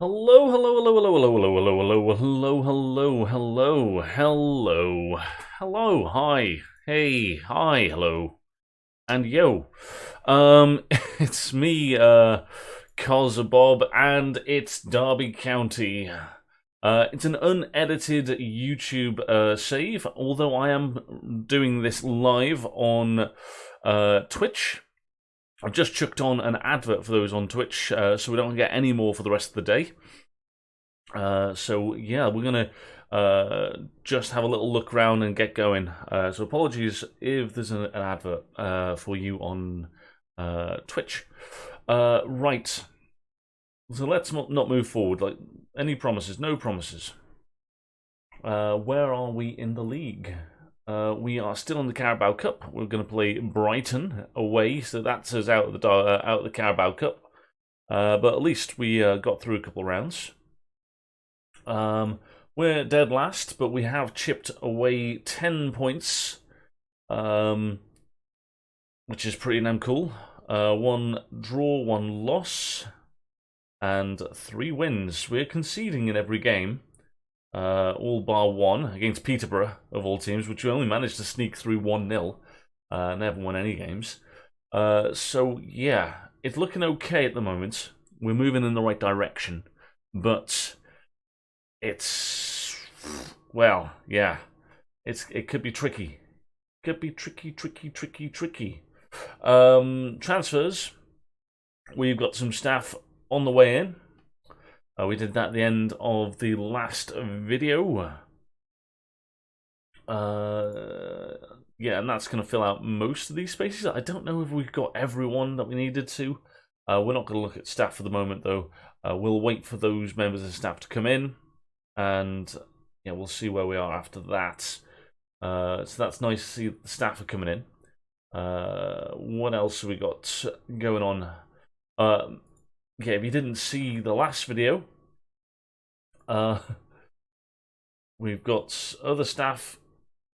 Hello, hello, hello, hello, hello, hello, hello, hello, hello, hello, hello, hello, hi, hey, hi, hello, and yo. It's me, KozaBob, and it's Derby County. It's an unedited YouTube save, although I am doing this live on Twitch. I've just chucked on an advert for those on Twitch, so we don't get any more for the rest of the day. So yeah, we're gonna just have a little look around and get going. So apologies if there's an advert for you on Twitch. Right. So let's not move forward. Like, any promises? No promises. Where are we in the league? We are still in the Carabao Cup. We're going to play Brighton away, so that's us out of the Carabao Cup. But at least we got through a couple of rounds. We're dead last, but we have chipped away 10 points, which is pretty damn cool. 1 draw, 1 loss, and 3 wins. We're conceding in every game. All bar 1 against Peterborough, of all teams, which we only managed to sneak through 1-0. Never won any games. So, yeah, it's looking okay at the moment. We're moving in the right direction. But it's, well, yeah, it could be tricky. Could be tricky. Transfers. We've got some staff on the way in. We did that at the end of the last video. Yeah, and that's going to fill out most of these spaces. I don't know if we've got everyone that we needed to. We're not going to look at staff for the moment, though. We'll wait for those members of staff to come in, and yeah, we'll see where we are after that. So that's nice to see the staff are coming in. What else have we got going on? Yeah, if you didn't see the last video, we've got other staff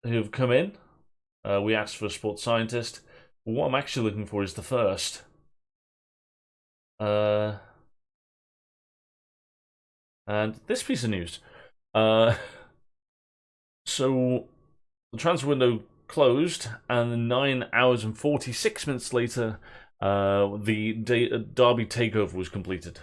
who have come in. We asked for a sports scientist. What I'm actually looking for is the first. And this piece of news. So the transfer window closed, and 9 hours and 46 minutes later, the Derby takeover was completed.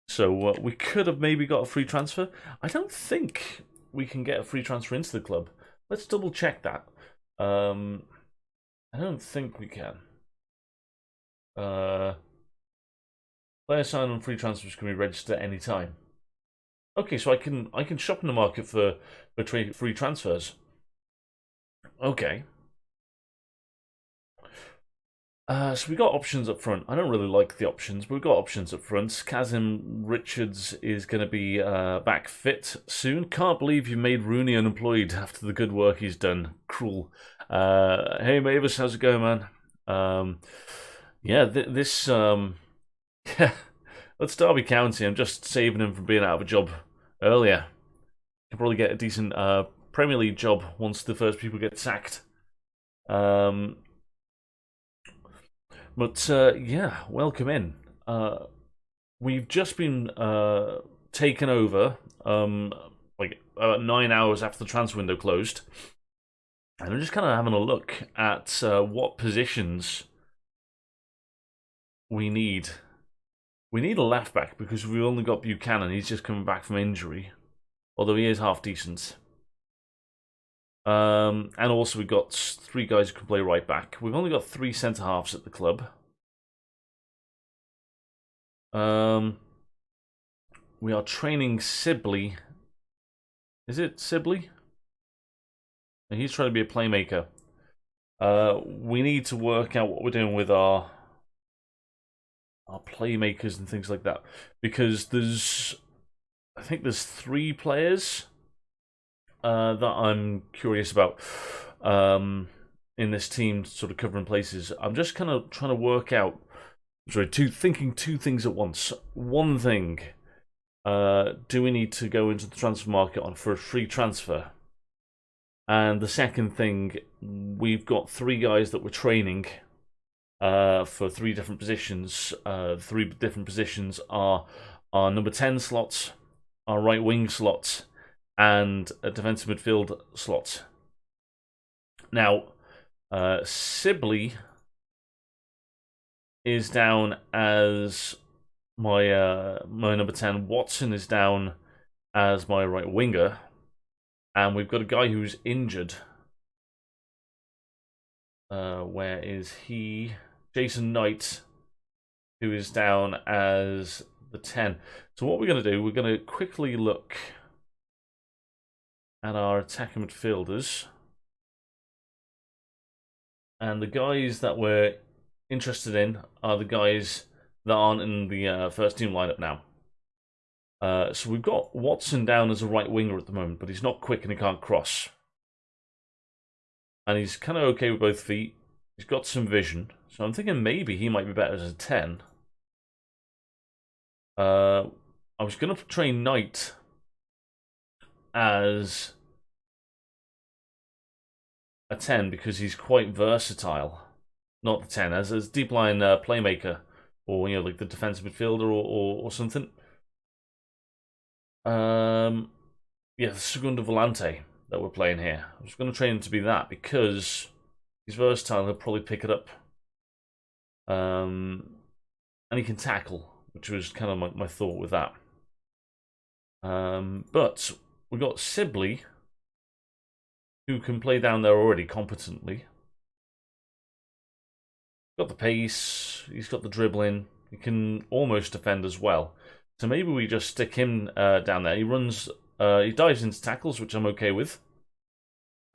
So we could have maybe got a free transfer. I don't think we can get a free transfer into the club. Let's double check that. I don't think we can. Player sign on free transfers can be registered at any time. Okay, so I can shop in the market for free transfers. Okay. So we got options up front. I don't really like the options, but we've got options up front. Kazim Richards is going to be back fit soon. Can't believe you made Rooney unemployed after the good work he's done. Cruel. Hey Mavis, how's it going, man? Yeah, this let's Derby County. I'm just saving him from being out of a job earlier. He'll probably get a decent Premier League job once the first people get sacked. But yeah, welcome in. We've just been taken over like 9 hours after the transfer window closed. And I'm just kind of having a look at what positions we need. We need a left back because we've only got Buchanan. He's just coming back from injury, although he is half decent. And also we've got 3 guys who can play right back. We've only got 3 centre halves at the club. We are training Sibley. Is it Sibley? He's trying to be a playmaker. We need to work out what we're doing with our playmakers and things like that, because I think there's 3 players that I'm curious about in this team, sort of covering places. I'm just kind of trying to work out, thinking 2 things at once. One thing, do we need to go into the transfer market for a free transfer? And the second thing, we've got 3 guys that we're training for 3 different positions. 3 different positions are our number 10 slot, our right wing slot, and a defensive midfield slot. Now, Sibley is down as my my number 10. Watson is down as my right winger. And we've got a guy who's injured. Where is he? Jason Knight, who is down as the 10. So what we're going to do, we're going to quickly look at our attacking midfielders. And the guys that we're interested in are the guys that aren't in the first team lineup now. So we've got Watson down as a right winger at the moment, but he's not quick and he can't cross. And he's kind of okay with both feet. He's got some vision. So I'm thinking maybe he might be better as a 10. I was going to train Knight as a 10 because he's quite versatile. Not the 10, as deep line playmaker. Or, you know, like the defensive midfielder or something. Yeah, the Segundo Volante that we're playing here. I was going to train him to be that because he's versatile. He'll probably pick it up, and he can tackle, which was kind of my thought with that. But we got Sibley, who can play down there already competently. Got the pace. He's got the dribbling. He can almost defend as well. So maybe we just stick him down there. He runs, he dives into tackles, which I'm okay with.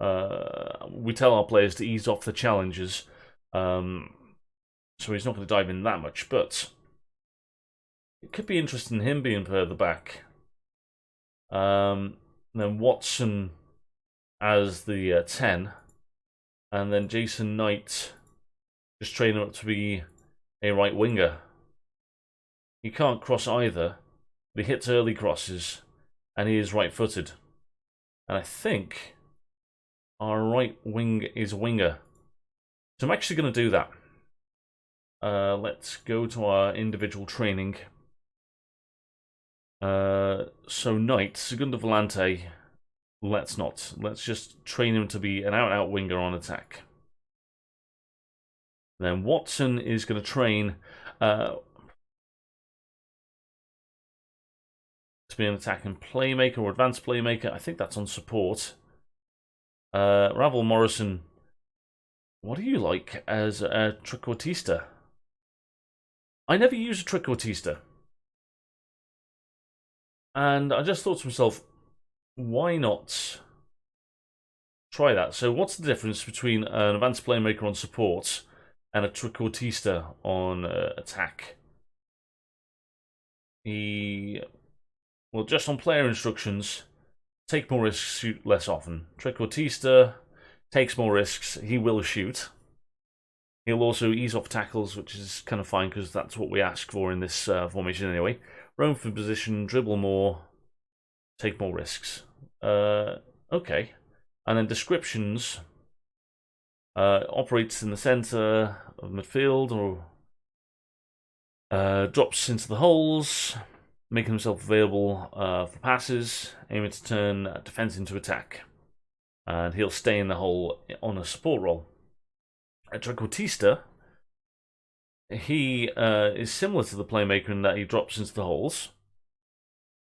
We tell our players to ease off the challenges, so he's not going to dive in that much. But it could be interesting him being further back. Then Watson as the 10, and then Jason Knight just train him up to be a right winger. He can't cross either, but he hits early crosses, and he is right-footed. And I think our right wing is a winger. So I'm actually going to do that. Let's go to our individual training. So Knight, Segundo Volante, let's not. Let's just train him to be an out-and-out winger on attack. Then Watson is going to train to be an attacking playmaker or advanced playmaker. I think that's on support. Ravel Morrison, what do you like as a trequartista? I never use a trequartista. And I just thought to myself, why not try that? So what's the difference between an advanced playmaker on support and a trequartista on attack? Well, just on player instructions, take more risks, shoot less often. Trequartista takes more risks, he will shoot. He'll also ease off tackles, which is kind of fine because that's what we ask for in this formation anyway. Roam for position, dribble more, take more risks. Okay. And then descriptions. Operates in the centre of midfield or drops into the holes, making himself available for passes, aiming to turn defence into attack. And he'll stay in the hole on a support role. A trequartista, he is similar to the playmaker in that he drops into the holes,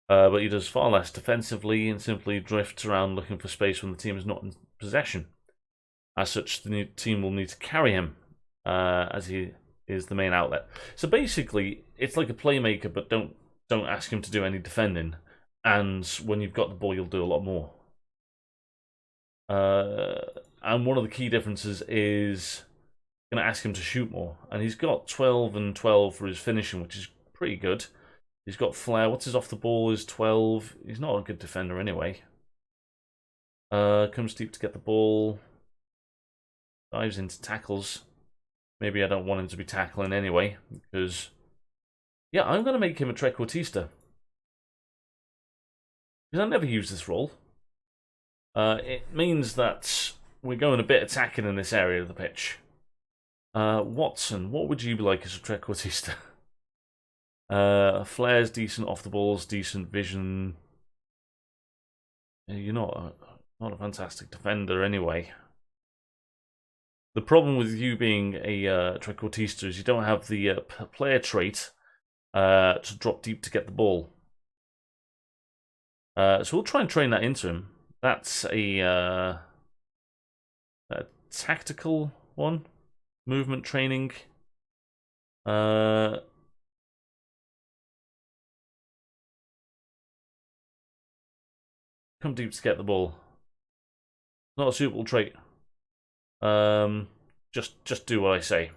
but he does far less defensively and simply drifts around looking for space when the team is not in possession. As such, the new team will need to carry him as he is the main outlet. So basically, it's like a playmaker, but don't ask him to do any defending. And when you've got the ball, you'll do a lot more. And one of the key differences is going to ask him to shoot more. And he's got 12 and 12 for his finishing, which is pretty good. He's got flair. What's his off the ball is 12. He's not a good defender anyway. Comes deep to get the ball. Dives into tackles. Maybe I don't want him to be tackling anyway, because yeah, I'm going to make him a trequartista. Because I never use this role. It means that we're going a bit attacking in this area of the pitch. Watson, what would you be like as a trequartista? Flair's decent, off the ball's decent, vision. You're not a fantastic defender anyway. The problem with you being a trequartista is you don't have the player trait to drop deep to get the ball. So we'll try and train that into him. That's a tactical one. Movement training. Come deep to get the ball. Not a suitable trait. Just do what I say.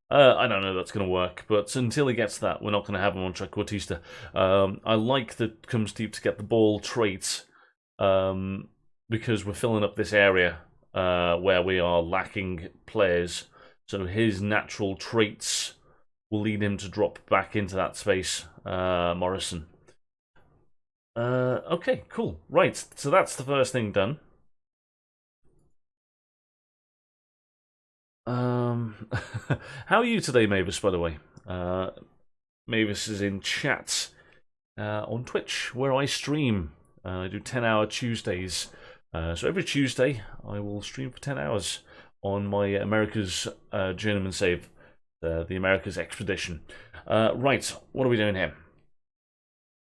I don't know if that's going to work, but until he gets that, we're not going to have him on trequartista. I like the comes deep to get the ball trait, because we're filling up this area where we are lacking players. So his natural traits will lead him to drop back into that space, Morrison. Okay, cool. Right, so that's the first thing done. How are you today, Mavis, by the way? Mavis is in chat on Twitch, where I stream. I do 10-hour Tuesdays. So every Tuesday, I will stream for 10 hours on my America's Journeyman save, the America's Expedition. Right, what are we doing here?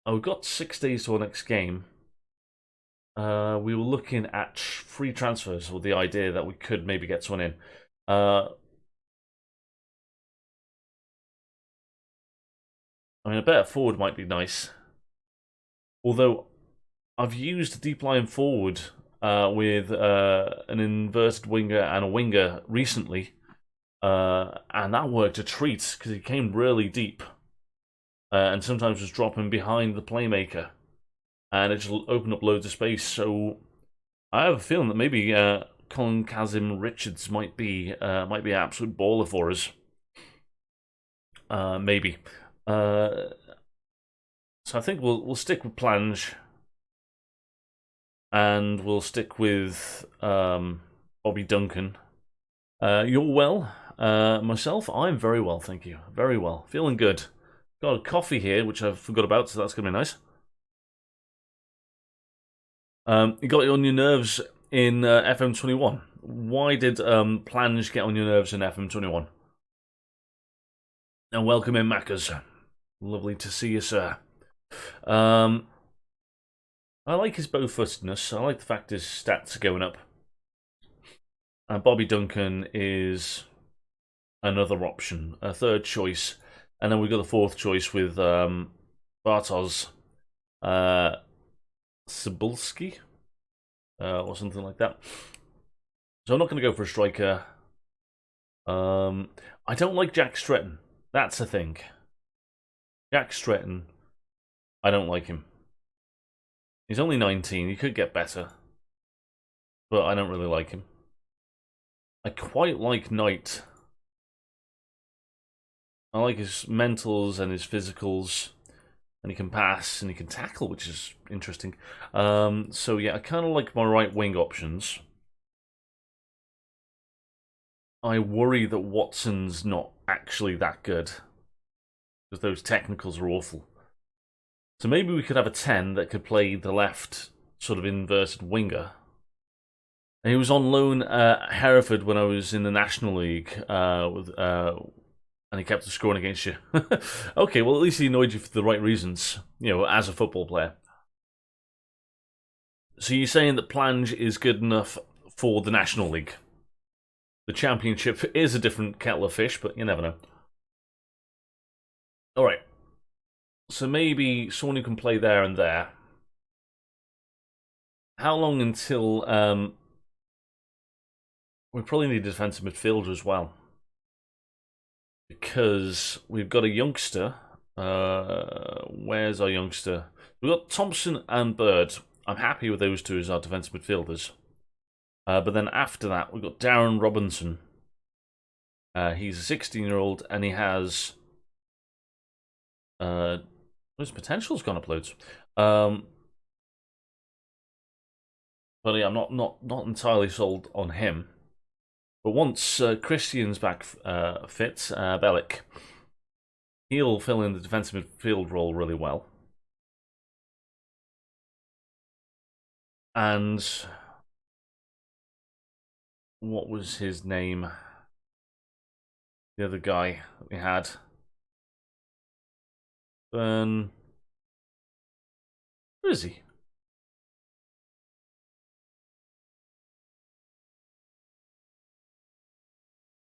Oh, we've got 6 days to our next game. We were looking at free transfers, or the idea that we could maybe get someone in. I mean, a better forward might be nice. Although, I've used a deep line forward with an inverted winger and a winger recently. And that worked a treat, because he came really deep. And sometimes was dropping behind the playmaker. And it just opened up loads of space. So, I have a feeling that maybe Colin Kazim Richards might be an absolute baller for us. Maybe. So I think we'll stick with Plange, and we'll stick with Bobby Duncan. You're well. Myself, I'm very well, thank you. Very well. Feeling good. Got a coffee here, which I forgot about, so that's going to be nice. You got it on your nerves in FM21. Why did Plange get on your nerves in FM21? And welcome in, Maccas. Lovely to see you, sir. I like his bow-footedness. I like the fact his stats are going up. Bobby Duncan is another option, a third choice. And then we've got the fourth choice with Bartosz Cybulski, or something like that. So I'm not going to go for a striker. I don't like Jack Stretton. That's the thing. Jack Stretton, I don't like him. He's only 19, he could get better. But I don't really like him. I quite like Knight. I like his mentals and his physicals. And he can pass and he can tackle, which is interesting. So yeah, I kind of like my right wing options. I worry that Watson's not actually that good, because those technicals are awful. So maybe we could have a 10 that could play the left sort of inverted winger. And he was on loan at Hereford when I was in the National League, and he kept scoring against you. Okay, well at least he annoyed you for the right reasons, you know, as a football player. So you're saying that Plange is good enough for the National League? The Championship is a different kettle of fish, but you never know. Alright. So maybe someone who can play there and there. How long until... we probably need a defensive midfielder as well. Because we've got a youngster. Where's our youngster? We've got Thompson and Bird. I'm happy with those two as our defensive midfielders. But then after that, we've got Darren Robinson. He's a 16-year-old, and he has... his potential's gone up loads. But yeah, I'm not entirely sold on him. But once Christian's back fit, Bellick, He'll fill in the defensive midfield role really well. And what was his name? The other guy that we had. Where is he?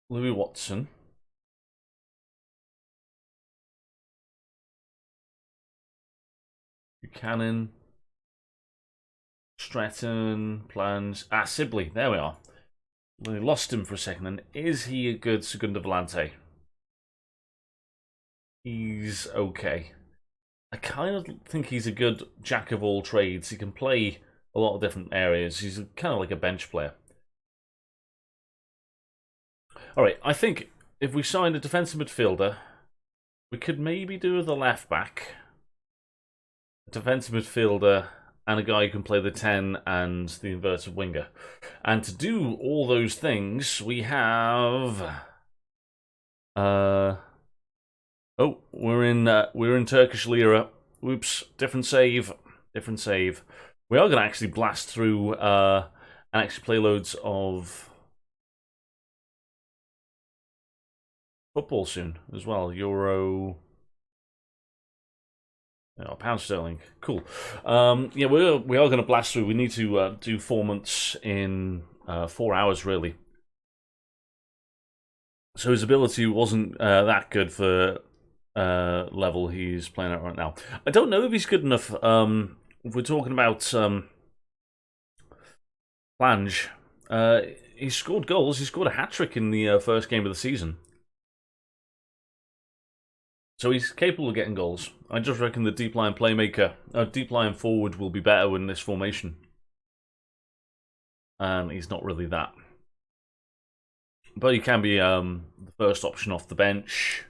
Louis Watson. Buchanan. Stratton. Plans. Sibley. There we are. We lost him for a second. And is he a good Segunda Volante? He's okay. I kind of think he's a good jack of all trades. He can play a lot of different areas. He's kind of like a bench player. Alright, I think if we signed a defensive midfielder, we could maybe do the left back, a defensive midfielder, and a guy who can play the 10 and the inverted winger. And to do all those things, we have... Oh, we're in Turkish lira. Whoops, different save. Different save. We are going to actually blast through and actually play loads of football soon as well. Euro... Oh, pound sterling. Cool. Yeah, we are going to blast through. We need to do 4 months in 4 hours, really. So his ability wasn't that good for level he's playing at right now. I don't know if he's good enough. If we're talking about Flange, he scored goals. He scored a hat-trick in the first game of the season. So he's capable of getting goals. I just reckon the deep line playmaker, deep line forward will be better in this formation. And he's not really that. But he can be the first option off the bench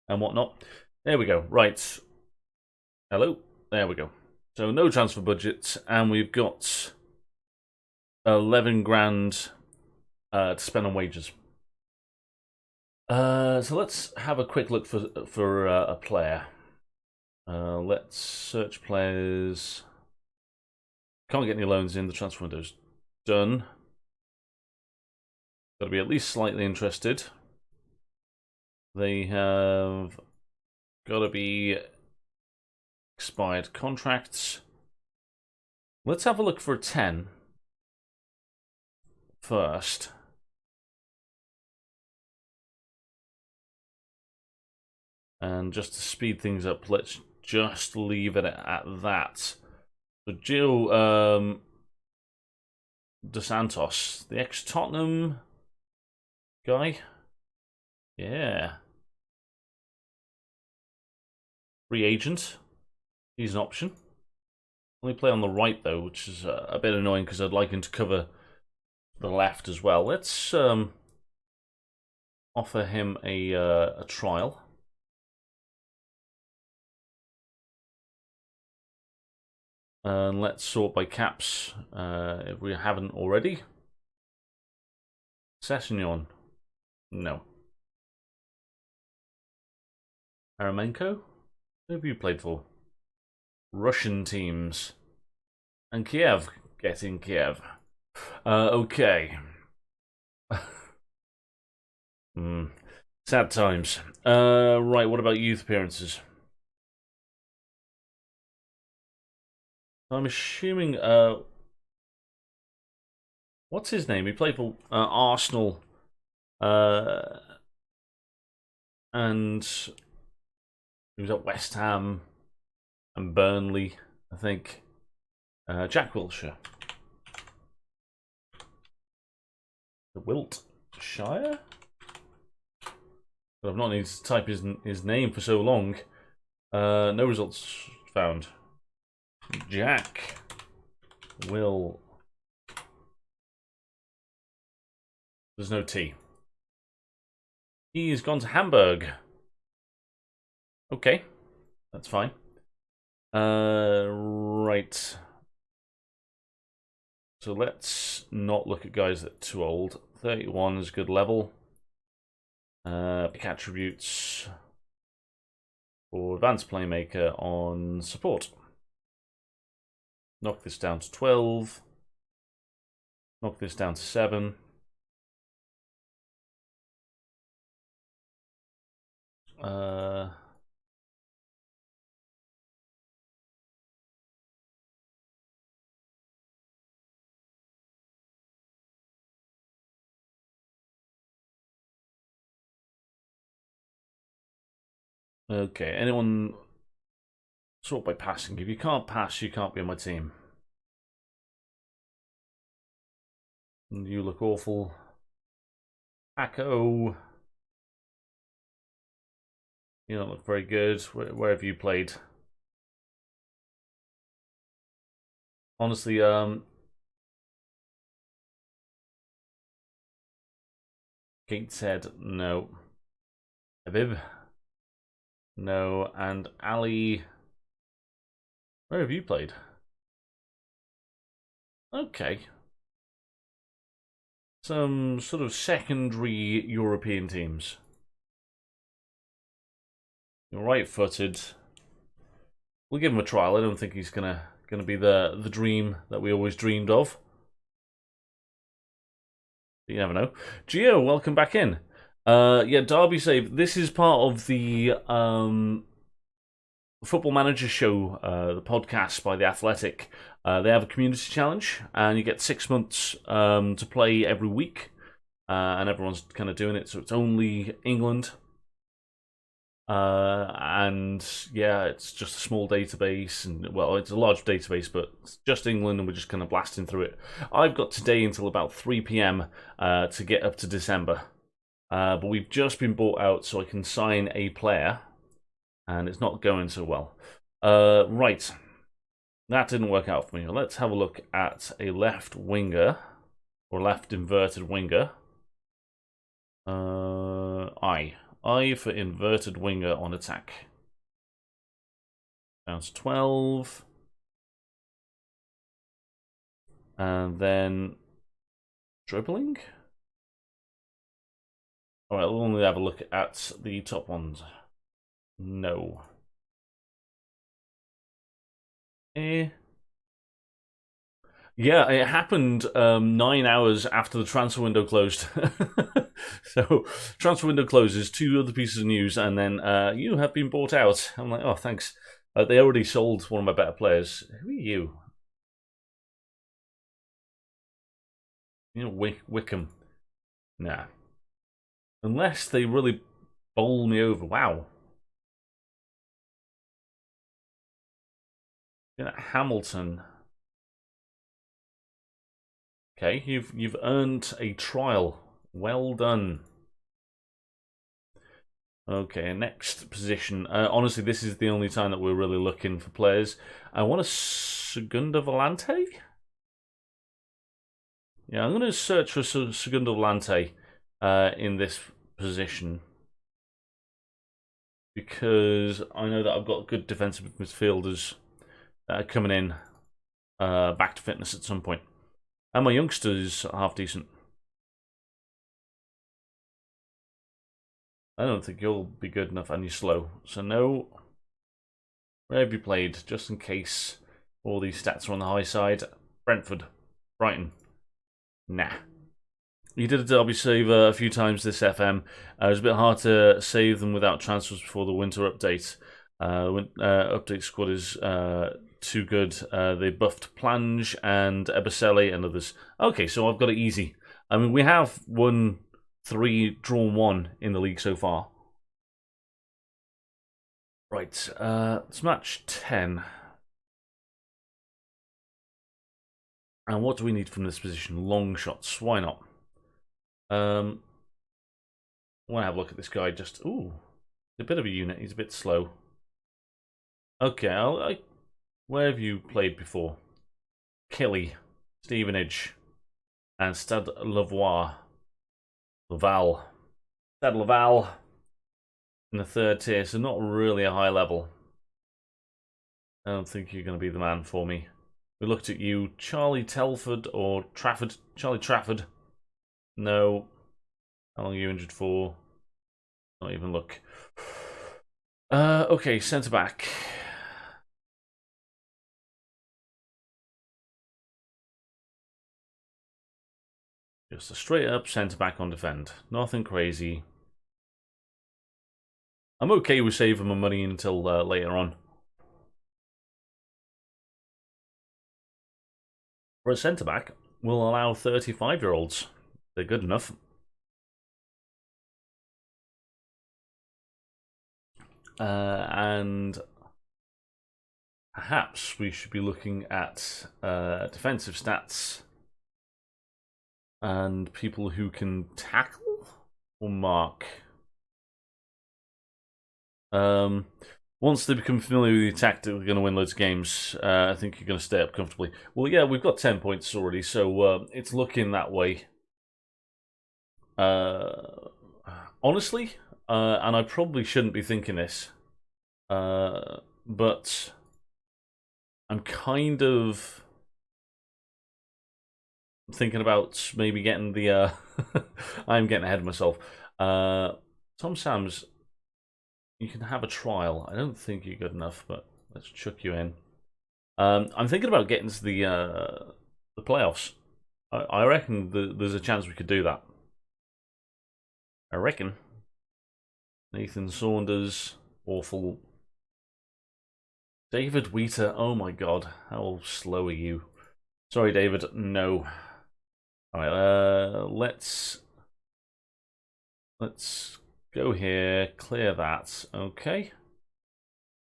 and whatnot. There we go. Right. Hello. There we go. So no transfer budget, and we've got 11 grand to spend on wages. So let's have a quick look for a player. Let's search players. Can't get any loans in. The transfer window's done. Got to be at least slightly interested. They have got to be expired contracts. Let's have a look for a 10 first. And just to speed things up, let's just leave it at that. So Gio Dos Santos, the ex-Tottenham guy. Yeah. Free agent. He's an option. Only play on the right, though, which is a bit annoying because I'd like him to cover the left as well. Let's offer him a trial. And let's sort by caps if we haven't already. Sessignon. No. Aramenko? Who have you played for? Russian teams. And Kiev. Getting Kiev. Okay. Sad times. Right, what about youth appearances? I'm assuming, what's his name? He played for Arsenal, and he was at West Ham and Burnley, I think. Jack Wilshere. The Wiltshire? But I've not needed to type his name for so long. No results found. Jack will. There's no T. He's gone to Hamburg. Okay, that's fine. Right. So let's not look at guys that are too old. 31 is a good level. Pick attributes. for Advanced Playmaker on support. Knock this down to 12. Knock this down to 7. Okay, anyone sort by passing? If you can't pass, you can't be on my team. You look awful. Paco. You don't look very good. Where have you played? Honestly, Kate said no. Habib? No. And Ali, where have you played? Okay. Some sort of secondary European teams. You're right-footed. We'll give him a trial. I don't think he's gonna be the dream that we always dreamed of. But you never know. Gio, welcome back in. Yeah, Derby Save. This is part of the Football Manager Show, the podcast by The Athletic. They have a community challenge, and you get 6 months to play every week, and everyone's kind of doing it. So it's only England, and yeah, it's just a small database, and well, it's a large database, but it's just England, and we're just kind of blasting through it. I've got today until about 3 PM to get up to December, but we've just been bought out, so I can sign a player. And it's not going so well. Right. That didn't work out for me. Let's have a look at a left winger. Or left inverted winger. I for inverted winger on attack. Down to 12. And then dribbling. Alright, we'll only have a look at the top ones. No. Yeah, it happened 9 hours after the transfer window closed. So, transfer window closes, 2 other pieces of news, and then you have been bought out. I'm like, oh, thanks. They already sold one of my better players. Who are you? You know, Wickham. Nah. Unless they really bowl me over. Wow. Yeah, Hamilton. Okay, you've earned a trial. Well done. Okay, next position. Honestly, this is the only time that we're really looking for players. I want a Segunda Volante. Yeah, I'm going to search for Segunda Volante in this position, because I know that I've got good defensive midfielders coming in back to fitness at some point. And my youngster is half decent. I don't think you'll be good enough, and you're slow. So no. Where have you played? Just in case all these stats are on the high side. Brentford. Brighton. Nah. You did a derby save a few times this FM. It was a bit hard to save them without transfers before the winter update. Update squad is too good. They buffed Plange and Ebersele and others. Okay, so I've got it easy. I mean, we have won 3, drawn 1 in the league so far. Right, it's match 10. And what do we need from this position? Long shots. Why not? I want to have a look at this guy. Just ooh, a bit of a unit. He's a bit slow. Okay, where have you played before? Killy, Stevenage, and Stade Laval. Stade Laval in the 3rd tier, so not really a high level. I don't think you're going to be the man for me. We looked at you, Charlie Telford or Trafford. Charlie Trafford. No. How long are you injured for? Not even look. Okay, centre back. Just a straight up centre back on defend. Nothing crazy. I'm okay with saving my money until later on. For a centre back, we'll allow 35-year-olds. They're good enough. And perhaps we should be looking at defensive stats and people who can tackle or mark. Once they become familiar with the tactic, they're going to win loads of games. I think you're going to stay up comfortably. Well, yeah, we've got 10 points already, so it's looking that way. Honestly, and I probably shouldn't be thinking this, but I'm kind of thinking about maybe getting the... I'm getting ahead of myself. Tom Sams, you can have a trial. I don't think you're good enough, but let's chuck you in. I'm thinking about getting to the playoffs. I reckon there's a chance we could do that. I reckon. Nathan Saunders, awful. David Wheater, oh my god, how slow are you? Sorry, David, no. Alright, let's go here, clear that, okay.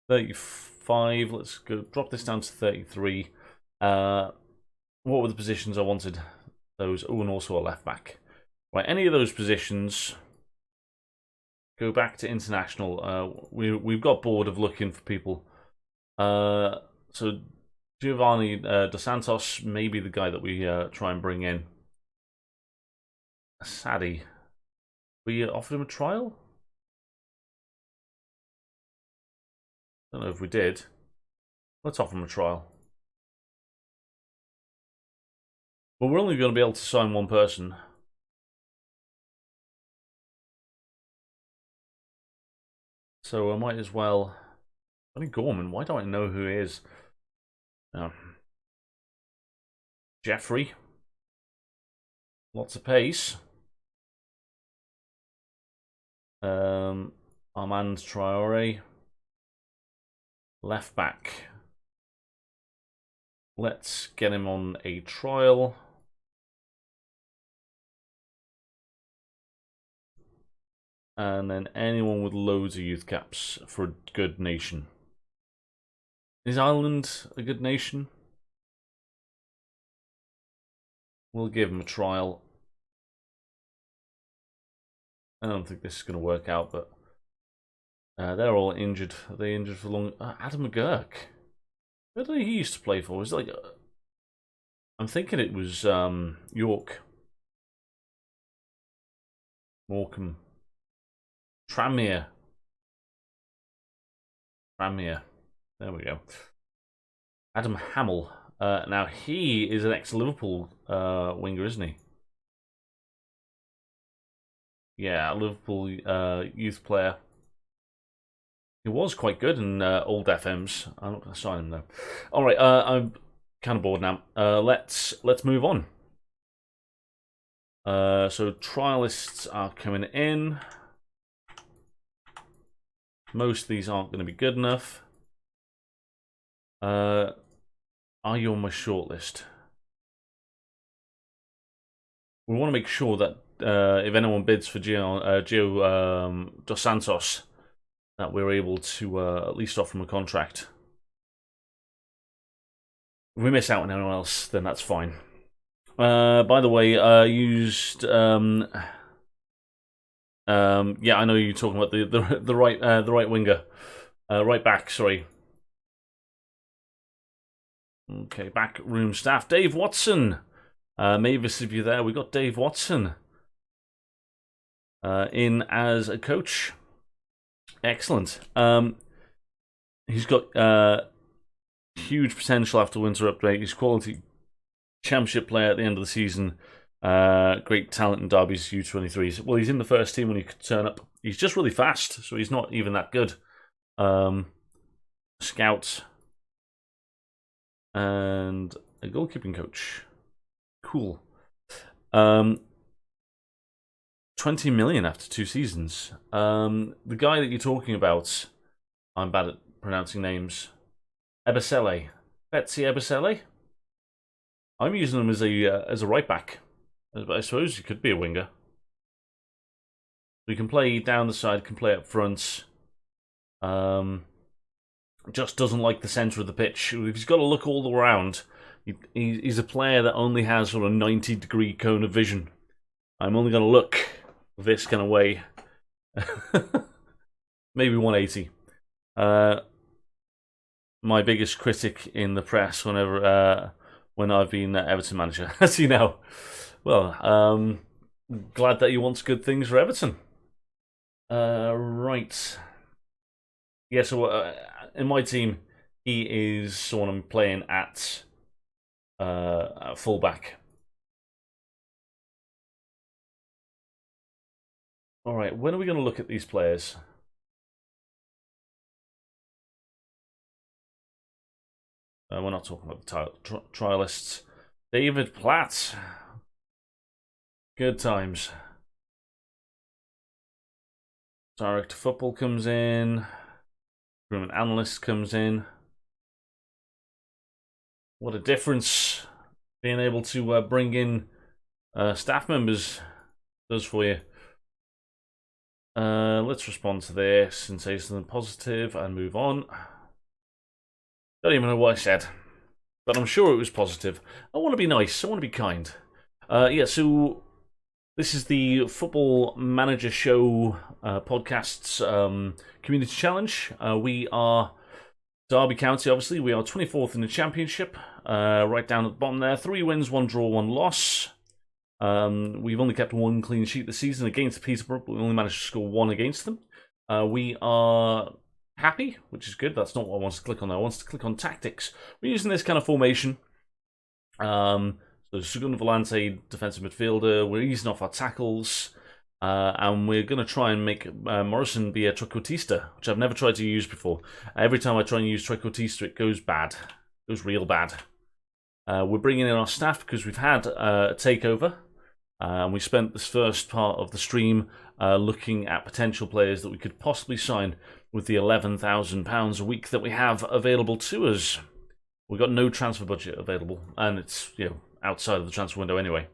35, let's go drop this down to 33. What were the positions I wanted? Those, oh, and also a left back. Right, any of those positions, go back to international. We've got bored of looking for people. So Giovanni Dos Santos may be the guy that we try and bring in. Sadie, we offered him a trial? Don't know if we did. Let's offer him a trial. Well, we're only going to be able to sign one person. So I might as well... Johnny Gorman, why don't I know who he is? Jeffrey. Lots of pace. Armand Traore. Left back. Let's get him on a trial. And then anyone with loads of youth caps for a good nation. Is Ireland a good nation? We'll give him a trial. I don't think this is going to work out, but they're all injured. Are they injured for long? Adam McGurk. Where did he used to play for? Was it like I'm thinking it was York, Morecambe, Tranmere. There we go. Adam Hamill. Now he is an ex-Liverpool winger, isn't he? Yeah, Liverpool youth player. He was quite good in old FMs. I'm not going to sign him though. All right, I'm kind of bored now. Let's move on. So trialists are coming in. Most of these aren't going to be good enough. Are you on my shortlist? We want to make sure that if anyone bids for Gio Dos Santos, that we're able to at least offer him a contract. If we miss out on anyone else, then that's fine. By the way, I used yeah, I know you're talking about the right winger, right back. Sorry. Okay, back room staff. Dave Watson. Mavis, if you're there, we got Dave Watson in as a coach. Excellent. He's got huge potential after winter update. He's quality championship player at the end of the season. Great talent in Derby's U23s. Well, he's in the first team when he could turn up. He's just really fast, so he's not even that good. Scout, and a goalkeeping coach. Cool. 20 million after 2 seasons. The guy that you're talking about, I'm bad at pronouncing names. Ebisele. Betsy Ebisele? I'm using him as a right back. I suppose he could be a winger. We can play down the side, can play up front. Just doesn't like the centre of the pitch. If he's got to look all around, he's a player that only has sort of 90-degree cone of vision. I'm only going to look this kind of way. Maybe 180. My biggest critic in the press when I've been Everton manager, as you know. Well, glad that he wants good things for Everton. Right. Yeah, so in my team, he is someone I'm playing at fullback. Alright, when are we going to look at these players? We're not talking about the trialists. David Platt. Good times. Direct Football comes in. Recruitment Analyst comes in. What a difference being able to bring in staff members does for you. Let's respond to this and say something positive and move on. Don't even know what I said, but I'm sure it was positive. I want to be nice. I want to be kind. Yeah, so this is the Football Manager Show podcast's community challenge. We are Derby County, obviously. We are 24th in the championship, right down at the bottom there. 3 wins, 1 draw, 1 loss. We've only kept 1 clean sheet this season against Peterborough, but we only managed to score 1 against them. We are happy, which is good. That's not what I want to click on. I want to click on tactics. We're using this kind of formation. So Segundo Volante, defensive midfielder. We're easing off our tackles. And we're going to try and make Morrison be a trequartista, which I've never tried to use before. Every time I try and use trequartista, it goes bad. It goes real bad. We're bringing in our staff because we've had a takeover. We spent this first part of the stream looking at potential players that we could possibly sign with the £11,000 a week that we have available to us. We've got no transfer budget available, and it's outside of the transfer window anyway.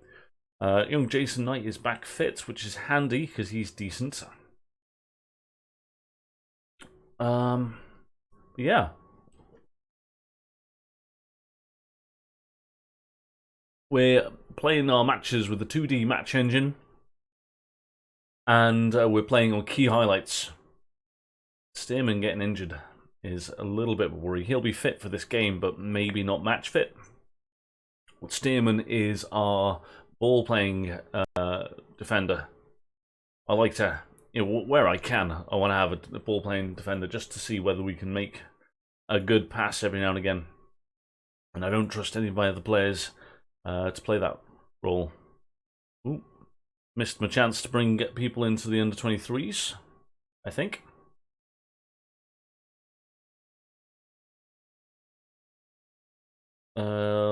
Young Jason Knight is back fit, which is handy because he's decent. Yeah. We're playing our matches with the 2D match engine, and we're playing on key highlights. Stearman getting injured is a little bit of a worry. He'll be fit for this game, but maybe not match fit. Stearman is our ball-playing defender. I like to, where I can, I want to have a ball-playing defender just to see whether we can make a good pass every now and again. And I don't trust any of my other players to play that role. Ooh, missed my chance to bring people into the under-23s, I think.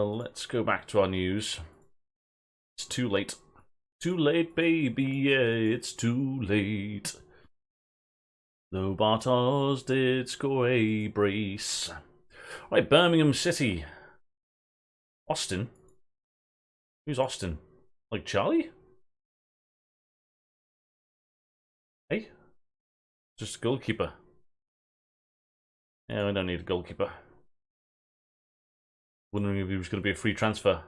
Let's go back to our news. It's too late. Too late, baby, yeah, it's too late. Though Bartos did score a brace. Right, Birmingham City. Austin? Who's Austin? Like Charlie? Hey? Just a goalkeeper. Yeah, we don't need a goalkeeper. Wondering if he was going to be a free transfer.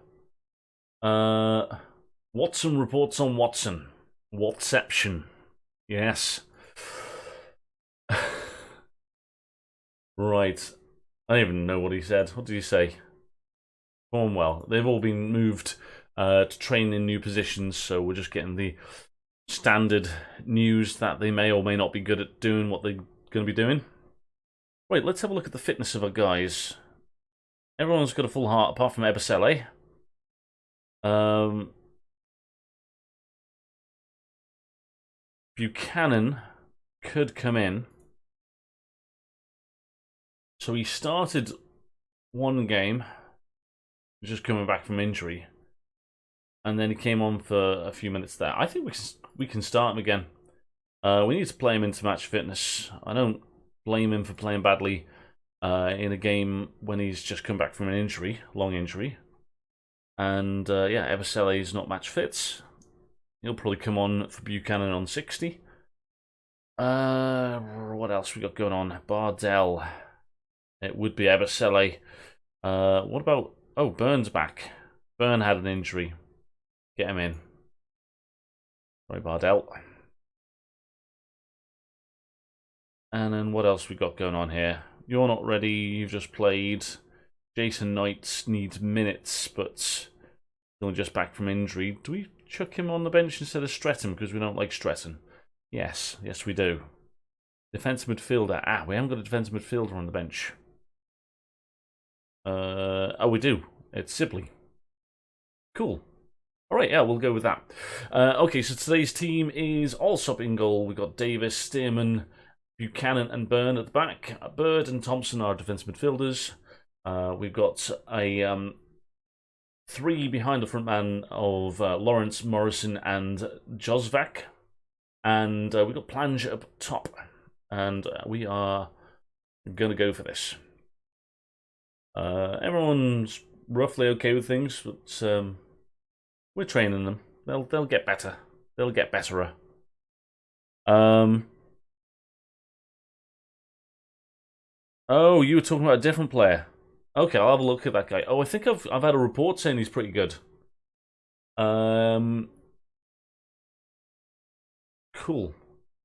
Watson reports on Watson. Whatception. Yes. Right. I don't even know what he said. What did he say? Cornwell. They've all been moved to train in new positions, so we're just getting the standard news that they may or may not be good at doing what they're going to be doing. Right, let's have a look at the fitness of our guys. Everyone's got a full heart apart from Ebisele. Buchanan could come in. So he started one game, just coming back from injury, and then he came on for a few minutes there. I think we can start him again. We need to play him into match fitness. I don't blame him for playing badly in a game when he's just come back from an injury, long injury. And yeah, Ebosele is not match fit. He'll probably come on for Buchanan on 60. What else we got going on? Bardell. It would be Ebosele. What about... Oh, Byrne's back. Byrne had an injury. Get him in. Sorry, Bardell. And then what else we got going on here? You're not ready. You've just played. Jason Knight needs minutes, but still just back from injury. Do we chuck him on the bench instead of Stretton because we don't like Stretton? Yes, yes we do. Defensive midfielder. Ah, we haven't got a defensive midfielder on the bench. Oh, we do. It's Sibley. Cool. Alright, yeah, we'll go with that. Okay, so today's team is Allsop in goal. We've got Davis, Stearman, Buchanan and Byrne at the back. Bird and Thompson are defensive midfielders. We've got a 3 behind the front man of Lawrence, Morrison and Josvac. And we've got Plange up top. And we are going to go for this. Everyone's roughly okay with things, but we're training them. They'll get better. They'll get betterer. Oh, you were talking about a different player. Okay, I'll have a look at that guy. Oh, I think I've had a report saying he's pretty good. Cool.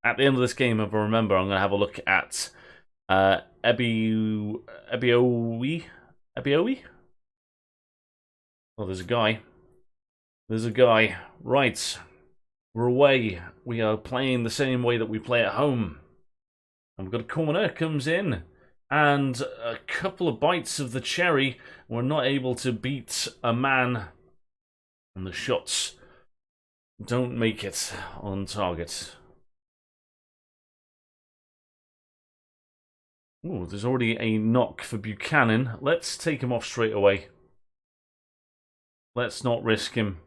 At the end of this game, if I remember, I'm going to have a look at Ebiowi? Ebiowi? Oh, there's a guy. There's a guy. Right. We're away. We are playing the same way that we play at home. And we've got a corner. Comes in. And a couple of bites of the cherry. We're not able to beat a man. And the shots don't make it on target. Ooh, there's already a knock for Buchanan. Let's take him off straight away. Let's not risk him.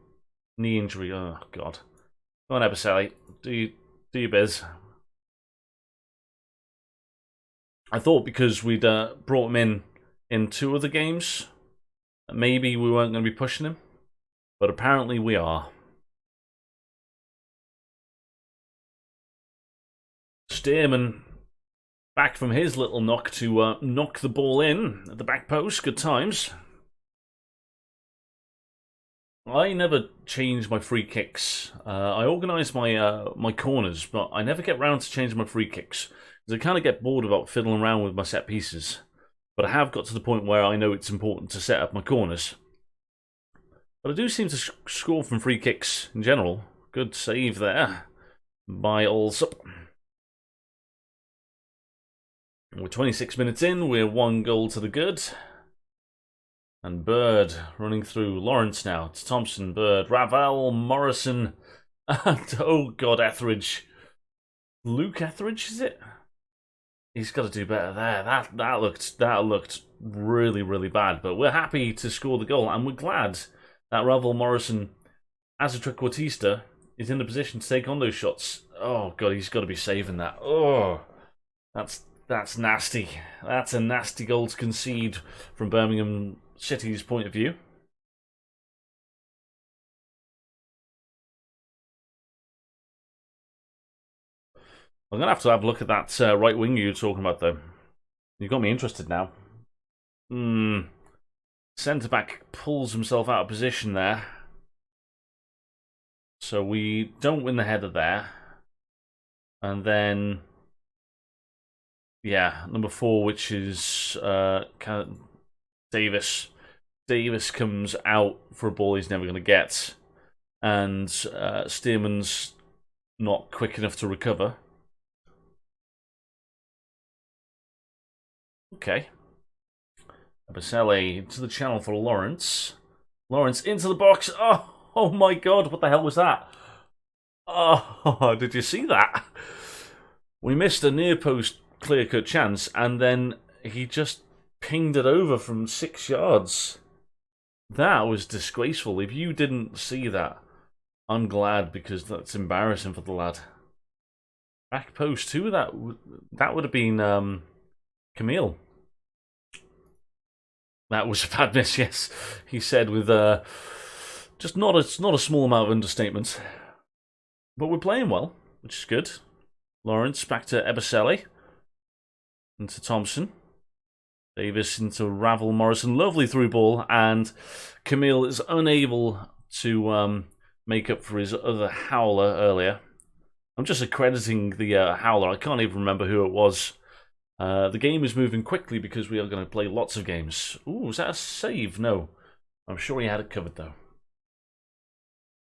Knee injury. Oh, God. Go on, Ebosele. Do your biz. I thought because we'd brought him in 2 of the games, maybe we weren't going to be pushing him. But apparently we are. Stearman back from his little knock to knock the ball in at the back post. Good times. I never change my free kicks. I organise my my corners, but I never get round to changing my free kicks. Because I kind of get bored about fiddling around with my set pieces. But I have got to the point where I know it's important to set up my corners. But I do seem to score from free kicks in general. Good save there by Allsop. We're 26 minutes in. We're 1 goal to the good. And Bird running through. Lawrence now. It's Thompson, Bird, Ravel, Morrison. And, oh God, Etheridge. Luke Etheridge, is it? He's got to do better there. That looked really, really bad. But we're happy to score the goal. And we're glad that Ravel Morrison, as a trequartista, is in the position to take on those shots. Oh God, he's got to be saving that. Oh, that's nasty. That's a nasty goal to concede from Birmingham City's point of view. I'm going to have a look at that right wing you were talking about, though. You've got me interested now. Centre-back pulls himself out of position there. So we don't win the header there. And then... yeah, number 4, which is Davis. Davis comes out for a ball he's never going to get. And Stearman's not quick enough to recover. Okay. Ebosele into the channel for Lawrence. Lawrence into the box. Oh my God, what the hell was that? Oh, did you see that? We missed a near post clear-cut chance, and then he just pinged it over from 6 yards. That was disgraceful. If you didn't see that, I'm glad, because that's embarrassing for the lad. Back post too. That would have been Camille. That was a bad miss. Yes, he said with just not a small amount of understatement. But we're playing well, which is good. Lawrence back to Eberselli. Into Thompson. Davis into Ravel Morrison. Lovely through ball. And Camille is unable to make up for his other howler earlier. I'm just accrediting the howler. I can't even remember who it was. The game is moving quickly because we are going to play lots of games. Ooh, was that a save? No. I'm sure he had it covered, though.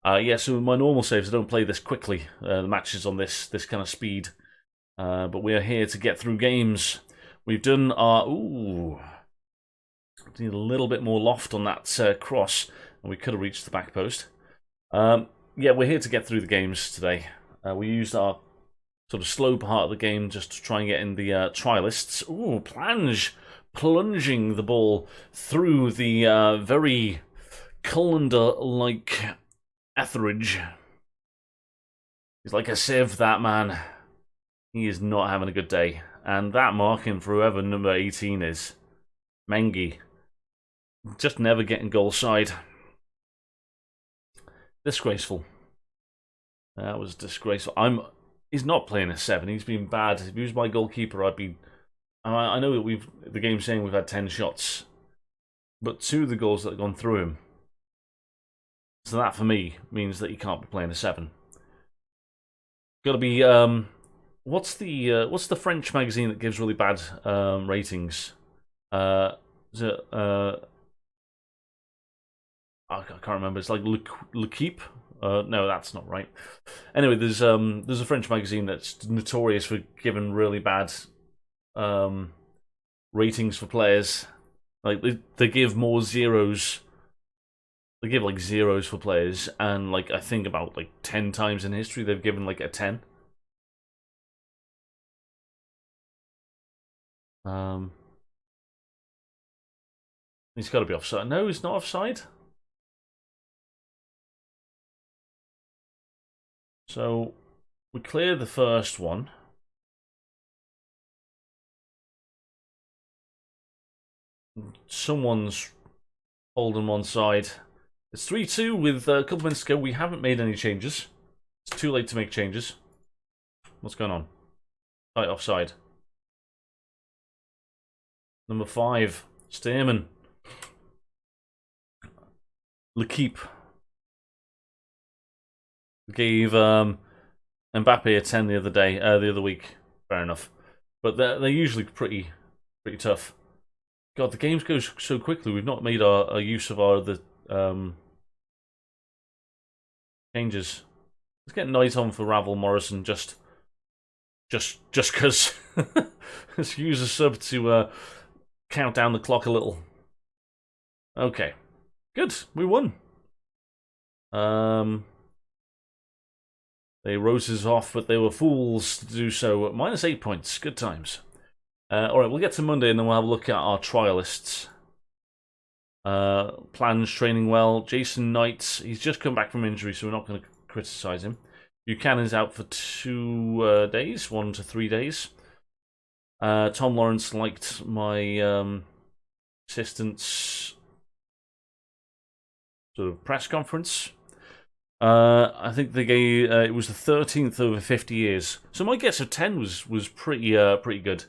Yeah, so with my normal saves, I don't play this quickly. The matches on this kind of speed. But we are here to get through games. We've done our... Ooh. Need a little bit more loft on that cross. And we could have reached the back post. Yeah, we're here to get through the games today. We used our sort of slow part of the game just to try and get in the try lists. Ooh, plunging the ball through the very colander-like Etheridge. He's like a sieve, that man. He is not having a good day. And that marking for whoever number 18 is, Mengi, just never getting goal side. Disgraceful. That was disgraceful. He's not playing a 7. He's been bad. If he was my goalkeeper, I'd be... I know that the game's saying we've had 10 shots, but 2 of the goals that have gone through him. So that, for me, means that he can't be playing a 7. Got to be... what's the French magazine that gives really bad ratings? Is it... I can't remember. It's like L'Equipe. No, that's not right. Anyway, there's a French magazine that's notorious for giving really bad ratings for players. Like they give more zeros. They give like zeros for players, and like I think about like 10 times in history they've given like a 10. He's got to be offside. No, he's not offside. So we clear the first one. Someone's holding one side. It's 3-2 with a couple minutes to go. We haven't made any changes. It's too late to make changes. What's going on? Right, offside. Number 5, Stearman. L'Equipe gave Mbappe a 10 the other week. Fair enough, but they're usually pretty tough. God, the games go so quickly. We've not made our use of our other changes. Let's get Knight on for Ravel Morrison just because. Let's use a sub to count down the clock a little. Okay, good. We won. They roses off, but they were fools to do so. -8 points. Good times. Alright, we'll get to Monday and then we'll have a look at our trialists. Plans training well. Jason Knight, he's just come back from injury, so we're not going to criticise him. Buchanan's out for 2 days, 1 to 3 days. Tom Lawrence liked my assistant's sort of press conference. I think they gave it was the 13th over 50 years. So my guess of 10 was pretty good.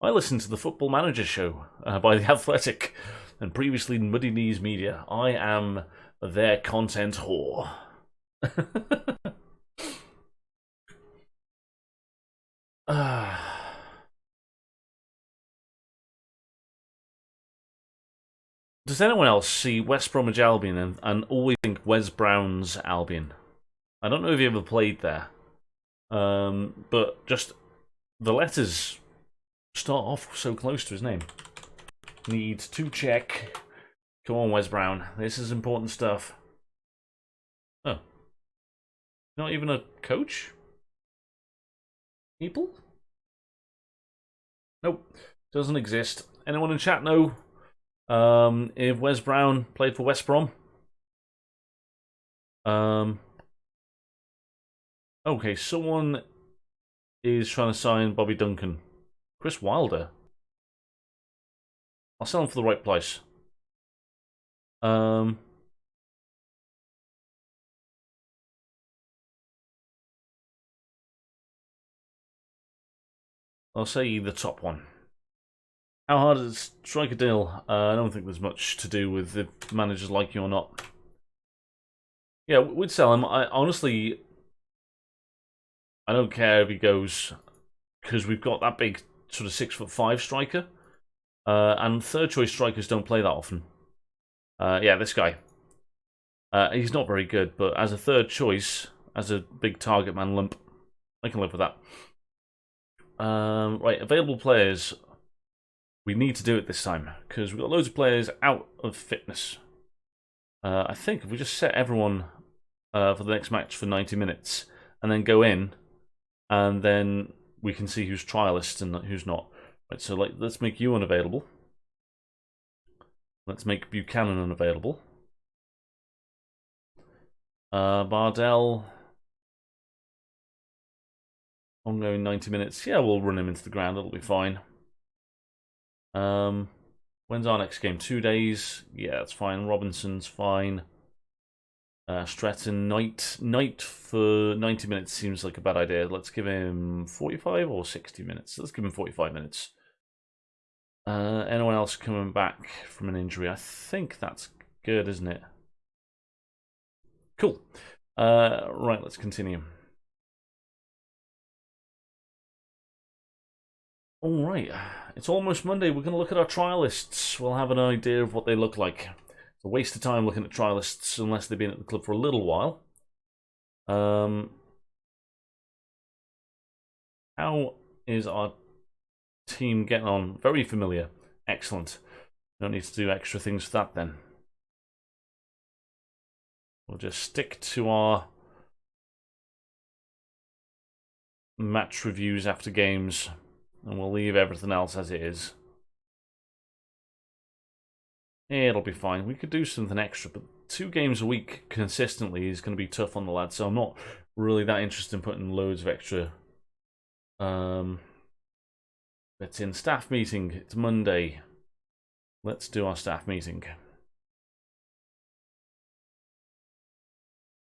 I listened to the Football Manager show by The Athletic, and previously Muddy Knees Media. I am their content whore. Does anyone else see West Bromwich Albion and always think Wes Brown's Albion? I don't know if you ever played there, but just the letters start off so close to his name. Need to check. Come on, Wes Brown. This is important stuff. Oh. Not even a coach? People? Nope. Doesn't exist. Anyone in chat know if Wes Brown played for West Brom? Okay, someone is trying to sign Bobby Duncan. Chris Wilder. I'll sell him for the right price. I'll say the top one. How hard is it to strike a deal? I don't think there's much to do with if managers like you or not. Yeah, we'd sell him. I honestly, I don't care if he goes, because we've got that big sort of 6'5" striker, and third choice strikers don't play that often. Yeah, this guy. He's not very good, but as a third choice, as a big target man lump, I can live with that. Right, available players. We need to do it this time, because we've got loads of players out of fitness. I think if we just set everyone for the next match for 90 minutes, and then go in, and then we can see who's trialists and who's not. Right, so let's make you unavailable. Let's make Buchanan unavailable. Bardell. Ongoing 90 minutes. Yeah, we'll run him into the ground. It'll be fine. When's our next game? 2 days. Yeah, that's fine. Robinson's fine. Stratton, Knight for 90 minutes seems like a bad idea. Let's give him 45 or 60 minutes. Let's give him 45 minutes. Anyone else coming back from an injury? I think that's good, isn't it? Cool. Right, let's continue. All right, it's almost Monday. We're going to look at our trialists. We'll have an idea of what they look like. It's a waste of time looking at trialists unless they've been at the club for a little while. How is our team getting on? Very familiar. Excellent. Don't need to do extra things for that then. We'll just stick to our match reviews after games, and we'll leave everything else as it is. It'll be fine. We could do something extra, but 2 games a week consistently is going to be tough on the lads, so I'm not really that interested in putting loads of extra. It's in staff meeting. It's Monday. Let's do our staff meeting.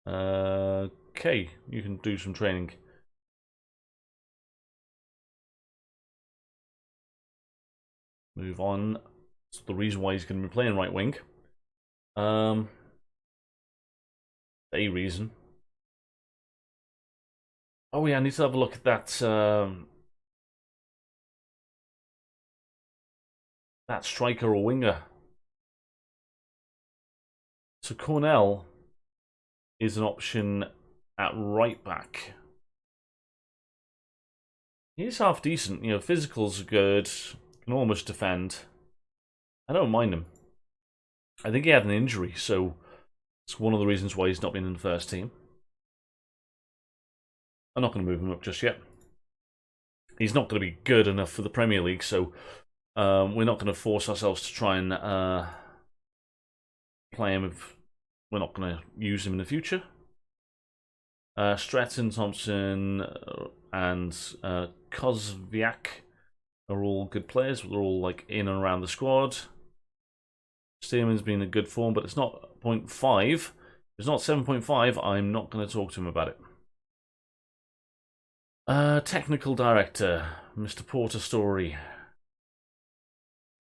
Okay, you can do some training. Move on. That's the reason why he's going to be playing right wing. A reason. Oh yeah, I need to have a look at that. That striker or winger. So Cornell is an option at right back. He's half decent. You know, physicals are good. Can almost defend. I don't mind him. I think he had an injury, so it's one of the reasons why he's not been in the first team. I'm not going to move him up just yet. He's not going to be good enough for the Premier League, so we're not going to force ourselves to try and play him if we're not going to use him in the future. Stratton, Thompson, and KozaBob are all good players. They're all like in and around the squad. Stearman's been in good form, but it's not 0.5. If it's not 7.5, I'm not going to talk to him about it. Technical director, Mr. Porter Story.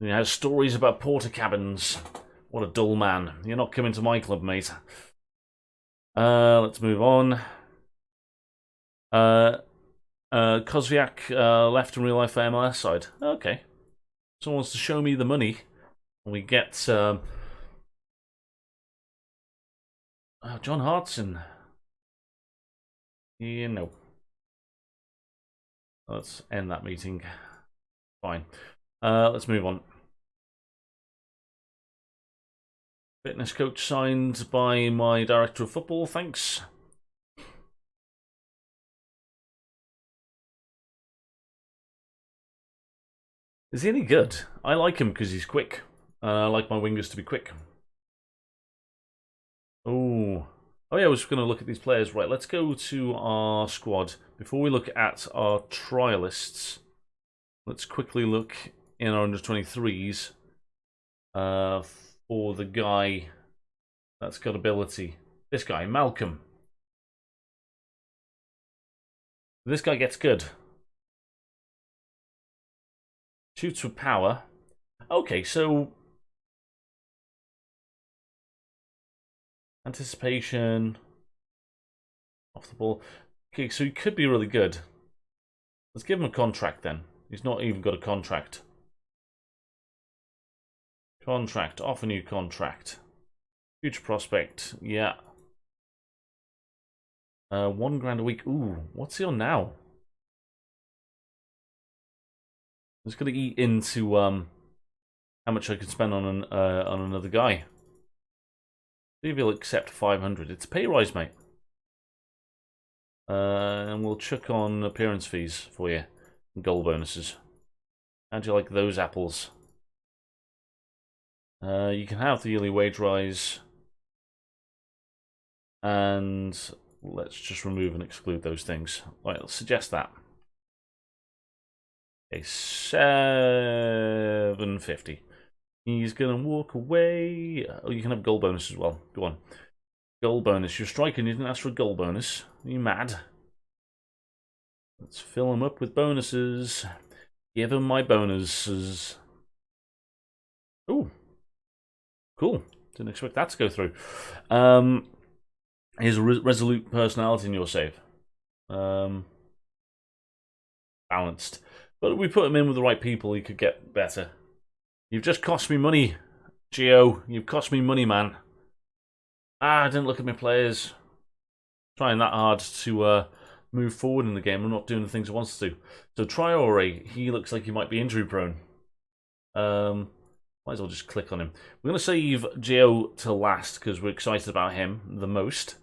He has stories about porter cabins. What a dull man. You're not coming to my club, mate. Let's move on. KozaBob left in real life for MLS side. Okay. Someone wants to show me the money. We get John Hartson. Yeah, no. Let's end that meeting. Fine. Let's move on. Fitness coach signed by my director of football, thanks. Is he any good? I like him because he's quick. I like my wingers to be quick. Oh. Oh yeah, I was going to look at these players. Right, let's go to our squad. Before we look at our trialists, let's quickly look in our under-23s for the guy that's got ability. This guy, Malcolm. This guy gets good. Shoots with power. Okay, so anticipation, off the ball. Okay, so he could be really good. Let's give him a contract then. He's not even got a contract. Contract, offer new contract. Future prospect, yeah. 1 grand a week. Ooh, what's he on now? I'm just gonna eat into how much I could spend on another guy. See if he'll accept 500. It's a pay rise, mate. And we'll chuck on appearance fees for you. And goal bonuses. How'd you like those apples? You can have the yearly wage rise. And let's just remove and exclude those things. Right, let's suggest that. Okay, 750. He's gonna walk away. Oh, you can have goal bonus as well. Go on. Goal bonus. You're striking, you didn't ask for a goal bonus. Are you mad? Let's fill him up with bonuses. Give him my bonuses. Ooh. Cool. Didn't expect that to go through. Here's a resolute personality in your save. Balanced. But if we put him in with the right people, he could get better. You've just cost me money, Gio. You've cost me money, man. I didn't look at my players. Trying that hard to move forward in the game. I'm not doing the things I want to do. So Traore, he looks like he might be injury prone. Might as well just click on him. We're going to save Gio to last because we're excited about him the most.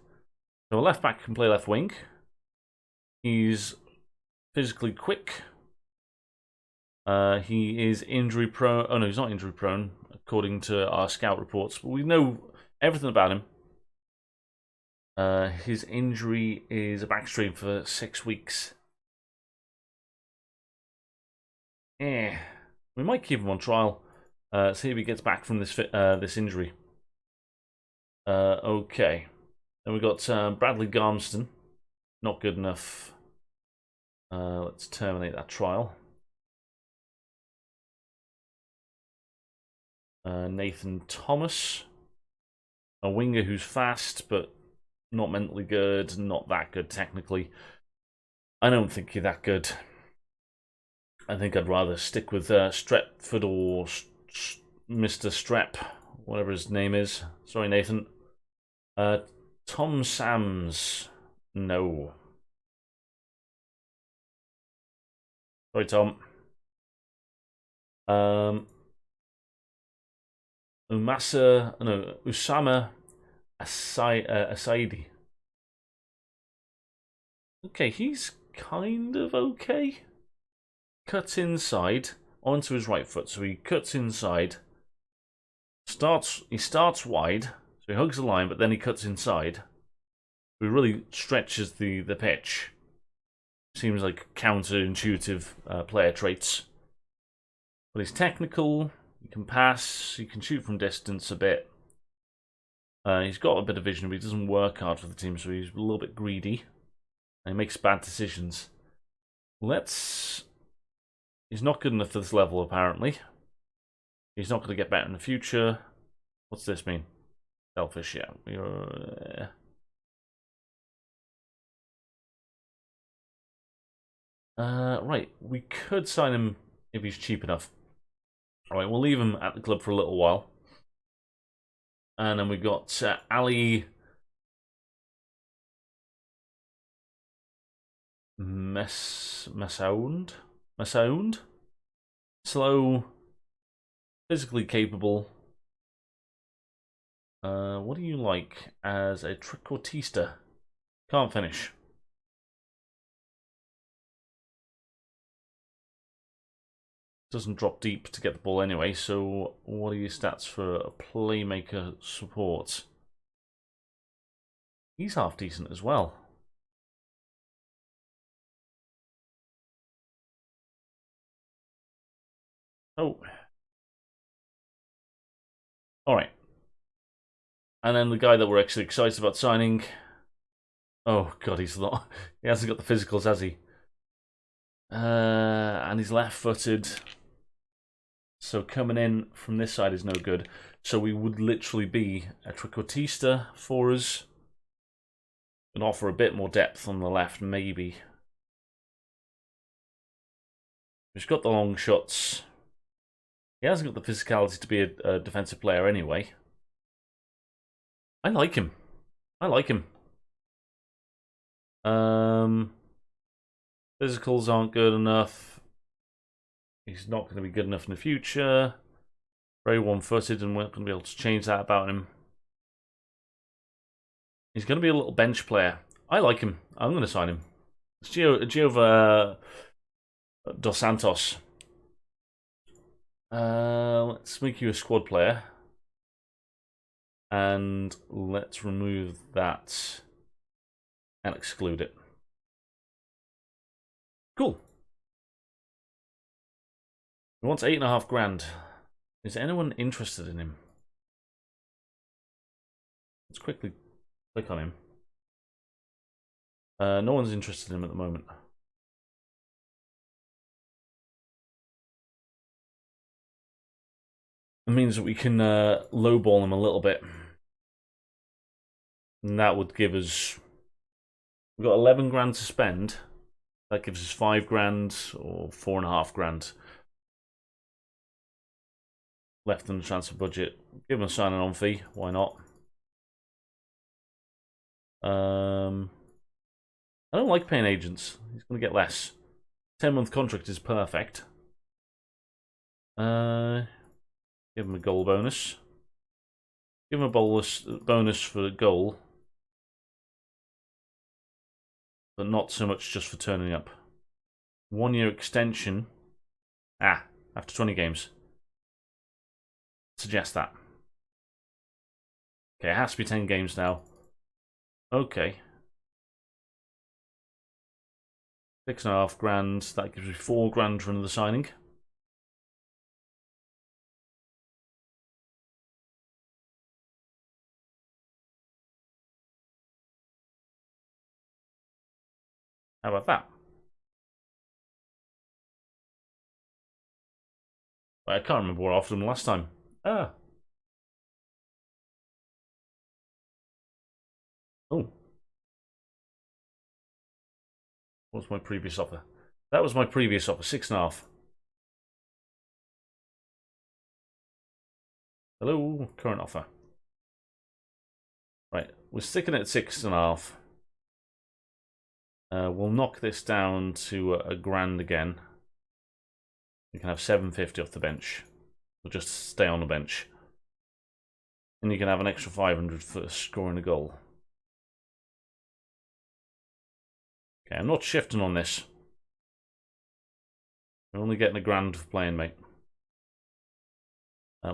So a left back can play left wing. He's physically quick. He is injury prone. Oh no, he's not injury prone according to our scout reports. But we know everything about him. His injury is a back strain for 6 weeks. We might keep him on trial. See if he gets back from this injury. Okay. Then we got Bradley Garmston. Not good enough. Let's terminate that trial. Nathan Thomas. A winger who's fast, but not mentally good. Not that good, technically. I don't think you're that good. I think I'd rather stick with Stretford or Mr. Strep, whatever his name is. Sorry, Nathan. Tom Sams. No. Sorry, Tom. Usama Asaidi. Okay, he's kind of okay. Cuts inside onto his right foot, so he cuts inside. He starts wide, so he hugs the line, but then he cuts inside. He really stretches the pitch. Seems like counterintuitive player traits. But he's technical, he can pass, he can shoot from distance a bit. He's got a bit of vision, but he doesn't work hard for the team, so he's a little bit greedy. And he makes bad decisions. He's not good enough for this level, apparently. He's not going to get better in the future. What's this mean? Selfish, yeah. Right, we could sign him if he's cheap enough. Alright, we'll leave him at the club for a little while. And then we got Ali Masound? Slow, physically capable. What do you like as a trequartista? Can't finish. doesn't drop deep to get the ball anyway, so what are your stats for a playmaker support? He's half decent as well. Oh. Alright. And then the guy that we're actually excited about signing. Oh god, he's not. He hasn't got the physicals, has he? And he's left-footed. So coming in from this side is no good. So we would literally be a trequartista for us. And offer a bit more depth on the left, maybe. He's got the long shots. He hasn't got the physicality to be a defensive player anyway. I like him. I like him. Physicals aren't good enough. He's not going to be good enough in the future. Very one-footed, and we're not going to be able to change that about him. He's going to be a little bench player. I like him. I'm going to sign him. It's Giova dos Santos. Let's make you a squad player. And let's remove that and exclude it. Cool. He wants 8.5 grand. Is anyone interested in him? Let's quickly click on him. No one's interested in him at the moment. It means that we can lowball him a little bit. And that would give us... We've got 11 grand to spend. That gives us 5 grand or 4.5 grand left in the transfer budget. Give him a signing on fee. Why not? I don't like paying agents. He's going to get less. 10-month contract is perfect. Give him a goal bonus. Give him a bonus for the goal. But not so much just for turning up. 1-year extension. After 20 games. Suggest that. Okay, it has to be 10 games now. Okay. 6.5 grand. That gives me 4 grand for another signing. How about that? I can't remember what I offered him last time. Oh. What was my previous offer? That was my previous offer, 6.5. Hello, current offer. Right, we're sticking at 6.5. We'll knock this down to a grand again. You can have 750 off the bench. We'll just stay on the bench. And you can have an extra 500 for scoring a goal. Okay, I'm not shifting on this. We're only getting a grand for playing, mate.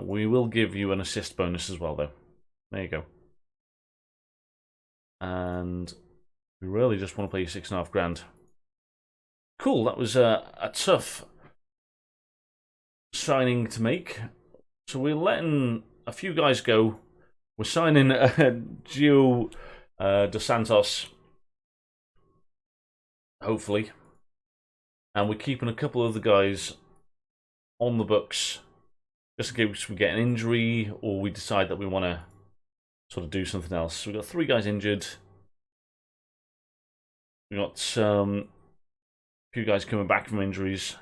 We will give you an assist bonus as well, though. There you go. And we really just want to play you 6.5 grand. Cool, that was a tough signing to make. So we're letting a few guys go. We're signing Gio dos Santos, hopefully. And we're keeping a couple of the guys on the books, just in case we get an injury or we decide that we want to sort of do something else. So we've got 3 guys injured. We've got a few guys coming back from injuries.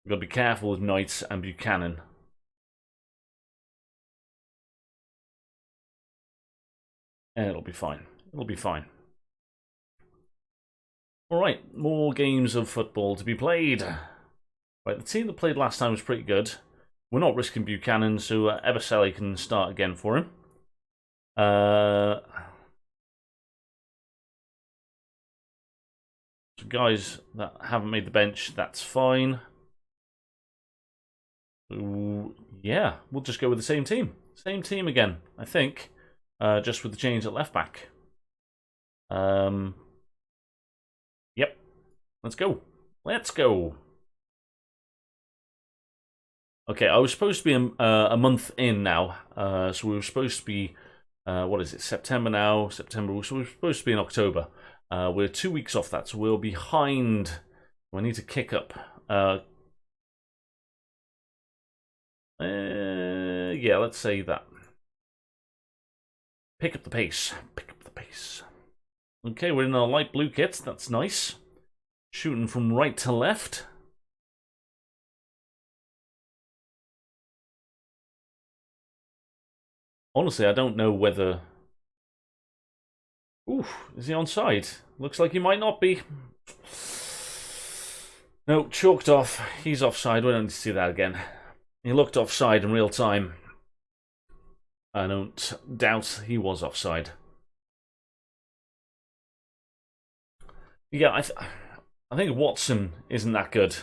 We've got to be careful with Knight and Buchanan. And it'll be fine. It'll be fine. Alright, more games of football to be played. Right, the team that played last time was pretty good. We're not risking Buchanan, so Ebersele can start again for him. So guys that haven't made the bench, that's fine. Yeah, we'll just go with the same team. Same team again, I think. Just with the change at left back. Yep. Let's go. Let's go. Okay, I was supposed to be a month in now. So we were supposed to be, what is it, September now? September, so we're supposed to be in October. We're 2 weeks off that, so we're behind. We need to kick up. Yeah, let's say that. Pick up the pace. Pick up the pace. Okay, we're in our light blue kits. That's nice. Shooting from right to left. Honestly, I don't know whether... Ooh, is he onside? Looks like he might not be. No, chalked off. He's offside. We don't need to see that again. He looked offside in real time. I don't doubt he was offside. Yeah, I think Watson isn't that good.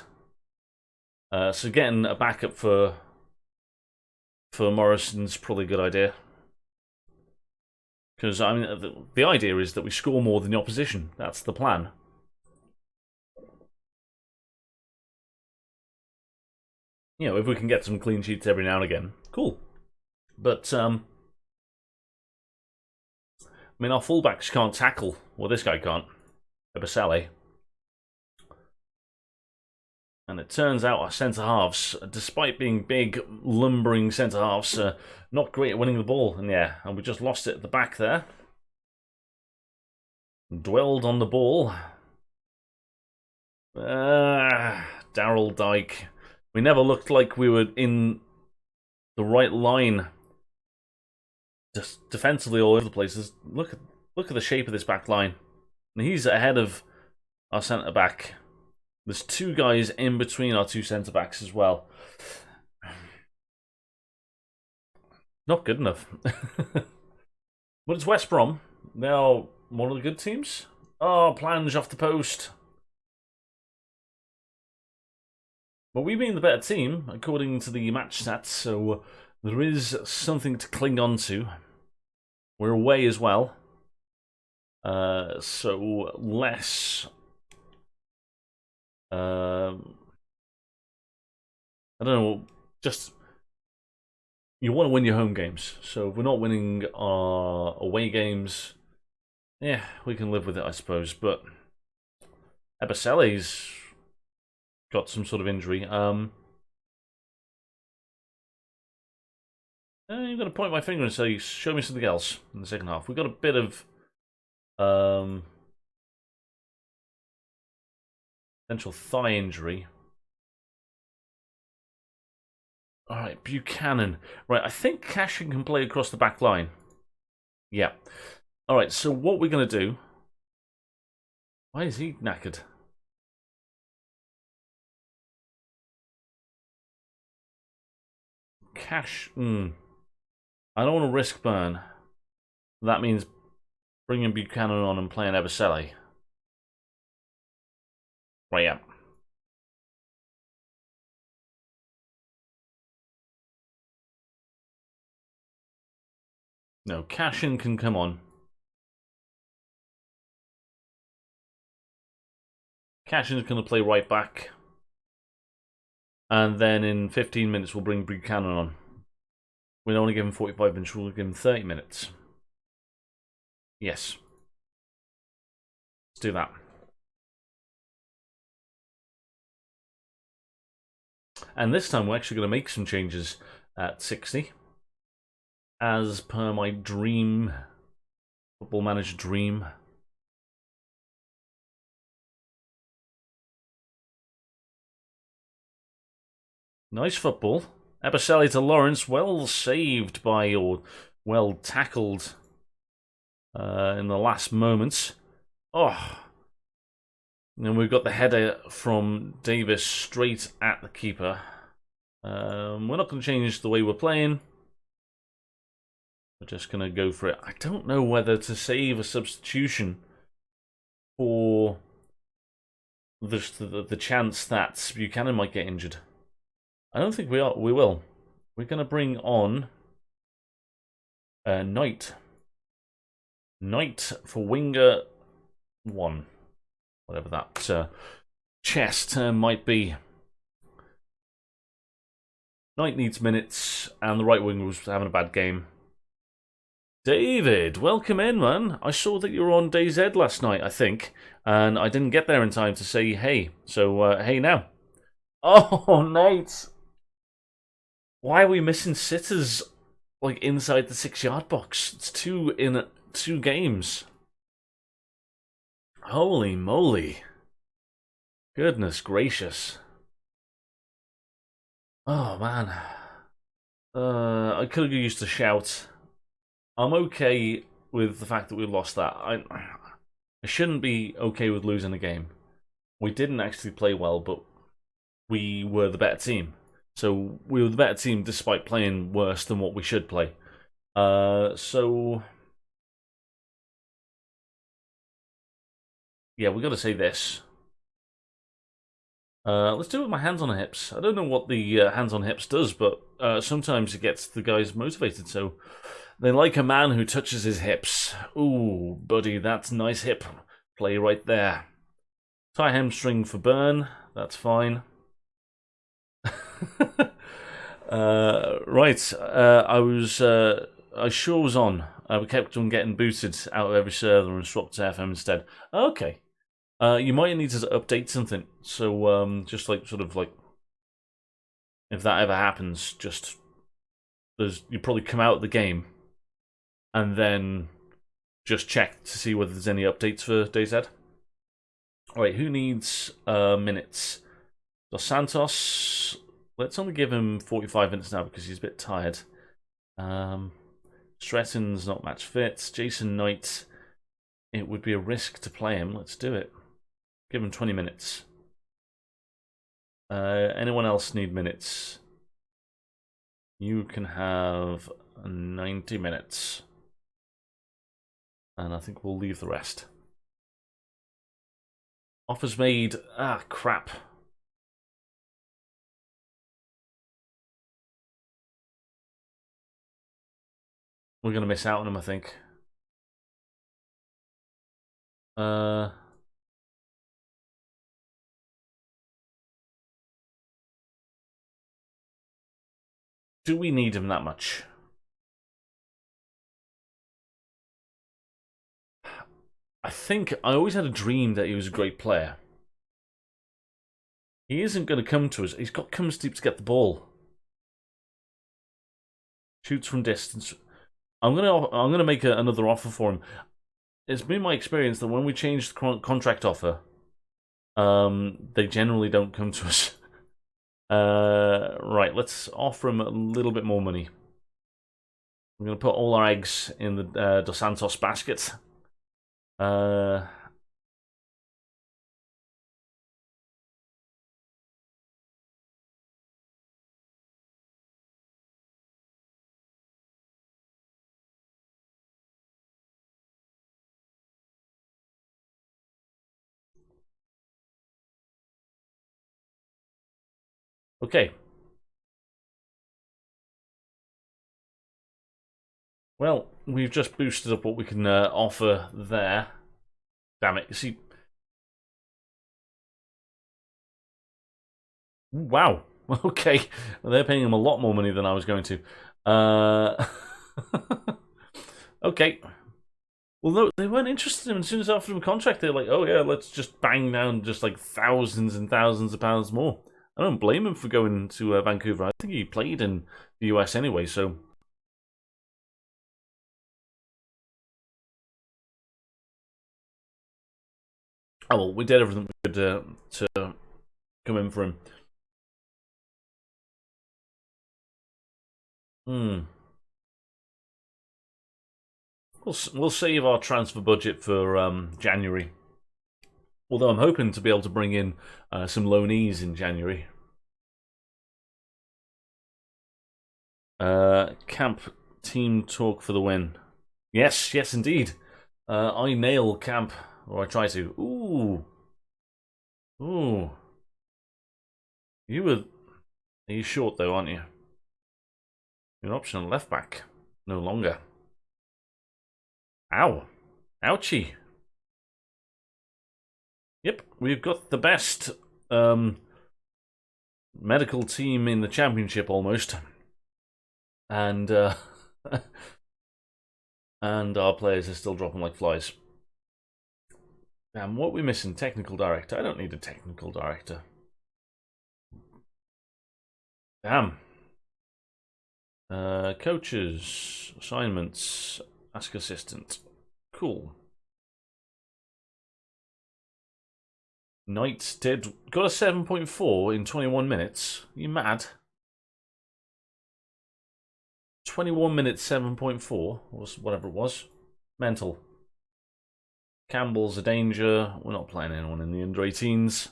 So getting a backup for Morrison's probably a good idea. Because, I mean, the idea is that we score more than the opposition. That's the plan. You know, if we can get some clean sheets every now and again, cool. But, I mean, our fullbacks can't tackle. Well, this guy can't. Ebasale. And it turns out our centre-halves, despite being big, lumbering centre-halves, not great at winning the ball. And yeah, and we just lost it at the back there. Dwelled on the ball. Daryl Dyke. We never looked like we were in the right line. Just defensively all over the place. Look at the shape of this back line. And he's ahead of our centre-back. There's two guys in between our two centre-backs as well. Not good enough. But it's West Brom. They are one of the good teams. Oh, plunge off the post. But we've been the better team, according to the match stats, so there is something to cling on to. We're away as well. So less... I don't know, just... You want to win your home games, so if we're not winning our away games, yeah, we can live with it, I suppose, but... Ebasele's got some sort of injury. I'm going to point my finger and say, show me something else in the second half. We've got a bit of... potential thigh injury. Alright, Buchanan. Right, I think Cashin can play across the back line. Yeah. Alright, so what we're going to do... Why is he knackered? Cash... I don't want to risk burn. That means bringing Buchanan on and playing Ebasele. Right, yeah. No, Cashin can come on. Cashin's going to play right back. And then in 15 minutes we'll bring Buchanan on. We don't want to give him 45 minutes, we'll give him 30 minutes. Yes. Let's do that. And this time we're actually going to make some changes at 60. As per my dream, Football Manager dream. Nice football. Ebasele to Lawrence, well saved by, or well tackled in the last moments. Oh. And we've got the header from Davis straight at the keeper. We're not going to change the way we're playing. We're just going to go for it. I don't know whether to save a substitution for the chance that Buchanan might get injured. I don't think we are. We will. We're going to bring on Knight. Knight for Winger 1. Whatever that chess term might be. Knight needs minutes, and the right winger was having a bad game. David, welcome in, man. I saw that you were on DayZ last night, I think, and I didn't get there in time to say hey. So, hey now. Oh, Nate. Why are we missing sitters, like, inside the 6-yard box? It's 2 in 2 games. Holy moly. Goodness gracious. Oh, man. I could have used a shout. I'm okay with the fact that we lost that. I shouldn't be okay with losing a game. We didn't actually play well, but we were the better team. So we were the better team despite playing worse than what we should play. So yeah, we got to say this. Let's do it with my hands on the hips. I don't know what the hands on hips does, but sometimes it gets the guys motivated. So they like a man who touches his hips. Ooh, buddy, that's nice hip play right there. Tie hamstring for burn. That's fine. Right. I sure was on. We kept on getting booted out of every server and swapped to FM instead. Okay. You might need to update something. So, just like, sort of like, if that ever happens, just, you probably come out of the game and then just check to see whether there's any updates for DayZ. Alright, who needs minutes? Dos Santos. Let's only give him 45 minutes now because he's a bit tired. Stretton's not match fit. Jason Knight. It would be a risk to play him. Let's do it. Give him 20 minutes. Anyone else need minutes? You can have 90 minutes. And I think we'll leave the rest. Offers made. Ah, crap. We're going to miss out on him, I think. Do we need him that much? I think I always had a dream that he was a great player. He isn't going to come to us. He's got comes deep to get the ball. Shoots from distance. I'm gonna make another offer for him. It's been my experience that when we change the contract offer, they generally don't come to us. Right, let's offer him a little bit more money. I'm gonna put all our eggs in the Dos Santos basket. Okay. Well, we've just boosted up what we can offer there. Damn it, you see... Wow. Okay. Well, they're paying him a lot more money than I was going to. Okay. Well, no, they weren't interested in him. As soon as I offered him a contract, they're like, oh yeah, let's just bang down just like thousands and thousands of pounds more. I don't blame him for going to Vancouver. I think he played in the US anyway, so... Oh, well, we did everything we could to come in for him. We'll save our transfer budget for January. Although I'm hoping to be able to bring in some loanees in January. Camp team talk for the win. Yes, yes indeed. I nail camp, or I try to. Ooh. Ooh. You were You're short though, aren't you? You're an optional left back. No longer. Ow. Ouchie. Yep, we've got the best medical team in the championship almost. And and our players are still dropping like flies. Damn, what are we missing? Technical director. I don't need a technical director. Damn. Coaches, assignments, ask assistant. Cool. Knight got a 7.4 in 21 minutes. Are you mad? 21 minutes, 7.4, or whatever it was. Mental. Campbell's a danger. We're not playing anyone in the under 18s.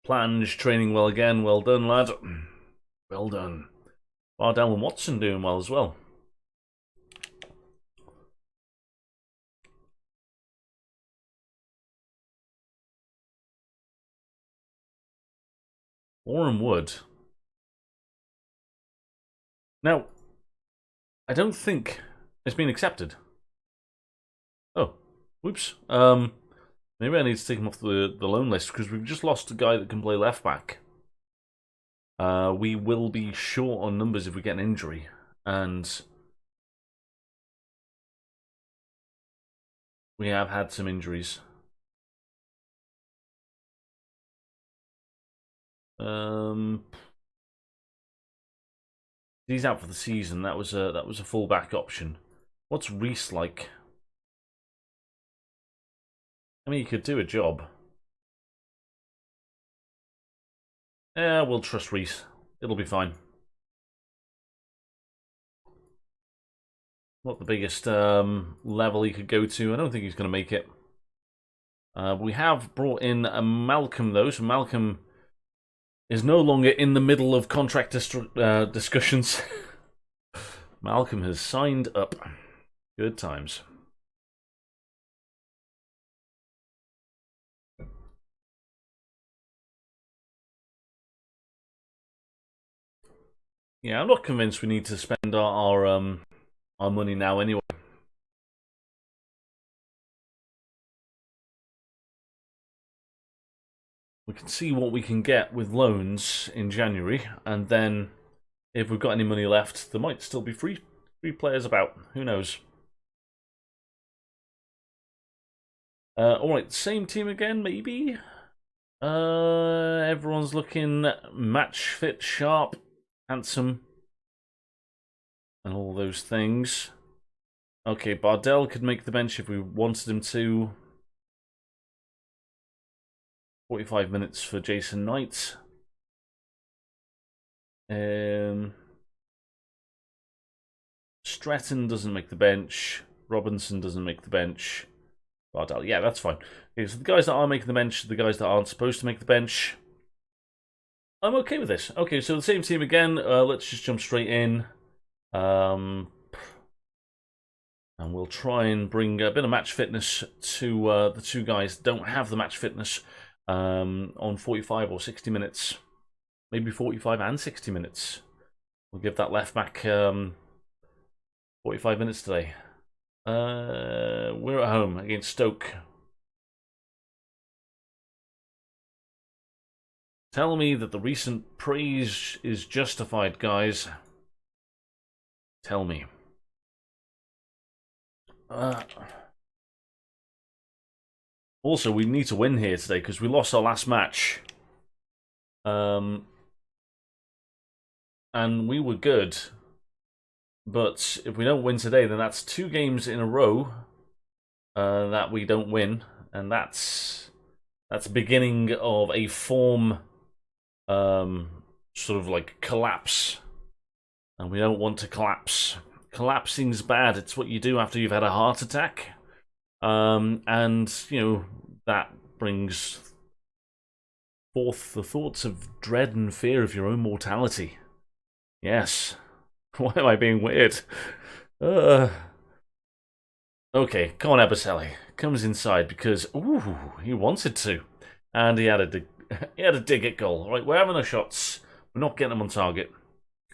Plange training well again. Well done, lad. Well done. Bardell and Watson doing well as well. Warren Wood. Now, I don't think it's been accepted. Oh, whoops. Maybe I need to take him off the loan list because we've just lost a guy that can play left back. We will be short on numbers if we get an injury, and we have had some injuries. He's out for the season. That was a full-back option. What's Reese like? I mean, he could do a job. Yeah, we'll trust Reese. It'll be fine. Not the biggest level he could go to. I don't think he's going to make it. We have brought in Malcolm, though. So Malcolm is no longer in the middle of contract discussions. Malcolm has signed up. Good times. Yeah, I'm not convinced we need to spend our money now anyway. We can see what we can get with loans in January, and then if we've got any money left, there might still be free players about. Who knows? Alright, same team again, maybe? Everyone's looking match fit, sharp, handsome, and all those things. Okay, Bardell could make the bench if we wanted him to. 45 minutes for Jason Knight. Stratton doesn't make the bench. Robinson doesn't make the bench. Bardell, yeah, that's fine. Okay, so the guys that are making the bench, the guys that aren't supposed to make the bench. I'm okay with this. Okay, so the same team again. Let's just jump straight in. And we'll try and bring a bit of match fitness to the two guys that don't have the match fitness on 45 or 60 minutes. Maybe 45 and 60 minutes. We'll give that left back 45 minutes today. We're at home against Stoke. Tell me that the recent praise is justified, guys. Tell me. Also, we need to win here today because we lost our last match. And we were good. But if we don't win today, then that's 2 games in a row that we don't win. And that's the beginning of a form sort of like collapse. And we don't want to collapse. Collapsing's bad. It's what you do after you've had a heart attack. And, you know, that brings forth the thoughts of dread and fear of your own mortality. Yes. Why am I being weird? Okay, come on, Abaselli. Comes inside because, ooh, he wanted to. And he added He had a dig at goal. Right, we're having our shots. We're not getting them on target.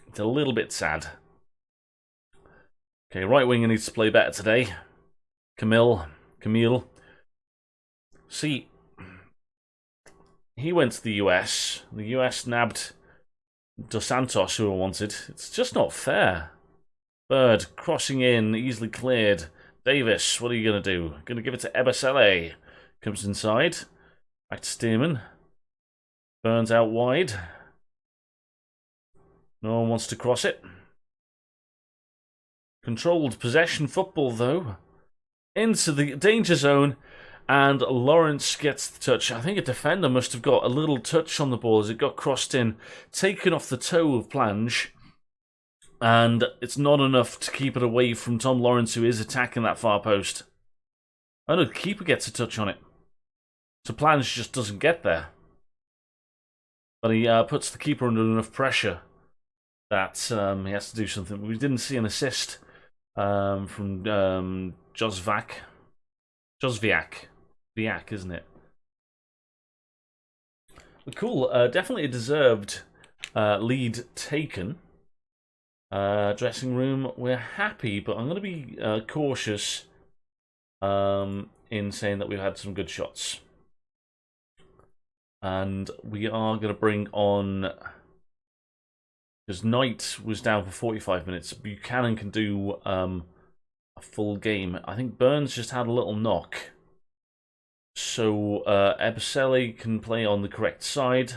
It's a little bit sad. Okay, right winger needs to play better today. Camille. See, he went to the US. The US nabbed Dos Santos, who I wanted. It's just not fair. Bird, crossing in, easily cleared. Davis, what are you going to do? Going to give it to Ebasele. Comes inside. Back to Stearman. Burns out wide. No one wants to cross it. Controlled possession football, though. Into the danger zone. And Lawrence gets the touch. I think a defender must have got a little touch on the ball as it got crossed in. Taken off the toe of Plange. And it's not enough to keep it away from Tom Lawrence, who is attacking that far post. Oh no, the keeper gets a touch on it. So Plange just doesn't get there. But he puts the keeper under enough pressure that he has to do something. We didn't see an assist from Josviak. Viak, isn't it? But cool, definitely a deserved lead taken. Dressing room, we're happy, but I'm going to be cautious in saying that we've had some good shots. And we are going to bring on, because Knight was down for 45 minutes, Buchanan can do a full game. I think Burns just had a little knock. So Ebasele can play on the correct side,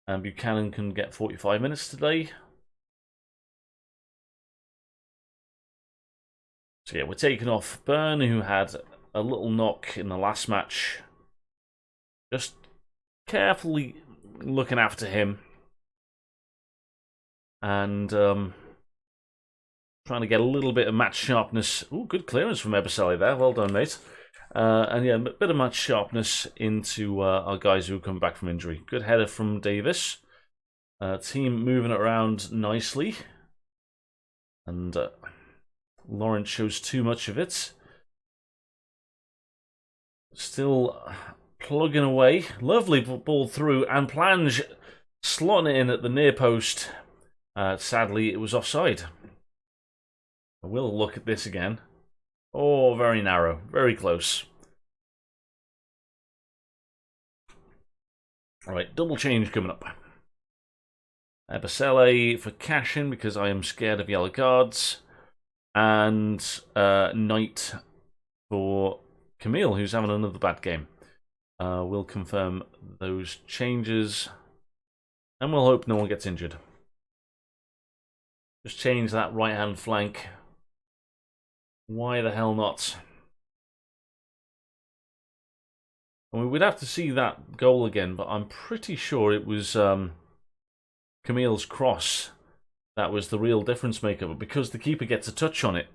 and Buchanan can get 45 minutes today. So yeah, we're taking off Byrne, who had a little knock in the last match. Just carefully looking after him. And trying to get a little bit of match sharpness. Ooh, good clearance from Ebasele there. Well done, mate. And yeah, a bit of match sharpness into our guys who come back from injury. Good header from Davis. Team moving it around nicely. And Lawrence shows too much of it. Still plugging away. Lovely ball through. And Plange slotting it in at the near post. Sadly, it was offside. I will look at this again. Oh, very narrow. Very close. Alright, double change coming up. Ebasele for cashing because I am scared of yellow cards. And Knight for Camille, who's having another bad game. We'll confirm those changes. And we'll hope no one gets injured. Just change that right-hand flank. Why the hell not? I mean, we'd have to see that goal again, but I'm pretty sure it was Camille's cross that was the real difference maker. But because the keeper gets a touch on it,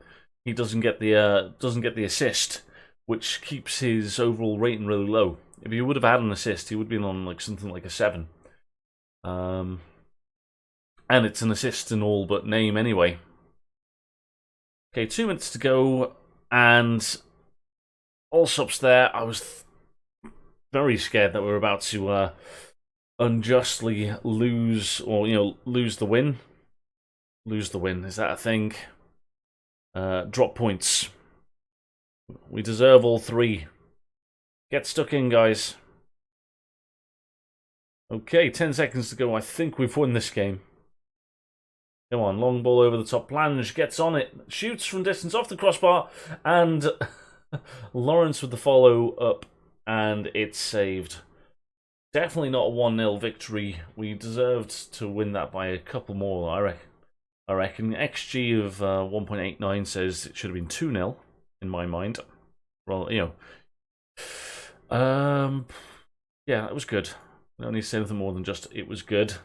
he doesn't get the assist, which keeps his overall rating really low. If he would have had an assist, he would have been on like something like a 7. And it's an assist in all but name anyway. Okay, 2 minutes to go, and all subs there. I was very scared that we were about to unjustly lose, or lose the win. Lose the win, is that a thing? Drop points. We deserve all 3. Get stuck in, guys. Okay, 10 seconds to go. I think we've won this game. Come on, long ball over the top. Plange gets on it, shoots from distance off the crossbar, and Lawrence with the follow up, and it's saved. Definitely not a 1-0 victory. We deserved to win that by a couple more, I reckon. XG of 1.89 says it should have been 2-0, in my mind. Well, yeah, it was good. I don't need to say anything more than just it was good.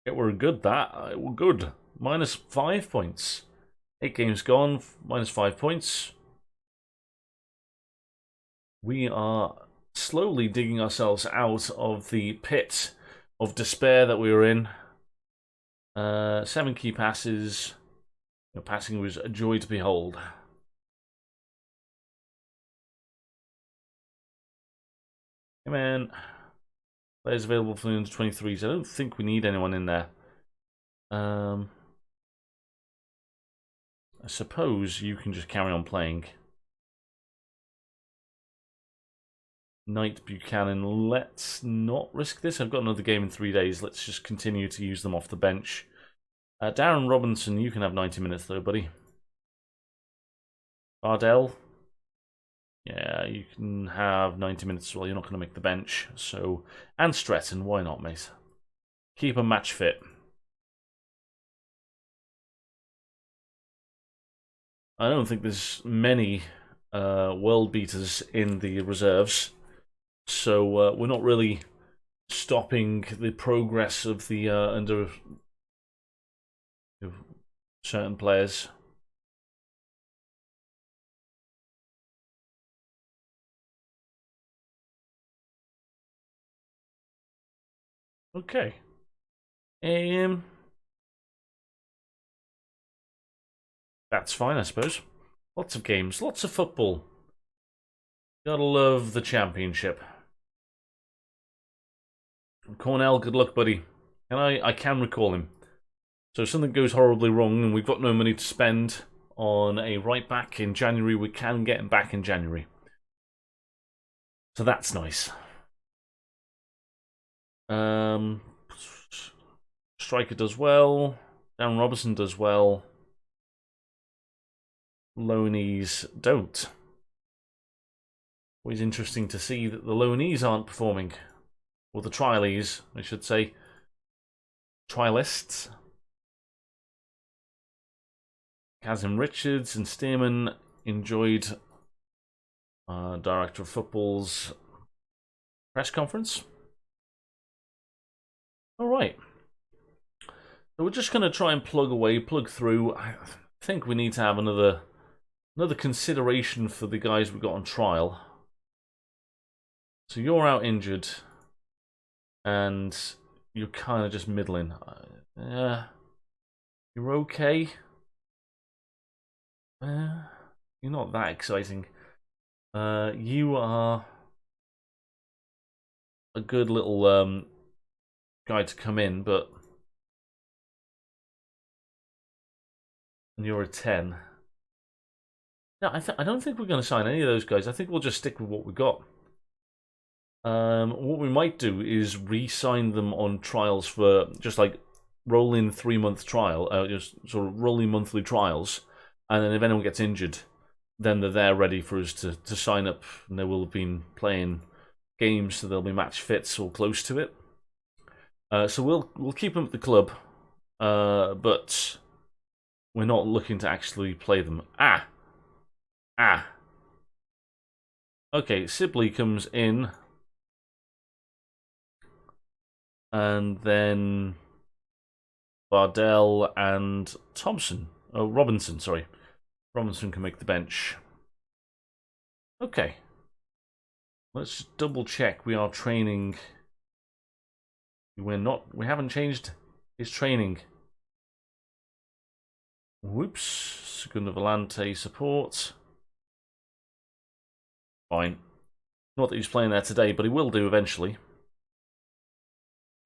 It were good, that. It were good. -5 points. 8 games gone, -5 points. We are slowly digging ourselves out of the pit of despair that we were in. 7 key passes. The passing was a joy to behold. Come on. Players available for the under-23s. I don't think we need anyone in there. I suppose you can just carry on playing. Knight Buchanan, let's not risk this. I've got another game in 3 days. Let's just continue to use them off the bench. Darren Robinson, you can have 90 minutes though, buddy. Bardell, yeah, you can have 90 minutes as well. You're not going to make the bench. So, and Stretton, why not, mate? Keep a match fit. I don't think there's many world beaters in the reserves. So we're not really stopping the progress of the under certain players. Okay. That's fine, I suppose. Lots of games, lots of football. Gotta love the championship. Cornell, good luck, buddy. I can recall him. So if something goes horribly wrong and we've got no money to spend on a right back in January, we can get him back in January. So that's nice. Striker does well. Darren Robinson does well. Loanees don't. Always interesting to see that the loanees aren't performing. Or the trialies, I should say. Trialists. Kazim Richards and Stearman enjoyed Director of Football's press conference. Alright. So we're just going to try and plug through. I think we need to have another consideration for the guys we got on trial. So you're out injured. And you're kind of just middling. You're okay. You're not that exciting. You are a good little guy to come in, but and you're a 10. No, I don't think we're going to sign any of those guys. I think we'll just stick with what we got. What we might do is re-sign them on trials for just like rolling 3-month trial, just sort of rolling monthly trials, and then if anyone gets injured, then they're there ready for us to sign up, and they will have been playing games, so they'll be match fits or close to it. So we'll keep them at the club, but we're not looking to actually play them. Okay, Sibley comes in. And then Bardell and Thompson. Oh, Robinson, sorry. Robinson can make the bench. Okay. Let's double check. We are training. We haven't changed his training. Whoops. Segundo Volante support. Fine. Not that he's playing there today, but he will do eventually.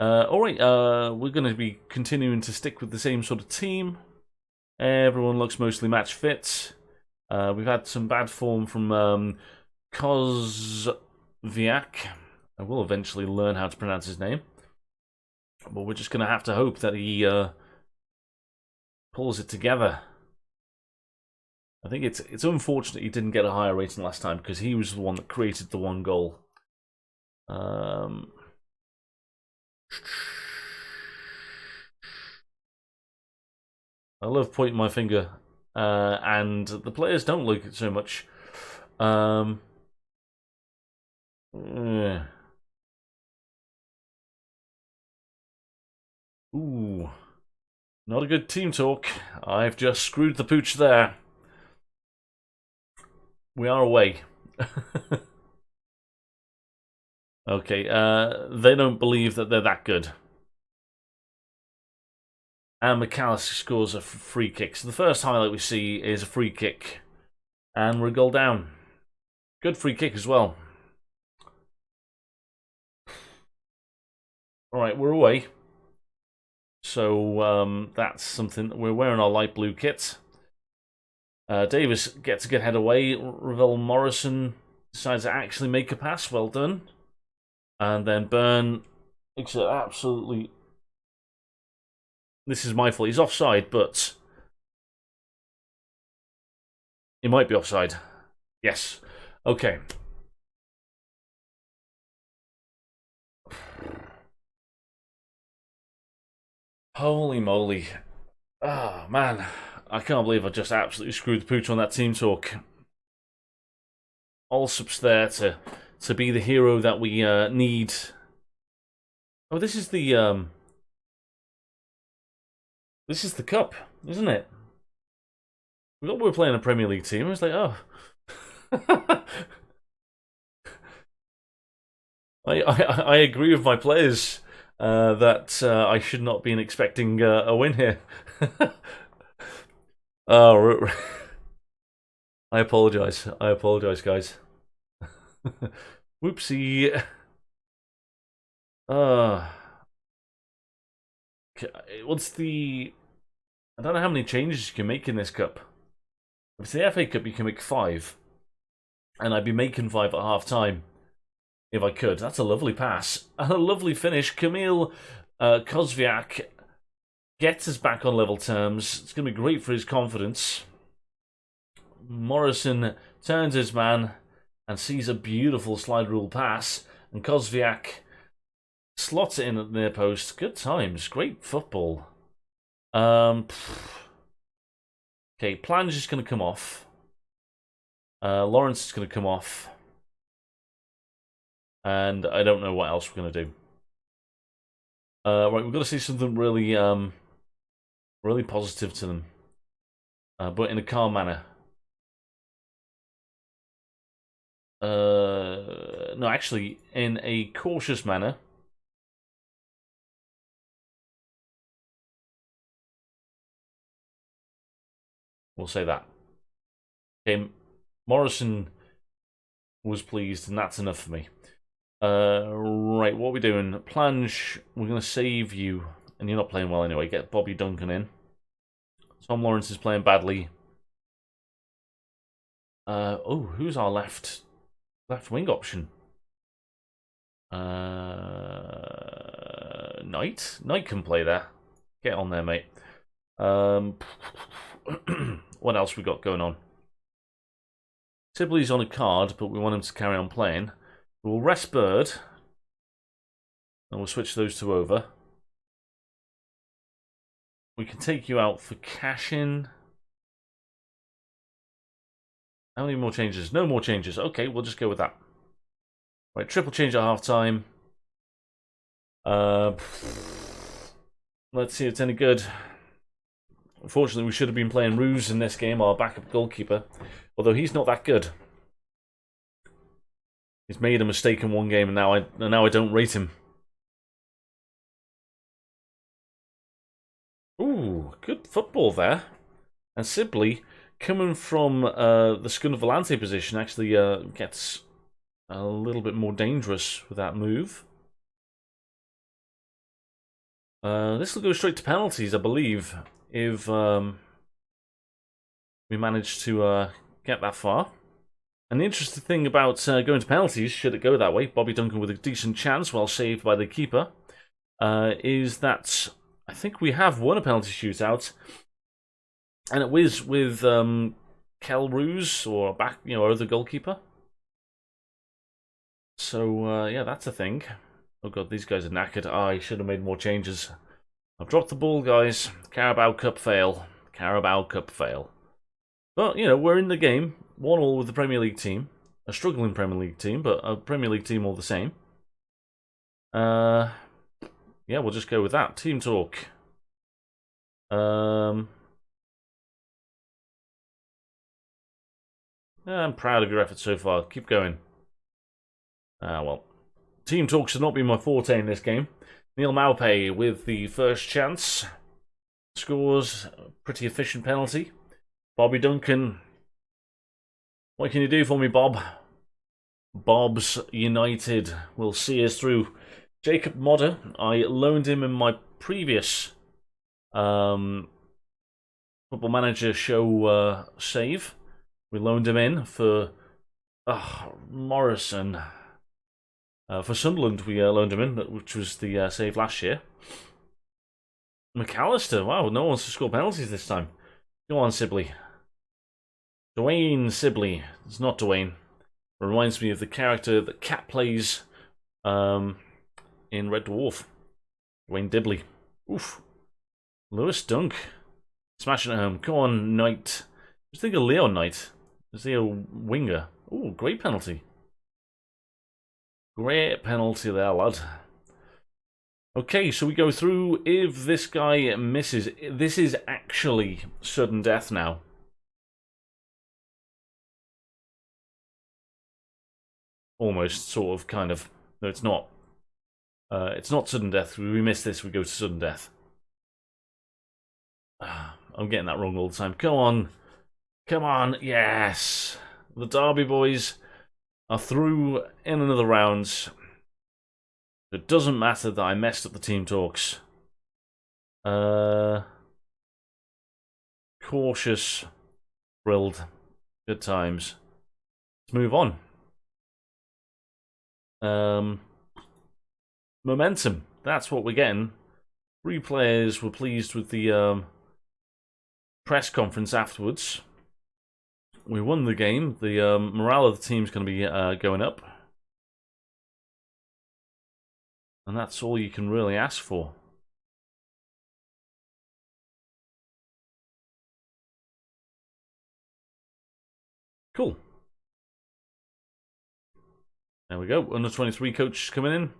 Alright, we're going to be continuing to stick with the same sort of team. Everyone looks mostly match fit. We've had some bad form from KozaBob. I will eventually learn how to pronounce his name. But we're just going to have to hope that he pulls it together. I think it's unfortunate he didn't get a higher rating last time, because he was the one that created the one goal. I love pointing my finger, and the players don't like it so much. Ooh, not a good team talk. I've just screwed the pooch there. We are away. Okay, they don't believe that they're that good. And McAllister scores a free kick. So the first highlight we see is a free kick. And we're a goal down. Good free kick as well. Alright, we're away. So that's something. We're wearing our light blue kit. Davis gets a good head away. Ravel Morrison decides to actually make a pass. Well done. And then Byrne makes it absolutely... This is my fault. He's offside, but... He might be offside. Yes. Okay. Holy moly. Ah, oh, man. I can't believe I just absolutely screwed the pooch on that team talk. Allsup's there to be the hero that we need. Oh, this is the cup, isn't it? We thought we were playing a Premier League team. I was like, oh. I agree with my players that I should not be expecting a win here. Oh, I apologize. I apologize, guys. Whoopsie. What's the... I don't know how many changes you can make in this cup. If it's the FA Cup, you can make 5. And I'd be making 5 at half-time. If I could. That's a lovely pass. And a lovely finish. Kamil Kozviak gets us back on level terms. It's going to be great for his confidence. Morrison turns his man and sees a beautiful slide rule pass. And Kozviak slots it in at the near post. Good times. Great football. Okay, Plange is going to come off. Lawrence is going to come off. And I don't know what else we're going to do. Right, we've got to see something really, really positive to them. But in a calm manner. No, actually, in a cautious manner. We'll say that. Okay, Morrison was pleased, and that's enough for me. Right, what are we doing? Plange, we're going to save you, and you're not playing well anyway. Get Bobby Duncan in. Tom Lawrence is playing badly. Oh, who's our left wing option? Knight? Knight can play there. Get on there, mate. What else we got going on? Sibley's on a card, but we want him to carry on playing. We'll rest Bird. And we'll switch those two over. We can take you out for cash-in. How many more changes? No more changes. Okay, we'll just go with that. Right, triple change at half-time. Let's see if it's any good. Unfortunately, we should have been playing Ruse in this game, our backup goalkeeper. Although he's not that good. He's made a mistake in one game, and now I don't rate him. Ooh, good football there. And Sibley, coming from the Scunvolante position, actually gets a little bit more dangerous with that move. This will go straight to penalties, I believe, if we manage to get that far. And the interesting thing about going to penalties, should it go that way, Bobby Duncan with a decent chance, well saved by the keeper, is that I think we have won a penalty shootout, and it was with Kel Ruse, or our other goalkeeper. So yeah, that's a thing. Oh god, these guys are knackered. I should have made more changes. I've dropped the ball, guys. Carabao Cup fail. Carabao Cup fail. But, you know, we're in the game. 1-1 with the Premier League team. A struggling Premier League team, but a Premier League team all the same. Yeah, we'll just go with that. Team talk. Yeah, I'm proud of your efforts so far. Keep going. Well. Team talk should not be my forte in this game. Neil Maupay with the first chance. Scores a pretty efficient penalty. Bobby Duncan. What can you do for me, Bob? Bob's United will see us through Jacob Modder, I loaned him in my previous Football Manager show save. We loaned him in for Morrison. For Sunderland, we loaned him in, which was the save last year. McAllister, wow, no one wants to score penalties this time. Go on, Sibley. Dwayne Sibley. It's not Dwayne. It reminds me of the character that Cat plays in Red Dwarf. Dwayne Dibley. Oof. Lewis Dunk. Smashing it home. Go on, Knight. Just think of Leo Knight. Is he a winger? Ooh, great penalty. Great penalty there, lad. Okay, so we go through. If this guy misses, this is actually sudden death now. Almost, sort of, kind of. No, it's not. It's not sudden death. We miss this, we go to sudden death. I'm getting that wrong all the time. Come on. Come on. Yes. The Derby boys are through in another round. It doesn't matter that I messed up the team talks. Cautious. Thrilled. Good times. Let's move on. Momentum. That's what we're getting. 3 players were pleased with the press conference afterwards. We won the game. The morale of the team's going to be going up. And that's all you can really ask for. Cool. There we go. Under 23 coach coming in.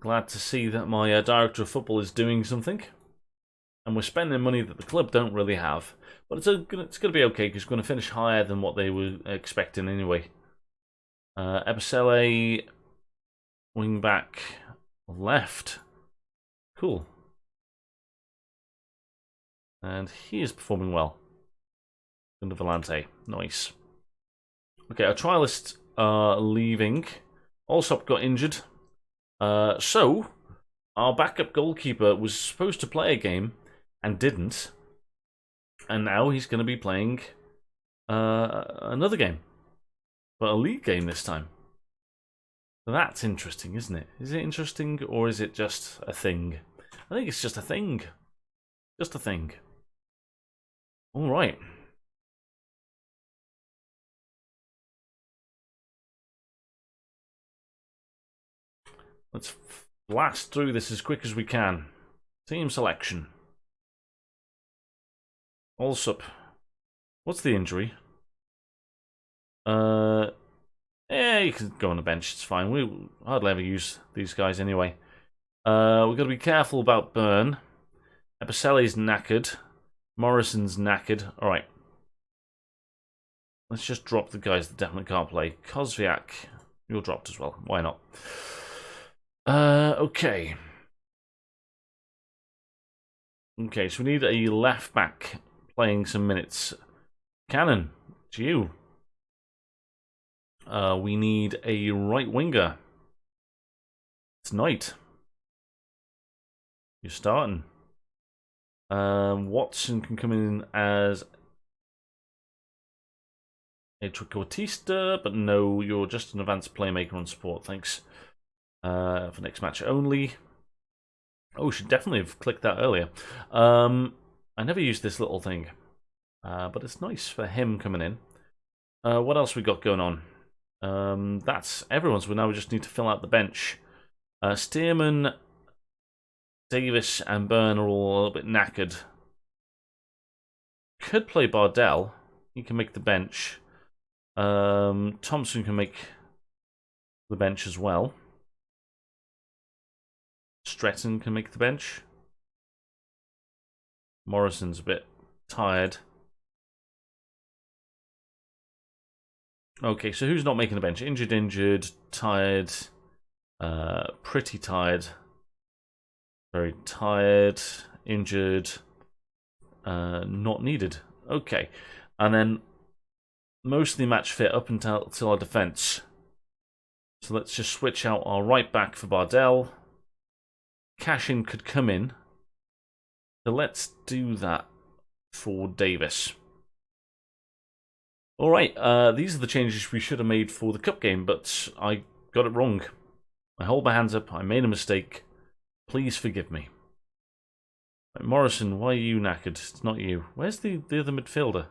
Glad to see that my director of football is doing something. And we're spending money that the club don't really have. But it's going to be okay because it's going to finish higher than what they were expecting anyway. Ebisele, wing back, left. Cool. And he is performing well. Under Volante. Nice. Okay, our trialists are leaving. Allsop got injured. So, our backup goalkeeper was supposed to play a game and didn't. And now he's going to be playing another game. But a league game this time. So that's interesting, isn't it? Is it interesting or is it just a thing? I think it's just a thing. Just a thing. Alright. Let's blast through this as quick as we can. Team selection. Allsop. What's the injury? Yeah, you can go on the bench. It's fine. We hardly ever use these guys anyway. We've got to be careful about Byrne. Ebisele's knackered. Morrison's knackered. Alright. Let's just drop the guys that definitely can't play. Kozviak, you're dropped as well. Why not? Okay. Okay, so we need a left back playing some minutes. Cannon, it's you. We need a right winger. It's Knight. You're starting. Watson can come in as a trequartista, but no, you're just an advanced playmaker on support, thanks. For next match only. Oh, should definitely have clicked that earlier. I never used this little thing, but it's nice for him coming in. What else we got going on? That's everyone's. Now we just need to fill out the bench. Stearman, Davis, and Byrne are all a little bit knackered. Could play Bardell. He can make the bench. Thompson can make the bench as well. Stretton can make the bench. Morrison's a bit tired. Okay, so who's not making the bench? Injured, tired, pretty tired, very tired, injured, not needed. Okay, and then mostly match fit up until our defence. So let's just switch out our right back for Bardell. cash-in could come in. So let's do that for Davis. Alright, these are the changes we should have made for the cup game, but I got it wrong. I hold my hands up, I made a mistake. Please forgive me. Right, Morrison, why are you knackered? It's not you. Where's the other midfielder?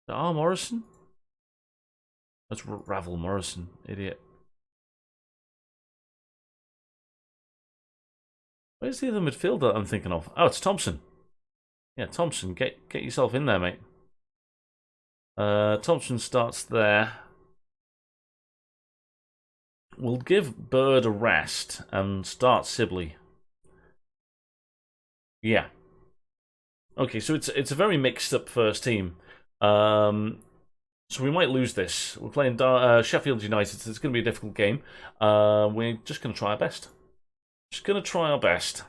Morrison? That's Ravel Morrison, idiot. Where's the other midfielder I'm thinking of? Oh, it's Thompson. Yeah, Thompson, get yourself in there, mate. Thompson starts there. We'll give Bird a rest and start Sibley. Yeah. Okay, so it's a very mixed up first team. So we might lose this. We're playing Sheffield United, so it's going to be a difficult game. We're just going to try our best. Just going to try our best.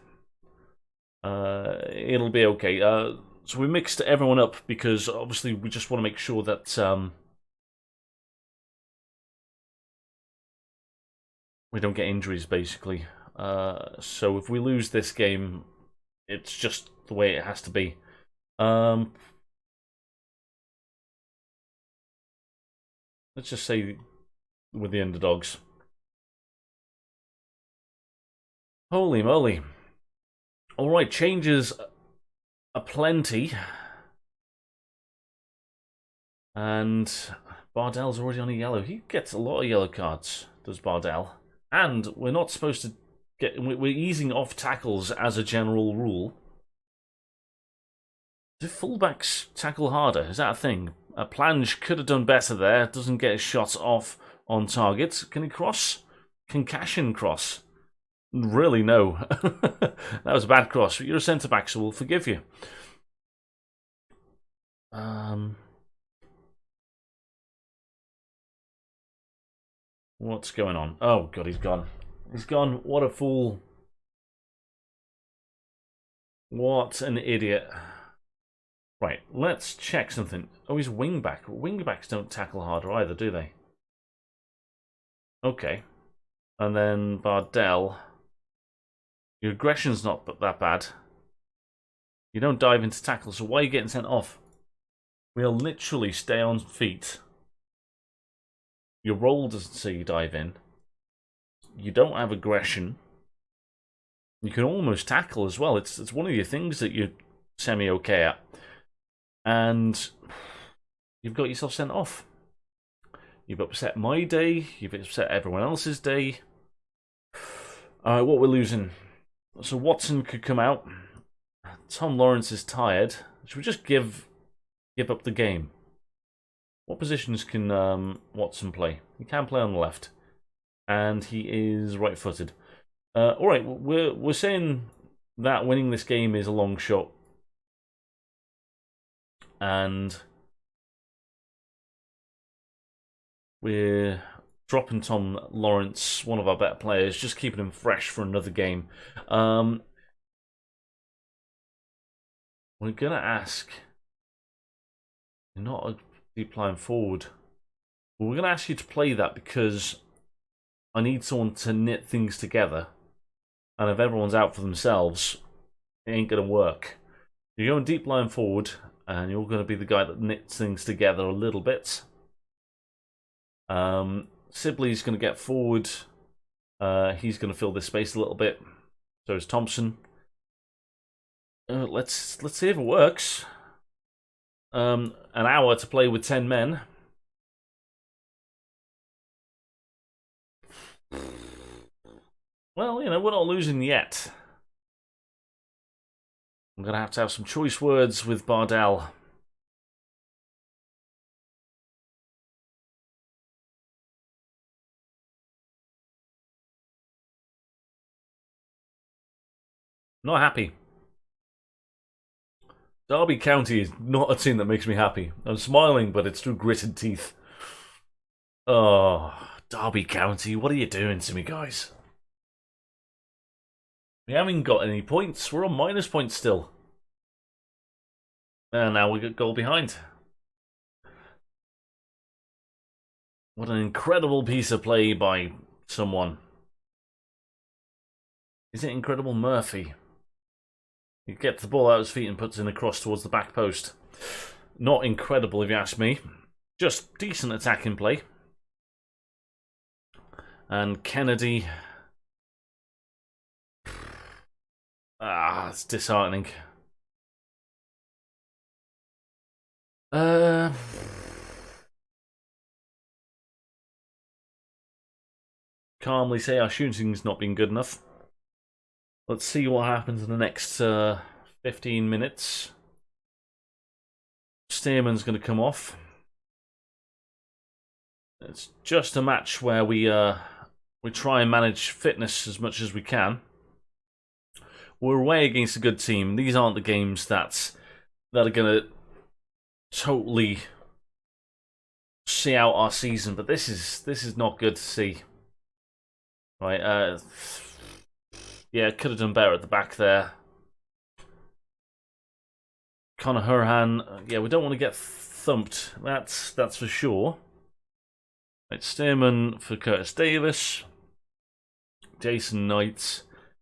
It'll be okay. So we mixed everyone up because obviously we just want to make sure that we don't get injuries, basically. So if we lose this game, it's just the way it has to be. Let's just say we're the underdogs. Holy moly. Alright, changes aplenty. And Bardell's already on a yellow. He gets a lot of yellow cards, does Bardell. And we're not supposed to get... We're easing off tackles as a general rule. Do fullbacks tackle harder? Is that a thing? Plange could have done better there. Doesn't get his shots off on target. Can he cross? Can Cashin cross? Really, no. That was a bad cross. You're a centre-back, so we'll forgive you. What's going on? Oh, God, he's gone. He's gone. What a fool. What an idiot. Right, let's check something. Oh, he's wing-back. Wing-backs don't tackle harder either, do they? Okay. And then Bardell. Your aggression's not that bad. You don't dive into tackle, so why are you getting sent off? We'll literally stay on feet. Your role doesn't say you dive in. You don't have aggression. You can almost tackle as well. It's one of your things that you're semi-okay at. And you've got yourself sent off. You've upset my day. You've upset everyone else's day. Alright, what we're losing. So Watson could come out. Tom Lawrence is tired. Should we just give up the game? What positions can Watson play? He can play on the left. And he is right-footed. Alright, we're saying that winning this game is a long shot. And we're dropping Tom Lawrence, one of our better players, just keeping him fresh for another game. We're going to ask... You're not a deep line forward. But we're going to ask you to play that because I need someone to knit things together. And if everyone's out for themselves, it ain't going to work. You're going deep line forward, and you're going to be the guy that knits things together a little bit. Sibley's going to get forward. He's going to fill this space a little bit. So is Thompson. Let's see if it works. An hour to play with 10 men. Well, you know, we're not losing yet. I'm going to have some choice words with Bardell. Not happy. Derby County is not a team that makes me happy. I'm smiling, but it's through gritted teeth. Oh, Derby County, what are you doing to me, guys? We haven't got any points. We're on minus points still. And now we got goal behind. What an incredible piece of play by someone. Is it Incredible Murphy? He gets the ball out of his feet and puts it across towards the back post. Not incredible, if you ask me. Just decent attacking play. And Kennedy. It's disheartening. Calmly say our shooting's not been good enough. Let's see what happens in the next 15 minutes. Stearman's going to come off. It's just a match where we try and manage fitness as much as we can. We're away against a good team. These aren't the games that are going to totally see out our season, but this is not good to see. Right, yeah, could have done better at the back there. Conor Hurhan, yeah, we don't want to get thumped. That's for sure. Right, Stearman for Curtis Davis. Jason Knight.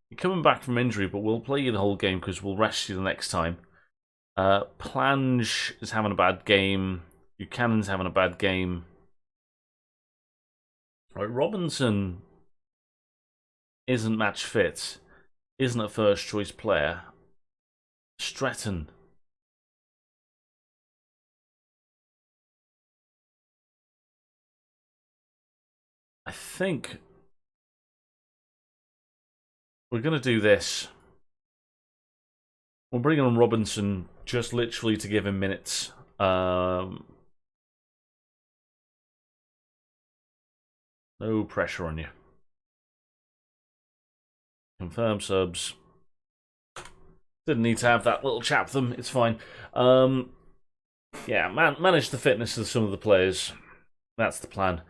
You're coming back from injury, but we'll play you the whole game because we'll rest you the next time. Plange is having a bad game. Buchanan's having a bad game. Right, Robinson isn't match fit. Isn't a first choice player. Stretton. I think we're going to do this. We'll bring on Robinson just literally to give him minutes. No pressure on you. Confirm subs. Didn't need to have that little chat with them. It's fine. Yeah, manage the fitness of some of the players. That's the plan.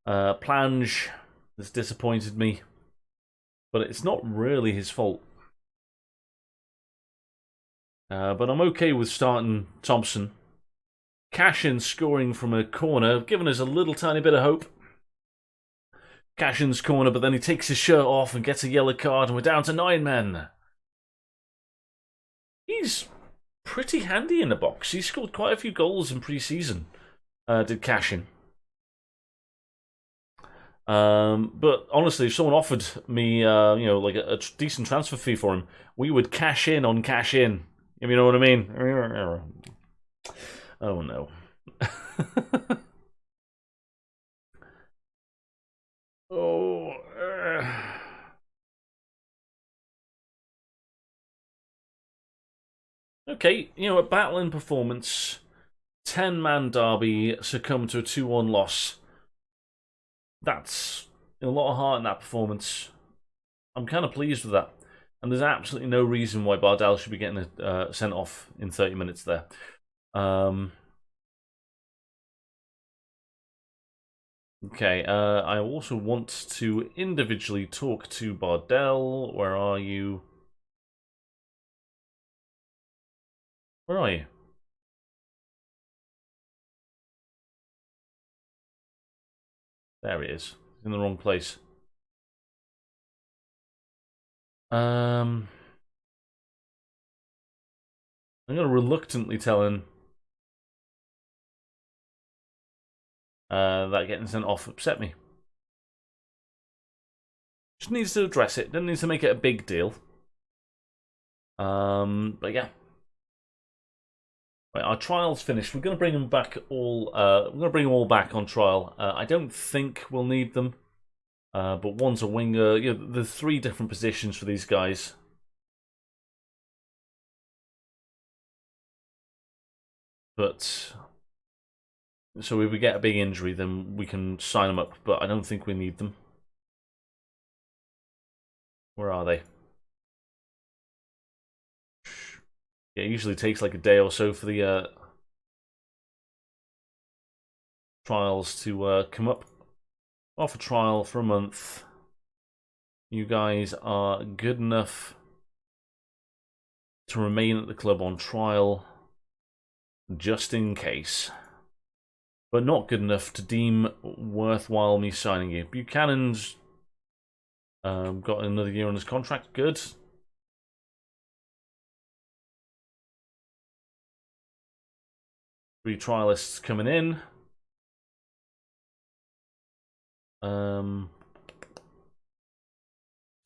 Plange has disappointed me, but it's not really his fault. But I'm okay with starting Thompson. Cashin scoring from a corner, giving us a little tiny bit of hope. Cashin's corner, but then he takes his shirt off and gets a yellow card, and we're down to 9 men. He's pretty handy in the box. He scored quite a few goals in pre-season, did Cashin. But honestly, if someone offered me, like a decent transfer fee for him, we would cash in on cash in. If you know what I mean? Oh no. Okay, a battling performance. 10-man derby succumbed to a 2-1 loss. That's a lot of heart in that performance. I'm kind of pleased with that. And there's absolutely no reason why Bardell should be getting sent off in 30 minutes there. Okay, I also want to individually talk to Bardell. Where are you? Where are you? There he is. He's in the wrong place. I'm going to reluctantly tell him that getting sent off upset me. Just needs to address it. Doesn't need to make it a big deal. But yeah. Right, our trial's finished. We're going to bring them back all. We're going to bring them all back on trial. I don't think we'll need them. But one's a winger. There's 3 different positions for these guys. But so if we get a big injury, then we can sign them up. But I don't think we need them. Where are they? Yeah, it usually takes like a day or so for the trials to come up. Off a trial for a month. You guys are good enough to remain at the club on trial, just in case. but not good enough to deem worthwhile me signing you. Buchanan's got another year on his contract. Good. Three trialists coming in.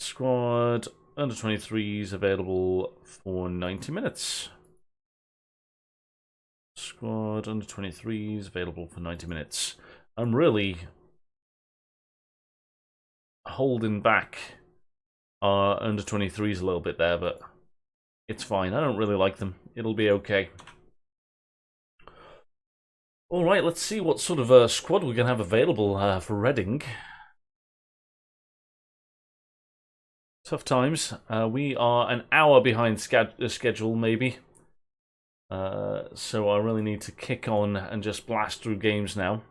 Squad under 23s available for 90 minutes. Squad under 23s available for 90 minutes. I'm really holding back our under 23s a little bit there, but it's fine. I don't really like them. It'll be okay. Alright, let's see what sort of squad we're going to have available for Reading. Tough times. We are an hour behind schedule, maybe. So I really need to kick on and just blast through games now.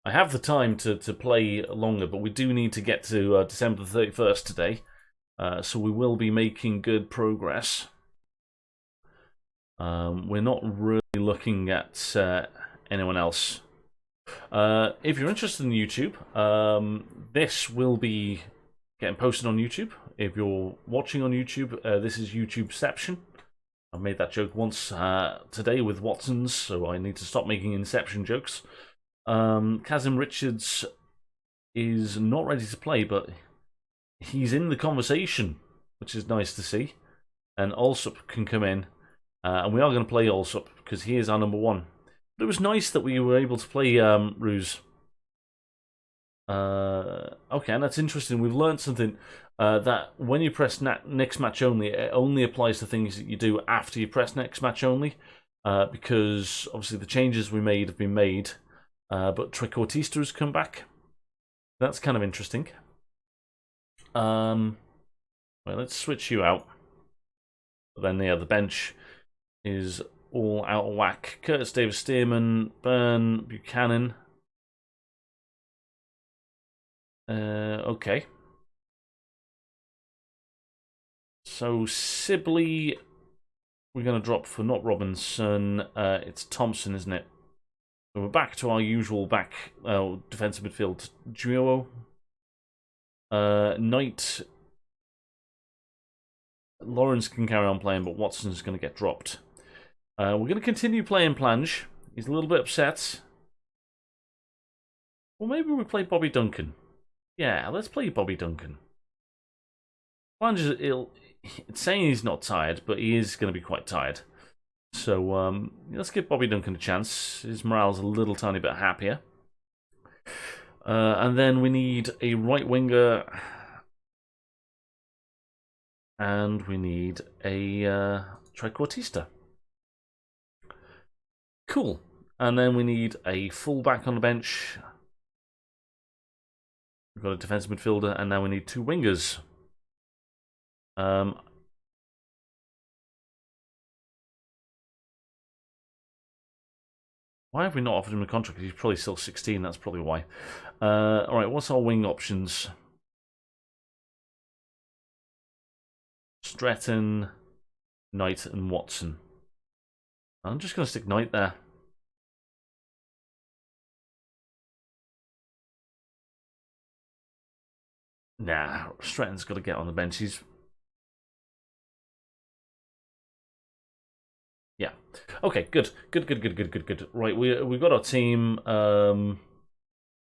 I have the time to play longer, but we do need to get to December the 31st today. So we will be making good progress. We're not really looking at anyone else. If you're interested in YouTube, this will be getting posted on YouTube. If you're watching on YouTube, this is YouTubeception. I've made that joke once today with Watson's, so I need to stop making Inception jokes. Kazim Richards is not ready to play, but he's in the conversation, which is nice to see. And Allsup can come in, and we are going to play Allsup because he is our number one. But it was nice that we were able to play Ruse. Okay, and that's interesting. We've learned something. That when you press next match only, it only applies to things that you do after you press next match only, because obviously the changes we made have been made, but Trequartista has come back. That's kind of interesting. Well, let's switch you out. But then the bench is all out of whack. Curtis Davis-Stearman, Byrne, Buchanan. Okay. So Sibley, we're going to drop for not Robinson. It's Thompson, isn't it? So we're back to our usual defensive midfield duo. Knight, Lawrence can carry on playing, but Watson's going to get dropped. We're going to continue playing Plange. He's a little bit upset. Well, maybe we play Bobby Duncan. Yeah, let's play Bobby Duncan. Plange is it's saying he's not tired, but he is going to be quite tired. So let's give Bobby Duncan a chance. His morale's a little tiny bit happier. And then we need a right winger. And we need a Trequartista. Cool. And then we need a fullback on the bench. We've got a defensive midfielder, and now we need two wingers. Why have we not offered him a contract? He's probably still 16, that's probably why. Alright, what's our wing options? Stretton, Knight, and Watson. I'm just going to stick Knight there. Nah, Stretton's got to get on the bench. He's... Yeah. Okay, good. Good. Right, we've got our team.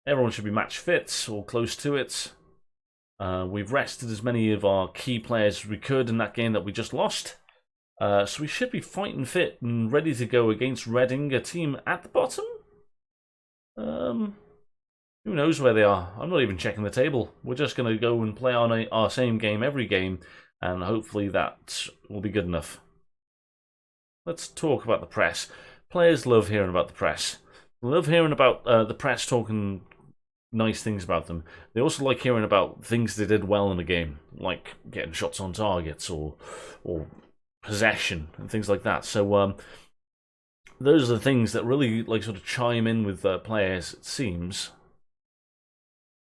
Everyone should be match fit or close to it. We've rested as many of our key players as we could in that game that we just lost. So we should be fighting fit and ready to go against Reading, a team at the bottom. Who knows where they are? I'm not even checking the table. We're just going to go and play our same game every game, and hopefully that will be good enough. Let's talk about the press. Players love hearing about the press. They love hearing about the press talking nice things about them. They also like hearing about things they did well in the game, like getting shots on targets or possession and things like that. So those are the things that really like sort of chime in with players, it seems.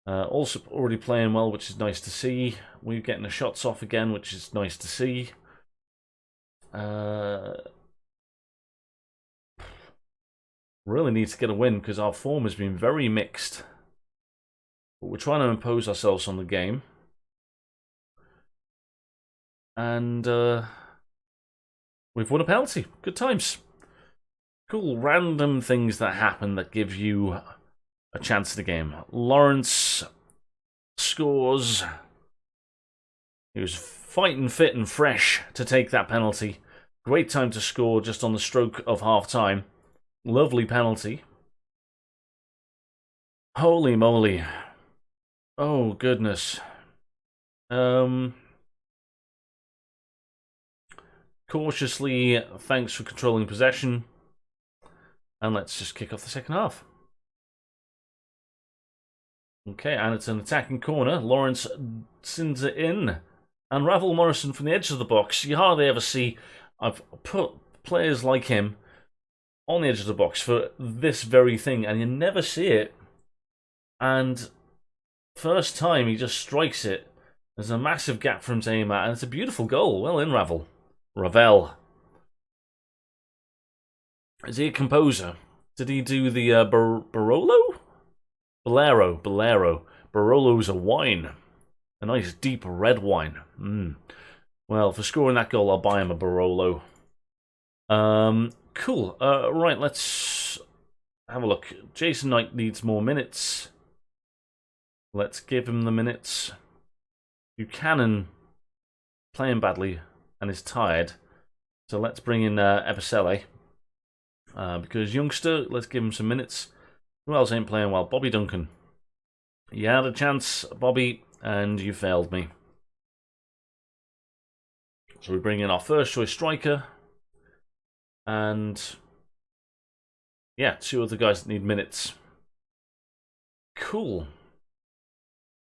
Also already playing well, which is nice to see. We're getting the shots off again, which is nice to see. Really need to get a win because our form has been very mixed. But we're trying to impose ourselves on the game. And we've won a penalty. Good times. Cool, random things that happen that give you a chance at the game. Lawrence scores. He was fighting fit and fresh to take that penalty. Great time to score just on the stroke of half-time. Lovely penalty. Holy moly. Oh, goodness. Cautiously, thanks for controlling possession. And let's just kick off the second half. Okay, and it's an attacking corner. Lawrence sends it in. And Ravel Morrison from the edge of the box. You hardly ever see... I've put players like him on the edge of the box for this very thing, and you never see it. And first time, he just strikes it. There's a massive gap for him to aim at, and it's a beautiful goal. Well in, Ravel. Ravel. Is he a composer? Did he do the Barolo? Bolero. Barolo's a wine. A nice deep red wine. Well, for scoring that goal, I'll buy him a Barolo. Cool. Right, let's have a look. Jason Knight needs more minutes. Let's give him the minutes. Buchanan playing badly and is tired. So let's bring in Ebisele. Because youngster, let's give him some minutes. Who else ain't playing well? Bobby Duncan. You had a chance, Bobby, and you failed me. So we bring in our first choice striker. And yeah, 2 other guys that need minutes. Cool.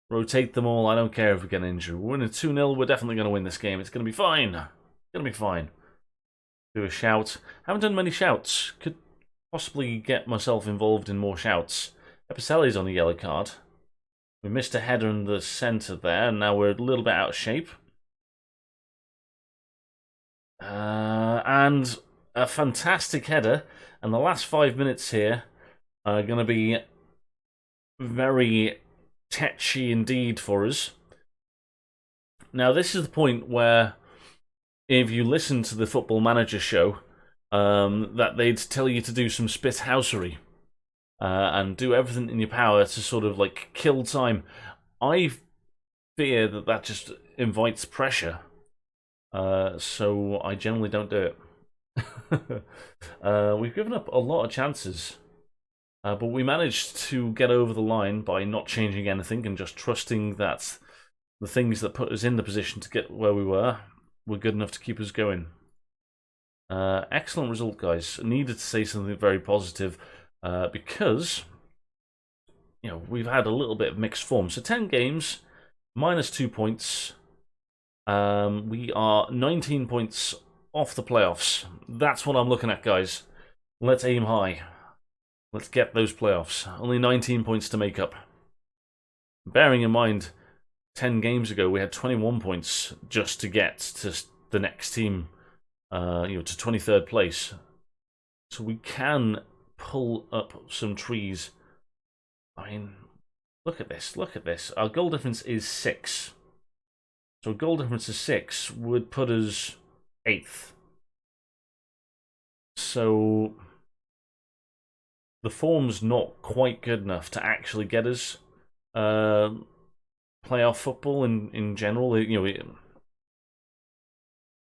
Rotate them all. I don't care if we get injured. We're winning 2-0. We're definitely going to win this game. It's going to be fine. It's going to be fine. Do a shout. Haven't done many shouts. Could possibly get myself involved in more shouts. Ebisele's on a yellow card. We missed a header in the centre there, and now we're a little bit out of shape. And a fantastic header. And the last 5 minutes here are going to be very tetchy indeed for us. Now, this is the point where, if you listen to the Football Manager show, that they'd tell you to do some spithousery and do everything in your power to sort of like kill time. I fear that that just invites pressure, so I generally don't do it. We've given up a lot of chances, but we managed to get over the line by not changing anything and just trusting that the things that put us in the position to get where we were good enough to keep us going. Excellent result, guys. I needed to say something very positive because, you know, we've had a little bit of mixed form. So 10 games, minus 2 points. We are 19 points off the playoffs. That's what I'm looking at, guys. Let's aim high. Let's get those playoffs. Only 19 points to make up. Bearing in mind, 10 games ago, we had 21 points just to get to the next team, to 23rd place. So we can pull up some trees. I mean, look at this, look at this. Our goal difference is 6. So a goal difference of 6 would put us 8th. So the form's not quite good enough to actually get us playoff football in general.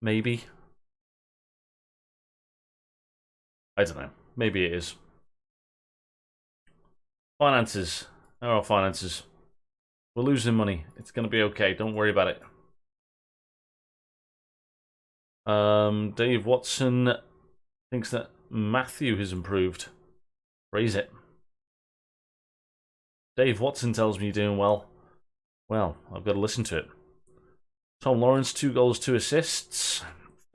Maybe. I don't know. Maybe it is. Finances. There are finances. We're losing money. It's going to be okay. Don't worry about it. Dave Watson thinks that Matthew has improved. Raise it. Dave Watson tells me you're doing well. Well, I've got to listen to it. Tom Lawrence, 2 goals, 2 assists.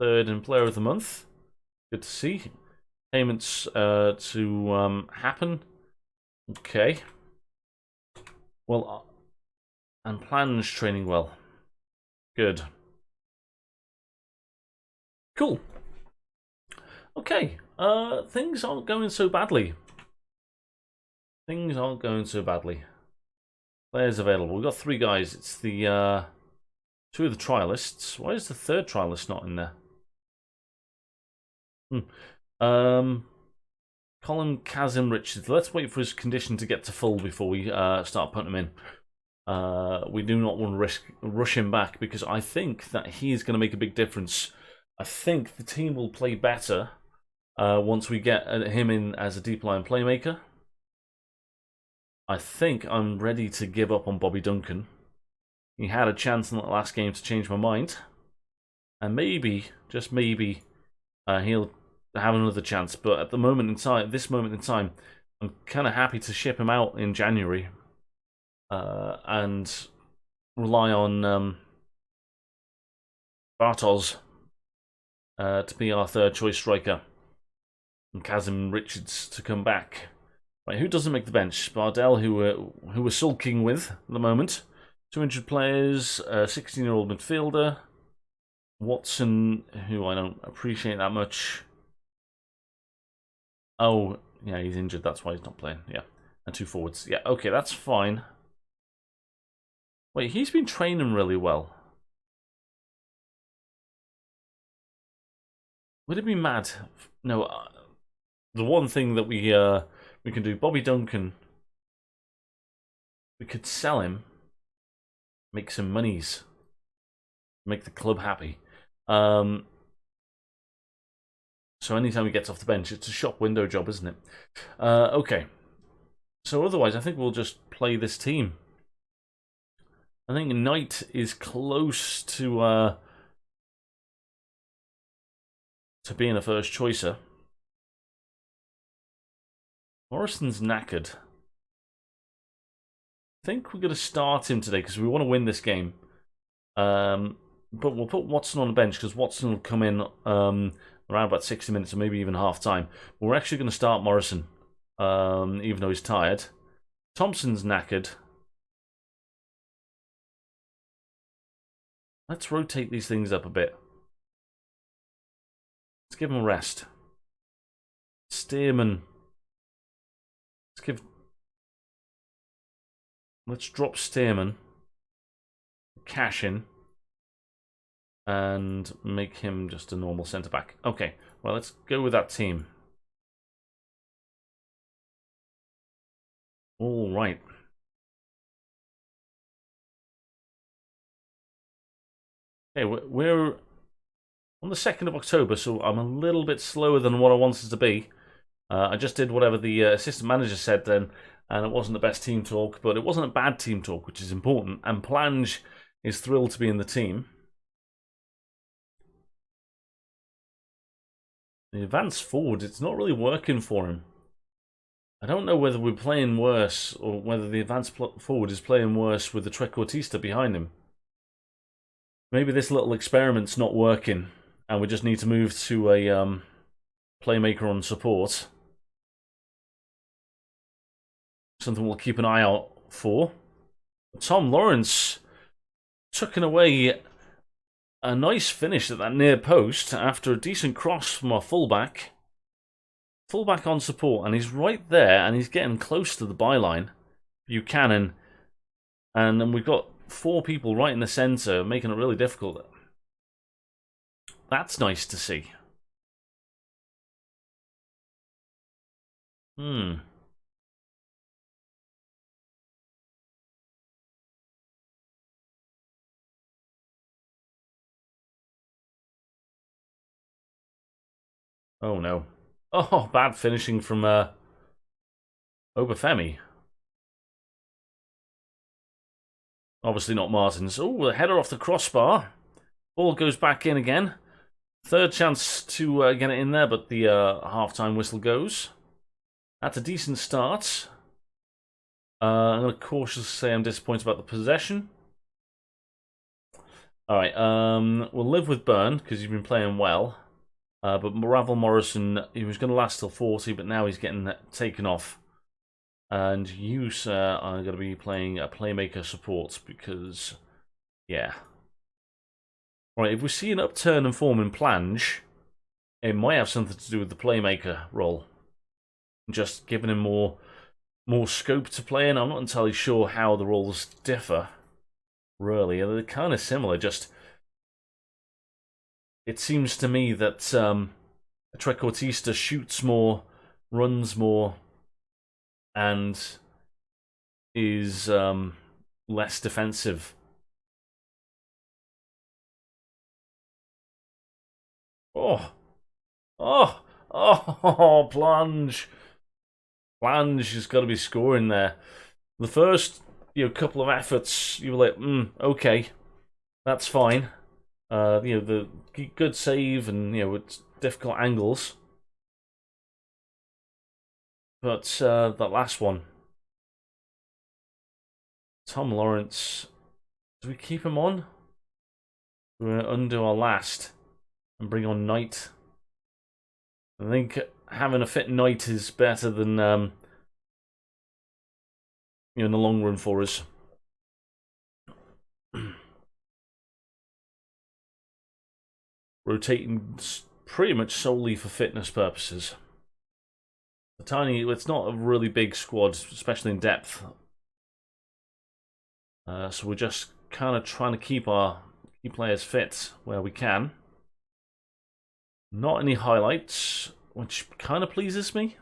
3rd in Player of the Month. Good to see. Payments to happen. Okay. Well, and plans training well. Good. Cool. Okay, things aren't going so badly. Things aren't going so badly. Players available. We've got 3 guys. It's the 2 of the trialists. Why is the 3rd trialist not in there? Colin Kazim Richards. Let's wait for his condition to get to full before we start putting him in. We do not want to rush him back because I think that he is going to make a big difference. I think the team will play better once we get him in as a deep line playmaker. I think I'm ready to give up on Bobby Duncan. He had a chance in the last game to change my mind. And maybe, just maybe, he'll have another chance. But at the moment in time, this moment in time, I'm kind of happy to ship him out in January. And rely on Bartos to be our 3rd choice striker. And Kazim Richards to come back. Right, who doesn't make the bench? Bardell, who we're sulking with at the moment. 200 players, 16-year-old midfielder. Watson, who I don't appreciate that much. Oh, yeah, he's injured. That's why he's not playing. Yeah, and 2 forwards. Yeah, okay, that's fine. Wait, he's been training really well. Would it be mad? No, the one thing that we can do, Bobby Duncan, we could sell him, make some monies, make the club happy. So anytime he gets off the bench, it's a shop window job, isn't it? Okay. So otherwise, I think we'll just play this team. I think Knight is close to being a first choicer. Morrison's knackered. I think we're going to start him today because we want to win this game. But we'll put Watson on the bench because Watson will come in around about 60 minutes or maybe even half time. But we're actually going to start Morrison, even though he's tired. Thompson's knackered. Let's rotate these things up a bit. Let's give him a rest. Stearman. Let's drop Stearman. Cash in. And make him just a normal centre-back. Okay, well, let's go with that team. All right. Okay, we're on the 2nd of October, so I'm a little bit slower than what I wanted to be. I just did whatever the assistant manager said then, and it wasn't the best team talk, but it wasn't a bad team talk, which is important. And Plange is thrilled to be in the team. The advanced forward, it's not really working for him. I don't know whether we're playing worse or whether the advanced forward is playing worse with the trequartista behind him. Maybe this little experiment's not working and we just need to move to a playmaker on support. Something we'll keep an eye out for. Tom Lawrence tucking away a nice finish at that near post after a decent cross from our fullback. Fullback on support, and he's right there, and he's getting close to the byline. Buchanan. And then we've got 4 people right in the centre, making it really difficult. That's nice to see. Oh no. Oh, bad finishing from Obafemi. Obviously not Martins. Oh, a header off the crossbar. Ball goes back in again. 3rd chance to get it in there, but the half-time whistle goes. That's a decent start. I'm going to cautiously say I'm disappointed about the possession. Alright, we'll live with Byrne, because he's been playing well. But Ravel Morrison, he was going to last till 40, but now he's getting taken off. And you, sir, are going to be playing a playmaker support because, yeah. Right, if we see an upturn in form in Plange, it might have something to do with the playmaker role. Just giving him more scope to play in. I'm not entirely sure how the roles differ, really. They're kind of similar, just it seems to me that Trequartista shoots more, runs more, and is less defensive. Oh, plunge. Plunge has got to be scoring there. The first couple of efforts, you were like, okay, that's fine. The good save and it's difficult angles. But that last one, Tom Lawrence, do we keep him on? We're going to undo our last and bring on Knight. I think having a fit Knight is better than in the long run for us. Rotating pretty much solely for fitness purposes. It's not a really big squad, especially in depth. So we're just kind of trying to keep our key players fit where we can. Not any highlights, which kind of pleases me.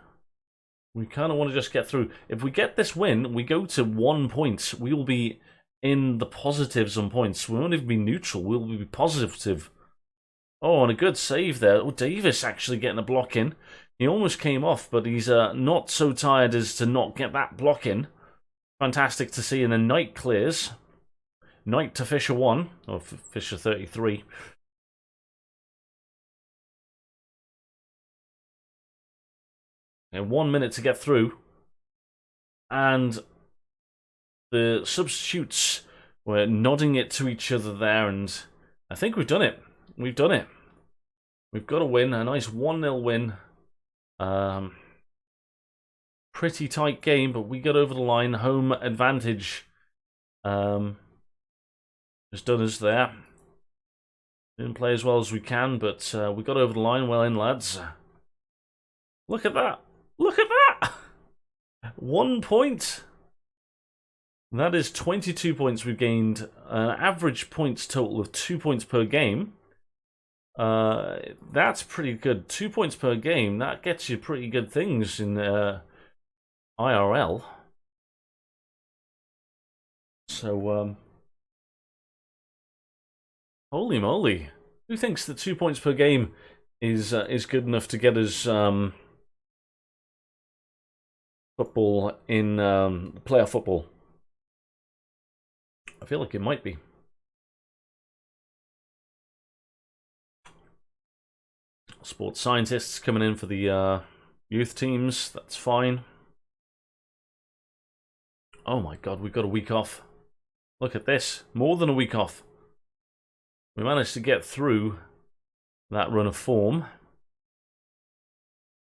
We kind of want to just get through. If we get this win, we go to 1 point. We will be in the positives on points. We won't even be neutral. We'll be positive. Oh, and a good save there. Oh, Davis actually getting a block in. He almost came off, but he's not so tired as to not get that block in. Fantastic to see. And then Knight clears. Knight to Fisher 1, or Fisher 33. And 1 minute to get through. And the substitutes were nodding it to each other there, and I think we've done it. We've done it. We've got a win, a nice 1-0 win. Pretty tight game, but we got over the line. Home advantage has done us there. Didn't play as well as we can, but we got over the line. Well in, lads. Look at that. Look at that. 1 point. That is 22 points we've gained. An average points total of 2 points per game. That's pretty good. 2 points per game. That gets you pretty good things in IRL. So, holy moly! Who thinks that 2 points per game is good enough to get us football in playoff football? I feel like it might be. Sports scientists coming in for the youth teams. That's fine. Oh my god, we've got a week off. Look at this. More than a week off. We managed to get through that run of form.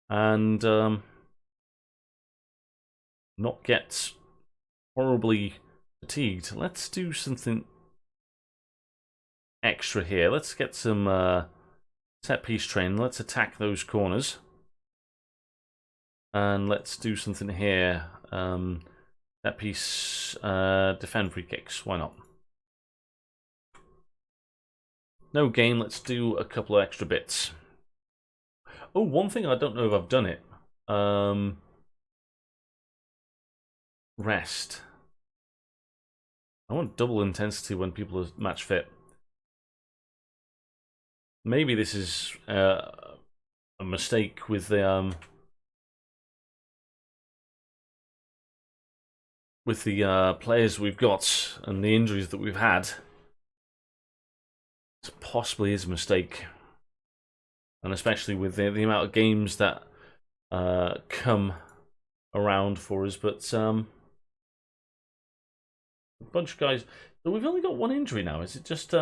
And not get horribly fatigued. Let's do something extra here. Let's get some set piece training. Let's attack those corners. And let's do something here. Set piece, defend free kicks. Why not? No game. Let's do a couple of extra bits. Oh, one thing I don't know if I've done it. Rest. I want double intensity when people are match fit. Maybe this is a mistake with the players we've got and the injuries that we've had. It possibly is a mistake, and especially with the amount of games that come around for us. But a bunch of guys. So we've only got one injury now. Is it just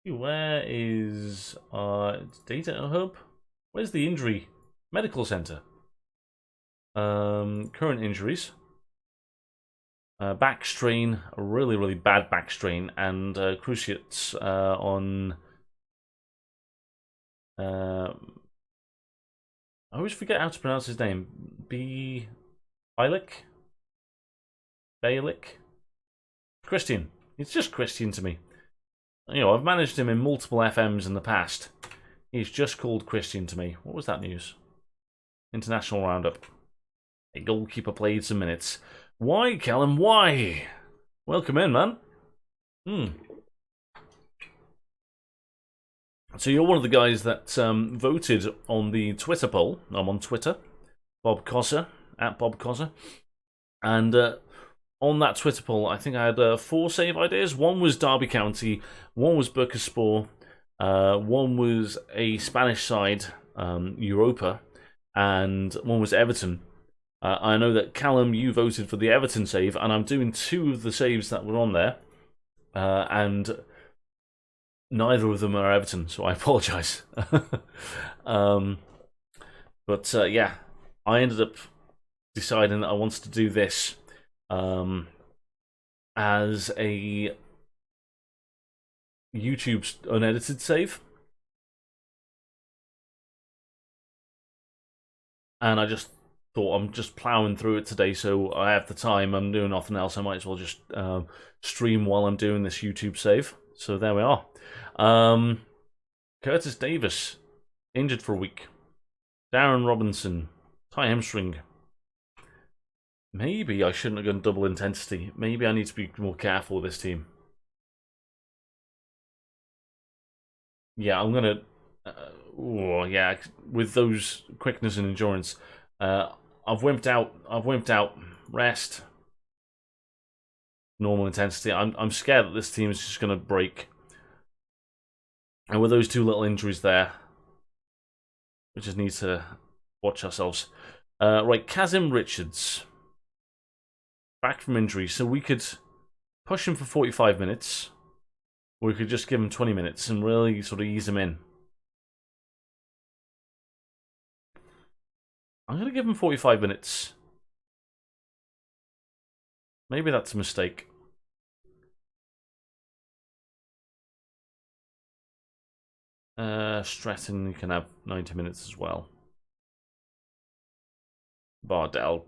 where is data hub? Where's the injury? Medical center. Current injuries. Back strain, a really bad back strain, and cruciates on I always forget how to pronounce his name. Bialik? Bailik? Christian. It's just Christian to me. You know, I've managed him in multiple FMs in the past. He's just called Christian to me. What was that news? International roundup. A goalkeeper played some minutes. Why, Callum? Why? Welcome in, man. So you're one of the guys that voted on the Twitter poll. I'm on Twitter. Bob Koza, at Bob Koza. And on that Twitter poll, I think I had 4 save ideas. One was Derby County, one was Bursaspor, one was a Spanish side, Europa, and one was Everton. I know that Callum, you voted for the Everton save, and I'm doing 2 of the saves that were on there, and neither of them are Everton, so I apologise. But yeah, I ended up deciding that I wanted to do this as a YouTube unedited save. And I just thought I'm just ploughing through it today, so I have the time, I'm doing nothing else, I might as well just stream while I'm doing this YouTube save. So there we are. Curtis Davis, injured for a week. Darren Robinson, tie hamstring. Maybe I shouldn't have gone double intensity. Maybe I need to be more careful with this team. Yeah, I'm gonna... yeah, with those quickness and endurance. I've wimped out. Rest. Normal intensity. I'm scared that this team is just gonna break. And with those 2 little injuries there, we just need to watch ourselves. Right, Kazim Richards. Back from injury, so we could push him for 45 minutes. Or we could just give him 20 minutes and really sort of ease him in. I'm going to give him 45 minutes. Maybe that's a mistake. Stratton, you can have 90 minutes as well. Bardell,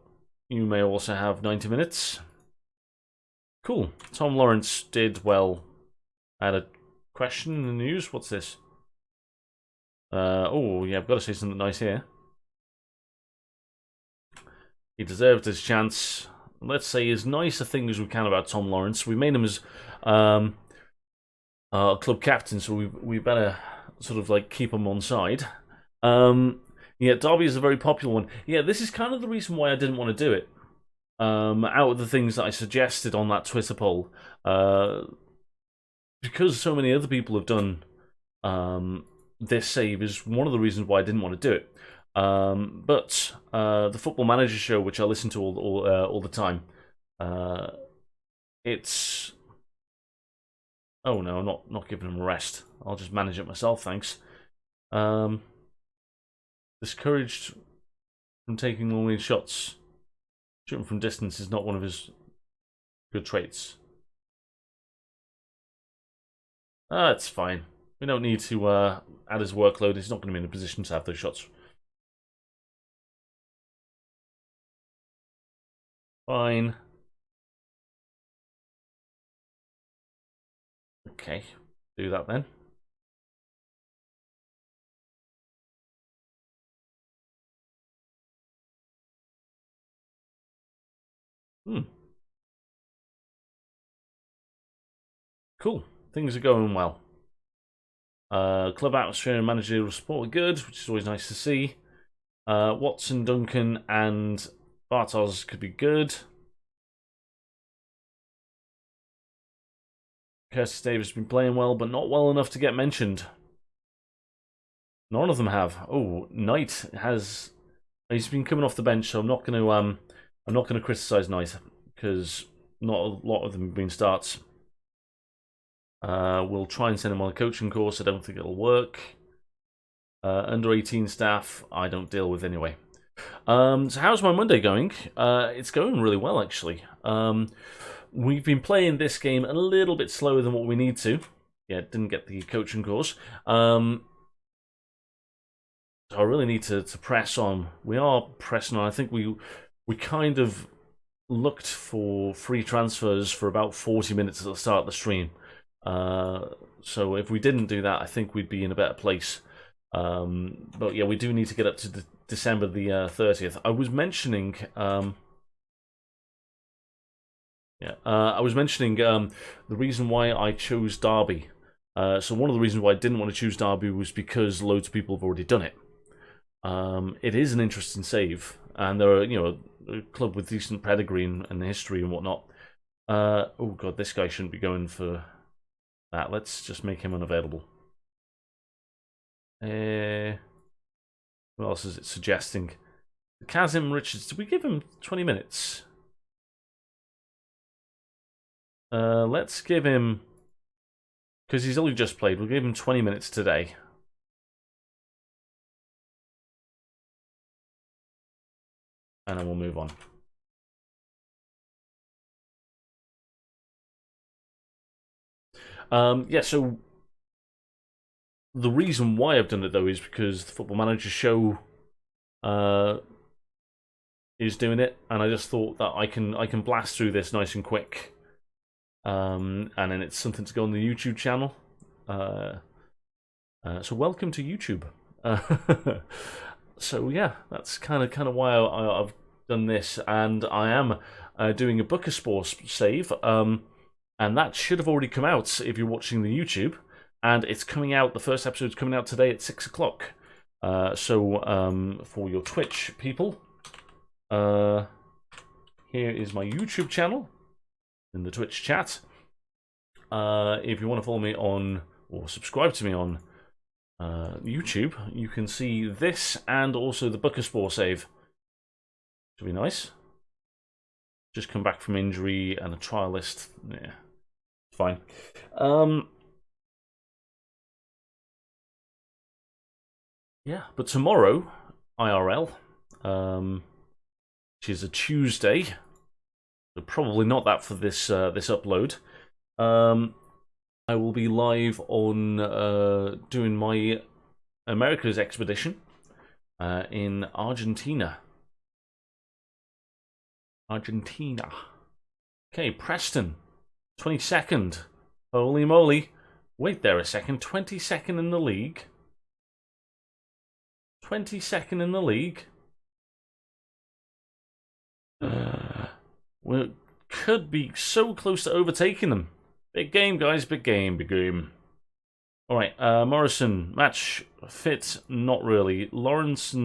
you may also have 90 minutes. Cool. Tom Lawrence did well. I had a question in the news. What's this? Oh, yeah, I've got to say something nice here. He deserved his chance. Let's say as nice a thing as we can about Tom Lawrence. We made him as club captain, so we better sort of like keep him on side. Yeah, Derby is a very popular one. Yeah, this is kind of the reason why I didn't want to do it. Out of the things that I suggested on that Twitter poll, because so many other people have done this save is one of the reasons why I didn't want to do it. But the Football Manager show, which I listen to all the time, it's... Oh no, I'm not giving him a rest. I'll just manage it myself, thanks. Discouraged from taking long-range shots. Shooting from distance is not one of his good traits. It's fine. We don't need to add his workload. He's not going to be in a position to have those shots. Fine. Okay, do that then. Cool. Things are going well. Club atmosphere and managerial support are good, which is always nice to see. Watson, Duncan, and Bartos could be good. Curtis Davis has been playing well, but not well enough to get mentioned. None of them have. Oh, Knight has. He's been coming off the bench, so I'm not going to criticize Knight because not a lot of them have been starts. We'll try and send him on a coaching course. I don't think it'll work. Under 18 staff, I don't deal with anyway. So how's my Monday going? It's going really well, actually. We've been playing this game a little bit slower than what we need to. Yeah, didn't get the coaching course. So I really need to press on. We are pressing on. I think we kind of looked for free transfers for about 40 minutes at the start of the stream. So if we didn't do that, I think we'd be in a better place. But yeah, we do need to get up to December the 30th. I was mentioning... the reason why I chose Derby. So one of the reasons why I didn't want to choose Derby was because loads of people have already done it. It is an interesting save, and there are, a club with decent pedigree and history and whatnot. Oh god, this guy shouldn't be going for that. Let's just make him unavailable. What else is it suggesting? Kazim Richards, did we give him 20 minutes? Let's give him, because he's only just played, we'll give him 20 minutes today. And then we'll move on. Yeah, so the reason why I've done it, though, is because the Football Manager show is doing it, and I just thought that I can blast through this nice and quick. And then it's something to go on the YouTube channel. So welcome to YouTube. So yeah, that's kind of why I've done this, and I am doing a Buccaspor save, and that should have already come out if you're watching the YouTube, and it's coming out. The first episode's coming out today at 6 o'clock. So for your Twitch people, here is my YouTube channel in the Twitch chat. If you want to follow me on, or subscribe to me on YouTube, you can see this and also the Buccaspor save. Should be nice. Just come back from injury and a trial list. Yeah, fine. Yeah, but tomorrow, IRL, which is a Tuesday, so probably not that for this this upload. I will be live on doing my America's expedition in Argentina. Okay, Preston, 22nd. Holy moly! Wait there a second. 22nd in the league. 22nd in the league. We could be so close to overtaking them. Big game, guys. Big game. Big game. All right. Morrison, match fit. Not really. Lawrence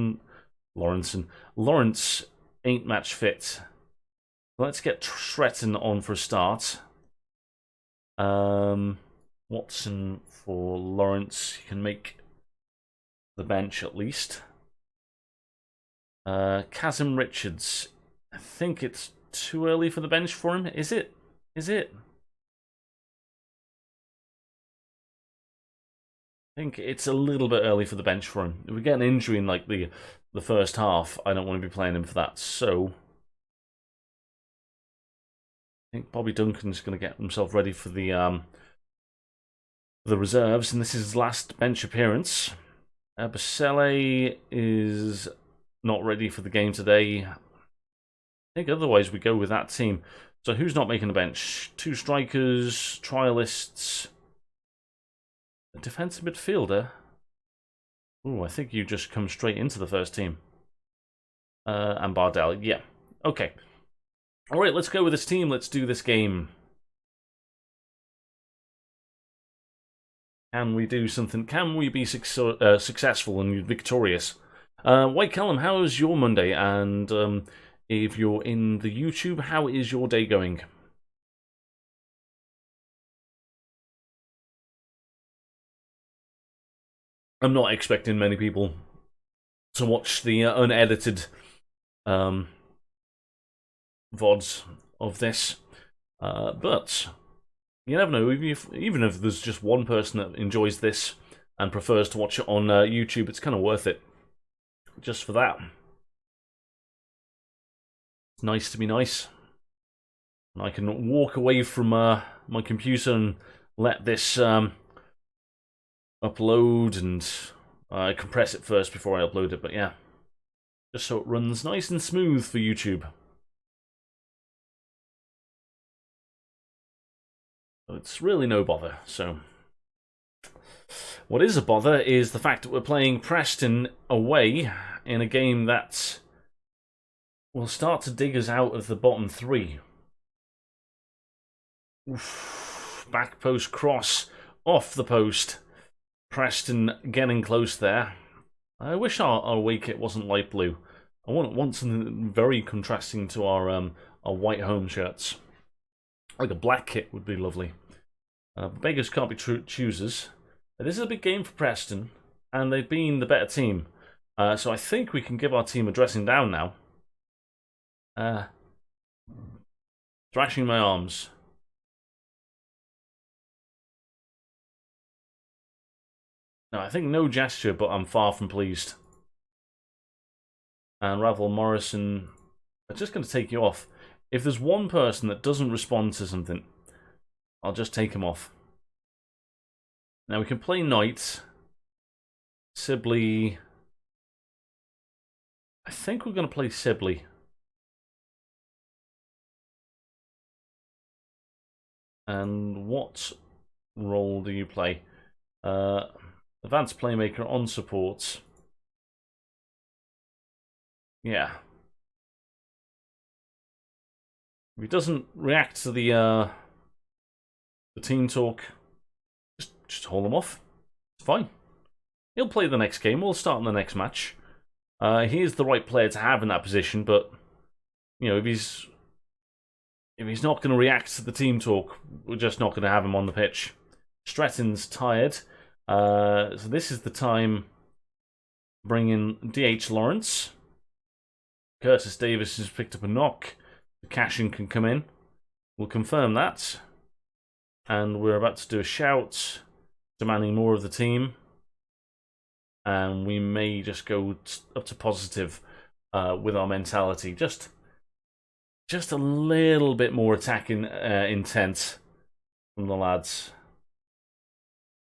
ain't match fit. Let's get Stretton on for a start. Watson for Lawrence. You can make the bench at least. Kazim Richards. I think it's too early for the bench for him. Is it? Is it? I think it's a little bit early for the bench for him. If we get an injury in like the first half, I don't want to be playing him for that. So I think Bobby Duncan's going to get himself ready for the reserves, and this is his last bench appearance. Basile is not ready for the game today. I think otherwise we go with that team. So who's not making the bench? 2 strikers, trialists, a defensive midfielder. Ooh, I think you just come straight into the first team. And Bardell, yeah. Okay. All right, let's go with this team. Let's do this game. Can we do something? Can we be successful and victorious? White Callum, how is your Monday? And if you're in the YouTube, how is your day going? I'm not expecting many people to watch the unedited VODs of this, but you never know. Even if there's just one person that enjoys this and prefers to watch it on YouTube, it's kind of worth it just for that. It's nice to be nice. And I can walk away from my computer and let this upload and I compress it first before I upload it, but yeah. Just so it runs nice and smooth for YouTube. It's really no bother, so... What is a bother is the fact that we're playing Preston away in a game that will start to dig us out of the bottom three. Oof. Back post cross, off the post. Preston getting close there. I wish our away kit wasn't light blue. I want something very contrasting to our white home shirts. Like a black kit would be lovely. Beggars can't be choosers. This is a big game for Preston, and they've been the better team. So I think we can give our team a dressing down now. Thrashing my arms. No, I think no gesture, but I'm far from pleased. And Ravel Morrison, I'm just going to take you off. If there's one person that doesn't respond to something, I'll just take him off. Now we can play Knight. Sibley. I think we're going to play Sibley. And what role do you play? Advanced Playmaker on support. Yeah. If he doesn't react to the team talk, just hold him off. It's fine. He'll play the next game. We'll start in the next match. He is the right player to have in that position, but you know, if he's not going to react to the team talk, we're just not going to have him on the pitch. Stretton's tired, so this is the time. Bring in DH Lawrence. Curtis Davis has picked up a knock. The cash-in can come in. We'll confirm that. And we're about to do a shout, demanding more of the team. And we may just go up to positive with our mentality. Just a little bit more attacking intent from the lads.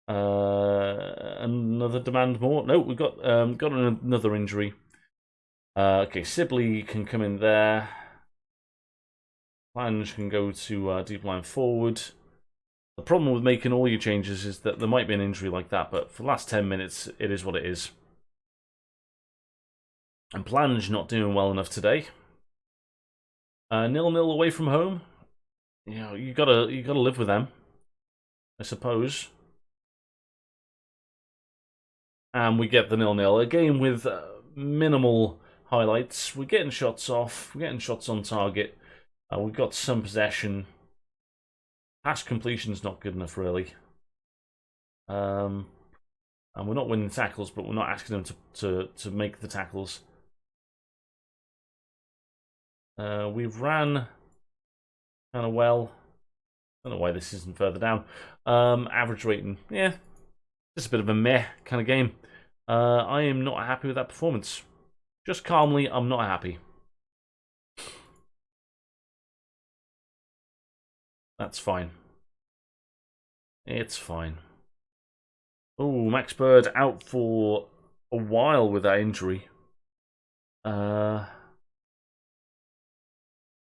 Another demand more. No, we've got another injury. Okay, Sibley can come in there. Flange can go to deep line forward. The problem with making all your changes is that there might be an injury like that, but for the last 10 minutes, it is what it is. And Plange not doing well enough today. 0-0 away from home. You know, you gotta live with them, I suppose. And we get the 0-0. A game with minimal highlights. We're getting shots off. We're getting shots on target. We've got some possession. Pass completion's not good enough, really. And we're not winning tackles, but we're not asking them to make the tackles. We've ran kind of well. I don't know why this isn't further down. Average rating, yeah. Just a bit of a meh kind of game. I am not happy with that performance. Just calmly, I'm not happy. That's fine. It's fine. Oh, Max Bird out for a while with that injury. Well,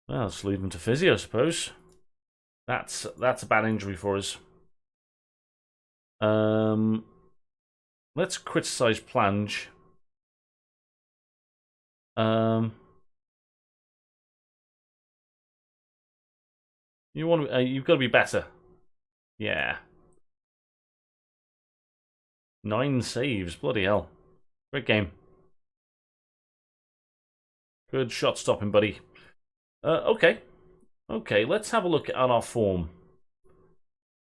let's leave him to physio, I suppose. That's a bad injury for us. Let's criticize Plange. You've got to be better. Yeah. 9 saves, bloody hell. Great game. Good shot stopping, buddy. Okay. Okay, let's have a look at our form.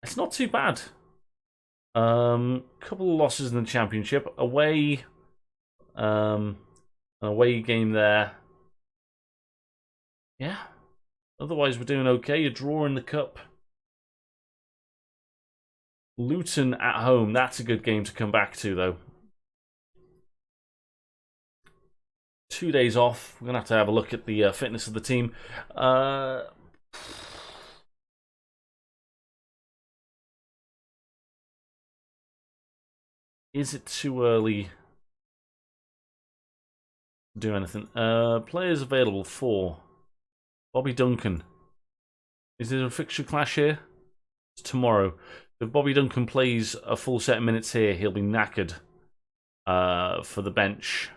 It's not too bad. Couple of losses in the championship. Away. An away game there. Yeah. Otherwise, we're doing okay. A draw in the cup. Luton at home. That's a good game to come back to, though. 2 days off. We're going to have a look at the fitness of the team. Is it too early to do anything? Players available for Bobby Duncan. Is there a fixture clash here? It's tomorrow. If Bobby Duncan plays a full set of minutes here, he'll be knackered for the bench.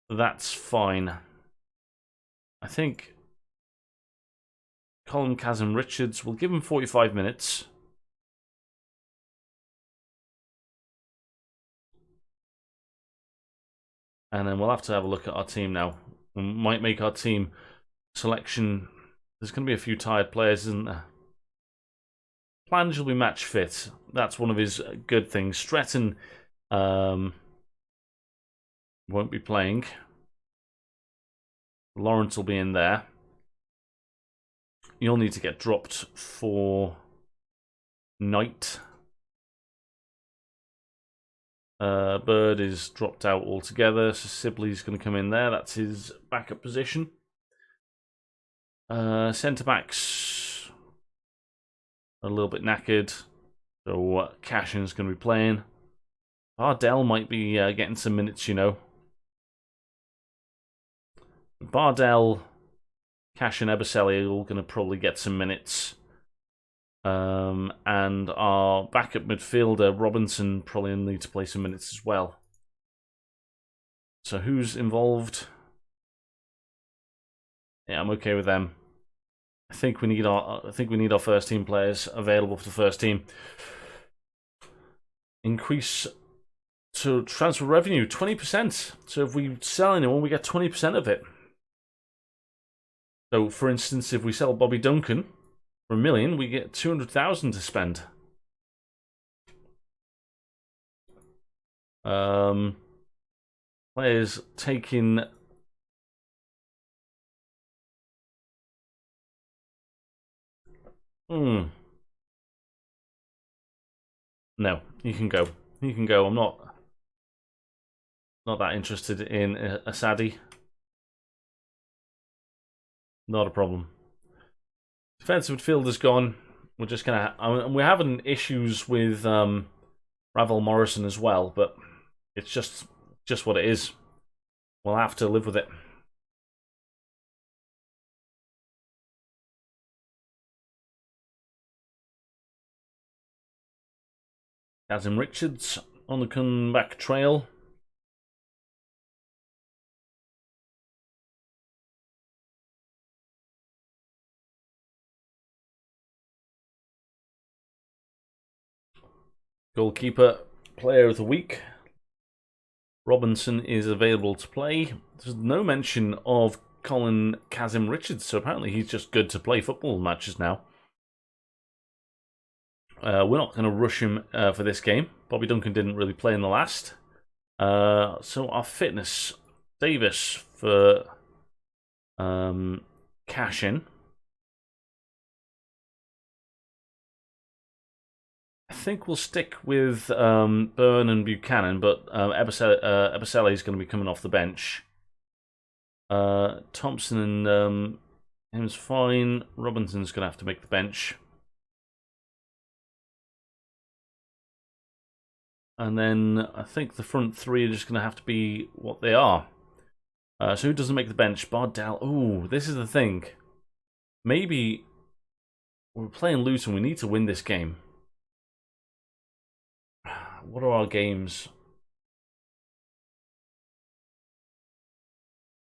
That's fine. I think Colin Kazim Richards, will give him 45 minutes. And then we'll have to have a look at our team now. We might make our team selection. There's going to be a few tired players, isn't there? Plange will be match fit. That's one of his good things. Stretton won't be playing. Lawrence will be in there. You'll need to get dropped for Knight. Bird is dropped out altogether, so Sibley's going to come in there. That's his backup position. Centre backs a little bit knackered, so Cashin's going to be playing. Bardell might be getting some minutes, you know. Bardell, Cash and Ebaseli are all going to probably get some minutes. And our backup midfielder, Robinson, probably need to play some minutes as well. So who's involved? Yeah, I'm okay with them. I think we need our first team players available for the first team. Increase to transfer revenue 20%. So if we sell anyone, we get 20% of it. So for instance, if we sell Bobby Duncan for $1 million, we get 200,000 to spend. Players taking No, you can go. You can go. I'm not that interested in Asadi. Not a problem. Defensive midfielder's gone. We're just gonna. We're having issues with Ravel Morrison as well, but it's just what it is. We'll have to live with it. Kazim Richards on the comeback trail. Goalkeeper, player of the week. Robinson is available to play. There's no mention of Colin Kazim Richards, so apparently he's just good to play football matches now. We're not going to rush him for this game. Bobby Duncan didn't really play in the last. So our fitness, Davis for cash in. I think we'll stick with Byrne and Buchanan, but Ebasele is going to be coming off the bench. Thompson and him's fine. Robinson's going to have to make the bench. And then I think the front three are just going to have to be what they are. So who doesn't make the bench? Bardell. Oh, this is the thing. Maybe we're playing Luton. We need to win this game. What are our games?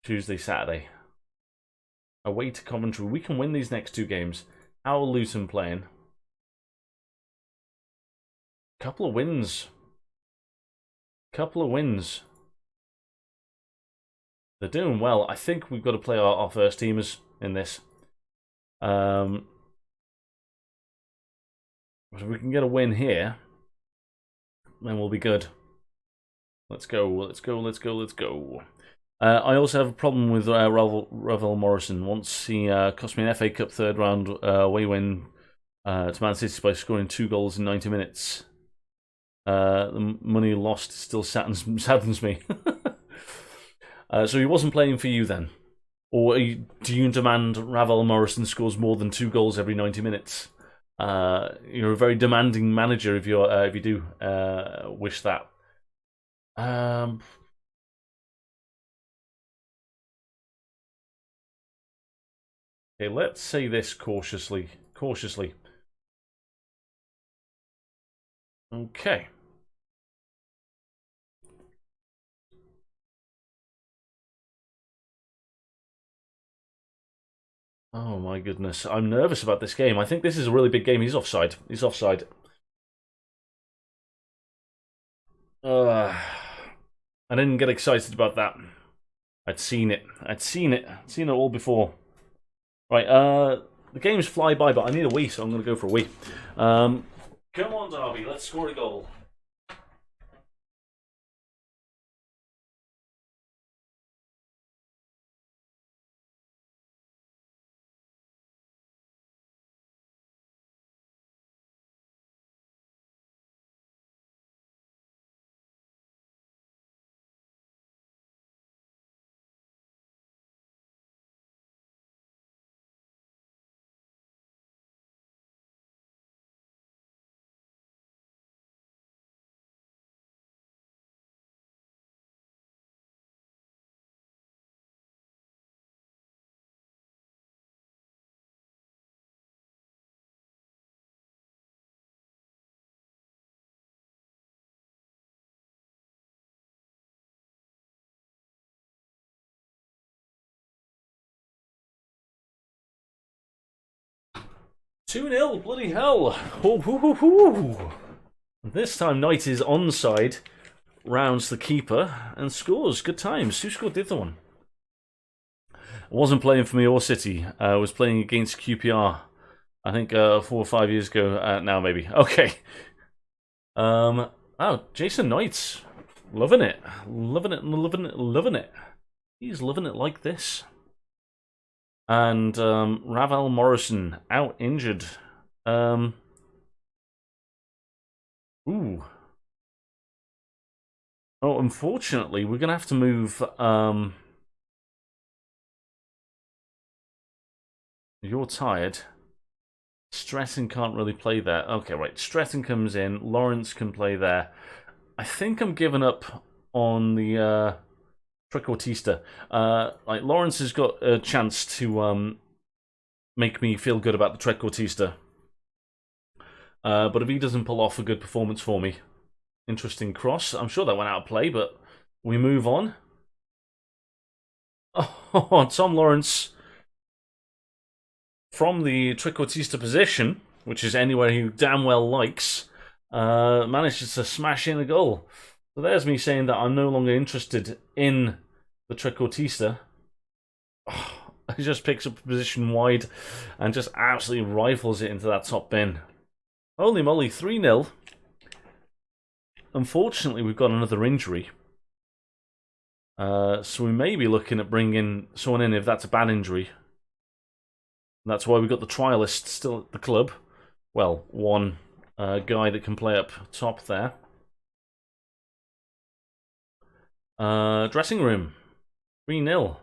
Tuesday, Saturday. Away to Coventry. We can win these next two games. How are Luton playing? Couple of wins. Couple of wins. They're doing well. I think we've got to play our first teamers in this. If we can get a win here, then we'll be good. Let's go, let's go, let's go, let's go. I also have a problem with Ravel Morrison. Once he cost me an FA Cup third round away win to Man City by scoring 2 goals in 90 minutes. The money lost still saddens me. So he wasn't playing for you then? Or do you demand Ravel Morrison scores more than 2 goals every 90 minutes? You're a very demanding manager if you do wish that. Okay, let's say this cautiously. Cautiously. Okay. Oh my goodness, I'm nervous about this game. I think this is a really big game. He's offside. He's offside. I didn't get excited about that. I'd seen it. I'd seen it. I'd seen it all before. Right, the games fly by, but I need a wee, so I'm going to go for a wee. Come on, Derby, let's score a goal. Two-0, bloody hell! This time Knight is onside, rounds the keeper, and scores. Good times. Who scored the other one? I wasn't playing for me or City. I was playing against QPR. I think 4 or 5 years ago now, maybe. Okay. Oh, Jason Knight. Loving it. Loving it, loving it, loving it. He's loving it like this. And Ravel Morrison out injured. Ooh. Oh, unfortunately, we're gonna have to move. You're tired. Stretton can't really play there. Okay, right. Stretton comes in. Lawrence can play there. I think I'm giving up on the Trequartista. Like Lawrence has got a chance to make me feel good about the Trequartista. But if he doesn't pull off a good performance for me, interesting cross. I'm sure that went out of play, but we move on. Oh, Tom Lawrence from the Trequartista position, which is anywhere he damn well likes, manages to smash in a goal. So there's me saying that I'm no longer interested in the Trequartista. Oh, he just picks up a position wide and just absolutely rifles it into that top bin. Holy moly, 3-0. Unfortunately, we've got another injury. So we may be looking at bringing someone in if that's a bad injury. That's why we've got the trialist still at the club. Well, one guy that can play up top there. Dressing room. 3-0.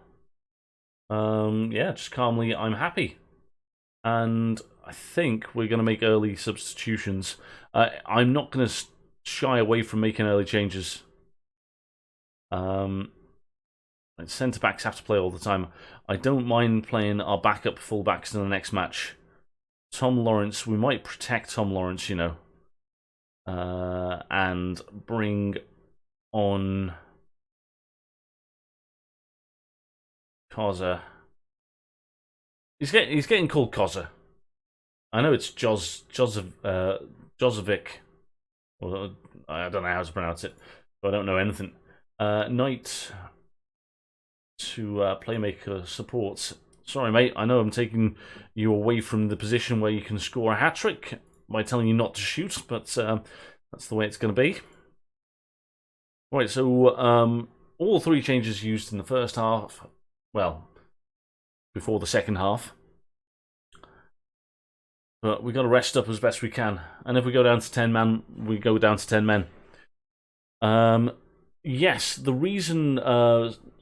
Yeah, just calmly, I'm happy. And I think we're going to make early substitutions. I'm not going to shy away from making early changes. Centre-backs have to play all the time. I don't mind playing our backup full-backs in the next match. Tom Lawrence, we might protect Tom Lawrence, you know. And bring on Koza. He's getting called Koza. I know it's Jozovic. Well, I don't know how to pronounce it, but I don't know anything. Knight to playmaker support. Sorry, mate. I know I'm taking you away from the position where you can score a hat-trick by telling you not to shoot, but that's the way it's going to be. Right, so all three changes used in the first half. Well, before the second half. But we got to rest up as best we can. And if we go down to 10 men, we go down to 10 men. Yes, the reason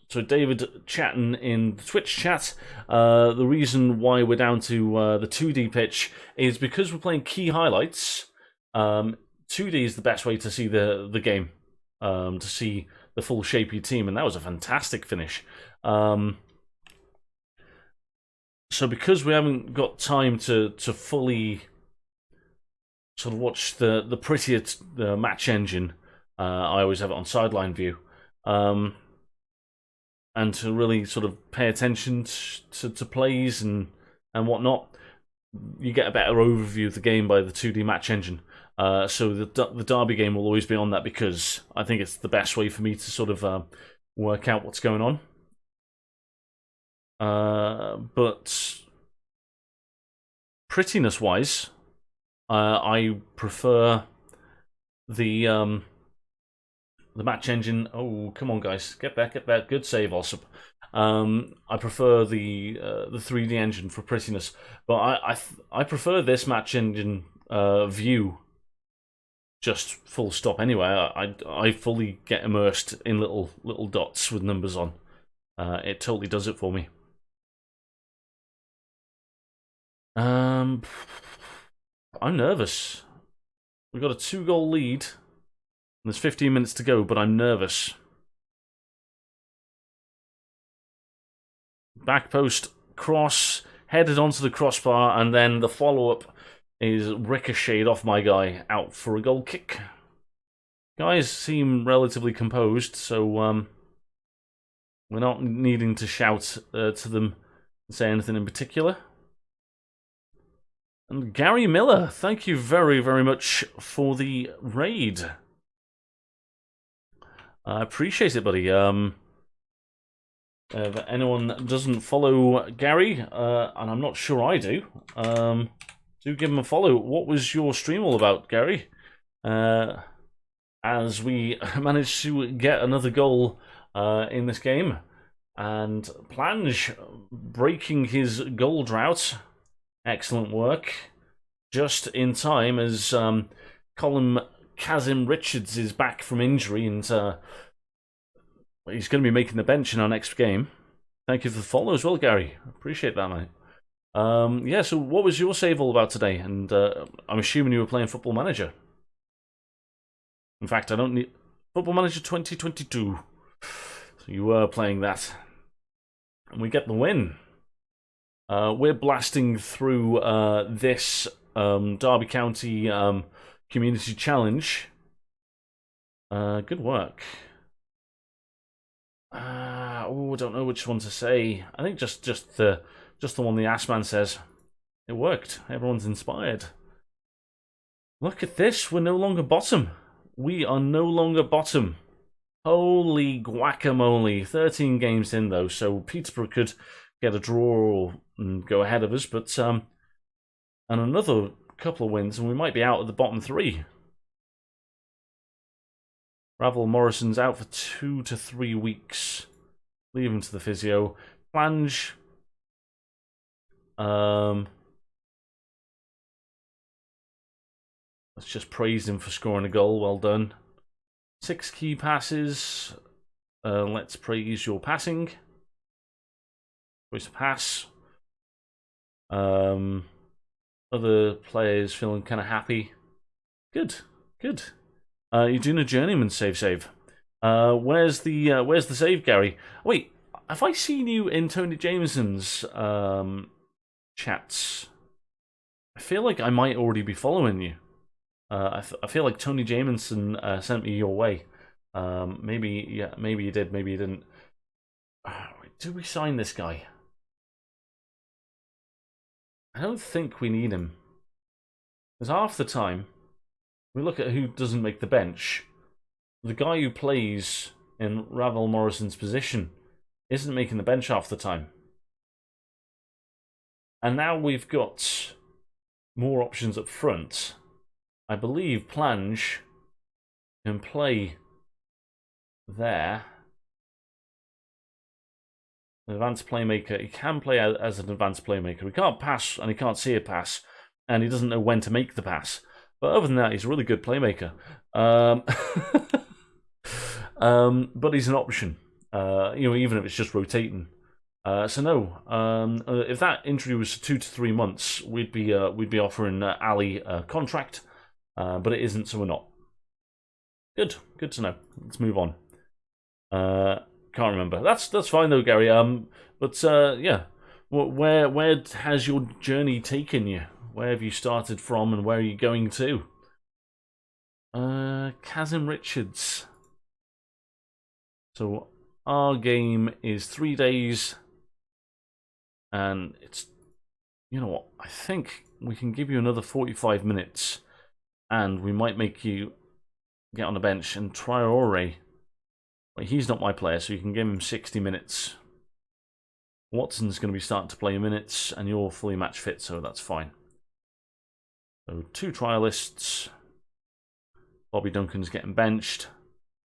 So David chatting in the Twitch chat, the reason why we're down to the 2D pitch is because we're playing key highlights. 2D is the best way to see the game, to see the full shape of your team, and that was a fantastic finish. So because we haven't got time to fully sort of watch the prettier match engine, I always have it on sideline view. And to really sort of pay attention to plays and whatnot, you get a better overview of the game by the 2D match engine. So the Derby game will always be on that because I think it's the best way for me to sort of work out what's going on. But prettiness-wise, I prefer the match engine. Oh, come on, guys, get that. Good save, Alsop. I prefer the 3D engine for prettiness, but I prefer this match engine view. Just full stop. Anyway, I fully get immersed in little dots with numbers on. It totally does it for me. I'm nervous. We've got a 2-goal lead. There's 15 minutes to go, but I'm nervous. Back post cross, headed onto the crossbar, and then the follow-up is ricocheted off my guy, out for a goal kick. Guys seem relatively composed, so we're not needing to shout to them and say anything in particular. And Gary Miller, thank you very, very much for the raid. I appreciate it, buddy. If anyone doesn't follow Gary, and I'm not sure I do, do give him a follow. What was your stream all about, Gary? As we managed to get another goal in this game, and Plange breaking his goal drought. Excellent work. Just in time as Colin Kazim Richards is back from injury, and he's going to be making the bench in our next game. Thank you for the follow as well, Gary. Appreciate that, mate. Yeah, so what was your save all about today? And I'm assuming you were playing Football Manager. In fact, I don't need... Football Manager 2022. So you were playing that. And we get the win. We're blasting through this Derby County Community Challenge. Good work. Oh, I don't know which one to say. I think just the one the Assman says. It worked. Everyone's inspired. Look at this. We're no longer bottom. We are no longer bottom. Holy guacamole. 13 games in, though, so Peterborough could get a draw and go ahead of us, but and another couple of wins, and we might be out of the bottom 3. Ravel Morrison's out for 2 to 3 weeks. Leave him to the physio. Plange. Let's just praise him for scoring a goal. Well done. 6 key passes. Let's praise your passing. Choice of pass. Other players feeling kind of happy. Good. You're doing a journeyman save. Where's the save, Gary? Wait, have I seen you in Tony Jameson's chats? I feel like I might already be following you. I feel like Tony Jameson sent me your way. Maybe you did, maybe you didn't. Did we sign this guy? I don't think we need him. Because half the time, we look at who doesn't make the bench. The guy who plays in Ravel Morrison's position isn't making the bench half the time. And now we've got more options up front. I believe Plange can play there. An advanced playmaker. He can play as an advanced playmaker. He can't pass, and he can't see a pass, and he doesn't know when to make the pass. But other than that, he's a really good playmaker. But he's an option. You know, even if it's just rotating. So no, if that injury was 2 to 3 months, we'd be offering Ali a contract, but it isn't, so we're not. Good to know. Let's move on. Can't remember. That's fine though, Gary. But yeah, where has your journey taken you? Where have you started from, and where are you going to? Kazim Richards. So our game is 3 days, and it's, you know what? I think we can give you another 45 minutes, and we might make you get on the bench. And Traore, well, he's not my player, so you can give him 60 minutes. Watson's going to be starting to play minutes, and you're fully match fit, so that's fine. So 2 trialists. Bobby Duncan's getting benched.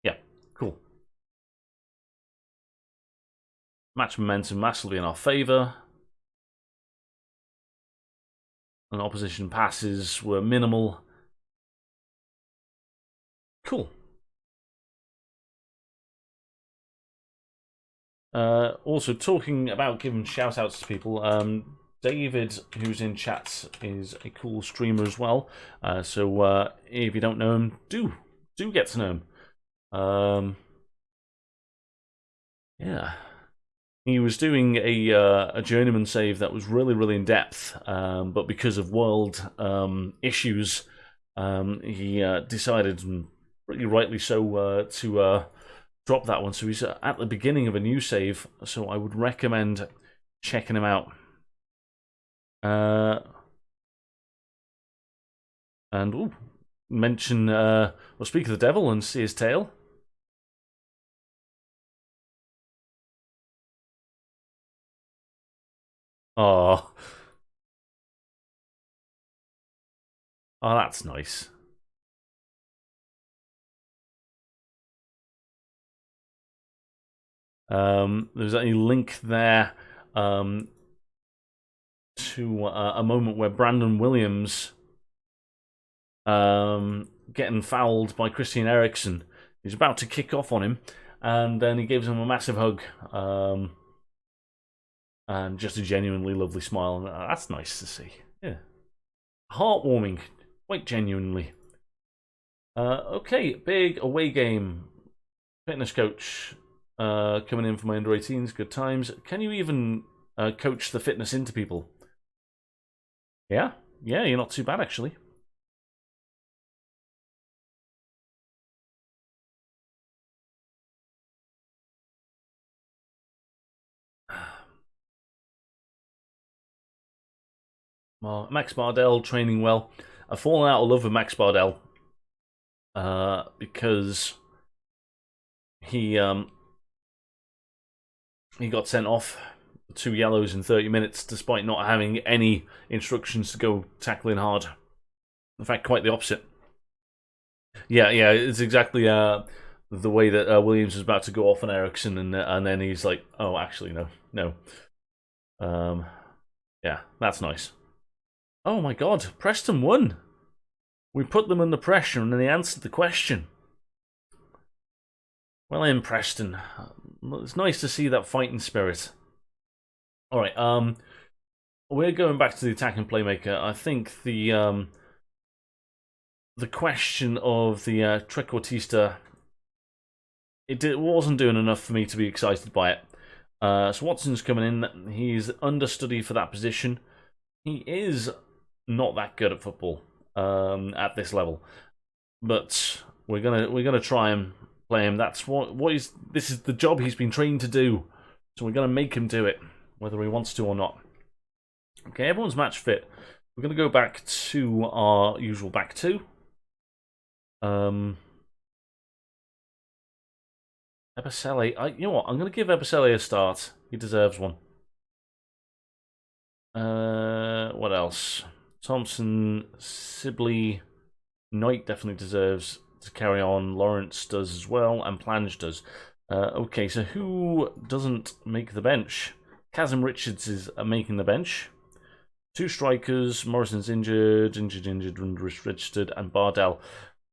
Yeah, cool. Match momentum massively in our favour. And opposition passes were minimal. Cool. Also, talking about giving shout-outs to people, David, who's in chat, is a cool streamer as well. So if you don't know him, do get to know him. Yeah, he was doing a journeyman save that was really in depth, but because of world issues, he decided, and pretty rightly so, to drop that one. So he's at the beginning of a new save. So I would recommend checking him out. And ooh, mention well, speak of the devil and see his tail. Oh, that's nice. There's a link there to a moment where Brandon Williams getting fouled by Christian Eriksen. He's about to kick off on him, and then he gives him a massive hug, and just a genuinely lovely smile. And that's nice to see. Yeah, heartwarming, quite genuinely. Okay, big away game. Fitness coach coming in for my under-18s. Good times. Can you even coach the fitness into people? Yeah, you're not too bad actually. Max Bardell training well. I've fallen out of love with Max Bardell because he got sent off 2 yellows in 30 minutes despite not having any instructions to go tackling hard. In fact, quite the opposite. Yeah, it's exactly the way that Williams was about to go off on Eriksen, and then he's like, oh, actually, no. Yeah, that's nice. Oh my god, Preston won! We put them under pressure and then they answered the question. Well in, Preston. It's nice to see that fighting spirit. Alright, we're going back to the attacking playmaker. I think the question of the trequartista, it wasn't doing enough for me to be excited by it. So Watson's coming in. He's understudy for that position. He is not that good at football at this level, but we're gonna try and play him. That's this is the job he's been trained to do, so we're gonna make him do it, whether he wants to or not. Okay, everyone's match fit. We're gonna go back to our usual back two. Ebisele, you know what? I'm gonna give Ebisele a start. He deserves one. What else? Thompson, Sibley, Knight definitely deserves to carry on. Lawrence does as well, and Plange does. Okay, so who doesn't make the bench? Kazim Richards is making the bench. 2 strikers. Morrison's injured, and registered, and Bardell.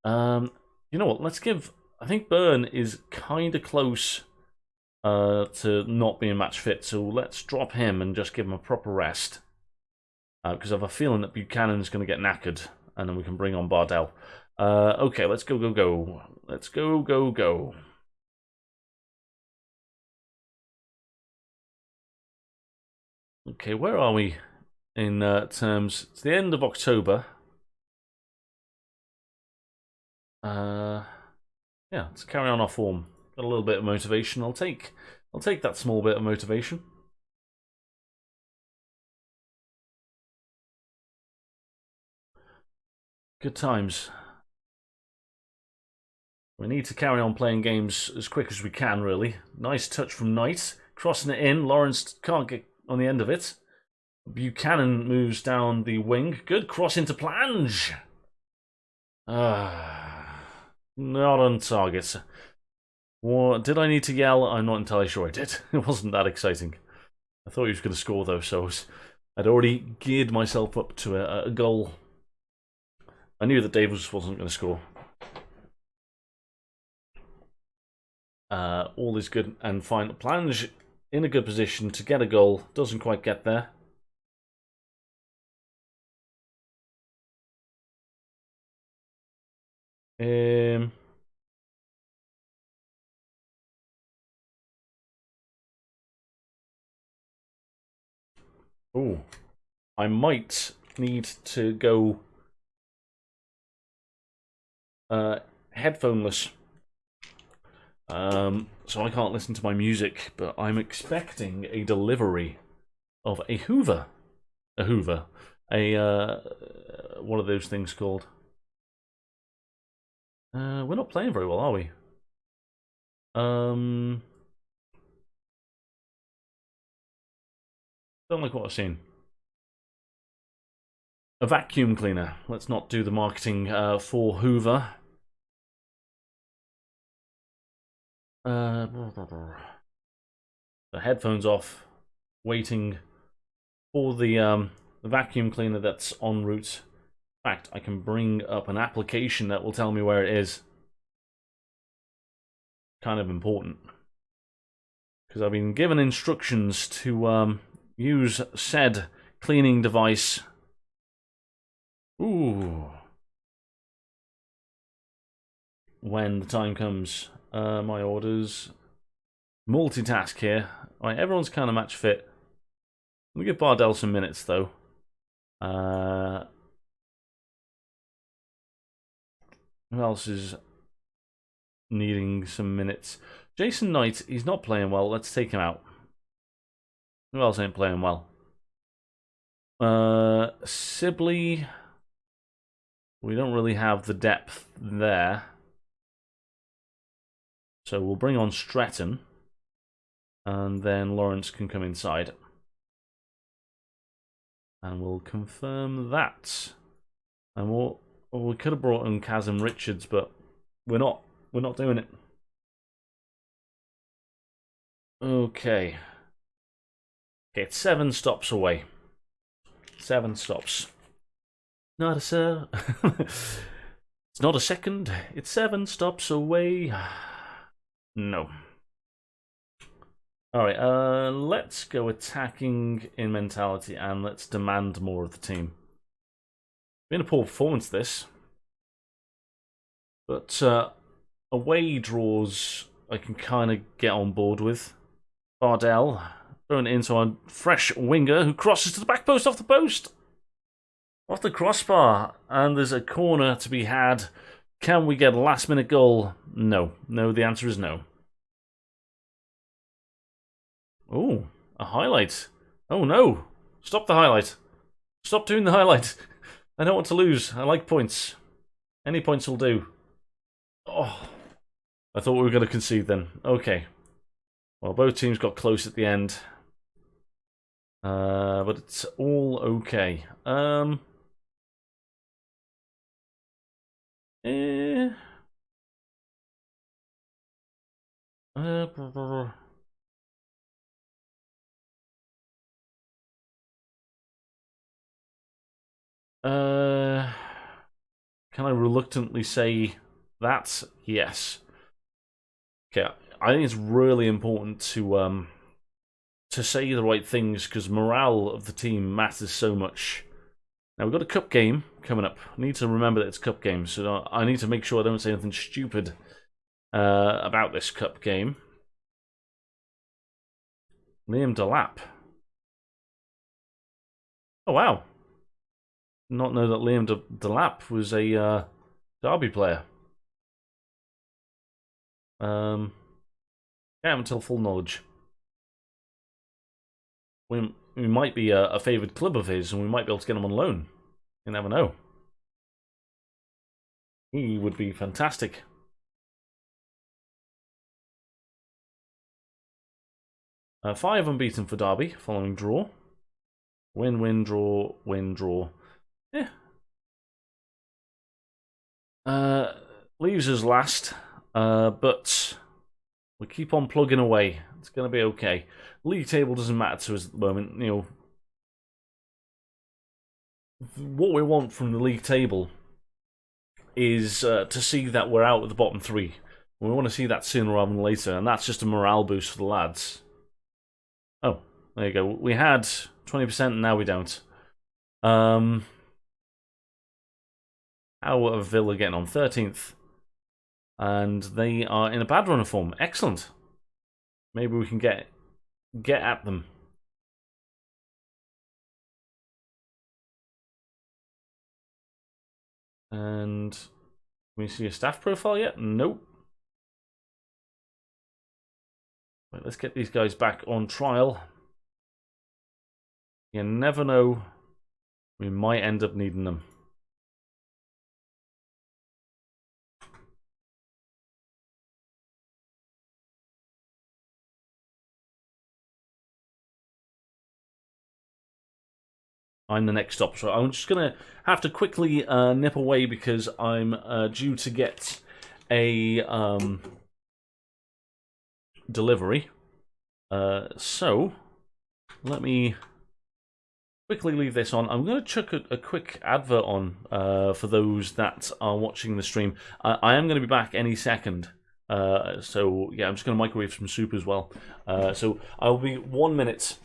You know what? Let's give. I think Byrne is kind of close to not being match fit. So let's drop him and just give him a proper rest. Because I have a feeling that Buchanan's going to get knackered, and then we can bring on Bardell. Okay, let's go, go, go. Let's go, go, go. Okay, where are we in terms? It's the end of October. Yeah, let's carry on our form. Got a little bit of motivation. I'll take that small bit of motivation. Good times. We need to carry on playing games as quick as we can, really. Nice touch from Knight. Crossing it in. Lawrence can't get on the end of it. Buchanan moves down the wing. Good cross into Plange. Not on target. What, did I need to yell? I'm not entirely sure I did. It wasn't that exciting. I thought he was going to score, though, so I'd already geared myself up to a goal. I knew that Davis wasn't going to score. All is good and fine. Plange in a good position to get a goal. Doesn't quite get there. Oh, I might need to go headphoneless. So I can't listen to my music, but I'm expecting a delivery of a Hoover. A Hoover. What are those things called? We're not playing very well, are we? Don't like what I've seen. A vacuum cleaner. Let's not do the marketing for Hoover. The headphones off, waiting for the vacuum cleaner that's en route. In fact, I can bring up an application that will tell me where it is. Kind of important. Because I've been given instructions to use said cleaning device. Ooh. When the time comes. My orders. Multitask here. Alright, everyone's kind of match fit. Let me give Bardell some minutes, though. Who else is needing some minutes? Jason Knight, he's not playing well. Let's take him out. Who else ain't playing well? Sibley. We don't really have the depth there. So we'll bring on Stratton. And then Lawrence can come inside. And we'll confirm that. And we could have brought in Kazim Richards, but we're not doing it. Okay. Okay, it's 7 stops away. 7 stops. Not a sir. It's not a second. It's 7 stops away. No. Alright, let's go attacking in mentality and let's demand more of the team. Been a poor performance, this. But away draws I can kind of get on board with. Bardell thrown into a fresh winger who crosses to the back post off the post. Off the crossbar. And there's a corner to be had. Can we get a last minute goal? No. No, the answer is no. Oh, a highlight. Oh no. Stop the highlight. Stop doing the highlight. I don't want to lose. I like points. Any points will do. Oh, I thought we were going to concede then. Okay. Well, both teams got close at the end. But it's all okay. Can I reluctantly say that? Yes. Okay, I think it's really important to say the right things, because morale of the team matters so much. Now, we've got a cup game coming up. I need to remember that it's cup game, so I need to make sure I don't say anything stupid about this cup game. Liam Delap. Oh, wow. Not know that Liam Delap was a Derby player. Yeah, until full knowledge. We might be a favoured club of his, and we might be able to get him on loan. You never know. He would be fantastic. Five unbeaten for Derby, following draw. Win, win, draw, win, draw. Yeah. Leaves us last, but we keep on plugging away. It's going to be okay. League table doesn't matter to us at the moment. You know, what we want from the league table is to see that we're out of the bottom three. We want to see that sooner rather than later, and that's just a morale boost for the lads. Oh, there you go. We had 20%, and now we don't. How are Villa getting on? 13th. And they are in a bad run of form. Excellent. Maybe we can get at them. And can we see a staff profile yet? Nope. Right, let's get these guys back on trial. You never know. We might end up needing them. I'm the next stop, so I'm just going to have to quickly nip away because I'm due to get a delivery. So, let me quickly leave this on. I'm going to chuck a quick advert on for those that are watching the stream. I am going to be back any second. So, yeah, I'm just going to microwave some soup as well. So, I'll be 1 minute.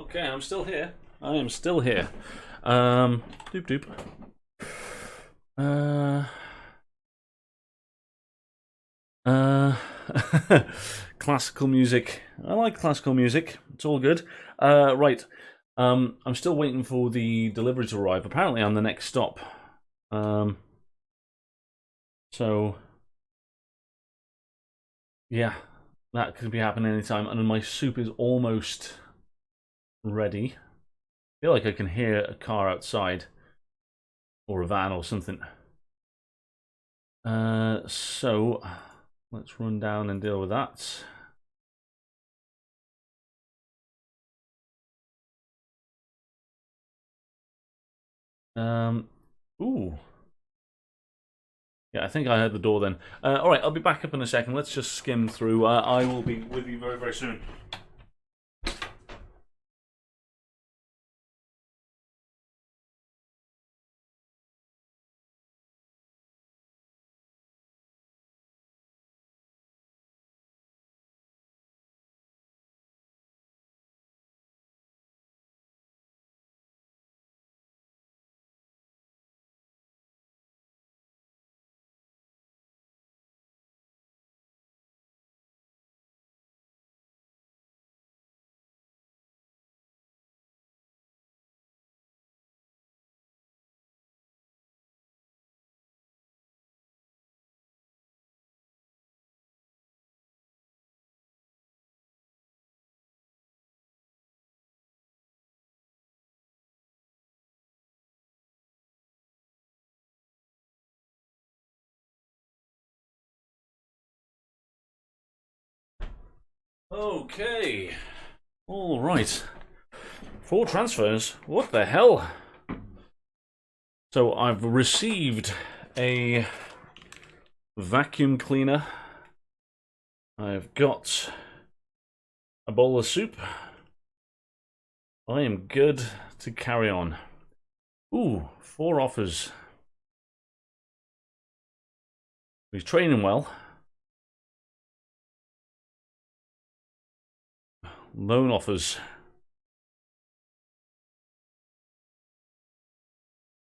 Okay, I'm still here. I am still here. Doop doop. Classical music. I like classical music. It's all good. Right. I'm still waiting for the delivery to arrive. Apparently, I'm the next stop. So yeah, that could be happening anytime. And my soup is almost ready. I feel like I can hear a car outside, or a van, or something. So let's run down and deal with that. Ooh. Yeah, I think I heard the door then. Alright, I'll be back up in a second. Let's just skim through. I will be with you very, very soon. Okay. All right. 4 transfers. What the hell? So I've received a vacuum cleaner. I've got a bowl of soup. I am good to carry on. Ooh, 4 offers. He's training well. Loan offers.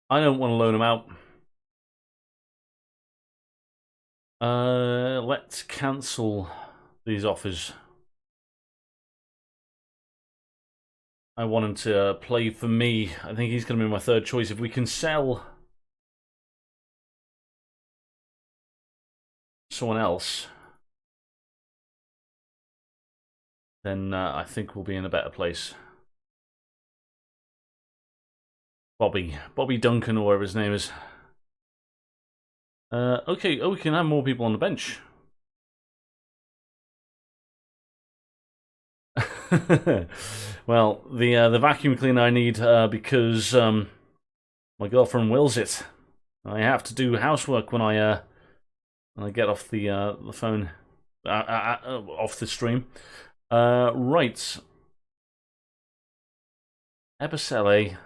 I don't want to loan him out. Let's cancel these offers. I want him to play for me. I think he's going to be my 3rd choice. If we can sell someone else, then I think we'll be in a better place. Bobby Duncan, or whatever his name is. Okay, we can have more people on the bench. Well, the vacuum cleaner I need because my girlfriend wills it. I have to do housework when I get off the phone, off the stream. Right. Ebicele.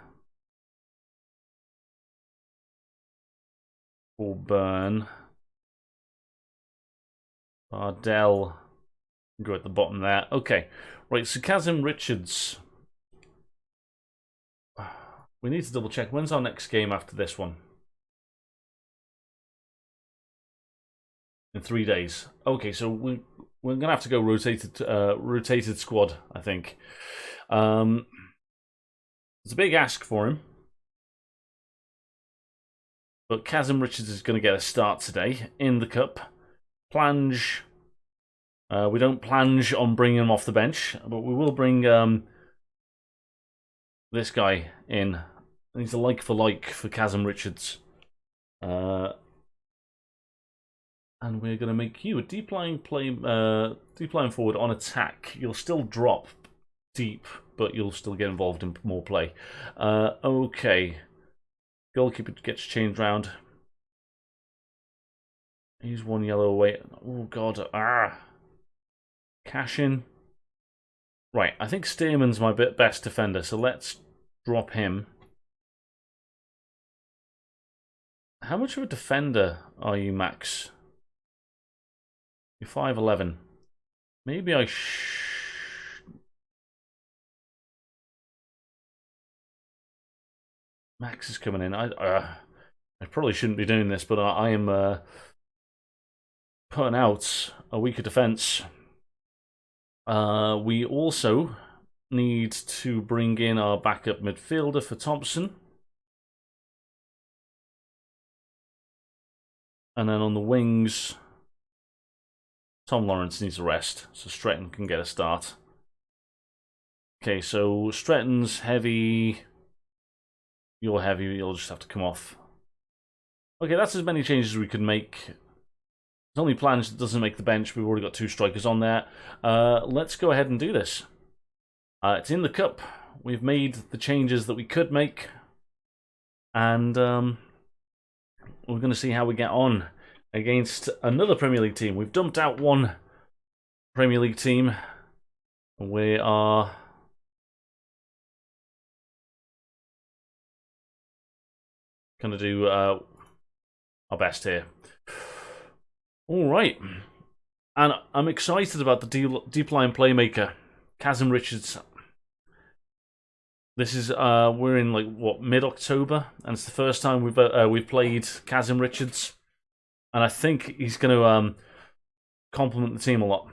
Or Burn. Bardell. Go at the bottom there. Okay. Right, so Kazim Richards. We need to double check. When's our next game after this one? In 3 days. Okay, so we're gonna have to go rotated squad, I think. It's a big ask for him. But Kazim Richards is going to get a start today in the cup. Plange. We don't plange on bringing him off the bench, but we will bring this guy in. He's a like for Kazim Richards. And we're going to make you a deep lying forward on attack. You'll still drop deep, but you'll still get involved in more play. Okay. Goalkeeper gets changed round. He's 1 yellow away. Oh, God. Cash in. Right, I think Stearman's my best defender, so let's drop him. How much of a defender are you, Max? You're 5'11". Maybe I Max is coming in. I probably shouldn't be doing this, but I am putting out a weaker defense. We also need to bring in our backup midfielder for Thompson. And then on the wings, Tom Lawrence needs a rest, so Stretton can get a start. Okay, so Stretton's heavy. You're heavy, you'll just have to come off. Okay, that's as many changes as we could make. There's only plans that doesn't make the bench. We've already got 2 strikers on there. Let's go ahead and do this. It's in the cup. We've made the changes that we could make. And we're going to see how we get on against another Premier League team. We've dumped out one Premier League team. We are going to do our best here. All right. And I'm excited about the deep line playmaker, Kazim Richards. This is we're in like what, mid-October, and it's the first time we've played Kazim Richards, and I think he's going to complement the team a lot.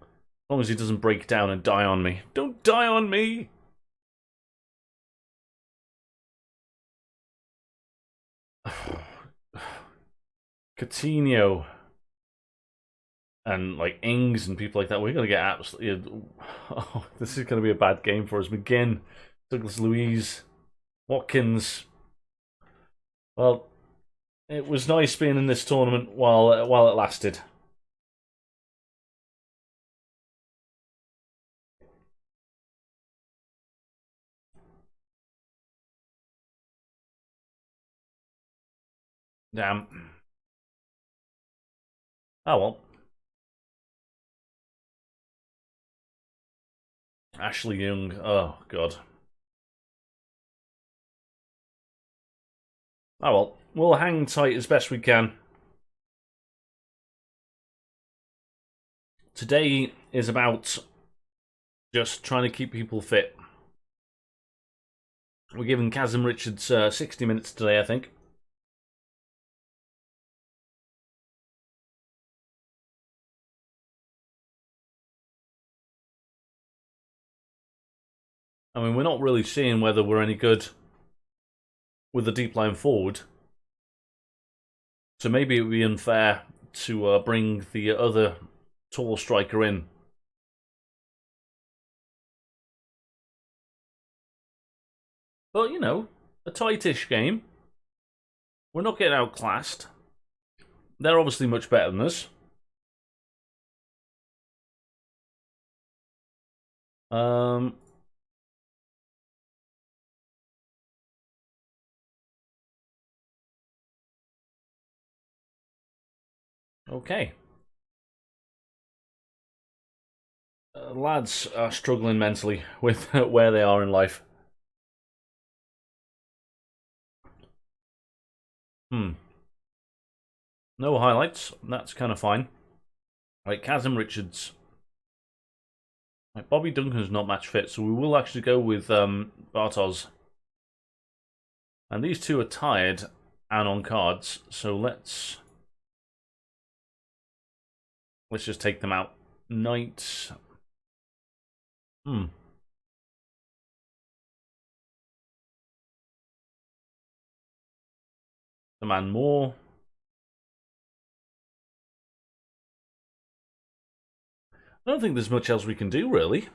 As long as he doesn't break down and die on me. Don't die on me! Coutinho and like Ings and people like that, we're going to get absolutely... Oh, this is going to be a bad game for us. McGinn, Douglas Luiz, Watkins. Well, it was nice being in this tournament while it lasted. Damn. Oh well. Ashley Young. Oh god. Oh well. We'll hang tight as best we can. Today is about just trying to keep people fit. We're giving Kazim Richards 60 minutes today, I think. I mean, we're not really seeing whether we're any good with the deep line forward. So maybe it would be unfair to bring the other tall striker in. But, you know, a tightish game. We're not getting outclassed. They're obviously much better than us. Okay. Lads are struggling mentally with where they are in life. No highlights. That's kind of fine. Right, Kazim Richards. Right, Bobby Duncan's not match fit, so we will actually go with Bartos. And these two are tired and on cards, so let's just take them out. Knight. A man more. I don't think there's much else we can do, really.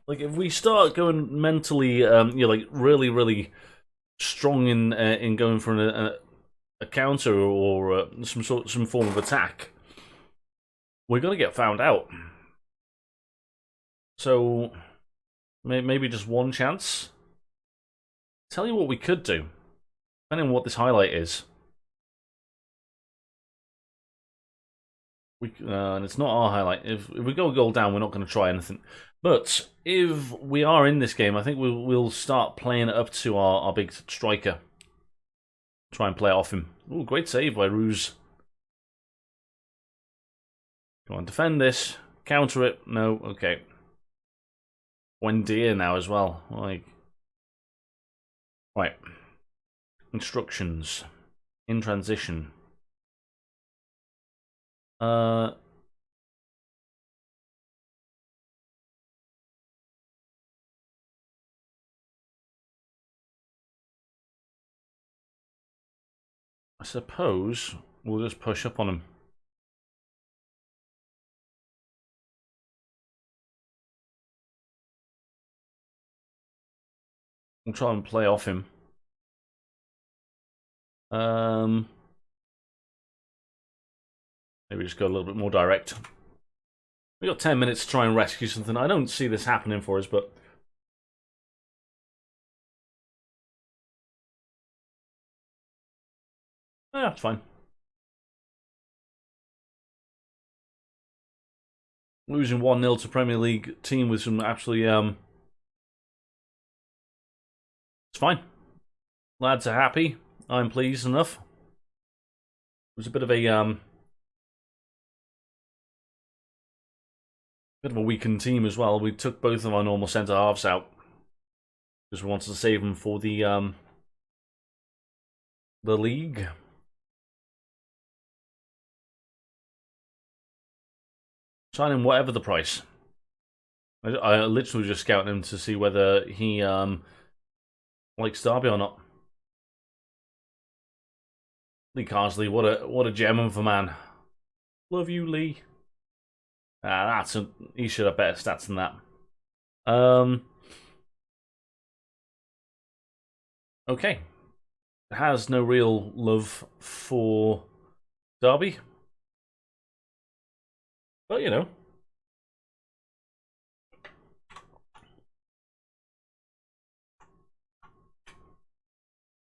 Like, if we start going mentally, you know, like really strong in going for a counter or some form of attack, we're gonna get found out. So maybe just one chance. Tell you what we could do, depending on what this highlight is. And it's not our highlight. If we go a goal down, we're not going to try anything. But if we are in this game, I think we'll start playing it up to our big striker. Try and play it off him. Oh, great save by Ruse. Come on, defend this. Counter it. No, okay. Wendia now as well. Like, Right. Instructions. In transition. I suppose we'll just push up on him. We'll try and play off him. Maybe just go a little bit more direct. We got 10 minutes to try and rescue something. I don't see this happening for us, but yeah, it's fine. Losing 1-0 to Premier League team with some absolutely it's fine. Lads are happy. I'm pleased enough. It was a bit of a weakened team as well. We took both of our normal centre halves out because we wanted to save them for the league. Sign him whatever the price. I literally just scouted him to see whether he likes Derby or not. Lee Carsley, what a gem of a man. Love you, Lee. He should have better stats than that. Okay. Has no real love for Derby. But, you know.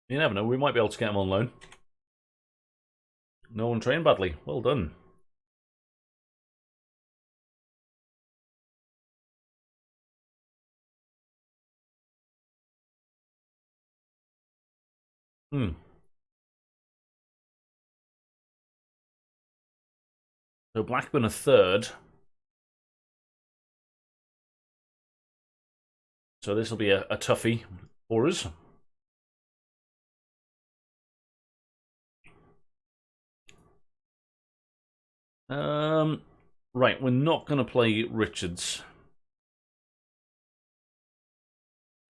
You never know, we might be able to get him on loan. No one trained badly. Well done. So Blackburn a third. So this will be a toughie for us. Right, we're not going to play Richards.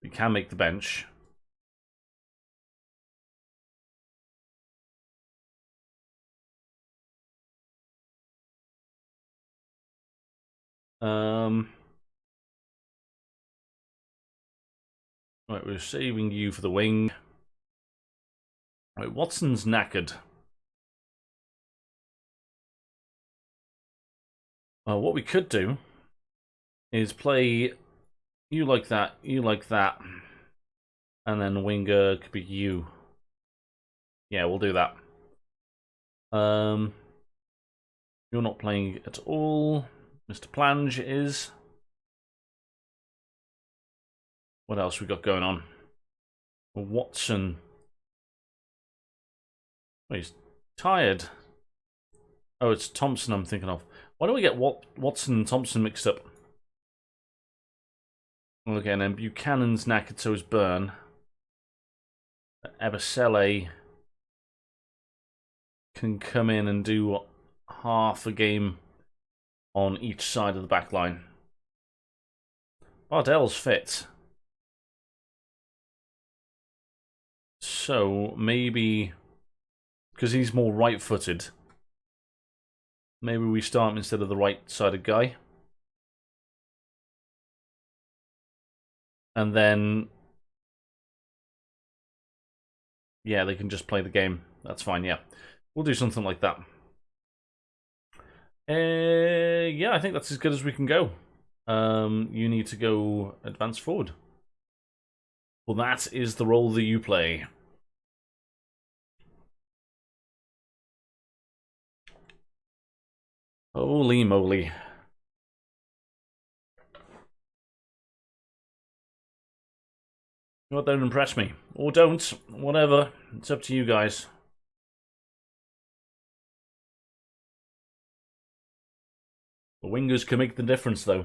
We can make the bench. Right, we're saving you for the wing. Right, Watson's knackered. What we could do is play you like that, and then winger could be you. Yeah, we'll do that. You're not playing at all. Mr. Plange is. What else we got going on? Watson. Oh, he's tired. Oh, it's Thompson I'm thinking of. Why do we get Watson and Thompson mixed up? Okay, and then Buchanan's knackered, so is Byrne. Ebasele can come in and do half a game on each side of the back line. Bardell's fit. So, maybe... because he's more right-footed. Maybe we start him instead of the right-sided guy. And then... yeah, they can just play the game. That's fine, yeah. We'll do something like that. Yeah, I think that's as good as we can go. You need to go advance forward. Well, that is the role that you play. Holy moly. You know what, don't impress me. Or don't. Whatever. It's up to you guys. The wingers can make the difference, though.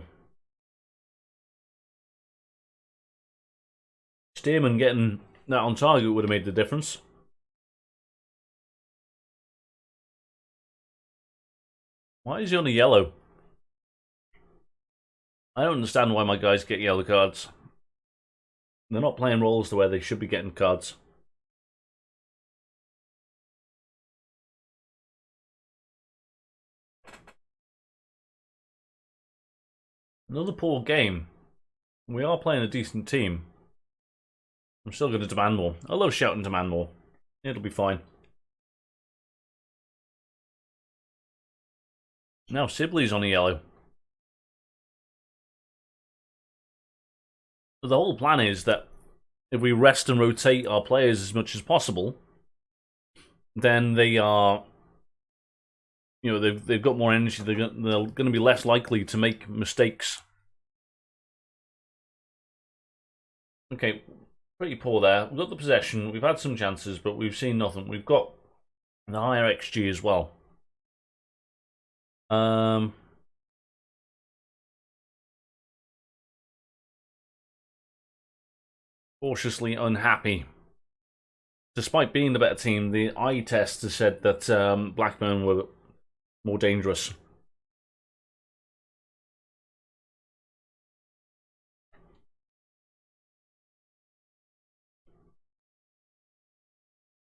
Stearman getting that on target would have made the difference. Why is he on a yellow? I don't understand why my guys get yellow cards. They're not playing roles to where they should be getting cards. Another poor game. We are playing a decent team. I'm still going to demand more. I love shouting demand more. It'll be fine. Now Sibley's on a yellow. The whole plan is that if we rest and rotate our players as much as possible, then they are, you know, they've got more energy. They're going to be less likely to make mistakes. Okay, pretty poor there. We've got the possession. We've had some chances, but we've seen nothing. We've got the higher XG as well. Cautiously unhappy. Despite being the better team, the eye test has said that Blackburn were more dangerous.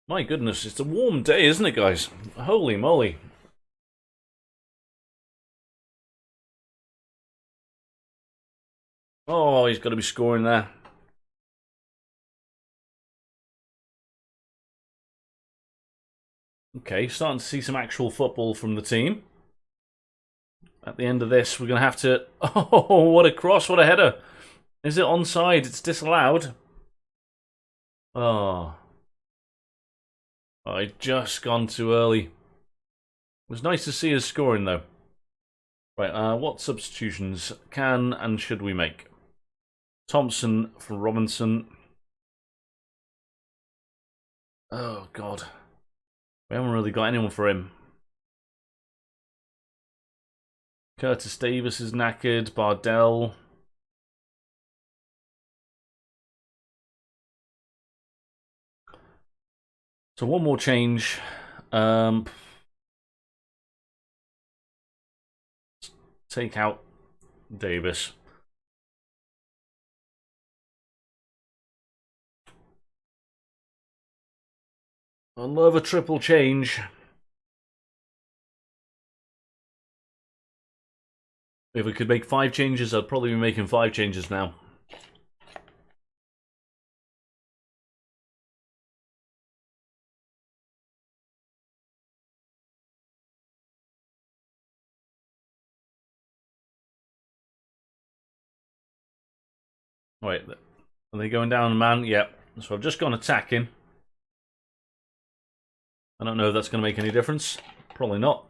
My goodness, it's a warm day, isn't it, guys? Holy moly. Oh, he's got to be scoring there. Okay, starting to see some actual football from the team. At the end of this, we're going to have to... Oh, what a cross, what a header. Is it onside? It's disallowed. Oh. I just gone too early. It was nice to see us scoring, though. Right, what substitutions can and should we make? Thompson for Robinson. Oh, God. We haven't really got anyone for him. Curtis Davis is knackered. Bardell. So one more change. Take out Davis. I love a triple change. If we could make 5 changes, I'd probably be making 5 changes now. Wait, are they going down, man? Yep. So I've just gone attacking. I don't know if that's going to make any difference. Probably not.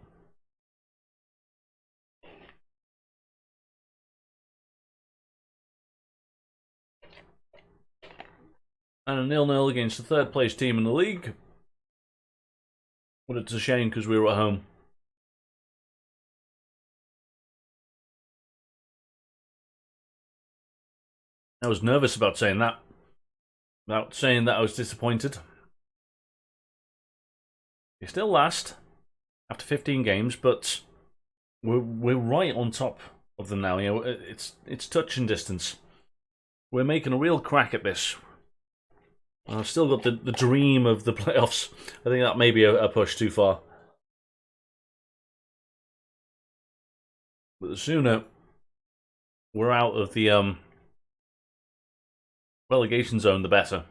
And a 0-0 against the third place team in the league. But it's a shame because we were at home. I was nervous about saying that. About saying that I was disappointed. You're still last after 15 games, but we're right on top of them now. You know, it's touch and distance. We're making a real crack at this. I've still got the dream of the playoffs. I think that may be a push too far. But the sooner we're out of the relegation zone, the better.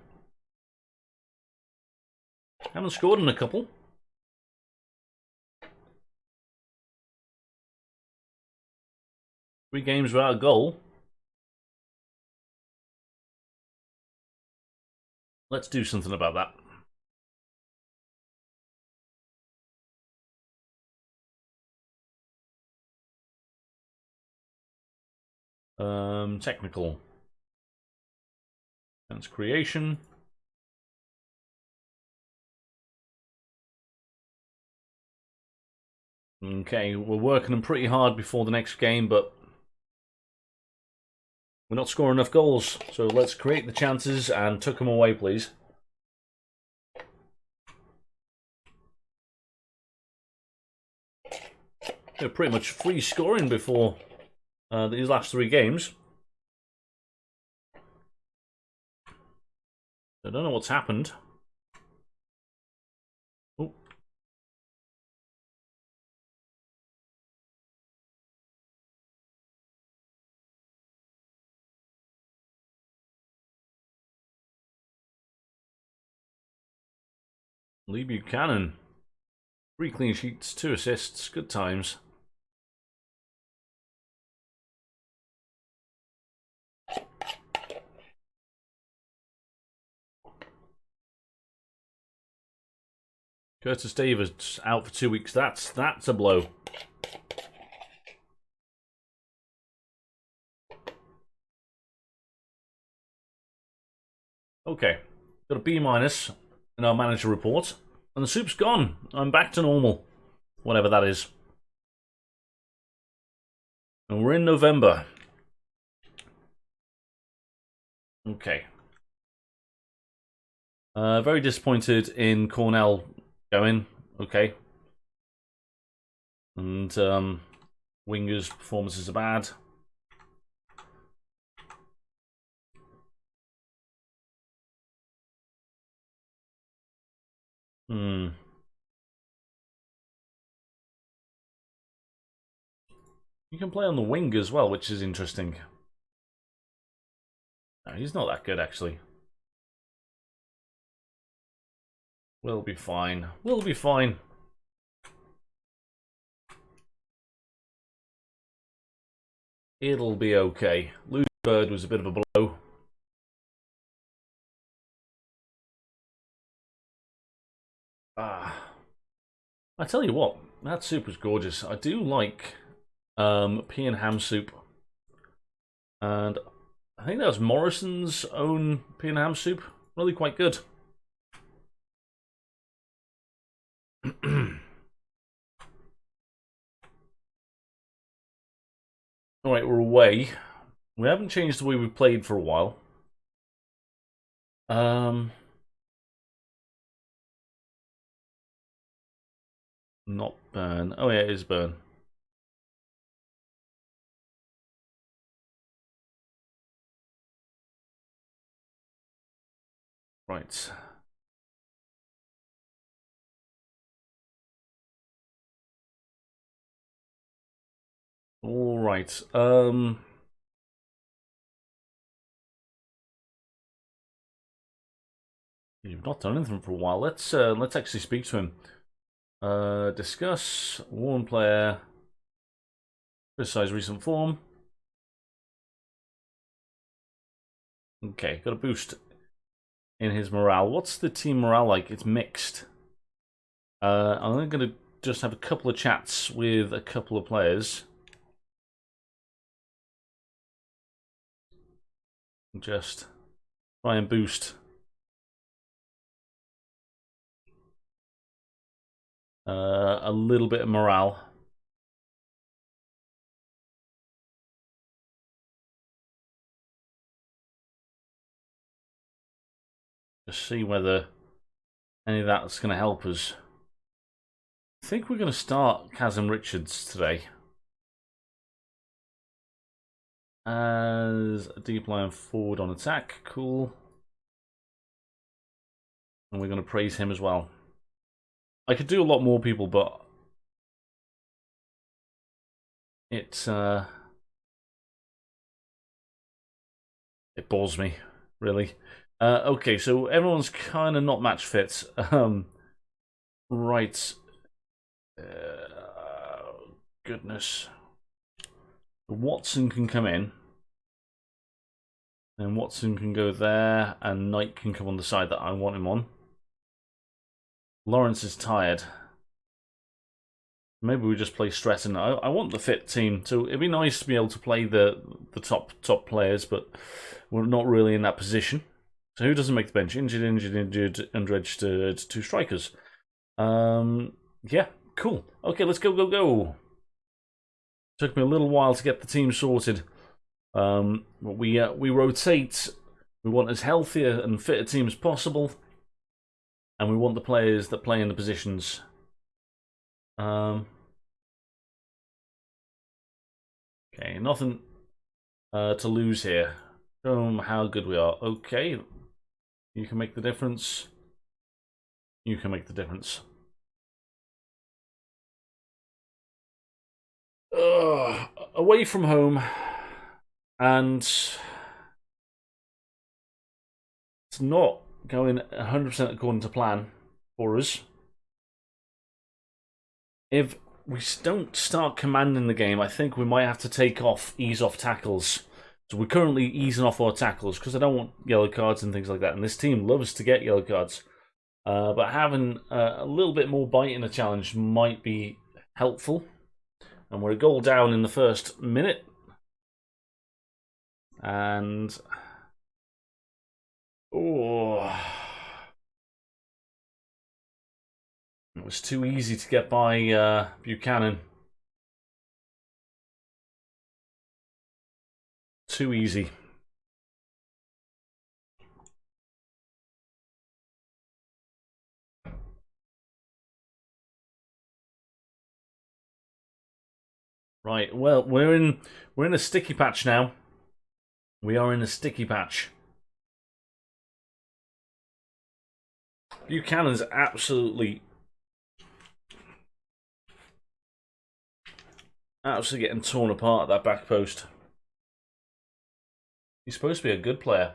Haven't scored in a couple. Three games without a goal. Let's do something about that. Technical. That's creation. Okay, we're working them pretty hard before the next game, but we're not scoring enough goals. So let's create the chances and tuck them away, please. They're pretty much free scoring before these last 3 games. I don't know what's happened. Oh. Lee Buchanan. 3 clean sheets, 2 assists, good times. Curtis Davis out for 2 weeks. That's a blow. Okay, got a B- in our manager report, and the soup's gone. I'm back to normal, whatever that is. And we're in November. Okay. Very disappointed in Cornell going. Okay. And Winger's performances are bad. You can play on the wing as well, which is interesting. No, he's not that good, actually. We'll be fine. We'll be fine. It'll be okay. Losing Bird was a bit of a blow. I tell you what, that soup was gorgeous. I do like pea and ham soup. And I think that was Morrison's own pea and ham soup. Really quite good. Alright, we're away. We haven't changed the way we played for a while. Not Burn. Oh yeah, it is Burn. Right. All right. You've not done anything for a while. Let's actually speak to him. Discuss warn player. Criticize recent form. Okay, got a boost in his morale. What's the team morale like? It's mixed. I'm going to just have a couple of chats with a couple of players. Just try and boost a little bit of morale. Just see whether any of that's going to help us. I think we're going to start Kazim Richards today as a deep line forward on attack. Cool. And we're going to praise him as well. I could do a lot more people, but it bores me, really. Okay, so everyone's kind of not match fit. Right. Goodness. Watson can come in. And Watson can go there, and Knight can come on the side that I want him on. Lawrence is tired. Maybe we just play Stretton. I want the fit team, so it'd be nice to be able to play the top players, but we're not really in that position. So who doesn't make the bench? Injured, and registered 2 strikers. Yeah, cool. Okay, let's go. Took me a little while to get the team sorted. We rotate. We want as healthier and fit a team as possible, and we want the players that play in the positions. Okay, nothing to lose here. Show them how good we are. Okay, you can make the difference. You can make the difference. Away from home, and it's not going 100% according to plan for us. If we don't start commanding the game, I think we might have to ease off tackles. So we're currently easing off our tackles because I don't want yellow cards and things like that. And this team loves to get yellow cards. But having a little bit more bite in the challenge might be helpful. And we're a goal down in the first minute. And... oh... it was too easy to get by Buchanan. Too easy. Right, well, we're in a sticky patch now. We are in a sticky patch. Buchanan's absolutely getting torn apart at that back post. He's supposed to be a good player.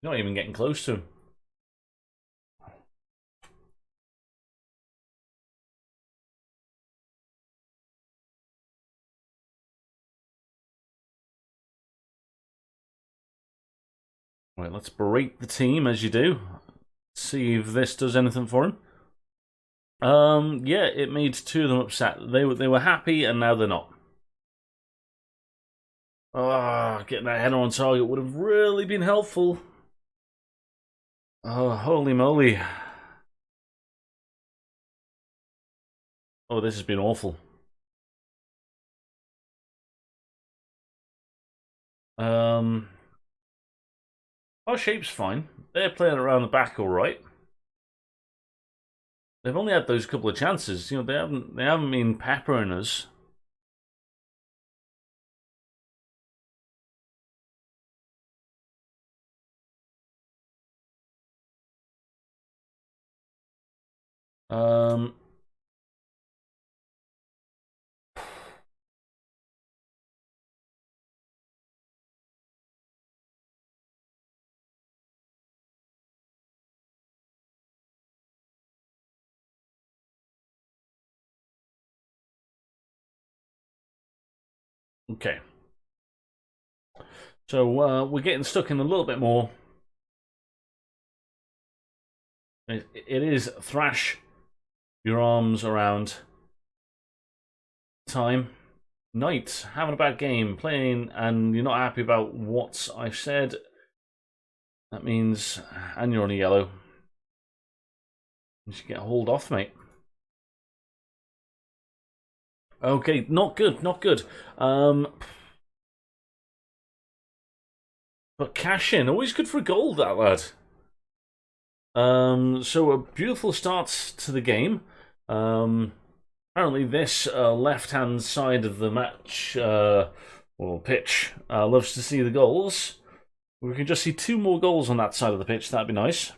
Not even getting close to him. Right, let's berate the team as you do. See if this does anything for him. Yeah, it made two of them upset. They were happy and now they're not. Getting that header on target would have really been helpful. Oh, holy moly. Oh, this has been awful. Our shape's fine. They're playing around the back all right. They've only had those couple of chances. You know, they haven't been peppering us. Okay. So we're getting stuck in a little bit more. It is thrash your arms around time. Knight, having a bad game, playing, and you're not happy about what I've said. That means, and you're on a yellow. You should get hauled off, mate. Okay, not good, not good. But cash in, always good for a goal, that lad. So a beautiful start to the game. Apparently this left-hand side of the match, or pitch, loves to see the goals. We can just see 2 more goals on that side of the pitch, that'd be nice.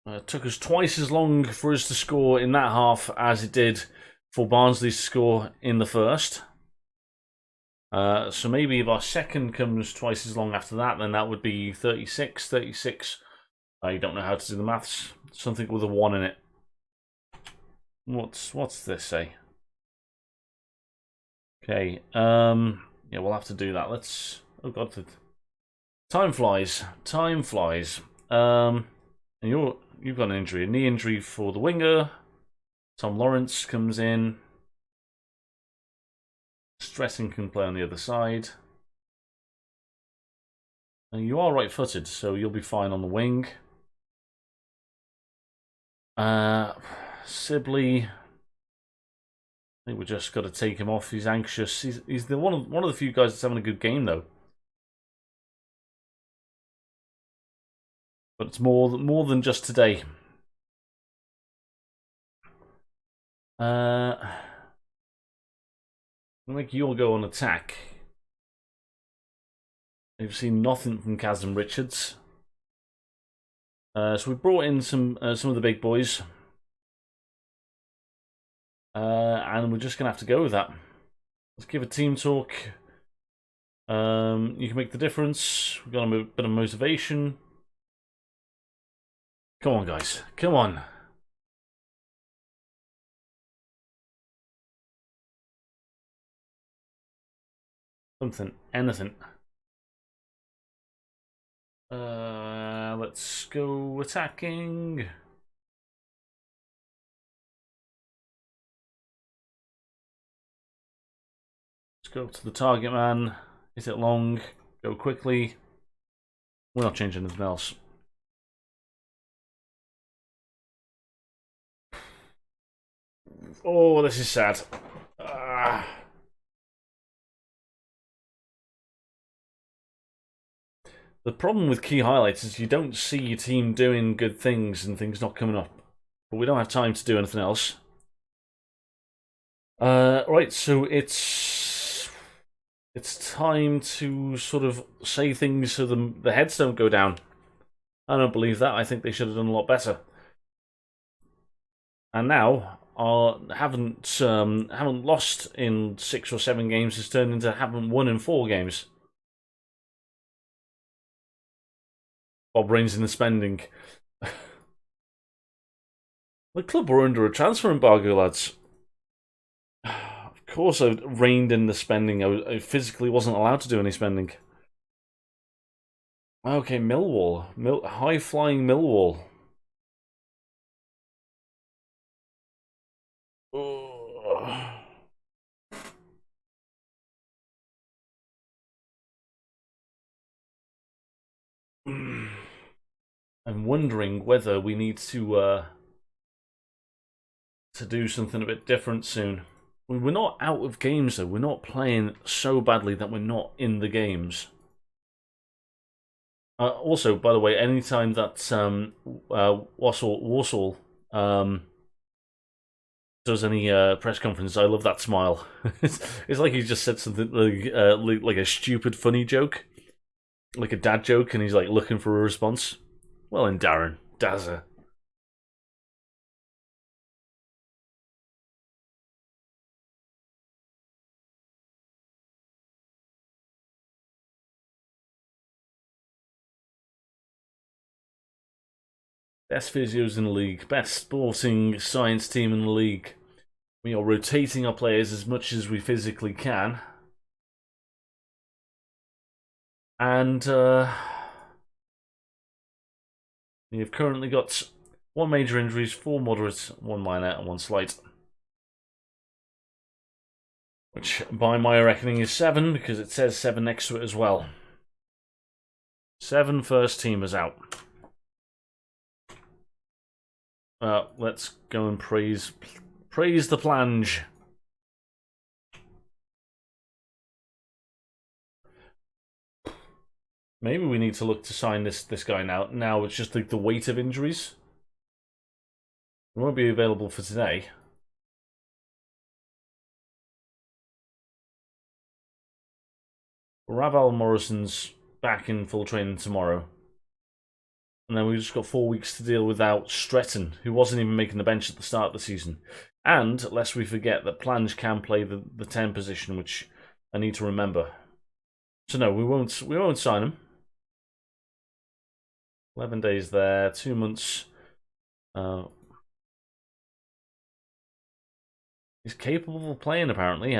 It took us twice as long for us to score in that half as it did for Barnsley to score in the first. So maybe if our second comes twice as long after that, then that would be 36. 36. I don't know how to do the maths. Something with a 1 in it. What's this say? Okay. Yeah, we'll have to do that. Let's. Oh God, time flies. Time flies. And you've got an injury, a knee injury for the winger. Tom Lawrence comes in. Stressing can play on the other side. And you are right-footed, so you'll be fine on the wing. Sibley, I think we just got to take him off. He's anxious. He's the one of the few guys that's having a good game though. But it's more than just today. I'll make you go on attack. They've seen nothing from Kaz and Richards. So we brought in some of the big boys. And we're just going to have to go with that. Let's give a team talk. You can make the difference. We've got a bit of motivation. Come on, guys. Come on. Something. Anything. Let's go attacking. Let's go to the target man. Hit it long. Go quickly. We're not changing anything else. Oh, this is sad. The problem with key highlights is you don't see your team doing good things and things not coming up. But we don't have time to do anything else. Right, so it's time to sort of say things so the heads don't go down. I don't believe that. I think they should have done a lot better. And now, haven't lost in 6 or 7 games has turned into haven't won in 4 games. Bob reins in the spending. The club were under a transfer embargo, lads. Of course I reined in the spending. I physically wasn't allowed to do any spending. Okay, Millwall. High-flying Millwall. I'm wondering whether we need to do something a bit different soon. We're not out of games, though. We're not playing so badly that we're not in the games. Also, by the way, anytime that Warsaw does any press conference, I love that smile. It's like he just said something like a stupid, funny joke, like a dad joke, and he's like looking for a response. Well, in Darren, Dazza. Best physios in the league, best sporting science team in the league. We are rotating our players as much as we physically can. And we have currently got 1 major injuries, 4 moderate, 1 minor, and 1 slight. Which, by my reckoning, is 7, because it says 7 next to it as well. 7 first teamers out. Let's go and praise the flange. Maybe we need to look to sign this guy now. Now it's just like the weight of injuries. It won't be available for today. Raval Morrison's back in full training tomorrow. And then we've just got 4 weeks to deal without Stretton, who wasn't even making the bench at the start of the season. And, lest we forget, that Plange can play the 10 position, which I need to remember. So no, we won't sign him. 11 days there, 2 months. He's capable of playing, apparently,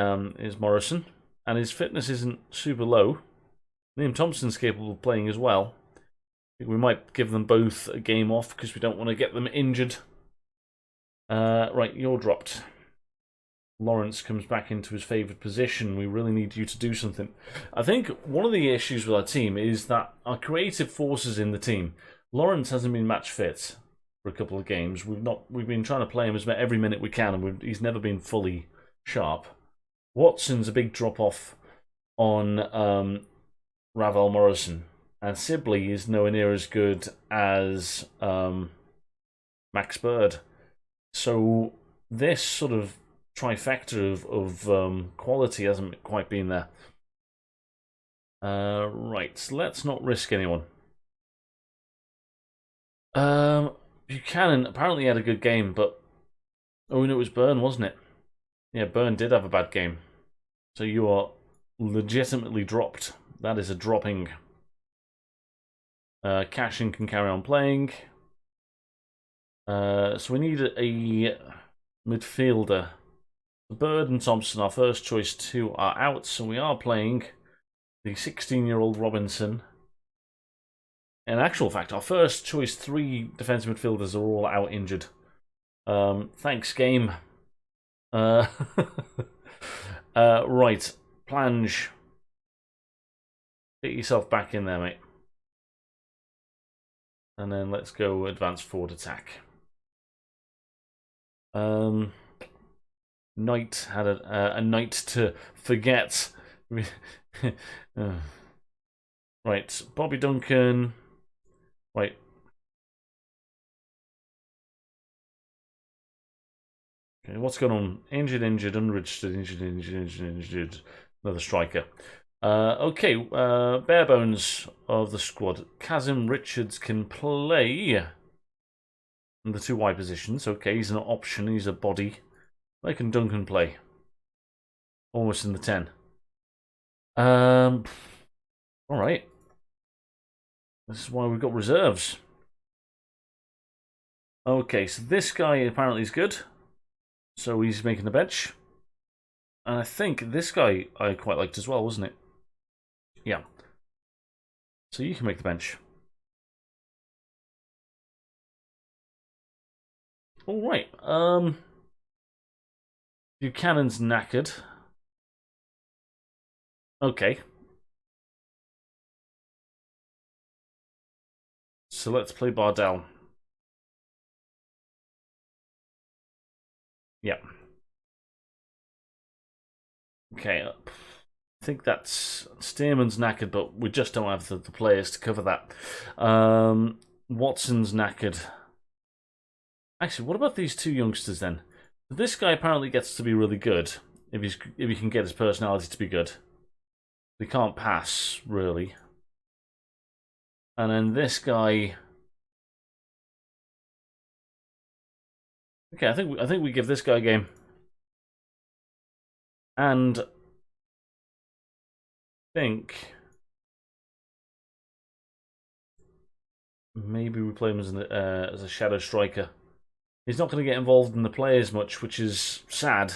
is Morrison. And his fitness isn't super low. Liam Thompson's capable of playing as well. We might give them both a game off because we don't want to get them injured. Right, you're dropped. Lawrence comes back into his favoured position. We really need you to do something. I think one of the issues with our team is that our creative forces in the team. Lawrence hasn't been match fit for a couple of games. We've been trying to play him every minute we can, and he's never been fully sharp. Watson's a big drop off on Ravel Morrison. And Sibley is nowhere near as good as Max Bird. So this sort of trifecta of quality hasn't quite been there. Right, so let's not risk anyone. Buchanan apparently had a good game, but oh no, it was Byrne, wasn't it? Yeah, Byrne did have a bad game. So you are legitimately dropped. That is a dropping. Cashin can carry on playing. So we need a midfielder. Bird and Thompson, our first choice two, are out, so we are playing the 16-year-old Robinson. In actual fact, our first choice three defensive midfielders are all out injured. Thanks, game. Right, Plange. Get yourself back in there, mate. And then let's go advance forward attack. Knight had a night to forget. Right, Bobby Duncan. Right. Okay, what's going on? Injured, unregistered, injured. Another striker. Okay, bare bones of the squad. Kazim Richards can play in the two wide positions. Okay, he's an option. He's a body. Where can Duncan play? Almost in the 10. All right. This is why we've got reserves. Okay, so this guy apparently is good. So he's making the bench. And I think this guy I quite liked as well, wasn't it? Yeah. So you can make the bench. All right. Buchanan's knackered. Okay. So let's play Bardell. Yeah. Okay. I think that's Stearman's knackered, but we just don't have the players to cover that. Watson's knackered. Actually, what about these two youngsters then? This guy apparently gets to be really good if he can get his personality to be good. He can't pass really. And then this guy. Okay, I think we give this guy a game. And I think maybe we play him as a shadow striker. He's not going to get involved in the play as much, which is sad,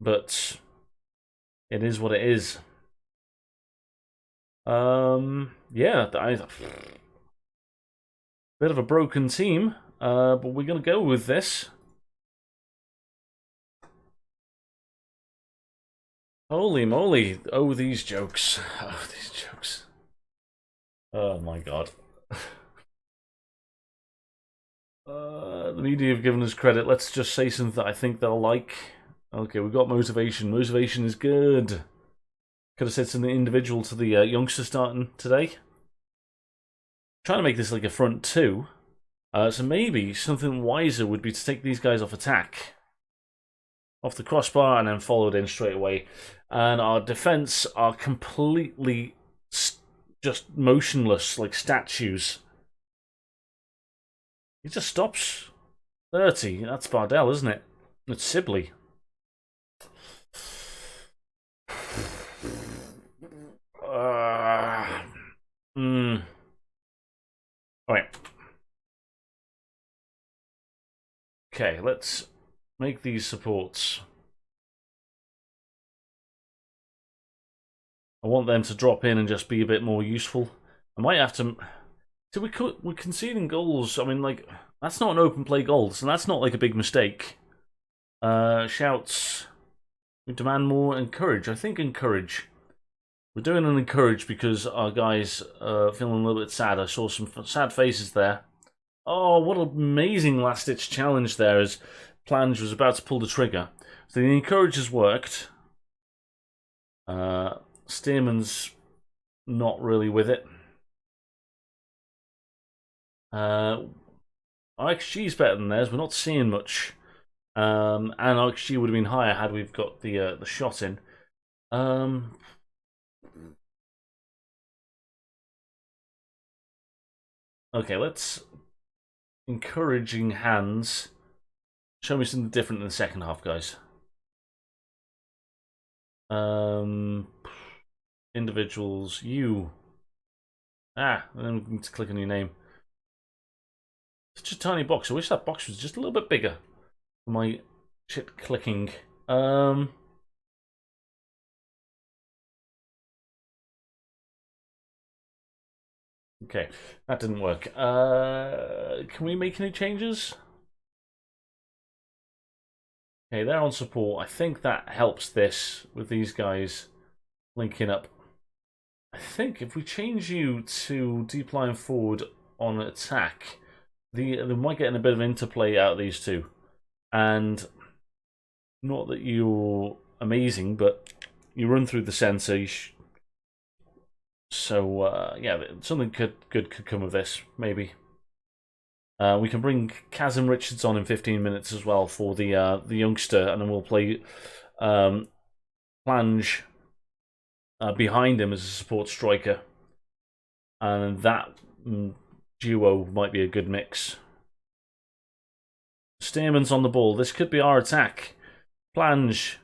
but it is what it is. Yeah, bit of a broken team, but we're going to go with this. Holy moly! Oh, these jokes! Oh, these jokes! Oh my god! The media have given us credit. Let's just say something that I think they'll like. Okay, we've got motivation. Motivation is good. Could have said something individual to the youngster starting today. Trying to make this like a front two. So maybe something wiser would be to take these guys off attack. Off the crossbar and then followed in straight away. And our defense are completely just motionless, like statues. He just stops. 30. That's Bardell, isn't it? It's Sibley. Alright. Okay, let's make these supports. I want them to drop in and just be a bit more useful. I might have to... So we're conceding goals. I mean, like, that's not an open play goal, so that's not like a big mistake. Shouts. We demand more encourage. I think encourage. We're doing an encourage because our guys are feeling a little bit sad. I saw some sad faces there. Oh, what an amazing last-ditch challenge there as Plange was about to pull the trigger. So the encourage has worked. Stearman's not really with it. Our XG's better than theirs. We're not seeing much. And actually would have been higher had we've got the shot in. Okay, let's encouraging hands. Show me something different in the second half, guys. Individuals, you. And then we need to click on your name. Such a tiny box. I wish that box was just a little bit bigger. My shit clicking. Okay, that didn't work. Can we make any changes? Okay, they're on support. I think that helps this with these guys linking up. I think if we change you to deep line forward on attack, they might get in a bit of interplay out of these two. And not that you're amazing, but you run through the centre. So yeah, something good could come of this, maybe. We can bring Kazim Richards on in 15 minutes as well for the youngster, and then we'll play Plange behind him as a support striker, and that duo might be a good mix. Stearman's on the ball. This could be our attack. Plange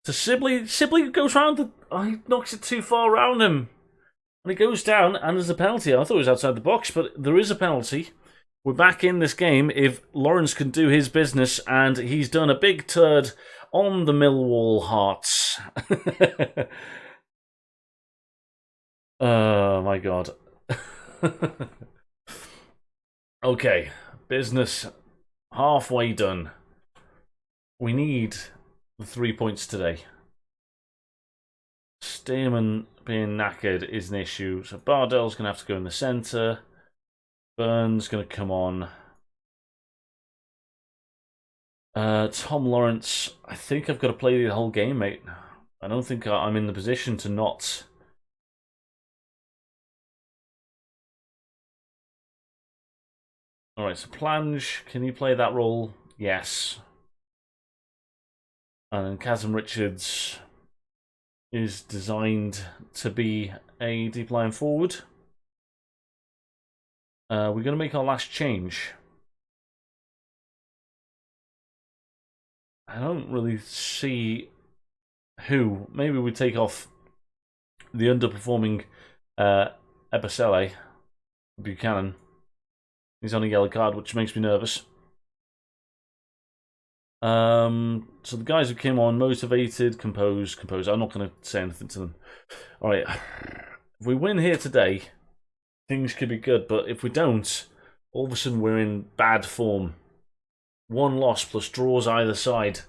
to Sibley. Sibley goes round he knocks it too far around him. And it goes down, and there's a penalty. I thought it was outside the box, but there is a penalty. We're back in this game if Lawrence can do his business, and he's done a big turd on the Millwall Hearts. Oh my god. Okay, business halfway done. We need the 3 points today. Stearman being knackered is an issue, so Bardell's going to have to go in the centre. Burns going to come on. Tom Lawrence, I think I've got to play the whole game, mate. I don't think I'm in the position to not. Alright, so Plange, can you play that role? Yes. And then Kazim Richards is designed to be a deep line forward. We're going to make our last change. I don't really see who. Maybe we take off the underperforming Ebasele, Buchanan. He's on a yellow card, which makes me nervous. So the guys who came on, motivated, composed. I'm not going to say anything to them. All right, if we win here today, things could be good. But if we don't, all of a sudden we're in bad form. One loss plus draws either side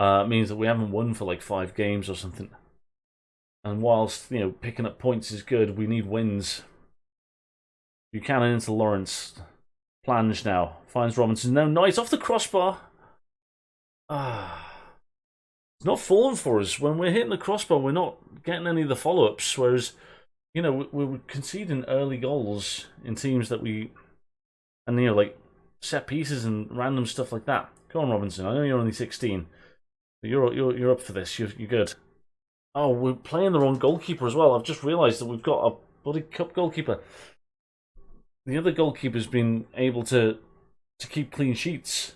means that we haven't won for like 5 games or something. And whilst picking up points is good, we need wins. Buchanan into Lawrence. Plange now finds Robinson. No, nice off the crossbar. It's not falling for us. When we're hitting the crossbar, we're not getting any of the follow-ups. Whereas, we're conceding early goals in teams that we, and like set pieces and random stuff like that. Go on, Robinson. I know you're only 16, but you're up for this. You're good. Oh, we're playing the wrong goalkeeper as well. I've just realised that we've got a bloody cup goalkeeper. The other goalkeeper's been able to keep clean sheets.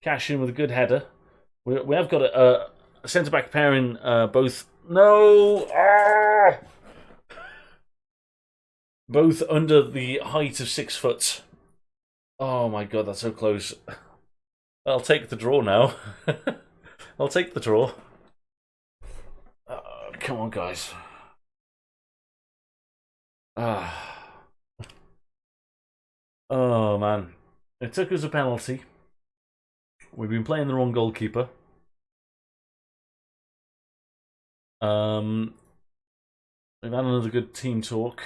Cash in with a good header. We have got a centre-back pairing, both... No! Both under the height of 6 foot. Oh my god, that's so close. I'll take the draw now. I'll take the draw. Come on, guys. Oh, man. It took us a penalty. We've been playing the wrong goalkeeper. We've had another good team talk.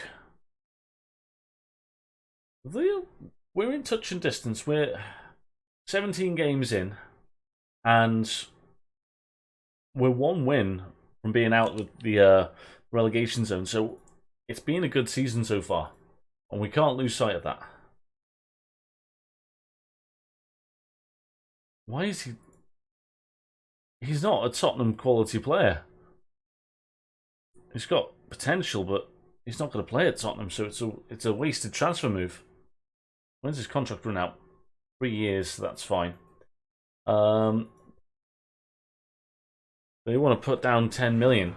We're in touch and distance. We're 17 games in, and we're 1 win from being out with the relegation zone. So it's been a good season so far, and we can't lose sight of that. Why is he... He's not a Tottenham quality player. He's got potential, but he's not going to play at Tottenham, so it's a wasted transfer move. When's his contract run out? 3 years, so that's fine. They want to put down 10 million.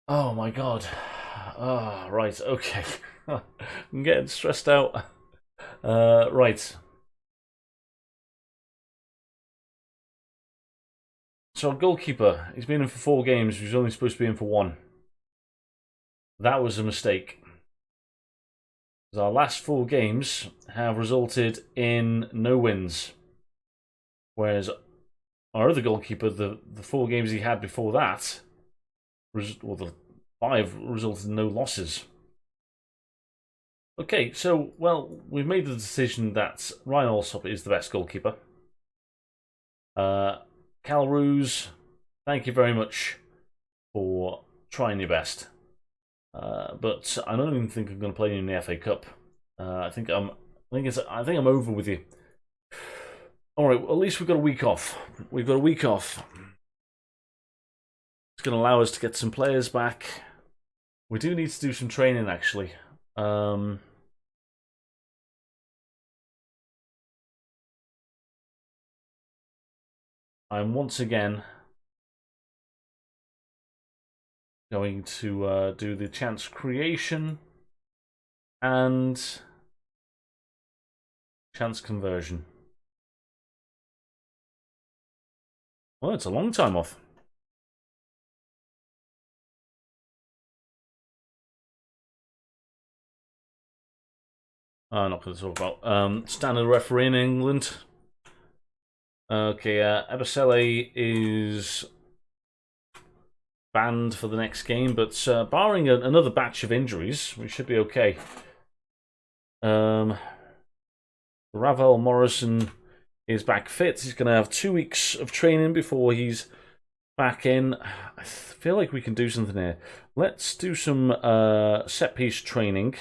Oh my god. Ah, right, okay. I'm getting stressed out. Right. So, goalkeeper, he's been in for 4 games, he's only supposed to be in for 1. That was a mistake. Because our last 4 games have resulted in no wins. Whereas our other goalkeeper, the 4 games he had before that, or the 5, resulted in no losses. Okay, so, well, we've made the decision that Ryan Alsop is the best goalkeeper. Cal Roos, thank you very much for trying your best. But I don't even think I'm going to play you in the FA Cup. I think I'm over with you. All right, well, at least we've got a week off. We've got a week off. It's going to allow us to get some players back. We do need to do some training, actually. I'm once again going to do the chance creation and chance conversion. Well, it's a long time off. I'm not going to talk about standard referee in England. Okay, Ebosele is banned for the next game, but barring another batch of injuries, we should be okay. Ravel Morrison is back fit. He's going to have 2 weeks of training before he's back in. I feel like we can do something here. Let's do some set-piece training.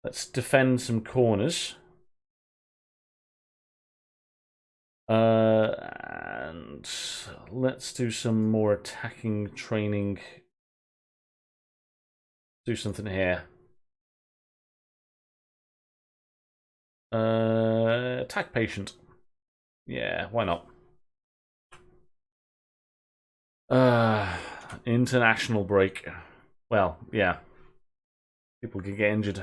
Let's defend some corners. And let's do some more attacking training. Do something here. Attack patient. Yeah, why not? International break. Well, yeah. People could get injured.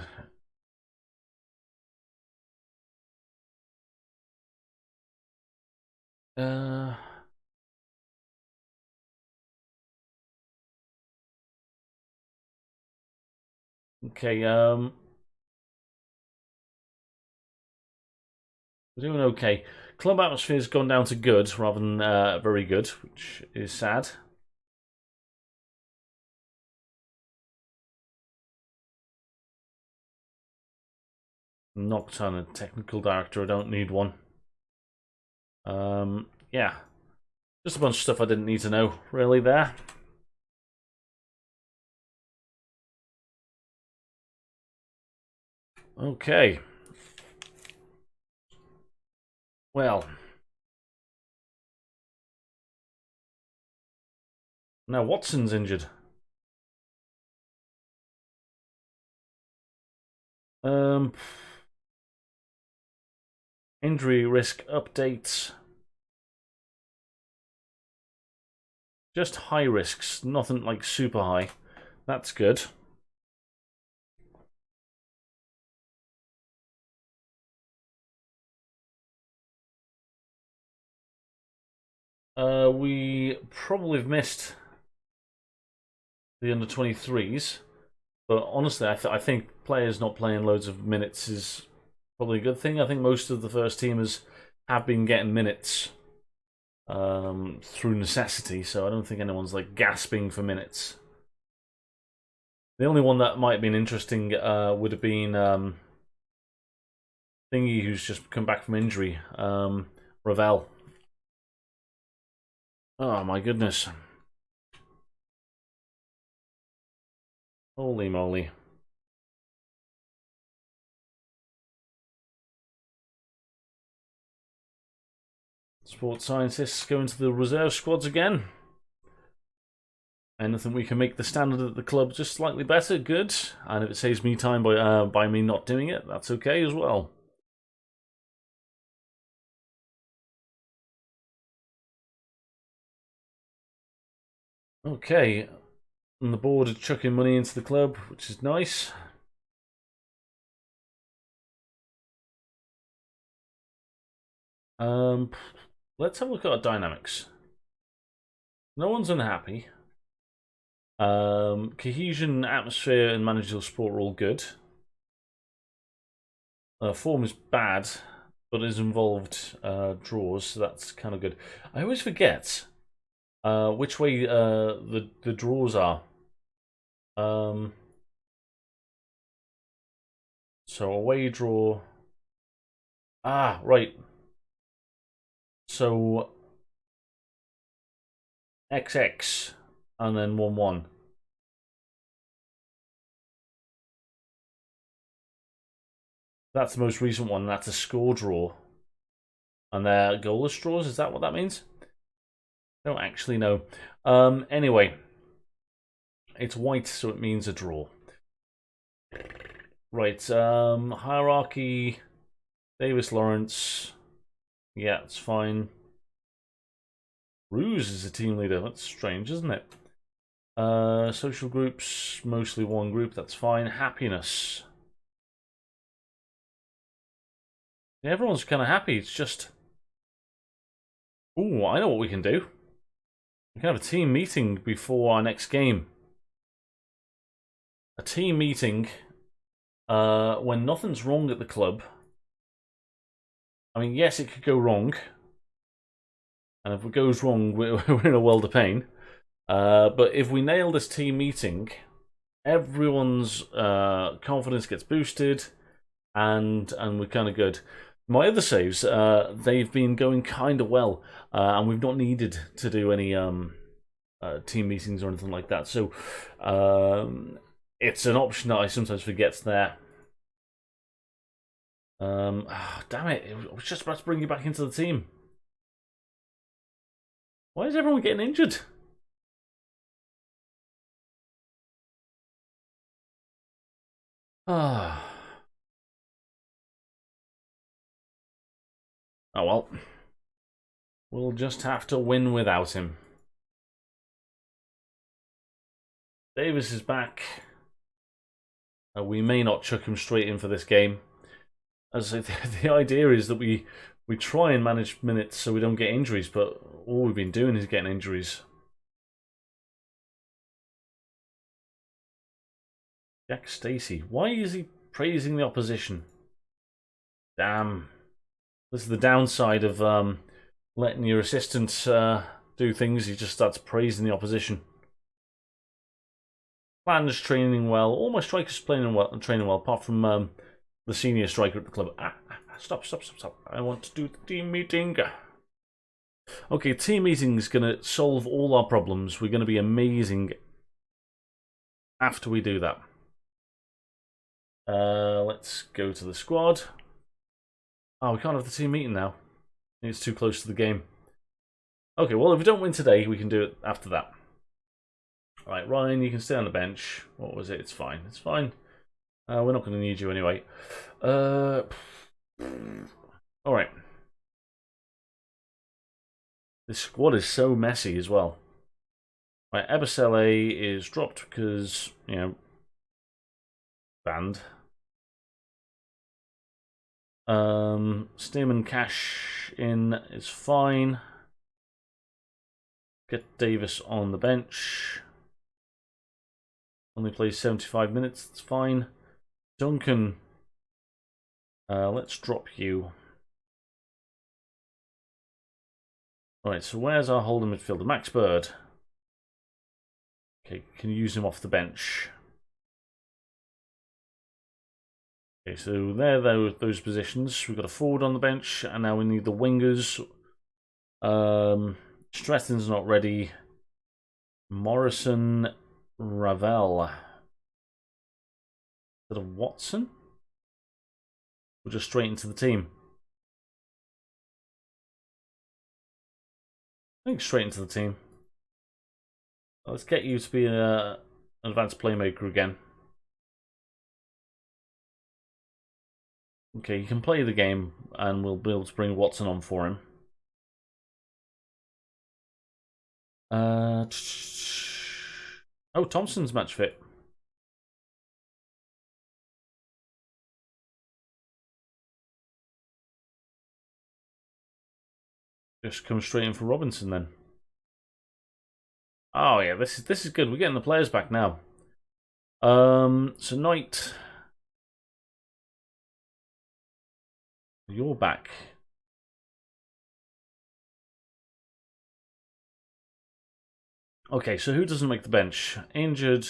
Okay, we're doing okay. Club atmosphere's gone down to good rather than very good, which is sad. Knocked on a technical director, I don't need one. Yeah. Just a bunch of stuff I didn't need to know, really, there. Okay. Well. Now Watson's injured. Injury risk updates. Just high risks, nothing like super high. That's good. We probably have missed the under-23s, but honestly, I think players not playing loads of minutes is probably a good thing. I think most of the first teamers have been getting minutes through necessity, so I don't think anyone's like gasping for minutes. The only one that might have been interesting would have been Thingy, who's just come back from injury, Ravel. Oh my goodness. Holy moly. Sports scientists go into the reserve squads again. Anything we can make the standard at the club just slightly better, good. And if it saves me time by me not doing it, that's okay as well. Okay, and the board are chucking money into the club, which is nice. Let's have a look at our dynamics. No one's unhappy. Cohesion, atmosphere, and managerial support are all good. Form is bad, but has involved draws, so that's kind of good. I always forget which way the draws are. So away draw. Ah, right. So XX and then 1-1. That's the most recent one. That's a score draw. And they're goalless draws. Is that what that means? I don't actually know. Anyway, it's white, so it means a draw. Right. Hierarchy. Davis Lawrence. Yeah, it's fine. Ruse is a team leader. That's strange, isn't it? Social groups, mostly one group. That's fine. Happiness. Yeah, everyone's kind of happy. It's just... Ooh, I know what we can do. We can have a team meeting before our next game. A team meeting when nothing's wrong at the club. I mean, yes, it could go wrong. And if it goes wrong, we're in a world of pain. But if we nail this team meeting, everyone's confidence gets boosted, and we're kind of good. My other saves, they've been going kind of well, and we've not needed to do any team meetings or anything like that. So it's an option that I sometimes forget's there. Damn it! I was just about to bring you back into the team. Why is everyone getting injured? Ah. Oh well. We'll just have to win without him. Davis is back. We may not chuck him straight in for this game. As I say, the idea is that we try and manage minutes so we don't get injuries, but all we've been doing is getting injuries. Jack Stacey. Why is he praising the opposition? Damn. This is the downside of letting your assistant do things. He just starts praising the opposition. Plan's training well. All my strikers training well, apart from the senior striker at the club. Stop. I want to do the team meeting. Okay, team meeting is going to solve all our problems. We're going to be amazing after we do that. Let's go to the squad. Oh, we can't have the team meeting now. It's too close to the game. Okay, well, if we don't win today, we can do it after that. Alright, Ryan, you can stay on the bench. What was it? It's fine. It's fine. We're not going to need you anyway. Alright. This squad is so messy as well. Right, Ebasele is dropped because, you know, banned. Stearman cash in is fine. Get Davis on the bench. Only plays 75 minutes, it's fine. Duncan, let's drop you. Alright, so where's our holding midfielder? Max Bird. Okay, can use him off the bench. Okay, so there those positions. We've got a forward on the bench, and now we need the wingers. Stratton's not ready. Morrison, Ravel. Is that a Watson? We're just straight into the team. I think straight into the team. Let's get you to be an advanced playmaker again. Okay, you can play the game, and we'll be able to bring Watson on for him. Oh, Thompson's match fit. Just come straight in for Robinson then. Oh yeah, this is good. We're getting the players back now. So Knight, you're back. Okay, so who doesn't make the bench? Injured,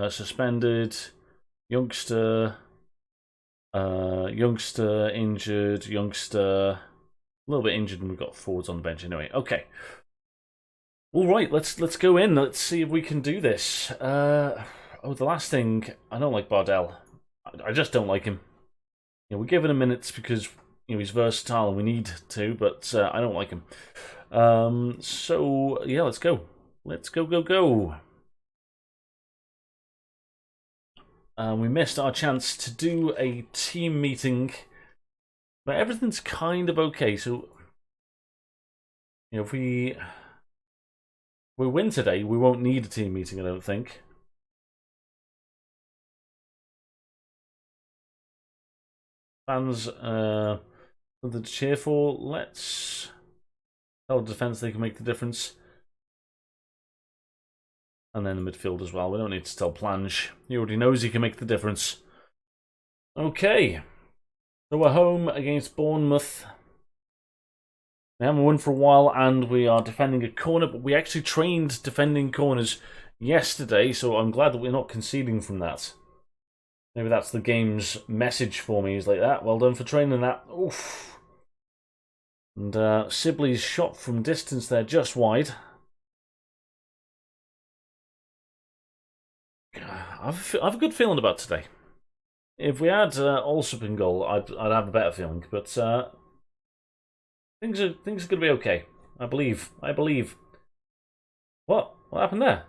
suspended, youngster, youngster, injured, youngster, a little bit injured, and we've got forwards on the bench anyway. Okay. All right, let's go in. Let's see if we can do this. Oh, the last thing, I don't like Bardell. I just don't like him. You know, we're giving him minutes because he's versatile and we need to, but I don't like him. So yeah, let's go. Let's go. We missed our chance to do a team meeting, but everything's kind of okay. So if we win today, we won't need a team meeting, I don't think. Fans, something to cheer for. Let's tell the defense they can make the difference. And then the midfield as well. We don't need to tell Plange. He already knows he can make the difference. Okay. So we're home against Bournemouth. We haven't won for a while, and we are defending a corner, but we actually trained defending corners yesterday, so I'm glad that we're not conceding from that. Maybe that's the game's message for me, is like that. Well done for training that. Oof. And Sibley's shot from distance there, just wide. I have a good feeling about today. If we had Allsop in goal, I'd have a better feeling. But things are going to be okay. I believe. What happened there?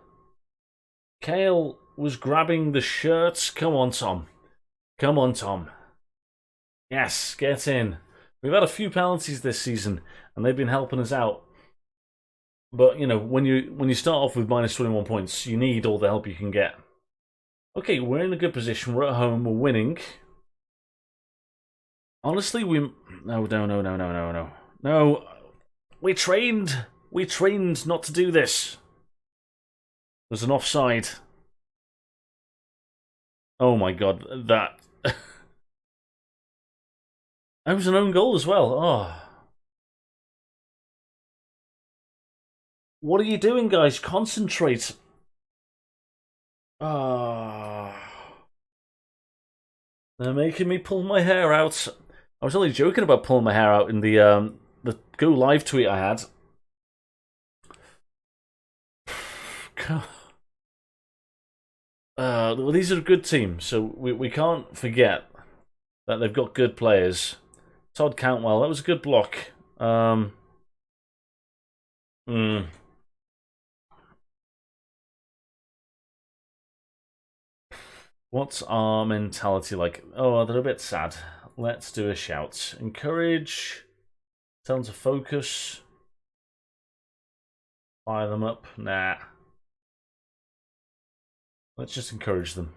Kale was grabbing the shirts. Come on, Tom. Yes, get in. We've had a few penalties this season, and they've been helping us out. But when you start off with minus 21 points, you need all the help you can get. Okay, we're in a good position. We're at home. We're winning. Honestly, no. We trained not to do this. There's an offside. Oh my god, that that was an own goal as well. Oh. What are you doing, guys? Concentrate. Ah. They're making me pull my hair out. I was only joking about pulling my hair out in the Go Live tweet I had. Well, these are a good team, so we can't forget that they've got good players. Todd Cantwell, that was a good block. What's our mentality like? Oh, they're a bit sad. Let's do a shout. Encourage. Tell them to focus. Fire them up. Nah. Let's just encourage them.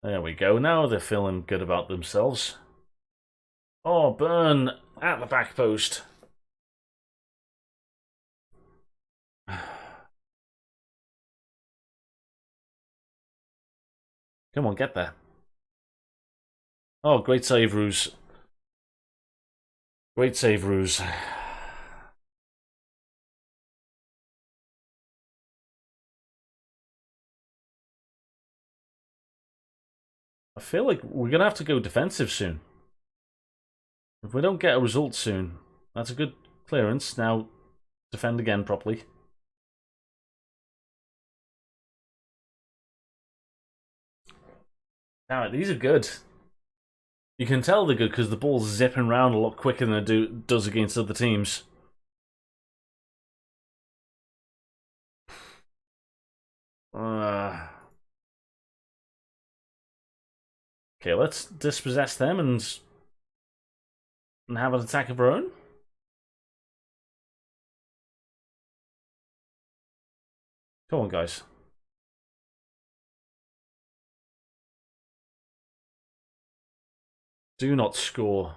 There we go. Now they're feeling good about themselves. Oh, Burn at the back post. Come on, get there. Oh, great save, Ruse. Great save, Ruse. I feel like we're going to have to go defensive soon. If we don't get a result soon, that's a good clearance. Now, defend again properly. Damn it, these are good. You can tell they're good because the ball's zipping around a lot quicker than it does against other teams. Okay, let's dispossess them and have an attack of our own. Come on, guys. Do not score.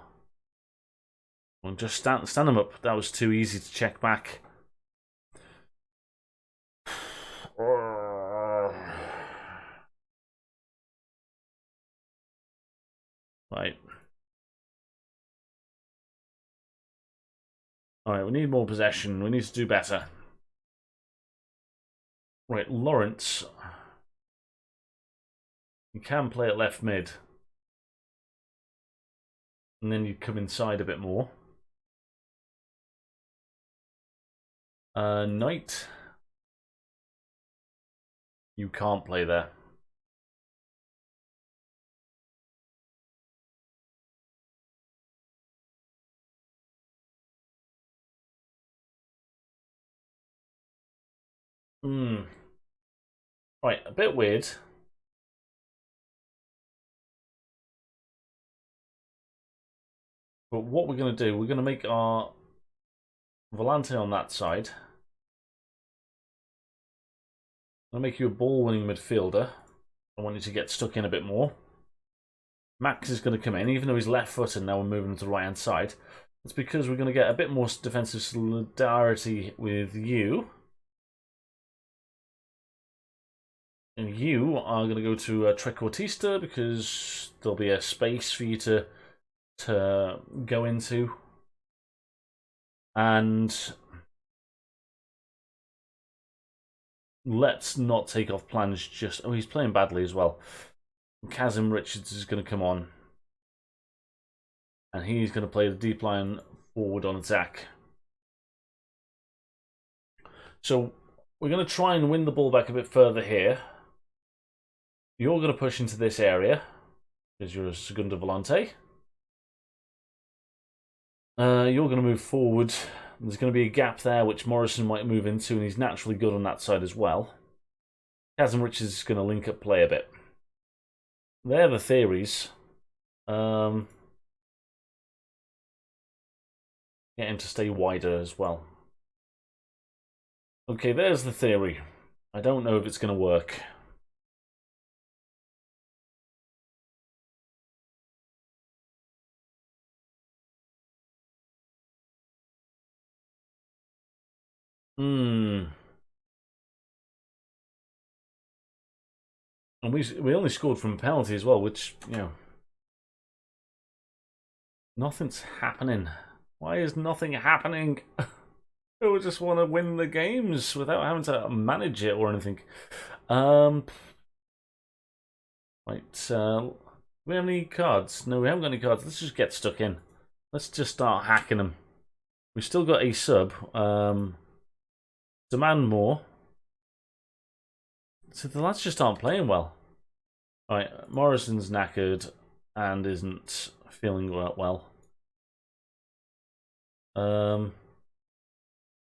Well, just stand them up. That was too easy to check back. Right. Alright, we need more possession. We need to do better. Right, Lawrence. You can play at left mid. And then you come inside a bit more. Knight. You can't play there. Right, a bit weird. But what we're going to do, we're going to make our Volante on that side. I'm going to make you a ball-winning midfielder. I want you to get stuck in a bit more. Max is going to come in, even though he's left-footed, now we're moving to the right-hand side. That's because we're going to get a bit more defensive solidarity with you. And you are going to go to Trequartista because there'll be a space for you to go into. And let's not take off plans just... Oh, he's playing badly as well. Kazim Richards is going to come on. And he's going to play the deep line forward on attack. So we're going to try and win the ball back a bit further here. You're going to push into this area because you're a Segunda Volante. You're going to move forward. There's going to be a gap there which Morrison might move into, and he's naturally good on that side as well. Kazim Richards is going to link up play a bit. They're the theories. Get him to stay wider as well. Okay, there's the theory. I don't know if it's going to work. And we only scored from a penalty as well, which, you know, nothing's happening. Why is nothing happening? I just want to win the games without having to manage it or anything. Right, do we have any cards? No, we haven't got any cards. Let's just get stuck in. Let's just start hacking them. We've still got a sub. Demand more. So the lads just aren't playing well. Alright, Morrison's knackered and isn't feeling well.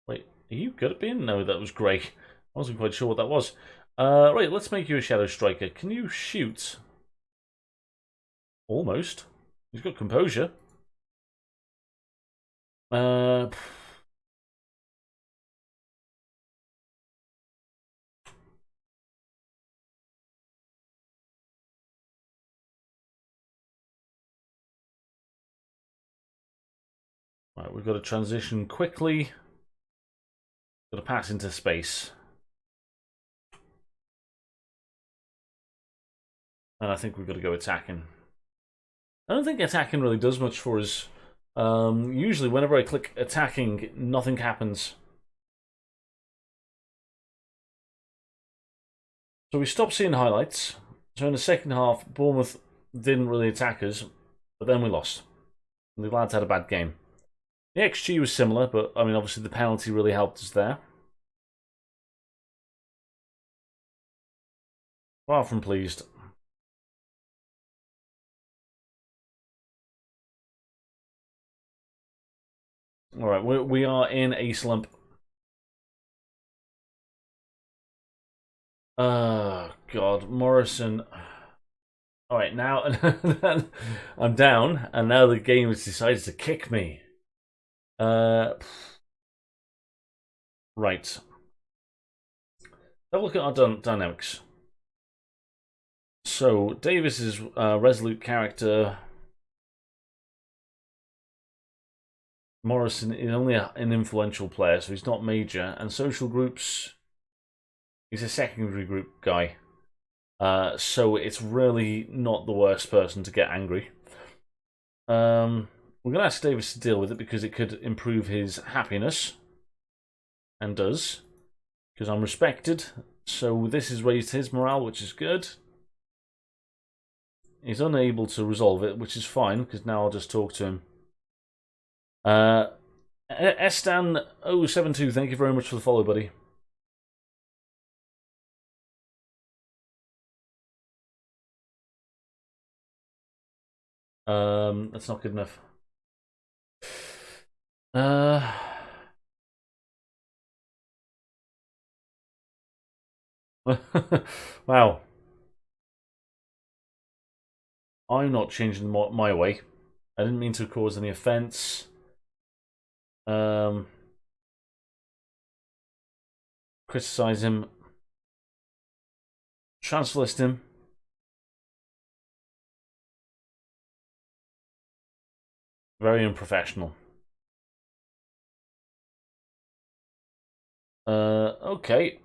Wait, are you good at being? No, that was grey. I wasn't quite sure what that was. Right, let's make you a Shadow Striker. Can you shoot? Almost. He's got composure. Right, we've got to transition quickly. Got to pass into space. And I think we've got to go attacking. I don't think attacking really does much for us. Usually whenever I click attacking, nothing happens. So we stopped seeing highlights. So in the second half, Bournemouth didn't really attack us, but then we lost. And the lads had a bad game. The XG was similar, but I mean, obviously the penalty really helped us there. Far from pleased. All right, we are in a slump. Oh, God. Morrison. All right, now I'm down, and now the game has decided to kick me. Right. Have a look at our dynamics. So, Davis is a resolute character. Morrison is only an influential player, so he's not major. And social groups, he's a secondary group guy. So it's really not the worst person to get angry. We're going to ask Davis to deal with it because it could improve his happiness. And does. Because I'm respected. So this has raised his morale, which is good. He's unable to resolve it, which is fine, because now I'll just talk to him. Estan072, thank you very much for the follow, buddy. That's not good enough. Wow. I'm not changing my way. I didn't mean to cause any offense. Criticize him. Transfer list him. Very unprofessional. Okay.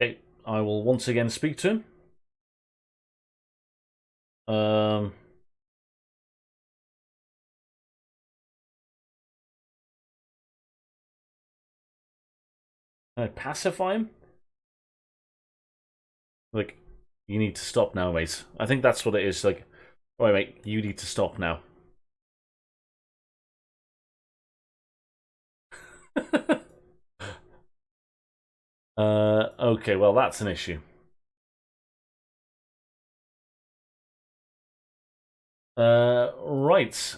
Okay, I will once again speak to him. Can I pacify him? Like, you need to stop now, mate. I think that's what it is. Like, alright, mate, you need to stop now. Okay, well, that's an issue. Right.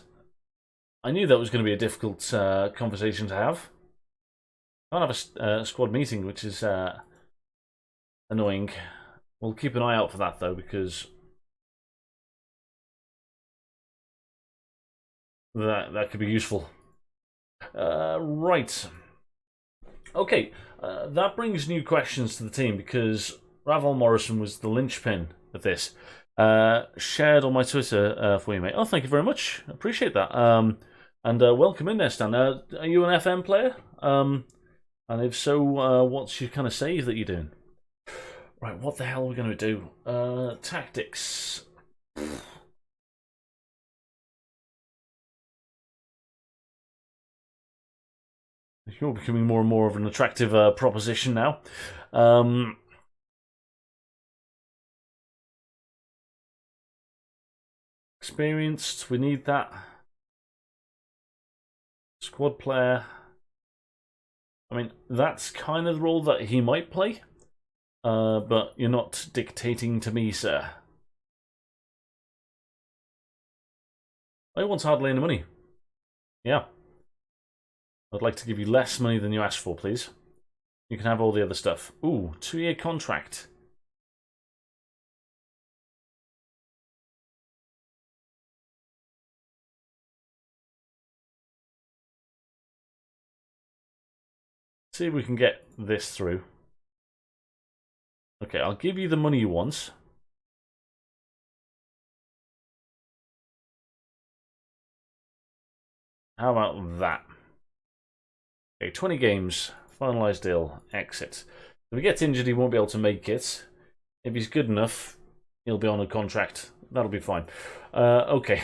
I knew that was going to be a difficult conversation to have. I don't have a squad meeting, which is annoying. We'll keep an eye out for that, though, because that could be useful. Right. Okay, that brings new questions to the team, because Ravel Morrison was the linchpin of this. Shared on my Twitter for you, mate. Oh, thank you very much. Appreciate that. And welcome in there, Stan. Are you an FM player? And if so, what's your kind of save that you're doing? Right, what the hell are we going to do? Tactics. You're becoming more and more of an attractive proposition now. Experienced, we need that. Squad player. I mean, that's kind of the role that he might play. But you're not dictating to me, sir. I want hardly any money. Yeah. I'd like to give you less money than you asked for, please. You can have all the other stuff. Ooh, 2-year contract. See if we can get this through. Okay, I'll give you the money you want. How about that? Okay, 20 games. Finalised deal. Exit. If he gets injured, he won't be able to make it. If he's good enough, he'll be on a contract. That'll be fine. Okay.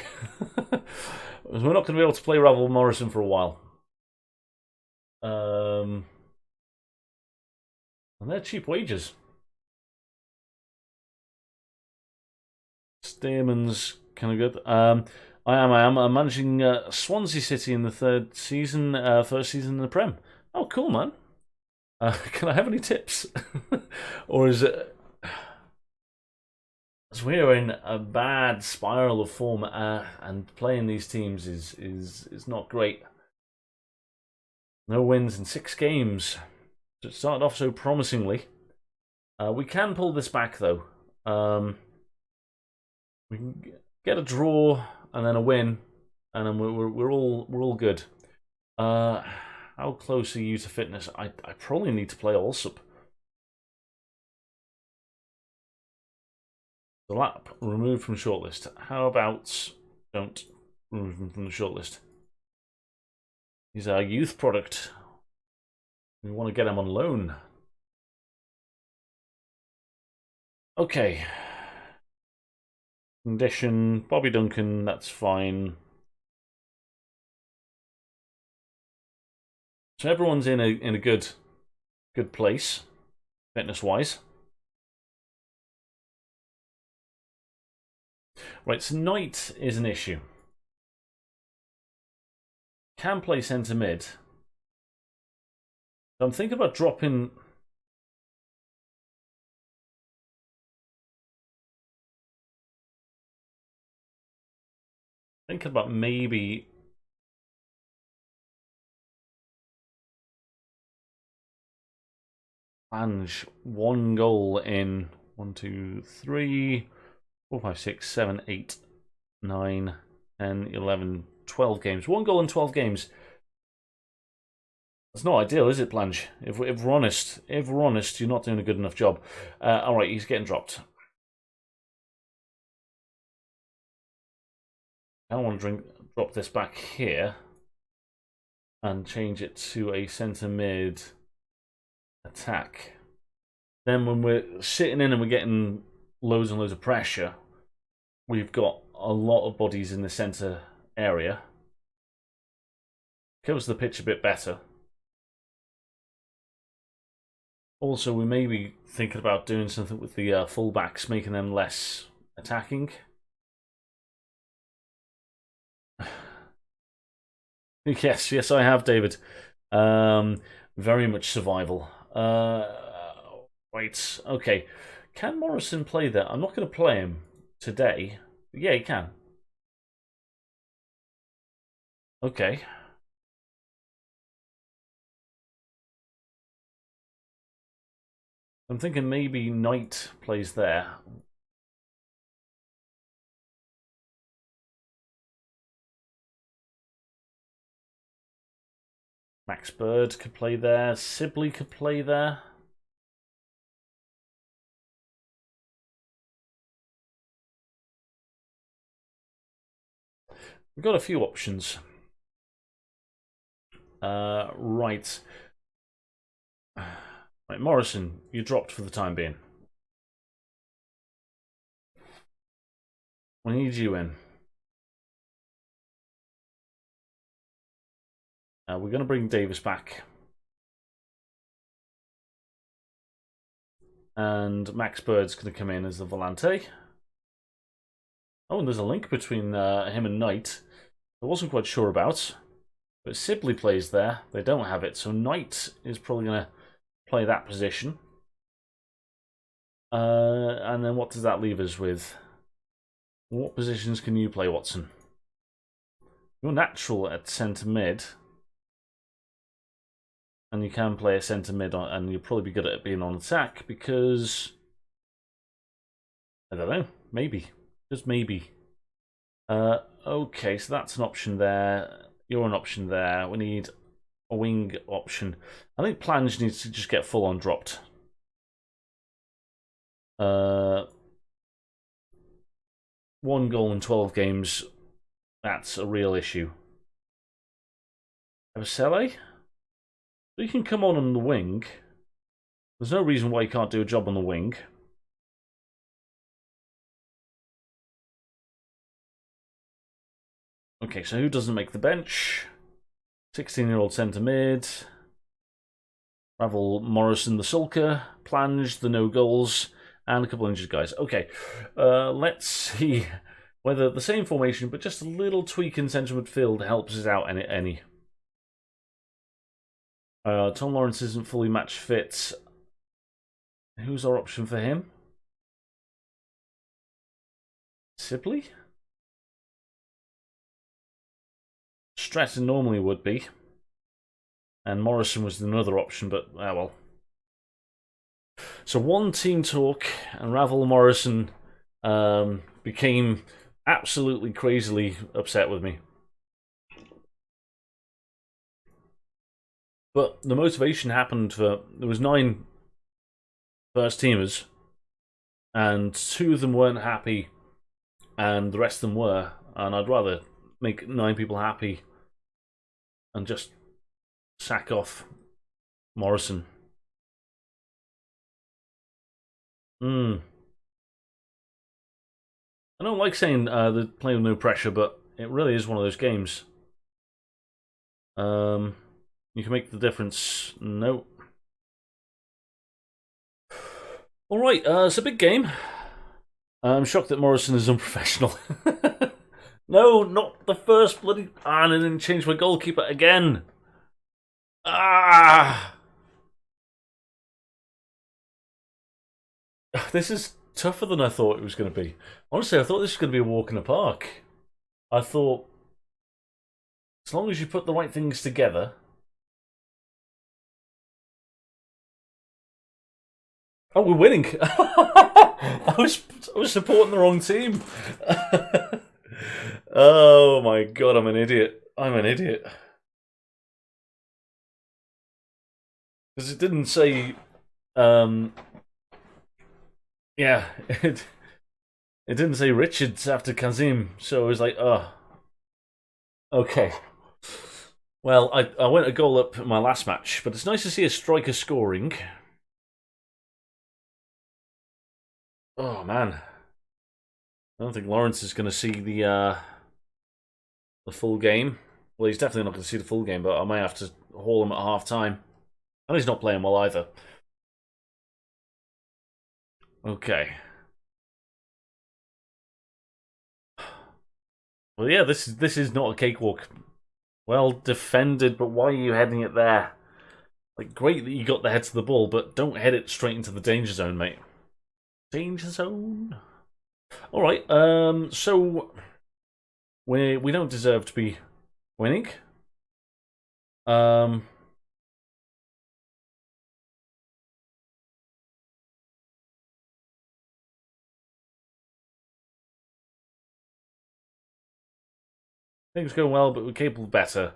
We're not going to be able to play Ravel Morrison for a while. And they're cheap wages. Stearman's kind of good. I am. I'm managing Swansea City in the third season, first season in the Prem. Oh, cool, man. Can I have any tips? Or is it... As we're in a bad spiral of form, and playing these teams is not great. No wins in 6 games. It started off so promisingly. We can pull this back though. We can get a draw and then a win, and then we're all good. How close are you to fitness? I probably need to play Allsup. The lap removed from shortlist. How about don't remove him from the shortlist? He's our youth product. We want to get him on loan. Okay. Condition, Bobby Duncan, that's fine. So everyone's in a good place, fitness wise. Right, so Knight is an issue. Can play centre mid. I'm thinking about dropping. Thinking about maybe. Flange 1 goal in 1, 2, 3, 4, 5, 6, 7, 8, 9, 10, 11, 12 games. 1 goal in 12 games. That's not ideal, is it, Blanche? If we're honest, you're not doing a good enough job. All right, he's getting dropped. I want to drop this back here and change it to a centre mid attack. Then when we're sitting in and we're getting loads and loads of pressure, we've got a lot of bodies in the centre area. Covers the pitch a bit better. Also, we may be thinking about doing something with the fullbacks, making them less attacking. Yes, I have, David. Very much survival. Right, okay. Can Morrison play there? I'm not going to play him today. Yeah, he can. Okay. I'm thinking maybe Knight plays there. Max Bird could play there. Sibley could play there. We've got a few options. Right. Right, Morrison, you dropped for the time being. We need you in. We're going to bring Davis back. And Max Bird's going to come in as the Volante. Oh, and there's a link between him and Knight. I wasn't quite sure about. But Sibley plays there. They don't have it, so Knight is probably going to play that position. And then what does that leave us with? What positions can you play, Watson? You're natural at centre mid. And you can play a centre mid, and you'll probably be good at being on attack because... I don't know. Maybe. Just maybe. Okay, so that's an option there. You're an option there. We need a wing option. I think Plange needs to just get full on dropped. 1 goal in 12 games. That's a real issue. Avicele? You can come on the wing. There's no reason why you can't do a job on the wing. Okay, so who doesn't make the bench? 16-year-old centre mid. Ravel Morrison, the sulker. Plange, the no goals. And a couple injured guys. Okay, let's see whether the same formation, but just a little tweak in central midfield helps us out any. Tom Lawrence isn't fully match fit. Who's our option for him? Sibley? Stratton normally would be. And Morrison was another option, but ah well. So one team talk, and Ravel Morrison became absolutely crazily upset with me. But the motivation happened for... There was 9 first teamers, and 2 of them weren't happy, and the rest of them were. And I'd rather make 9 people happy and just sack off Morrison. I don't like saying they're playing with no pressure, but it really is one of those games. You can make the difference. No. Alright, it's a big game. I'm shocked that Morrison is unprofessional. No, not the first bloody... Ah, and I didn't change my goalkeeper again. Ah! This is tougher than I thought it was going to be. Honestly, I thought this was going to be a walk in the park. I thought, as long as you put the right things together... Oh, we're winning! I was supporting the wrong team. Oh my god, I'm an idiot. I'm an idiot. Because it didn't say... Yeah, it didn't say Richards after Kazim, so it was like, oh. Okay. Well, I went a goal up in my last match, but it's nice to see a striker scoring. Oh, man. I don't think Lawrence is going to see the full game. Well, he's definitely not going to see the full game, but I may have to haul him at half-time. And he's not playing well either. Okay. Well, yeah, this is not a cakewalk. Well defended, but why are you heading it there? Like, great that you got the head to the ball, but don't head it straight into the danger zone, mate. Danger zone. All right. So we don't deserve to be winning. Things going well, but we're capable of better.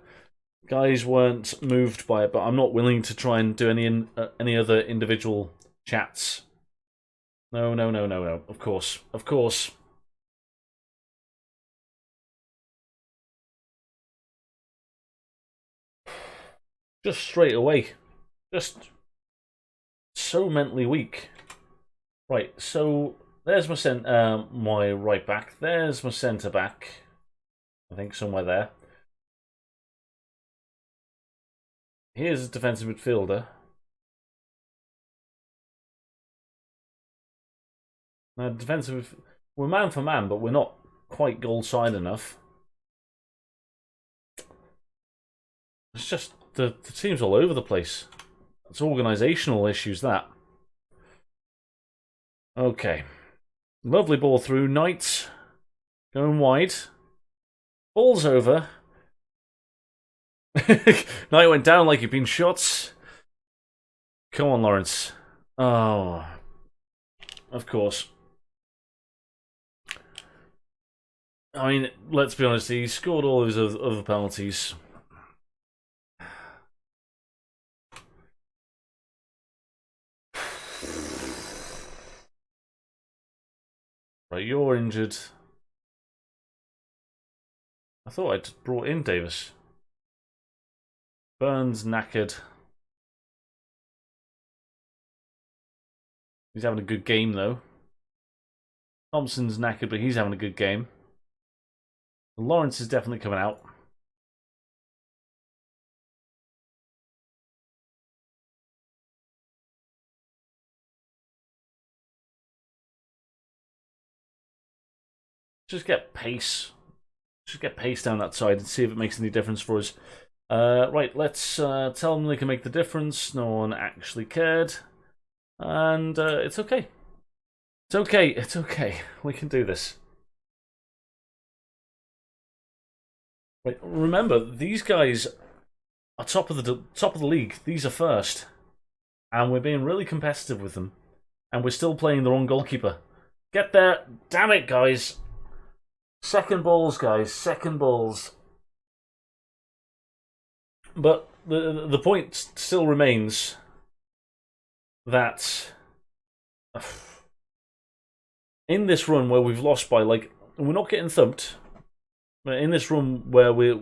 Guys weren't moved by it, but I'm not willing to try and do any other individual chats. No. Of course. Just straight away. Just so mentally weak. Right, so there's my right back. There's my centre back. I think somewhere there. Here's a defensive midfielder. Now, defensive, we're man for man, but we're not quite goal side enough. It's just the team's all over the place. It's organisational issues, that. Okay. Lovely ball through. Knight going wide. Ball's over. Knight went down like he'd been shot. Come on, Lawrence. Oh. Of course. I mean, let's be honest, he scored all of his other penalties. Right, you're injured. I thought I'd brought in Davis. Burns knackered. He's having a good game, though. Thompson's knackered, but he's having a good game. Lawrence is definitely coming out. Just get pace. Just get pace down that side and see if it makes any difference for us. Right, let's tell them they can make the difference. No one actually cared. And it's okay. It's okay. We can do this. Wait, remember, these guys are top of the league. These are first. And we're being really competitive with them. And we're still playing the wrong goalkeeper. Get there. Damn it, guys. Second balls, guys. Second balls. But the point still remains that in this run where we've lost by, like, we're not getting thumped, but in this run where we're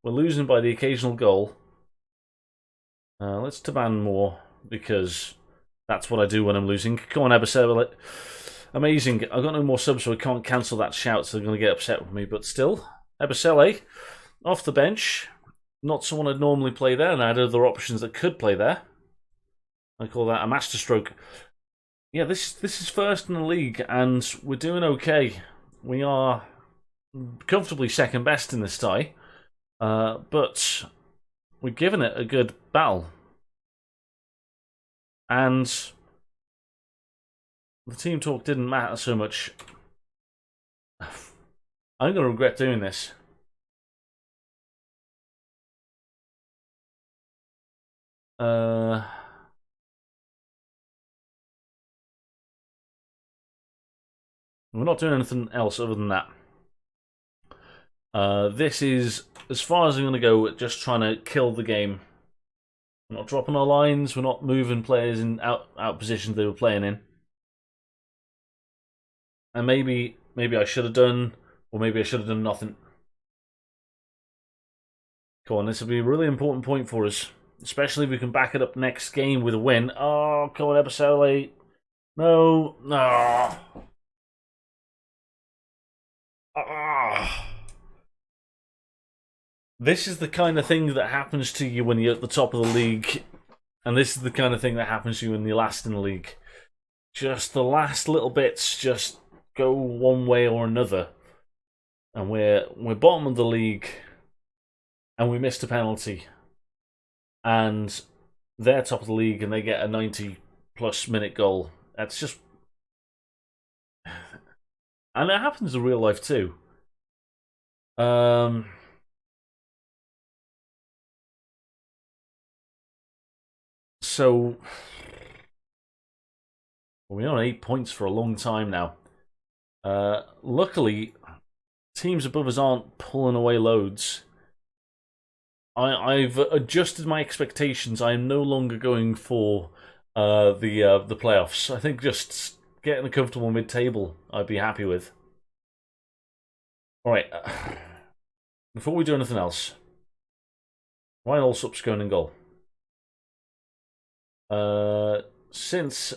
losing by the occasional goal, let's demand more, because that's what I do when I'm losing. Come on, Ebasele. Amazing. I've got no more subs, so I can't cancel that shout, so they're going to get upset with me. But still, Ebasele, off the bench. Not someone I'd normally play there, and I had other options that could play there. I call that a masterstroke. Yeah, this is first in the league, and we're doing okay. We are comfortably second best in this tie, but we're giving it a good battle. And the team talk didn't matter so much. I'm going to regret doing this. We're not doing anything else other than that. This is as far as I'm going to go, just trying to kill the game. We're not dropping our lines, we're not moving players in out positions they were playing in. And maybe I should have done, or maybe I should have done nothing. Come on, this will be a really important point for us. Especially if we can back it up next game with a win. Oh, come on, Ebasele. No, no. This is the kind of thing that happens to you when you're at the top of the league. And this is the kind of thing that happens to you when you're last in the league. Just the last little bits just go one way or another. And we're bottom of the league. And we missed a penalty. And they're top of the league and they get a 90-plus minute goal. That's just... And it happens in real life too. So... We're on 8 points for a long time now. Luckily, teams above us aren't pulling away loads. I've adjusted my expectations. I am no longer going for the playoffs. I think just getting a comfortable mid-table I'd be happy with. Alright. Before we do anything else, Ryan Allsop's going in goal. Since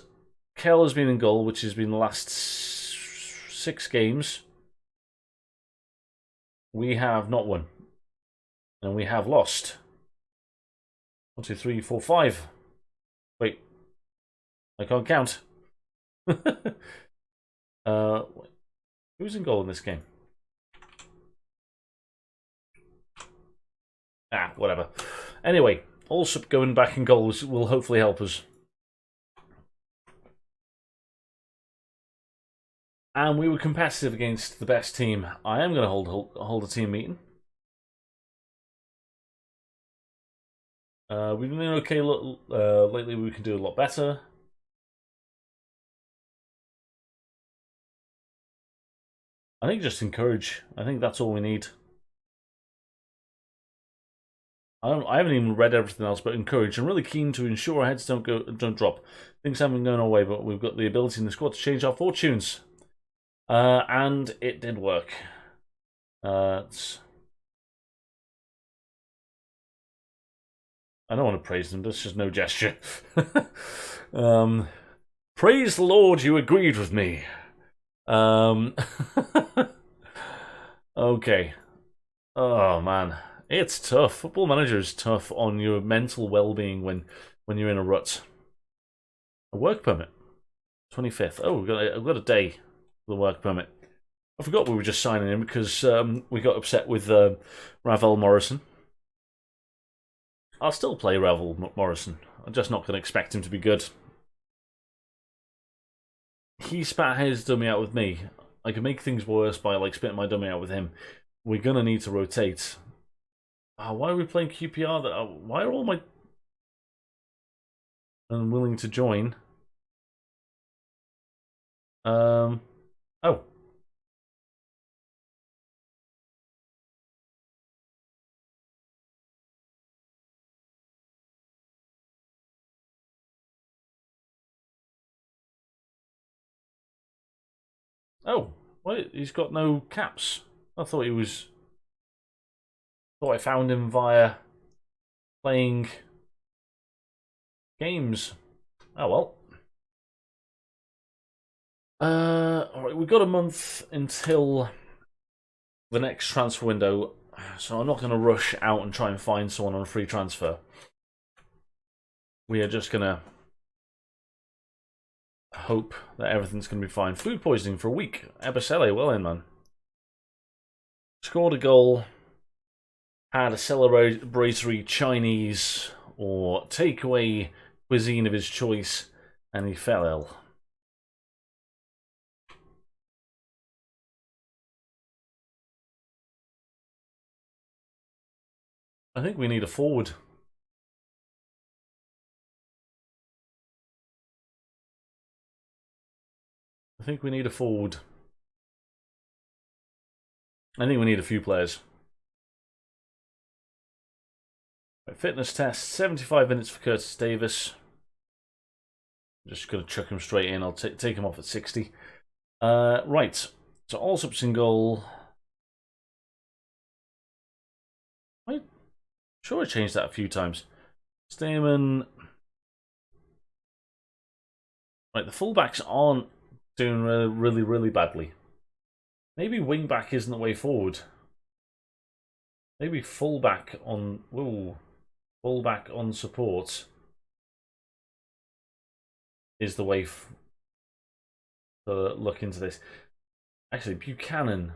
Kel has been in goal, which has been the last 6 games, we have not won. And we have lost. 1, 2, 3, 4, 5. Wait. I can't count. Who's in goal in this game? Ah, whatever. Anyway, also going back in goals will hopefully help us. And we were competitive against the best team. I am going to hold a team meeting. We've been doing okay lately. We can do a lot better. I think just encourage. I think that's all we need. I haven't even read everything else, but encourage. I'm really keen to ensure our heads don't drop. Things haven't gone our way, but we've got the ability in the squad to change our fortunes. And it did work. I don't want to praise them, that's just no gesture. Praise the Lord, you agreed with me. Okay. Oh, man. It's tough. Football Manager is tough on your mental well-being when you're in a rut. A work permit. 25th. Oh, I've got a day for the work permit. I forgot we were just signing in because we got upset with Ravel Morrison. I'll still play Ravel Morrison. I'm just not going to expect him to be good. He spat his dummy out with me. I can make things worse by like spitting my dummy out with him. We're going to need to rotate. Why are we playing QPR? Why are all my unwilling to join? Oh. Oh, what? He's got no caps. I thought he was. Thought I found him via playing games. Oh well. Alright, we've got a month until the next transfer window, so I'm not going to rush out and try and find someone on a free transfer. We are just going to hope that everything's going to be fine. Food poisoning for a week. Ebasele, well in, man. Scored a goal, had a celebratory Chinese or takeaway cuisine of his choice, and he fell ill. I think we need a forward. I think we need a forward. I think we need a few players. Fitness test, 75 minutes for Curtis Davis. I'm just going to chuck him straight in. I'll take him off at 60. Right, so Allsup's in goal. I'm sure I changed that a few times. Stamen. Right, the fullbacks aren't doing really badly. Maybe wingback isn't the way forward. Maybe fullback on... Ooh, fullback on support is the way to look into this. Actually, Buchanan.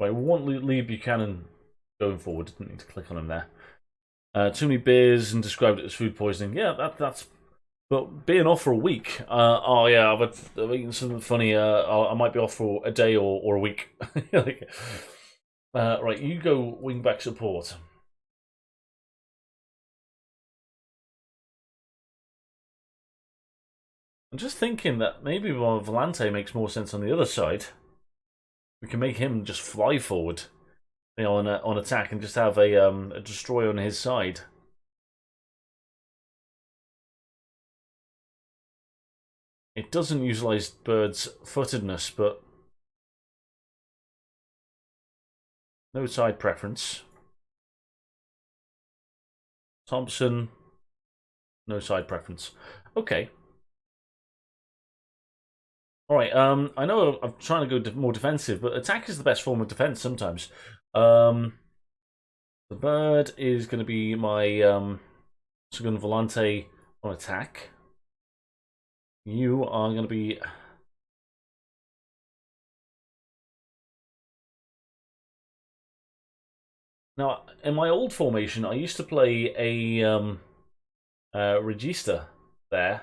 Right, we want Lee Buchanan going forward. Didn't need to click on him there. Too many beers and described it as food poisoning. Yeah, that's... But being off for a week, oh yeah, I've eaten something funny. I might be off for a day or a week. Like, right, you go wingback support. I'm just thinking that maybe while Volante makes more sense on the other side, we can make him just fly forward, you know, on attack, and just have a destroyer on his side. It doesn't utilize Bird's footedness, but no side preference. Thompson, no side preference. Okay. Alright, I know I'm trying to go more defensive, but attack is the best form of defense sometimes. The Bird is going to be my second Volante on attack. You are going to be... Now, in my old formation, I used to play a Regista there.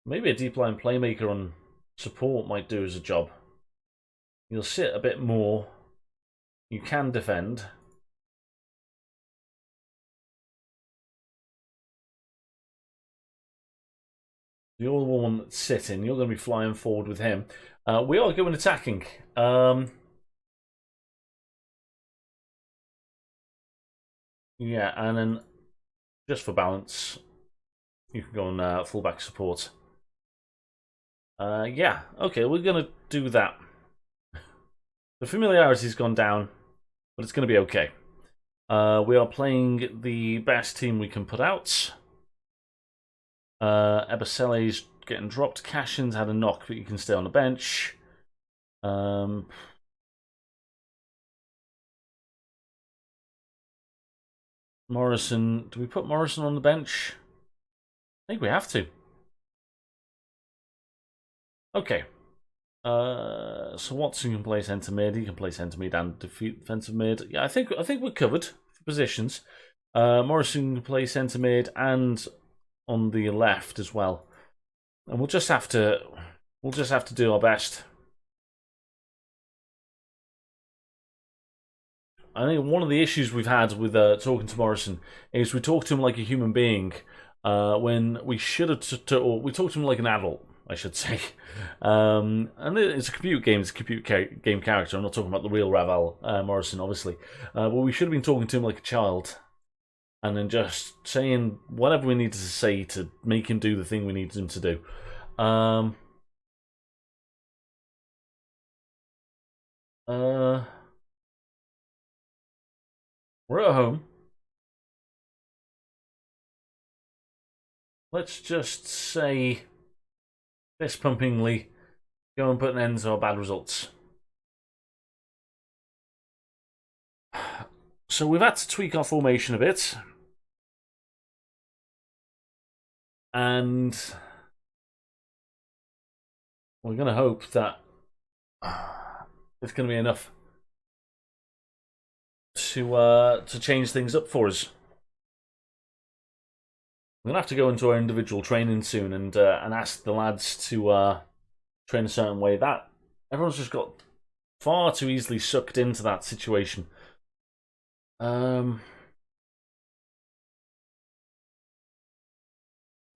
Maybe a deep line playmaker on support might do as a job. You'll sit a bit more. You can defend. You're the one that's sitting. You're going to be flying forward with him. We are going attacking. Yeah, and then just for balance, you can go on fullback support. Yeah, okay, we're going to do that. The familiarity's gone down, but it's going to be okay. We are playing the best team we can put out. Ebasele's getting dropped. Cashin's had a knock, but you can stay on the bench. Morrison. Do we put Morrison on the bench? I think we have to. Okay. So Watson can play centre mid. He can play centre mid and defensive mid. Yeah, I think we're covered for positions. Morrison can play centre mid and on the left as well. And we'll just have to do our best. I think one of the issues we've had with talking to Morrison is we talk to him like a human being when we should have, or we talk to him like an adult, I should say. And it's a computer game, it's a computer game character. I'm not talking about the real Ravel Morrison, obviously. But we should have been talking to him like a child, and then just saying whatever we needed to say to make him do the thing we needed him to do. We're at home. Let's just say, fist pumpingly, go and put an end to our bad results. So we've had to tweak our formation a bit. And we're going to hope that it's going to be enough to change things up for us. We're going to have to go into our individual training soon and ask the lads to train a certain way. That everyone's just got far too easily sucked into that situation.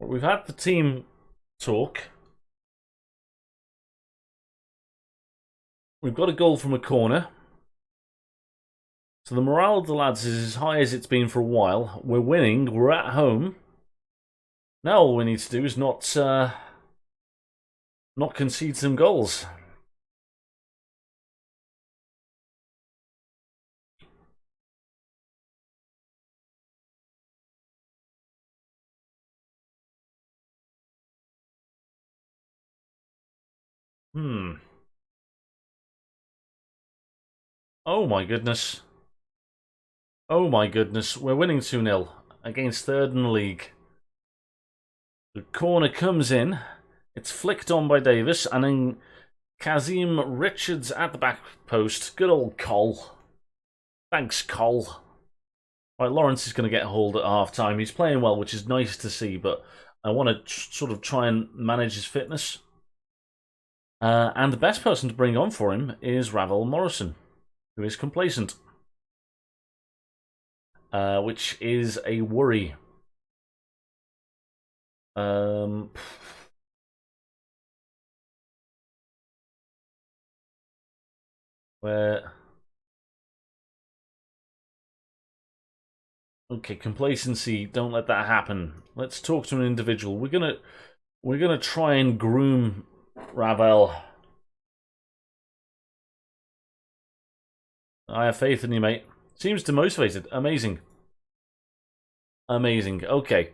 We've had the team talk. We've got a goal from a corner. So the morale of the lads is as high as it's been for a while. We're winning. We're at home. Now all we need to do is not concede some goals. Oh my goodness. Oh my goodness. We're winning 2-0 against third in the league. The corner comes in. It's flicked on by Davis, and then Kazim Richards at the back post. Good old Cole. Thanks, Cole. Right, Lawrence is going to get a hold at half-time. He's playing well, which is nice to see, but I want to sort of try and manage his fitness. And the best person to bring on for him is Ravel Morrison, who is complacent. Which is a worry. Okay, complacency, don't let that happen. Let's talk to an individual. We're gonna try and groom Ravel. I have faith in you, mate. Seems demotivated. Amazing. Amazing. Okay.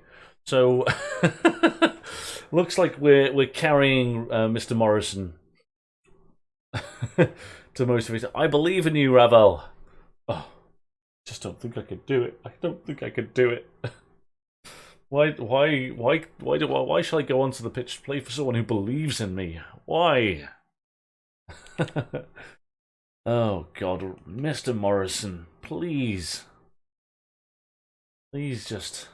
So looks like we're carrying Mr. Morrison to motivate. I believe in you, Ravel. Oh, just don't think I could do it. I don't think I could do it. Why shall I go onto the pitch to play for someone who believes in me? Why? Oh God, Mr. Morrison, please. Please just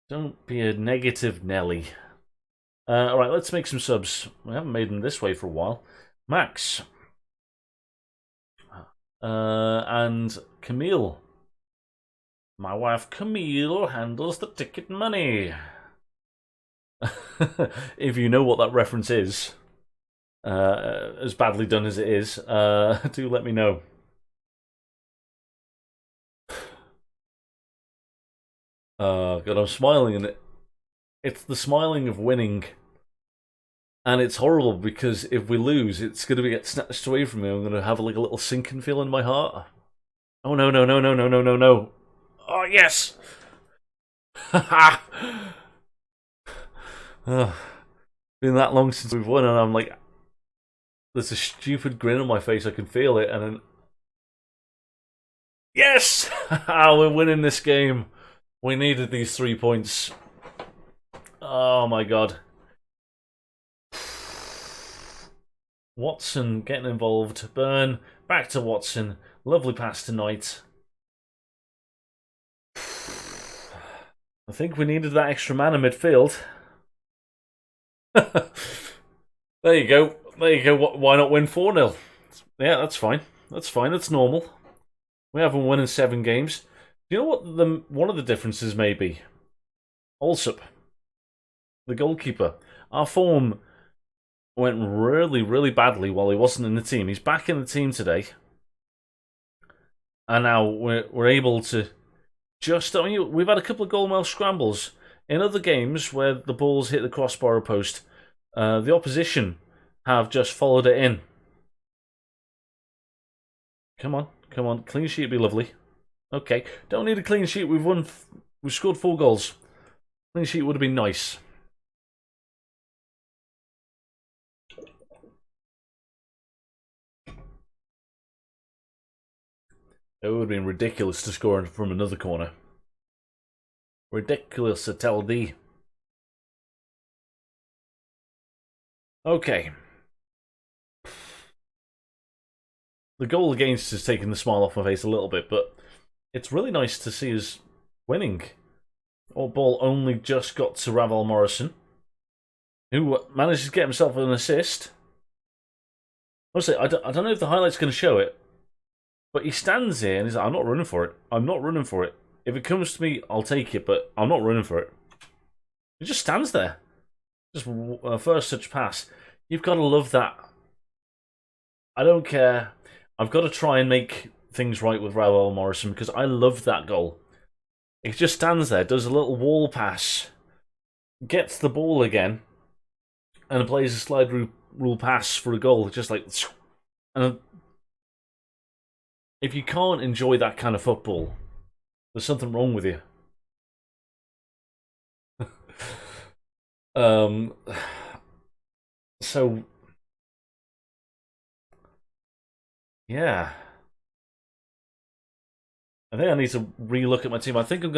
don't be a negative Nelly. Alright, let's make some subs. We haven't made them this way for a while. Max. And Camille. My wife Camille handles the ticket money. If you know what that reference is, as badly done as it is, do let me know. God, I'm smiling, and it's the smiling of winning. And it's horrible because if we lose, it's going to get snatched away from me. I'm going to have like a little sinking feel in my heart. Oh no, no, no, no, no, no, no, no. Oh yes! Haha! Been that long since we've won, and I'm like, there's a stupid grin on my face. I can feel it, and then yes! We're winning this game. We needed these 3 points. Oh my God. Watson getting involved. Burn. Back to Watson. Lovely pass tonight. I think we needed that extra man in midfield. There you go. There you go. Why not win 4-0? Yeah, that's fine. That's fine. That's normal. We haven't won in 7 games. Do you know what one of the differences may be? Alsop, the goalkeeper. Our form went really, really badly while he wasn't in the team. He's back in the team today. And now we're able to just... I mean, we've had a couple of goal-mouth scrambles. In other games where the balls hit the crossbar or post, the opposition have just followed it in. Come on, come on. Clean sheet would be lovely. Okay, don't need a clean sheet. We've scored 4 goals. Clean sheet would have been nice. It would have been ridiculous to score from another corner. Ridiculous, I tell thee. Okay. The goal against has taken the smile off my face a little bit, but it's really nice to see us winning. Our ball only just got to Ravel Morrison, who manages to get himself an assist. Honestly, I don't know if the highlight's going to show it, but he stands here and he's like, I'm not running for it. I'm not running for it. If it comes to me, I'll take it, but I'm not running for it. He just stands there. Just first touch pass. You've got to love that. I don't care. I've got to try and make things right with Ravel Morrison because I love that goal. He just stands there, does a little wall pass, gets the ball again, and plays a slide rule pass for a goal. Just like... And if you can't enjoy that kind of football, there's something wrong with you. So... Yeah. I think I need to relook at my team. I think we're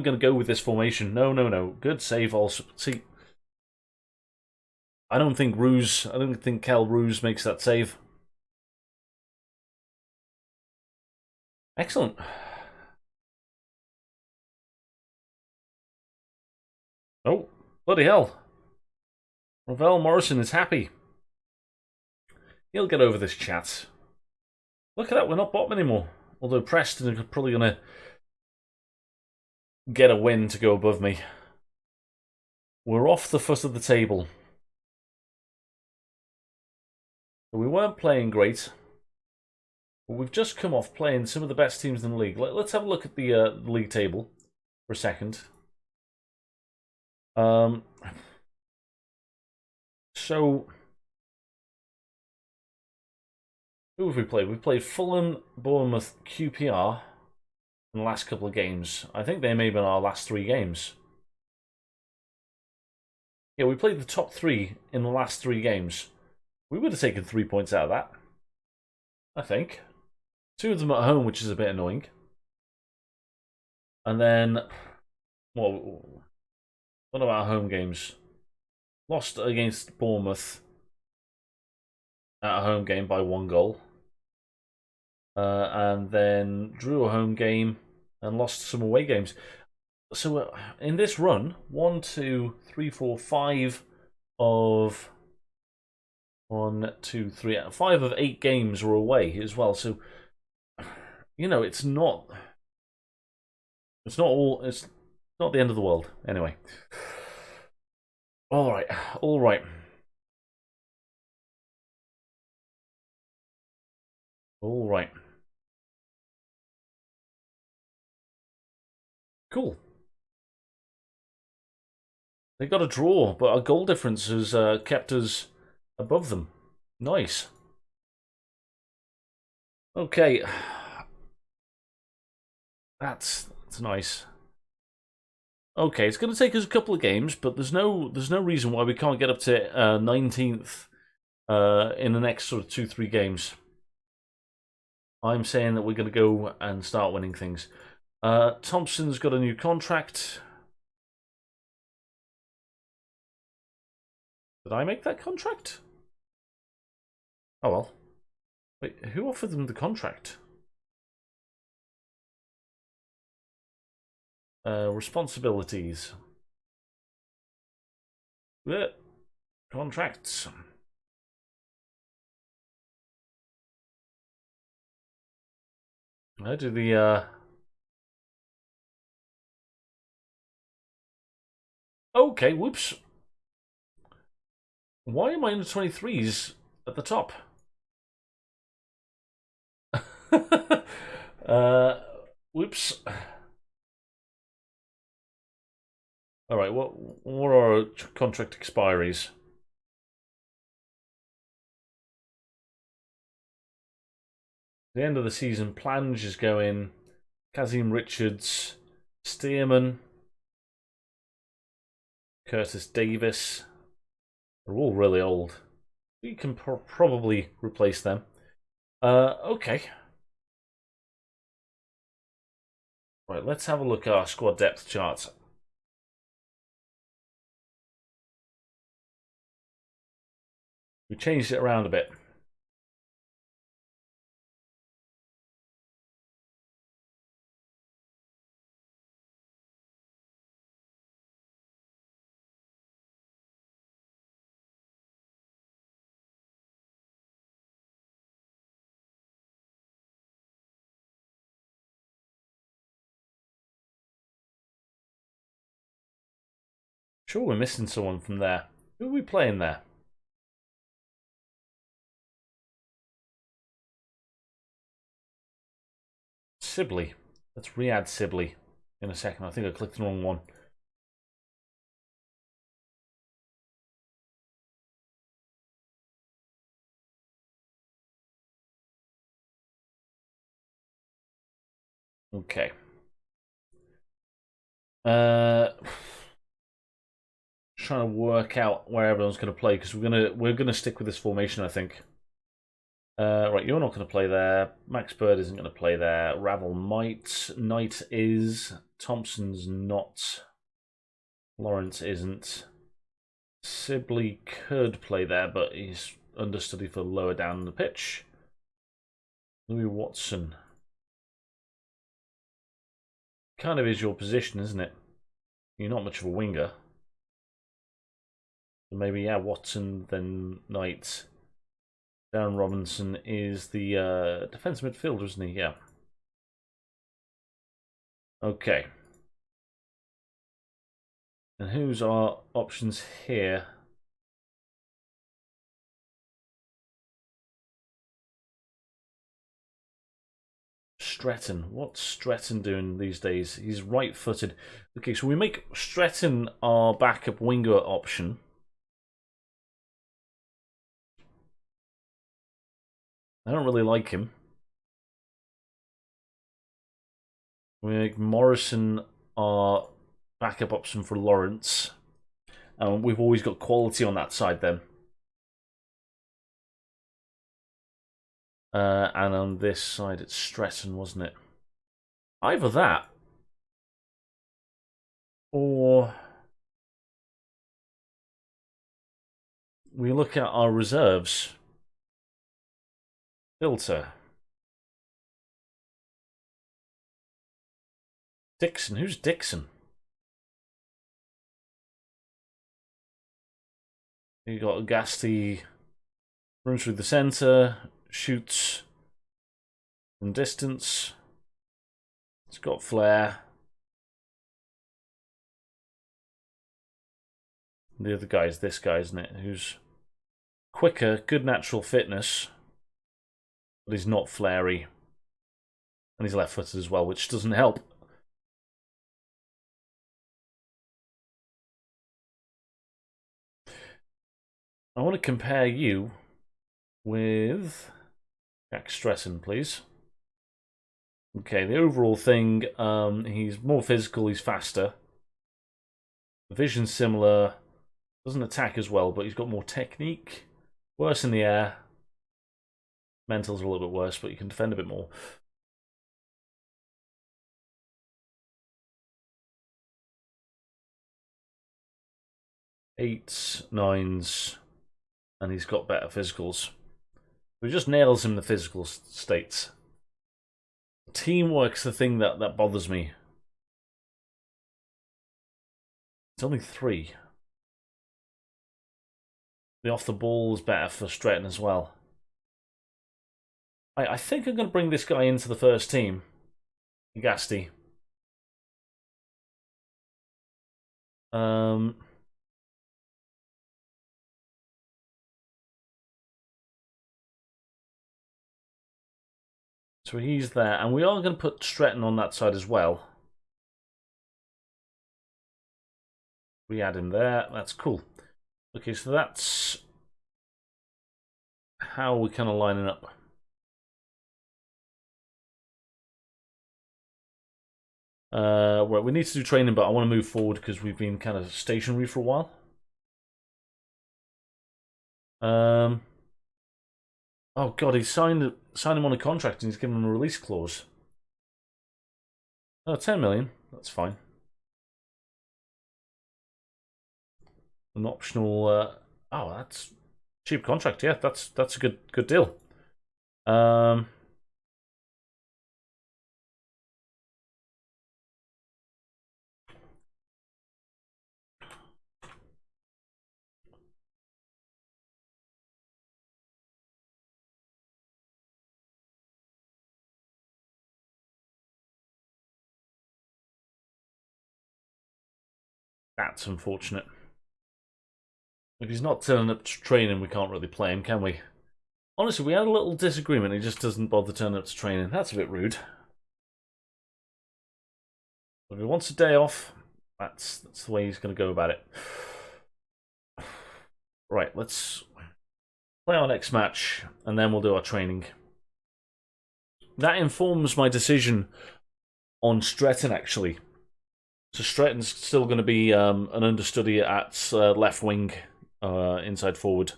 gonna go with this formation. No. Good save also. See, I don't think Kel Ruse makes that save. Excellent. Oh, bloody hell. Ravel Morrison is happy. He'll get over this chat. Look at that, we're not bottom anymore. Although Preston are probably going to get a win to go above me. We're off the foot of the table. We weren't playing great. But we've just come off playing some of the best teams in the league. Let's have a look at the league table for a second. So... who have we played? We've played Fulham, Bournemouth, QPR in the last couple of games. I think they may have been our last 3 games. Yeah, we played the top 3 in the last 3 games. We would have taken 3 points out of that. I think. 2 of them at home, which is a bit annoying. And then... well, what about our home games? Lost against Bournemouth at a home game by 1 goal. And then drew a home game and lost some away games. So in this run, 1, 2, 3, 4, 5 of 1, 2, 3, 5 of 8 games were away as well. So you know, it's not the end of the world. Anyway, all right. Cool. They got a draw, but our goal difference has kept us above them. Nice. Okay. That's nice. Okay, it's going to take us a couple of games, but there's no reason why we can't get up to 19th in the next sort of 2-3 games. I'm saying that we're going to go and start winning things. Thompson's got a new contract. Did I make that contract? Oh well. Wait, who offered them the contract? Responsibilities. Contracts. I do the Okay, whoops. Why am I in the 23s at the top? uh, whoops. All right, what are our contract expiries? The end of the season, Plange is going. Kazim Richards, Stearman, Curtis Davis. They're all really old. We can probably replace them. Okay. Right, let's have a look at our squad depth charts. We changed it around a bit. Sure, we're missing someone from there. Who are we playing there? Sibley. Let's re-add Sibley in a second. I think I clicked the wrong one. Okay. Trying to work out where everyone's going to play because we're gonna stick with this formation, I think. Right, you're not going to play there. Max Bird isn't going to play there. Ravel might. Knight is. Thompson's not. Lawrence isn't. Sibley could play there, but he's understudy for lower down the pitch. Louis Watson. Kind of is your position, isn't it? You're not much of a winger. Maybe, yeah, Watson, then Knight. Darren Robinson is the defensive midfielder, isn't he? Yeah. Okay. And who's our options here? Stretton. What's Stretton doing these days? He's right-footed. Okay, so we make Stretton our backup winger option. I don't really like him. We make Morrison our backup option for Lawrence. We've always got quality on that side then. And on this side it's Stretton, wasn't it? Either that or we look at our reserves. Filter. Dixon. Who's Dixon? You got Agasti, runs through the centre, shoots from distance. It's got flair. The other guy is this guy, isn't it? Who's quicker, good natural fitness, but he's not flary. And he's left-footed as well, which doesn't help. I want to compare you with Jack Stretton, please. Okay, the overall thing, he's more physical, he's faster. The vision's similar. Doesn't attack as well, but he's got more technique. Worse in the air. Mental's a little bit worse, but you can defend a bit more. Eights, nines, and he's got better physicals. He just nails him in the physical states. Teamwork's the thing that bothers me. It's only 3. The off the ball is better for Stretton as well. I think I'm going to bring this guy into the first team. Gasty. So he's there, and we are going to put Stretton on that side as well. We add him there. That's cool. Okay, so that's how we're kind of lining up. Well, we need to do training, but I want to move forward because we've been kind of stationary for a while. Oh god, he signed him on a contract and he's given him a release clause. Oh, 10 million. That's fine. An optional. Oh, that's cheap contract. Yeah, that's a good deal. That's unfortunate. If he's not turning up to training, we can't really play him, can we? Honestly, we had a little disagreement. He just doesn't bother turning up to training. That's a bit rude. If he wants a day off, that's the way he's going to go about it. Right, let's play our next match, and then we'll do our training. That informs my decision on Stretton, actually. So Stretton's still going to be an understudy at left wing, inside forward.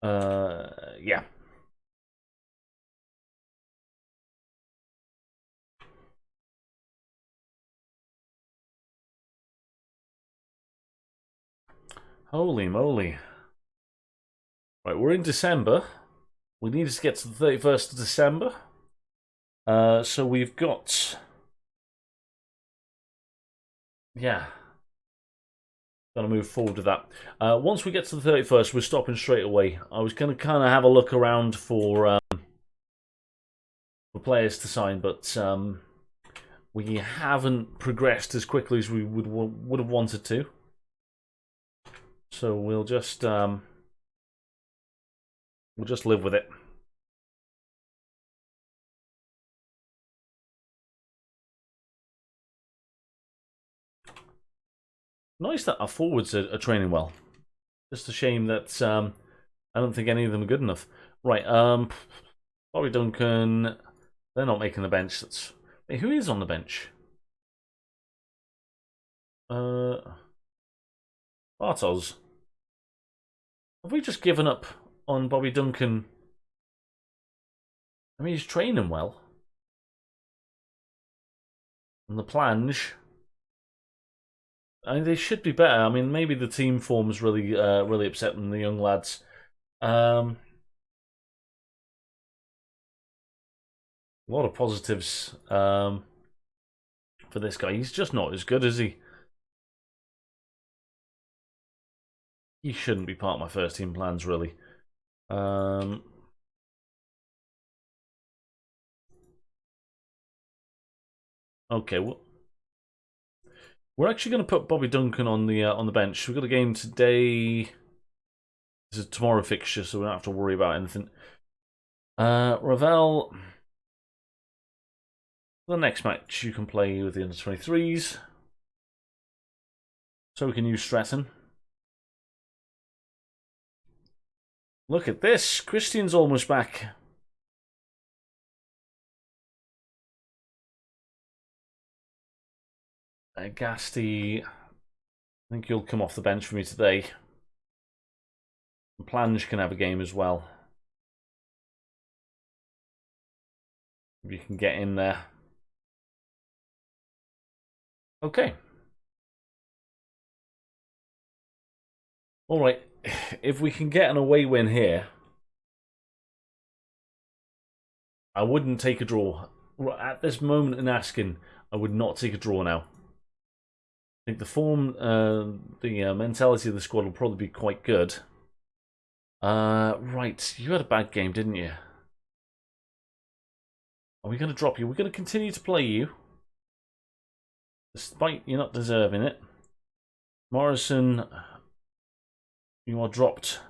Yeah. Holy moly. Right, we're in December. We need to get to the 31st of December. So we've got... Yeah. Gotta move forward with that. Once we get to the 31st, we're stopping straight away. I was going to kind of have a look around for players to sign, but we haven't progressed as quickly as we would have wanted to. So we'll just live with it. Nice that our forwards are training well. Just a shame that I don't think any of them are good enough. Right, Bobby Duncan. They're not making the bench. Wait, who is on the bench? Bartos. Have we just given up on Bobby Duncan? I mean, he's training well. And the planche. I mean, they should be better. I mean, maybe the team form's really, really upsetting the young lads. A lot of positives for this guy. He's just not as good, is he? He shouldn't be part of my first team plans, really. Okay, well, we're actually going to put Bobby Duncan on the bench. We've got a game today. This is a tomorrow fixture, so we don't have to worry about anything. Ravel. The next match you can play with the under-23s. So we can use Stratton. Look at this. Christian's almost back. Gasty. I think you'll come off the bench for me today. And Plange can have a game as well. If you can get in there. Okay. Alright. If we can get an away win here, I wouldn't take a draw. At this moment in Askin, I would not take a draw now. I think the form, the mentality of the squad will probably be quite good. Right. You had a bad game, didn't you? Are we going to drop you? We're going to continue to play you. Despite you not deserving it. Morrison, you are dropped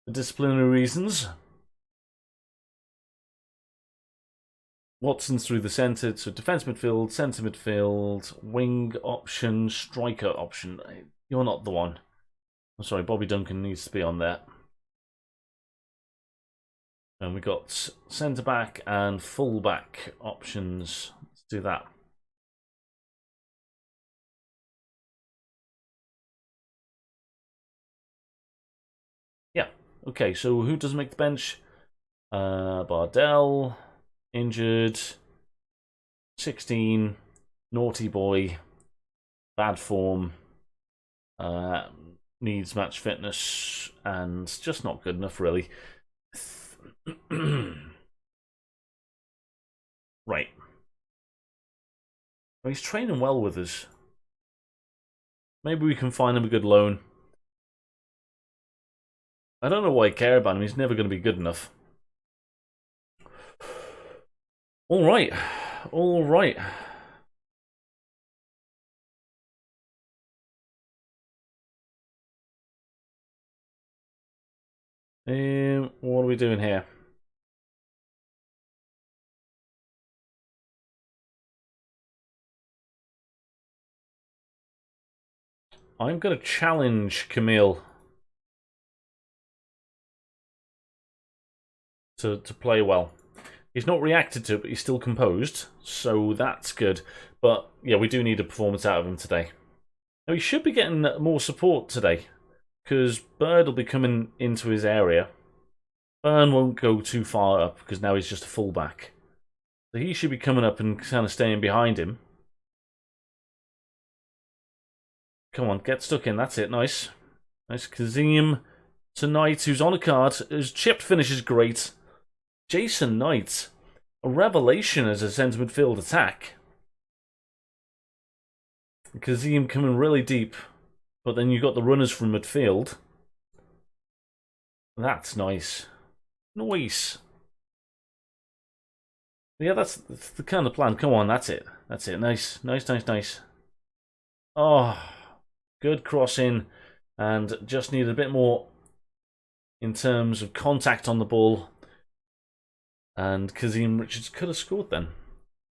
for disciplinary reasons. Watson's through the centre, so defence midfield, centre midfield, wing option, striker option. You're not the one. I'm sorry, Bobby Duncan needs to be on there. And we got centre back and full back options. Let's do that. Yeah. Okay, so who doesn't make the bench? Bardell, injured, 16, naughty boy, bad form, needs match fitness, and just not good enough, really. Right. Well, he's training well with us. Maybe we can find him a good loan. I don't know why I care about him. He's never going to be good enough. All right. All right. What are we doing here? I'm going to challenge Camille to play well. He's not reacted to it, but he's still composed, so that's good. But yeah, we do need a performance out of him today. Now, he should be getting more support today, because Bird will be coming into his area. Byrne won't go too far up, because now he's just a fullback. So he should be coming up and kind of staying behind him. Come on, get stuck in. That's it. Nice. Nice. Kazim tonight, who's on a card. His chipped finish is great. Jason Knight, a revelation as a centre midfield attack. Kazim coming really deep, but then you've got the runners from midfield. That's nice. Nice. Yeah, that's the kind of plan. Come on, that's it. That's it. Nice. Nice, nice, nice. Oh, good crossing, and just need a bit more in terms of contact on the ball. And Kazim Richards could have scored then.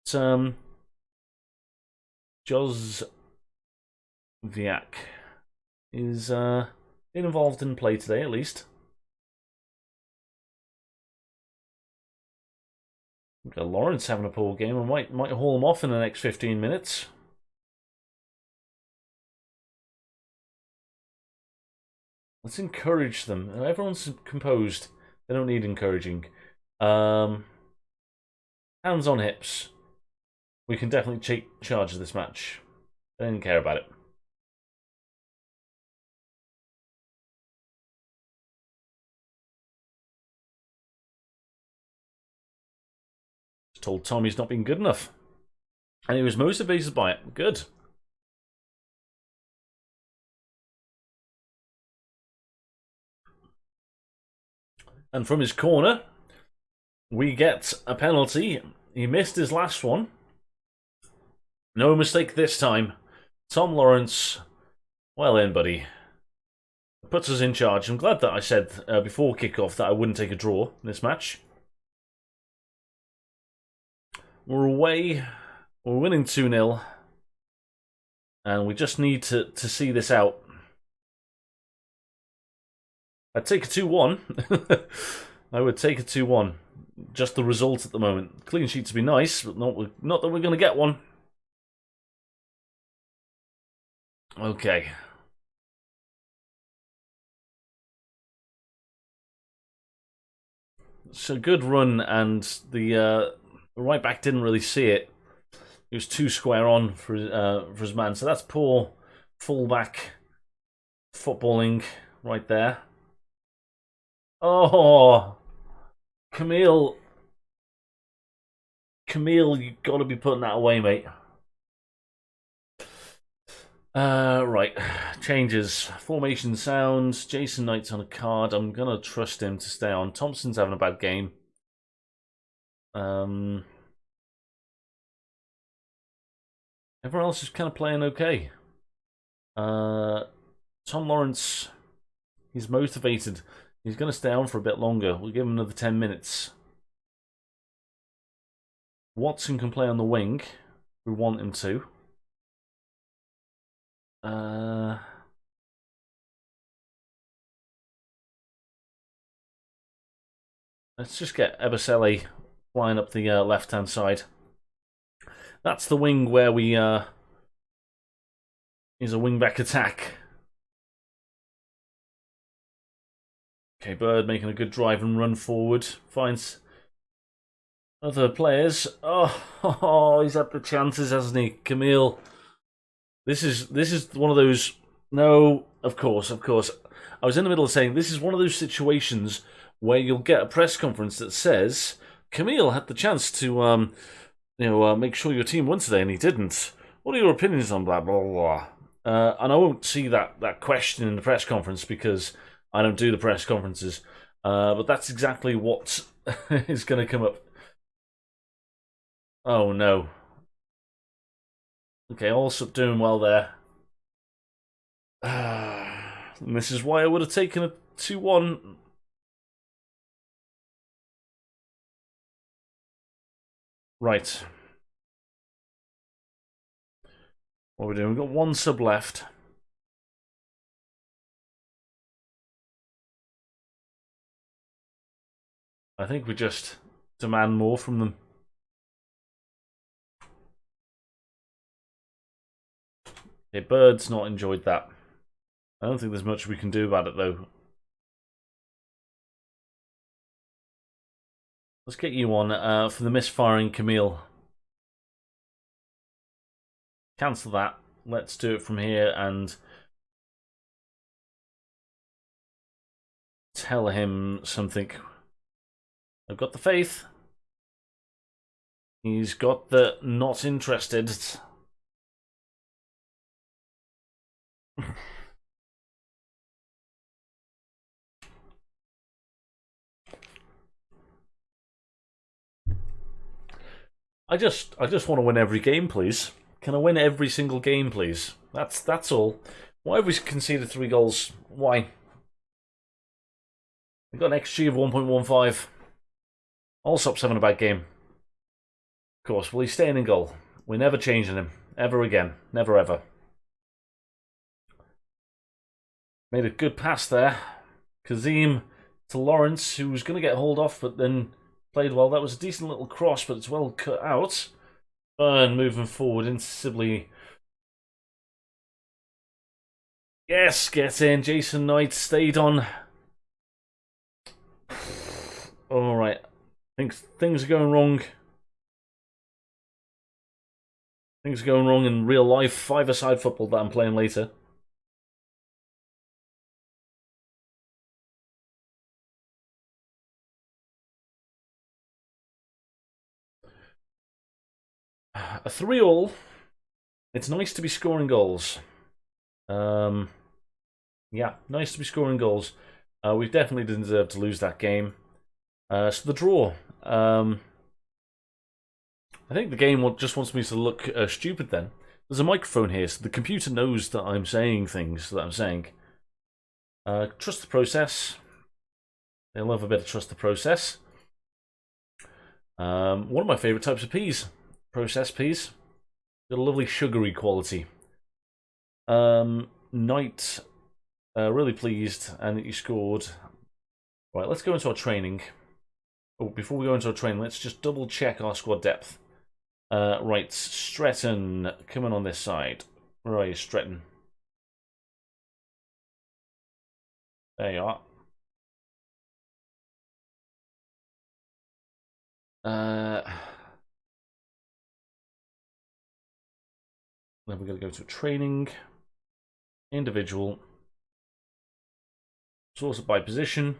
It's, Jozviak is involved in play today, at least. Lawrence having a poor game. I might haul him off in the next 15 minutes. Let's encourage them. Everyone's composed. They don't need encouraging. Hands on hips. We can definitely take charge of this match. I didn't care about it. Just told Tom he's not been good enough. And he was motivated by it. Good. And from his corner, we get a penalty. He missed his last one. No mistake this time. Tom Lawrence, well in, buddy. Puts us in charge. I'm glad that I said before kickoff that I wouldn't take a draw in this match. We're away. We're winning 2-0. And we just need to see this out. I'd take a 2-1. I would take a 2-1. Just the result at the moment. Clean sheets would be nice, but not that we're going to get one. Okay. It's a good run, and the right back didn't really see it. He was too square on for his man. So that's poor fullback footballing right there. Oh, Camille, you got to be putting that away, mate. Right. Changes. Formation sounds. Jason Knight's on a card. I'm going to trust him to stay on. Thompson's having a bad game. Everyone else is kind of playing okay. Tom Lawrence, he's motivated. He's going to stay on for a bit longer. We'll give him another 10 minutes. Watson can play on the wing. We want him to. Let's just get Ebosele flying up the left-hand side. That's the wing where we is a wing-back attack. Okay, Bird making a good drive and run forward. Finds other players. Oh, he's had the chances, hasn't he? Camille. This is one of those. No, of course. I was in the middle of saying this is one of those situations where you'll get a press conference that says Camille had the chance to make sure your team won today and he didn't. What are your opinions on blah blah blah? And I won't see that question in the press conference because I don't do the press conferences. But that's exactly what is going to come up. Oh no. Okay, Allsup doing well there. And this is why I would have taken a 2-1. Right. What are we doing? We've got one sub left. I think we just demand more from them. Okay, Bird's not enjoyed that. I don't think there's much we can do about it, though. Let's get you on for the misfiring Camille. Cancel that. Let's do it from here and tell him something. I've got the faith. He's got the not interested. I just want to win every game, please. Can I win every single game, please? That's all. Why have we conceded 3 goals? Why? We've got an XG of 1.15. Allsop's having a bad game. Of course, well, he's staying in goal. We're never changing him. Ever again. Never ever. Made a good pass there. Kazim to Lawrence, who was going to get hauled off, but then played well. That was a decent little cross, but it's well cut out. Burn moving forward into Sibley. Yes, get in. Jason Knight stayed on. Alright. Things are going wrong. Things are going wrong in real life 5-a-side football that I'm playing later. A 3-all. It's nice to be scoring goals. Yeah, nice to be scoring goals. We definitely didn't deserve to lose that game. So the draw. I think the game just wants me to look stupid then. There's a microphone here, so the computer knows that I'm saying things that I'm saying. Trust the process. They love a bit of trust the process. One of my favourite types of peas. Processed peas. Got a lovely sugary quality. Knight, really pleased, and you scored. Right, let's go into our training. Oh, before we go into our training, let's just double check our squad depth. Right, Stretton, coming on this side. Where are you, Stretton? There you are. Then we're going to go to training. Individual. Sorted by position.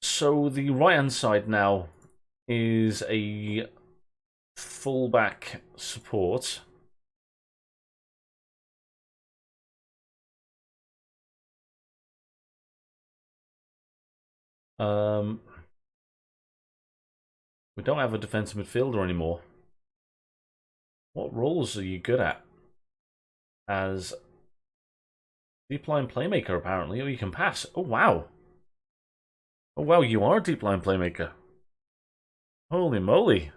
So the right-hand side now is a fullback support. We don't have a defensive midfielder anymore. What roles are you good at? As deep line playmaker, apparently. Oh, you can pass. Oh, wow. Oh, wow, you are a deep line playmaker. Holy moly.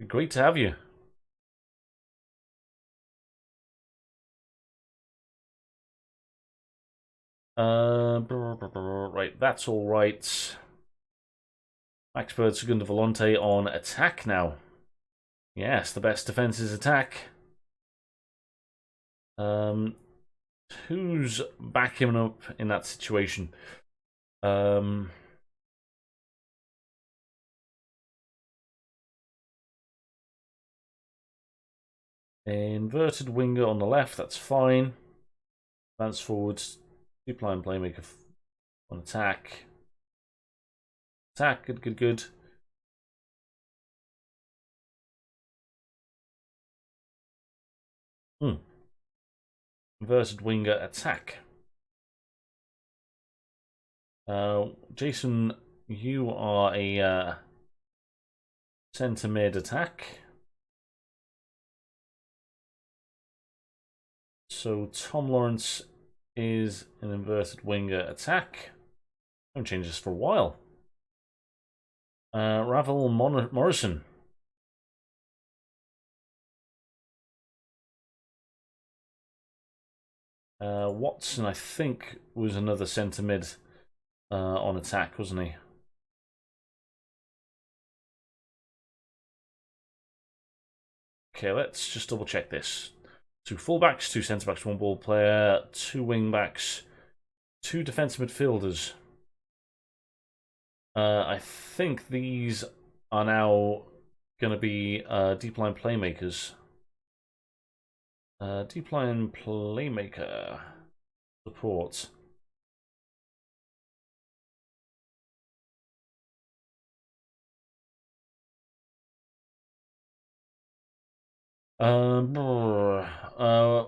Great to have you. Right, that's all right. Expert Segundo Volante on attack now. Yes, the best defense is attack. Who's backing up in that situation? Inverted winger on the left, that's fine. Advance forwards, deep line playmaker on attack. Attack, good, good, good. Inverted winger attack. Jason, you are a centre mid attack. So Tom Lawrence is an inverted winger attack. I haven't changed this for a while. Ravel Morrison. Watson, I think, was another centre mid on attack, wasn't he? Okay, let's just double check this. 2 fullbacks, 2 centre backs, 1 ball player, 2 wing backs, 2 defensive midfielders. I think these are now going to be deep line playmakers. Deep line playmaker support.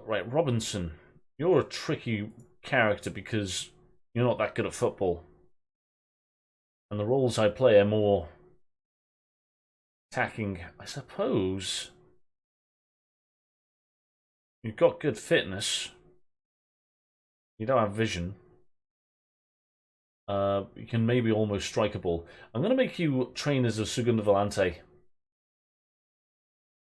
Right, Robinson. You're a tricky character because you're not that good at football. And the roles I play are more attacking, I suppose. You've got good fitness. You don't have vision. You can maybe almost strike a ball. I'm going to make you train as a Segundo Volante.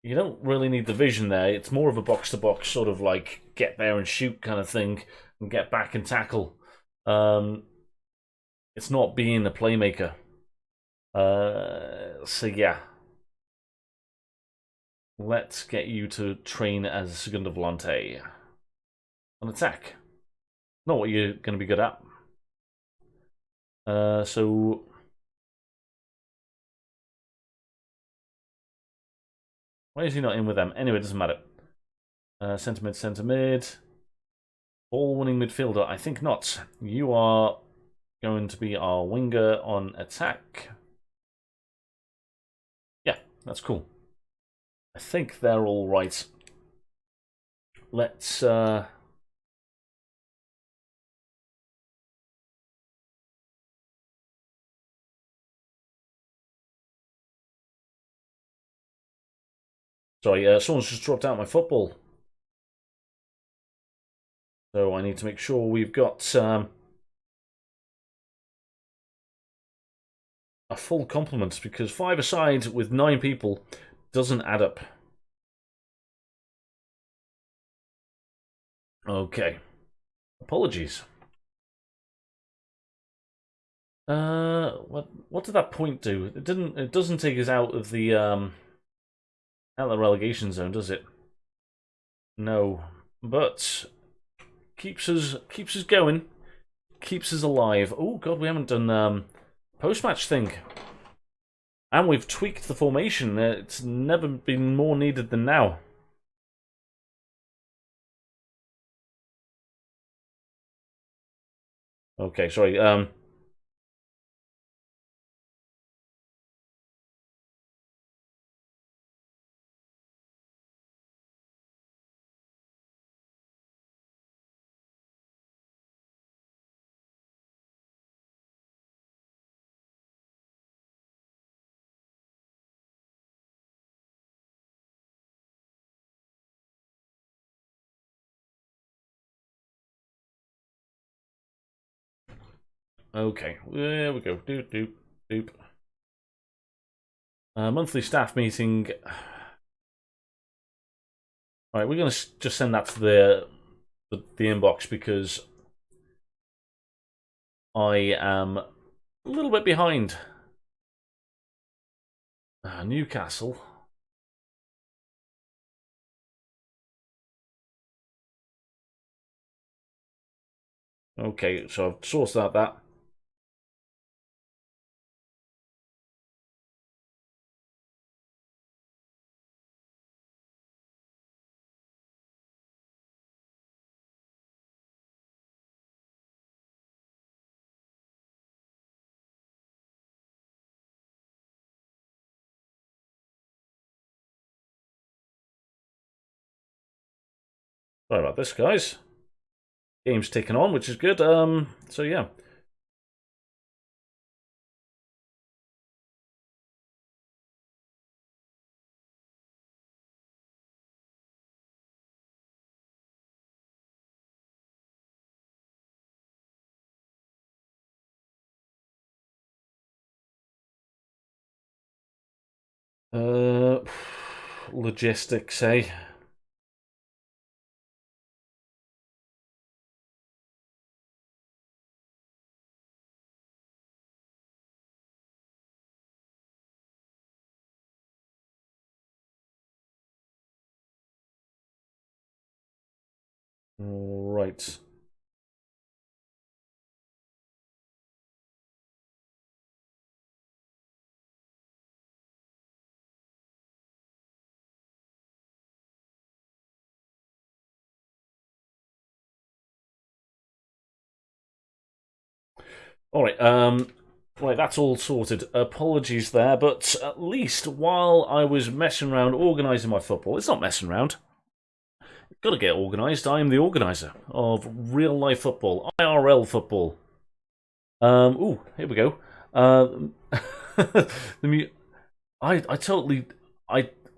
You don't really need the vision there. It's more of a box-to-box sort of like get there and shoot kind of thing and get back and tackle. It's not being a playmaker. So yeah. Let's get you to train as a Segundo Volante. On attack. Not what you're going to be good at. So... Why is he not in with them? Anyway, it doesn't matter. Centre mid, centre mid. Ball-winning midfielder? I think not. You are going to be our winger on attack. Yeah, that's cool. I think they're all right. Let's... Sorry, someone's just dropped out my football. So I need to make sure we've got a full complement, because 5-a-side with 9 people doesn't add up. Okay. Apologies. What did that point do? It doesn't take us out of the relegation zone, does it? No. But keeps us going. Keeps us alive. Oh god, we haven't done post-match thing. And we've tweaked the formation. It's never been more needed than now. Okay, sorry. Okay, there we go. Doop, doop, doop. Monthly staff meeting. All right, we're going to just send that to the inbox because I am a little bit behind. Newcastle. Okay, so I've sourced out that. Sorry about this, guys. Game's ticking on, which is good. So yeah. Logistics, eh? Right. All right. Right, that's all sorted. Apologies there, but at least while I was messing around organising my football, it's not messing around. Got to get organised. I am the organiser of real life football, IRL football. Ooh, here we go. I totally.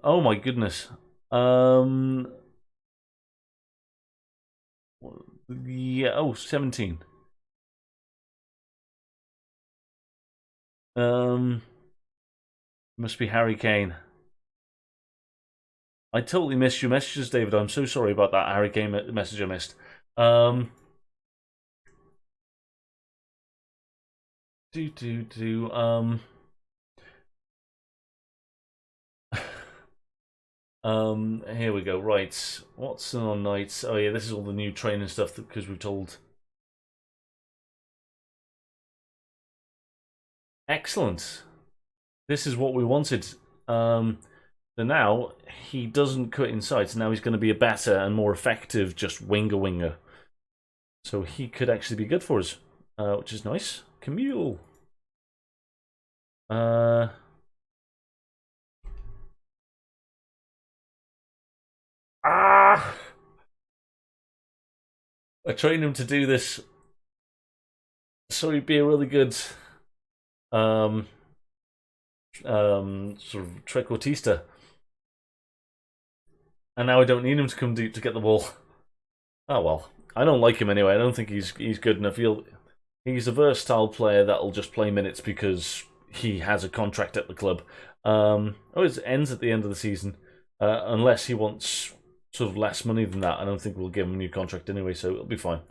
Oh my goodness. Yeah. Oh, 17. Must be Harry Kane. I totally missed your messages, David. I'm so sorry about that Harry Kane message I missed. Um, do. Here we go. Right, Watson on nights. Oh yeah, this is all the new training stuff because we've told. Excellent. This is what we wanted. So now he doesn't cut inside. So now he's going to be a better and more effective just winger. So he could actually be good for us, which is nice. Camille. Ah! I trained him to do this, so he'd be a really good sort of trequartista. And now I don't need him to come deep to get the ball. Oh well, I don't like him anyway. I don't think he's good enough. He's a versatile player that'll just play minutes because he has a contract at the club. It ends at the end of the season, unless he wants sort of less money than that. I don't think we'll give him a new contract anyway, so it'll be fine.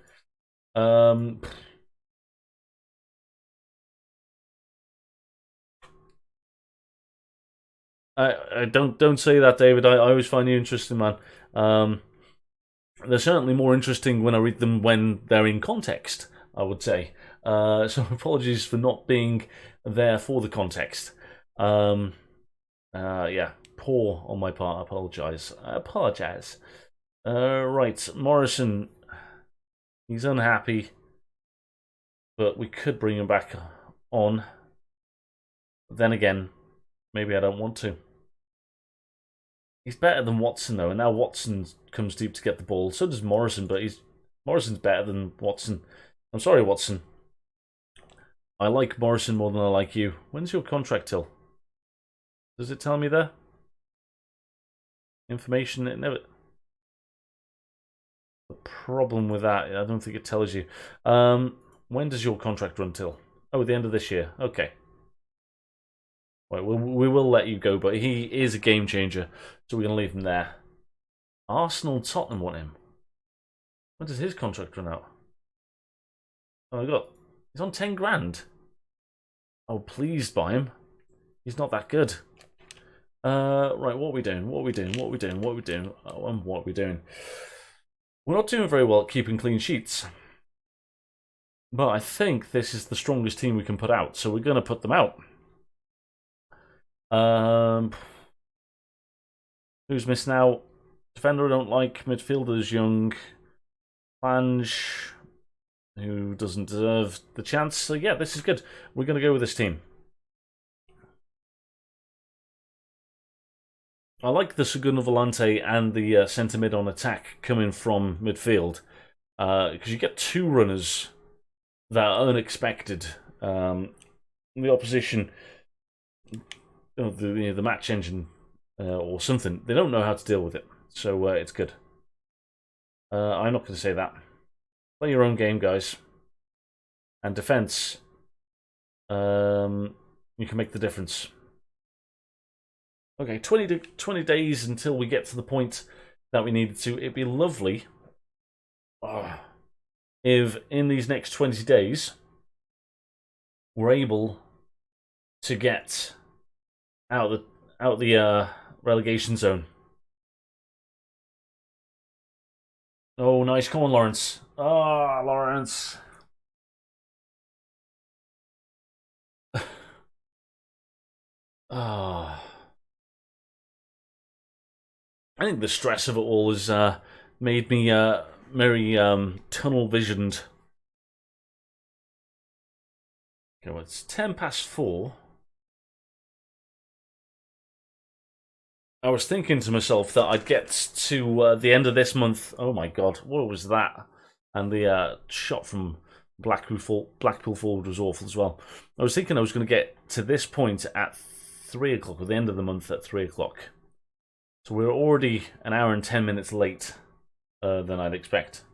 I don't say that, David. I always find you interesting, man. They're certainly more interesting when I read them when they're in context, I would say. So apologies for not being there for the context. Yeah, poor on my part. I apologize. Right, Morrison. He's unhappy, but we could bring him back on. Then again, maybe I don't want to. He's better than Watson though, and now Watson comes deep to get the ball. So does Morrison, but Morrison's better than Watson. I'm sorry, Watson. I like Morrison more than I like you. When's your contract till? Does it tell me there? Information, it never... The problem with that, I don't think it tells you. When does your contract run till? Oh, the end of this year. Okay. Right, we will let you go, but he is a game changer, so we're going to leave him there. Arsenal and Tottenham want him. When does his contract run out? Oh, he's on 10 grand. Oh, please buy him. He's not that good. Right, what are we doing? What are we doing? What are we doing? What are we doing? Oh, and what are we doing? We're not doing very well at keeping clean sheets. But I think this is the strongest team we can put out, so we're going to put them out. Who's missing out? Defender I don't like. Midfielder's young. Flange, who doesn't deserve the chance. So yeah, this is good. We're going to go with this team. I like the Segundo Volante and the centre mid on attack coming from midfield. Because you get two runners that are unexpected. The opposition, the match engine or something, they don't know how to deal with it. So it's good. I'm not going to say that. Play your own game, guys. And defense, you can make the difference. Okay, 20 days until we get to the point that we needed to. It'd be lovely if in these next 20 days we're able to get out the relegation zone. Oh, nice. Come on, Lawrence. Ah, Lawrence. Ah. I think the stress of it all has made me very tunnel-visioned. Okay, well, it's 4:10. I was thinking to myself that I'd get to the end of this month. Oh my god, what was that? And the shot from Blackpool forward was awful as well. I was thinking I was going to get to this point at 3 o'clock, or the end of the month at 3 o'clock. So we're already an hour and 10 minutes late than I'd expect.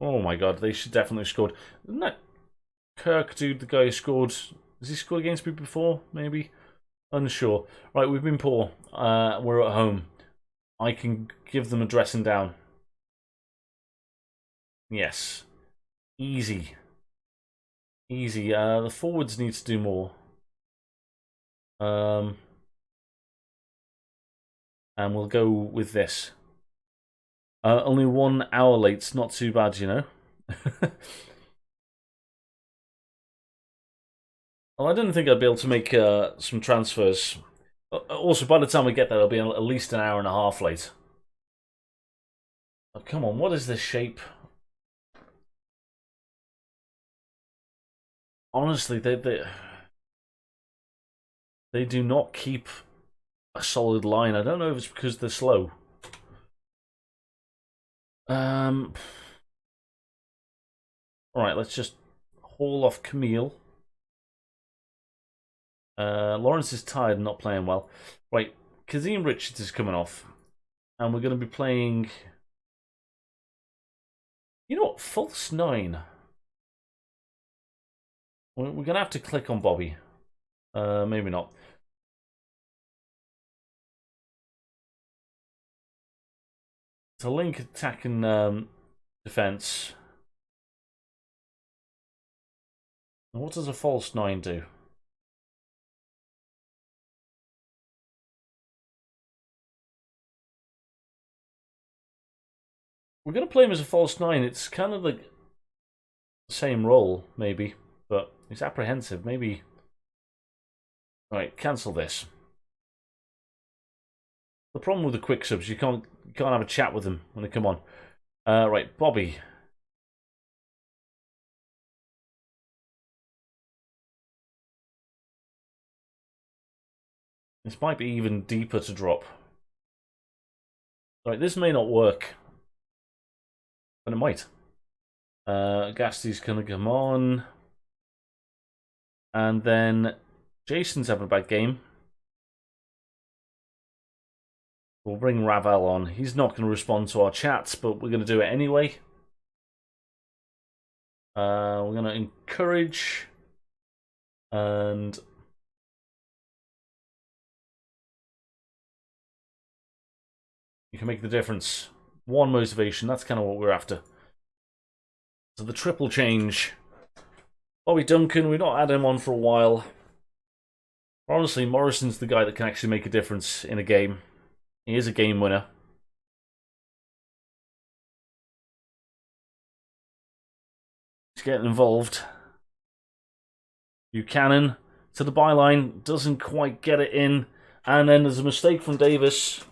Oh my god, they should definitely have scored. Isn't that Kirk, dude, the guy who scored? Has he scored against me before? Maybe? Unsure. Right, we've been poor. We're at home. I can give them a dressing down. Yes. Easy. Easy. The forwards need to do more. And we'll go with this. Only 1 hour late's not too bad, you know. Well, I didn't think I'd be able to make some transfers. Also, by the time we get there, I'll be at least an hour and a half late. Oh, come on, what is this shape? Honestly, they do not keep a solid line. I don't know if it's because they're slow. Alright, let's just haul off Camille. Lawrence is tired and not playing well. Right, Kazim Richards is coming off. And we're going to be playing... You know what? False 9. We're going to have to click on Bobby. Maybe not. To link attack and defense. What does a false 9 do? We're going to play him as a false 9. It's kind of the same role, maybe, but it's apprehensive. Maybe. Right, cancel this. The problem with the quick subs, you can't have a chat with them when they come on. Right, Bobby. This might be even deeper to drop. Right, this may not work. But it might. Gasty's gonna come on. And then Jason's having a bad game. We'll bring Ravel on. He's not going to respond to our chats, but we're going to do it anyway. We're going to encourage and you can make the difference. One motivation, that's kind of what we're after. So the triple change. Bobby Duncan, we've not had him on for a while. Honestly, Morrison's the guy that can actually make a difference in a game. He is a game winner. He's getting involved. Buchanan to the byline, doesn't quite get it in. And then there's a mistake from Davis.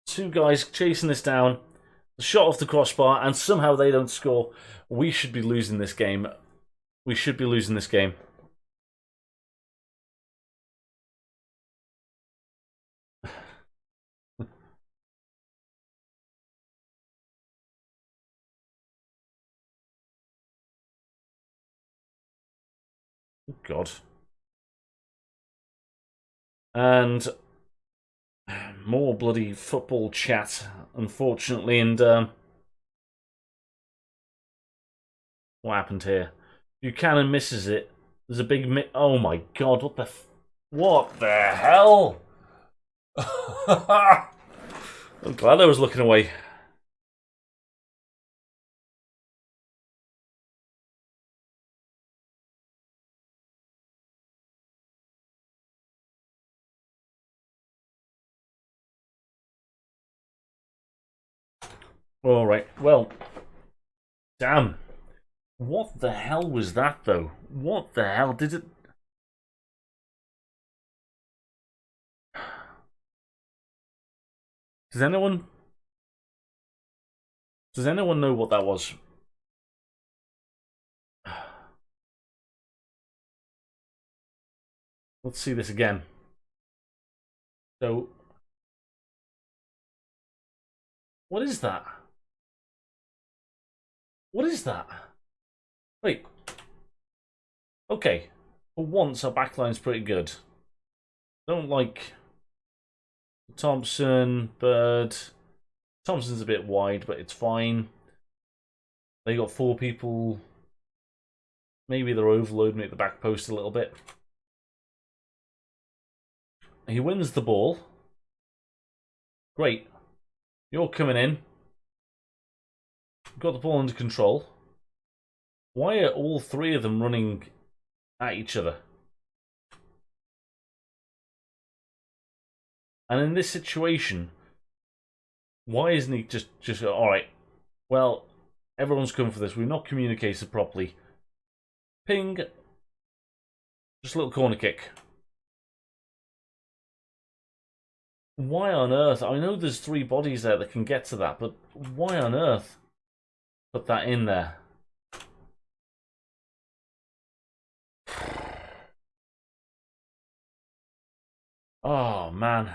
Two guys chasing this down. The shot off the crossbar, and somehow they don't score. We should be losing this game. We should be losing this game. Oh, God. And more bloody football chat, unfortunately, and what happened here? Buchanan misses it. There's a big oh my God, what the hell? I'm glad I was looking away. All right, well, damn. What the hell was that, though? What the hell did it... Does anyone know what that was? Let's see this again. So, what is that? What is that? Wait. Okay. For once, our backline's pretty good. Don't like Thompson, Bird. Thompson's a bit wide, but it's fine. They got 4 people. Maybe they're overloading at the back post a little bit. He wins the ball. Great. You're coming in. Got the ball under control. Why are all 3 of them running at each other? And in this situation, why isn't he just alright, well, everyone's come for this. We've not communicated properly. Ping. Just a little corner kick. Why on earth? I know there's 3 bodies there that can get to that, but why on earth put that in there? Oh, man.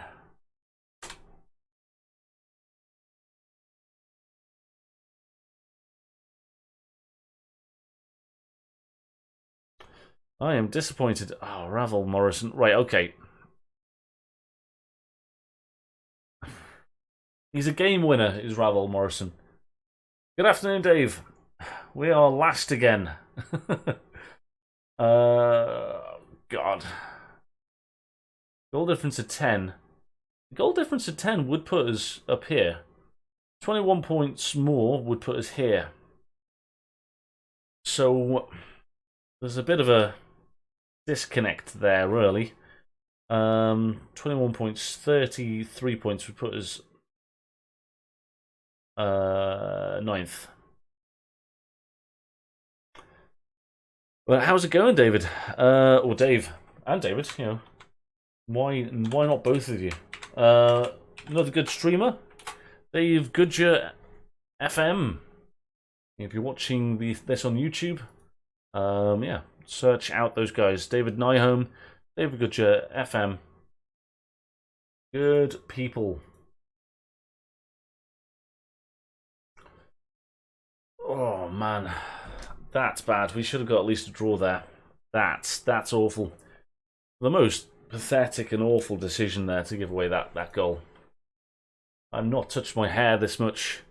I am disappointed. Oh, Ravel Morrison. Right, okay. He's a game winner, is Ravel Morrison. Good afternoon, Dave. We are last again. God. Goal difference of 10. Goal difference of 10 would put us up here. 21 points more would put us here. So, there's a bit of a disconnect there, really. 21 points, 33 points would put us 9th. Well, how's it going, David? Or Dave and David, you know. Why not both of you? Another good streamer, Dave Goodger FM. If you're watching this on YouTube, yeah, search out those guys. David Nyholm, David Goodger FM. Good people. Oh man, that's bad. We should have got at least a draw there. That's awful. The most pathetic and awful decision there to give away that goal. I've not touched my hair this much.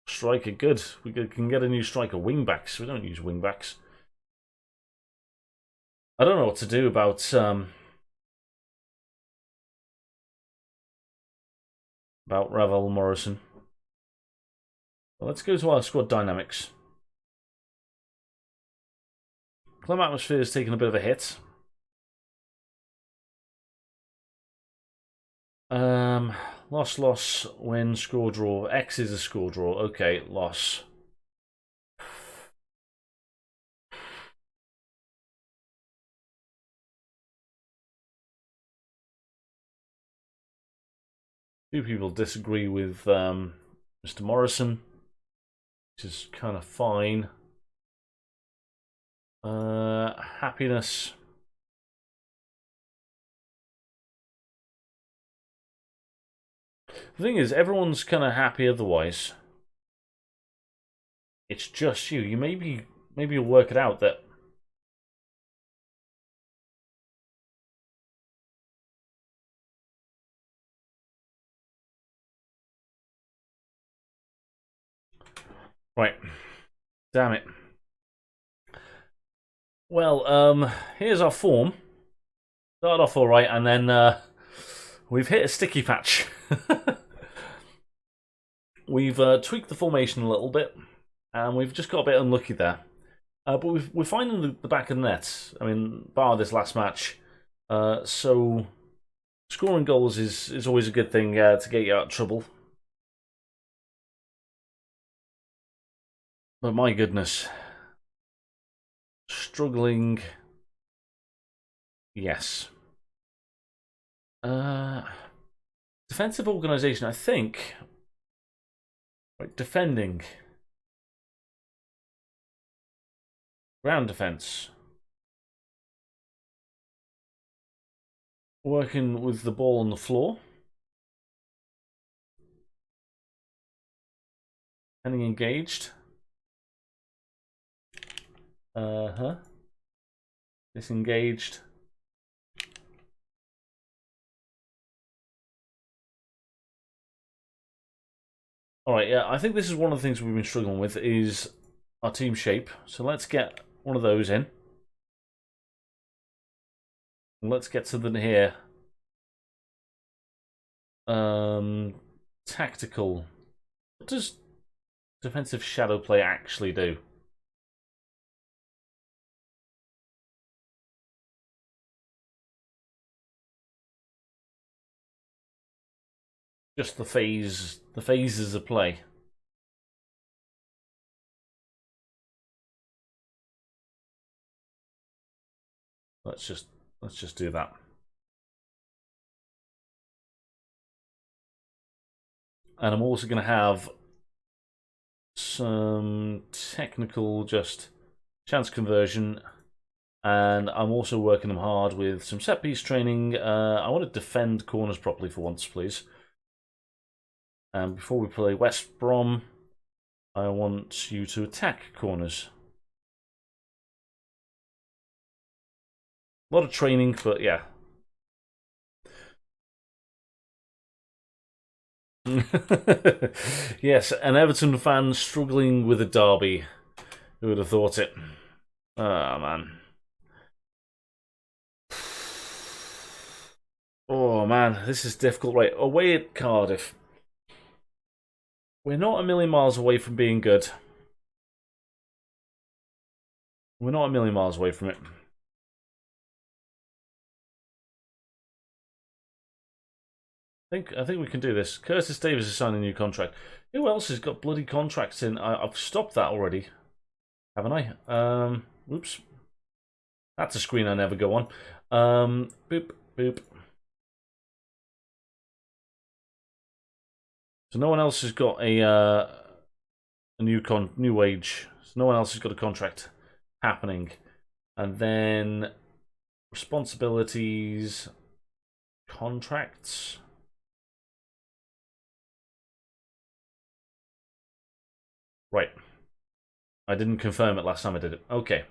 Striker, good. We can get a new striker. Wingbacks. We don't use wingbacks. I don't know what to do about Ravel Morrison. Well, let's go to our squad dynamics. Club atmosphere has taken a bit of a hit. Loss, win, score, draw. X is a score, draw. Okay, loss. Two people disagree with Mr. Morrison, which is kind of fine. Happiness. The thing is, everyone's kind of happy otherwise. It's just you. You maybe you'll work it out that right. Damn it. Well, here's our form. Started off all right, and then we've hit a sticky patch. We've tweaked the formation a little bit, and we've just got a bit unlucky there. But we're finding the back of the net. I mean, bar this last match. So scoring goals is always a good thing to get you out of trouble. But my goodness. Struggling. Yes. Defensive organisation, I think. Right, defending. Ground defence. Working with the ball on the floor. Getting engaged. Disengaged. Alright, yeah, I think this is one of the things we've been struggling with is our team shape. So let's get one of those in. Let's get something here. Tactical. What does defensive shadow play actually do? Just the phases of play. Let's just do that. And I'm also going to have some technical just chance conversion, and I'm also working them hard with some set piece training. I want to defend corners properly for once, please. And before we play West Brom, I want you to attack corners. A lot of training, but yeah. Yes, an Everton fan struggling with a derby. Who would have thought it? Oh, man. Oh, man, this is difficult. Right, away at Cardiff. We're not a million miles away from being good. We're not a million miles away from it. I think we can do this. Curtis Davis is signing a new contract. Who else has got bloody contracts in? I've stopped that already, haven't I? Oops. That's a screen I never go on. Boop, boop. So no one else has got a new wage. So no one else has got a contract happening. And then responsibilities, contracts. Right. I didn't confirm it last time I did it. Okay.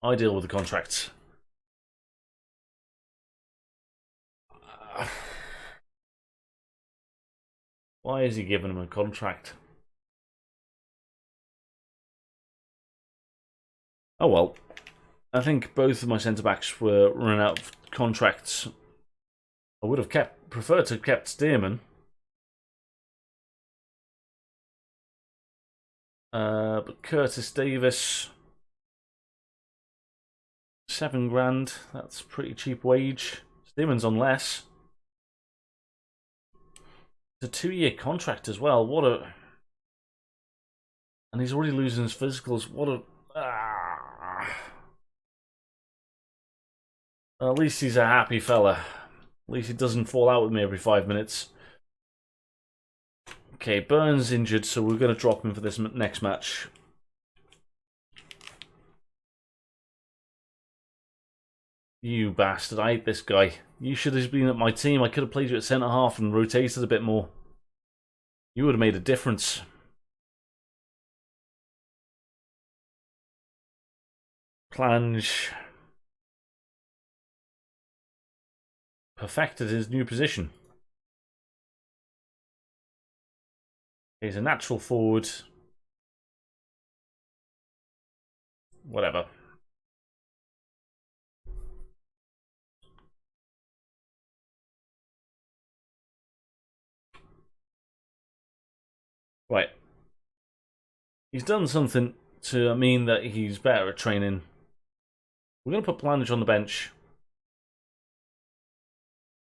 I deal with the contracts. Why is he giving him a contract? Oh well. I think both of my centre-backs were running out of contracts. I would have preferred to have kept Stearman. But Curtis Davis, £7 grand. That's a pretty cheap wage. Stearman's on less. It's a 2-year contract as well. What a... And he's already losing his physicals. What a... At least he's a happy fella. At least he doesn't fall out with me every 5 minutes. Okay, Burns injured, so we're going to drop him for this next match. You bastard, I hate this guy. You should have been at my team. I could have played you at centre-half and rotated a bit more. You would have made a difference. Plange perfected his new position. He's a natural forward. Whatever. Right. He's done something to mean that he's better at training. We're going to put Plange on the bench.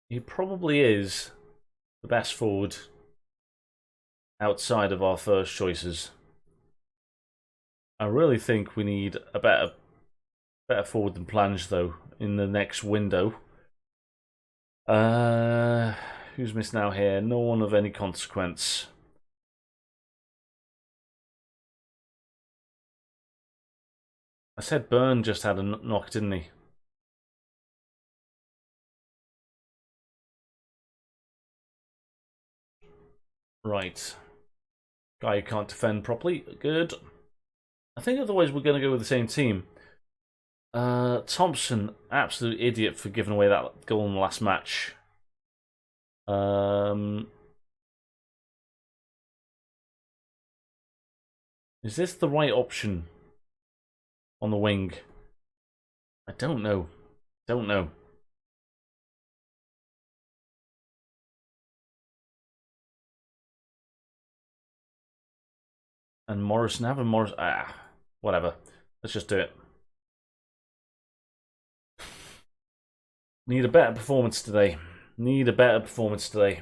He probably is the best forward outside of our first choices. I really think we need a better forward than Plange, though, in the next window. Who's missed now here? No one of any consequence. I said Byrne just had a knock, didn't he? Right. Guy who can't defend properly. Good. I think otherwise we're going to go with the same team. Thompson, absolute idiot for giving away that goal in the last match. Is this the right option on the wing? I don't know. Don't know. And Morrison, having Morrison... whatever. Let's just do it. Need a better performance today. Need a better performance today.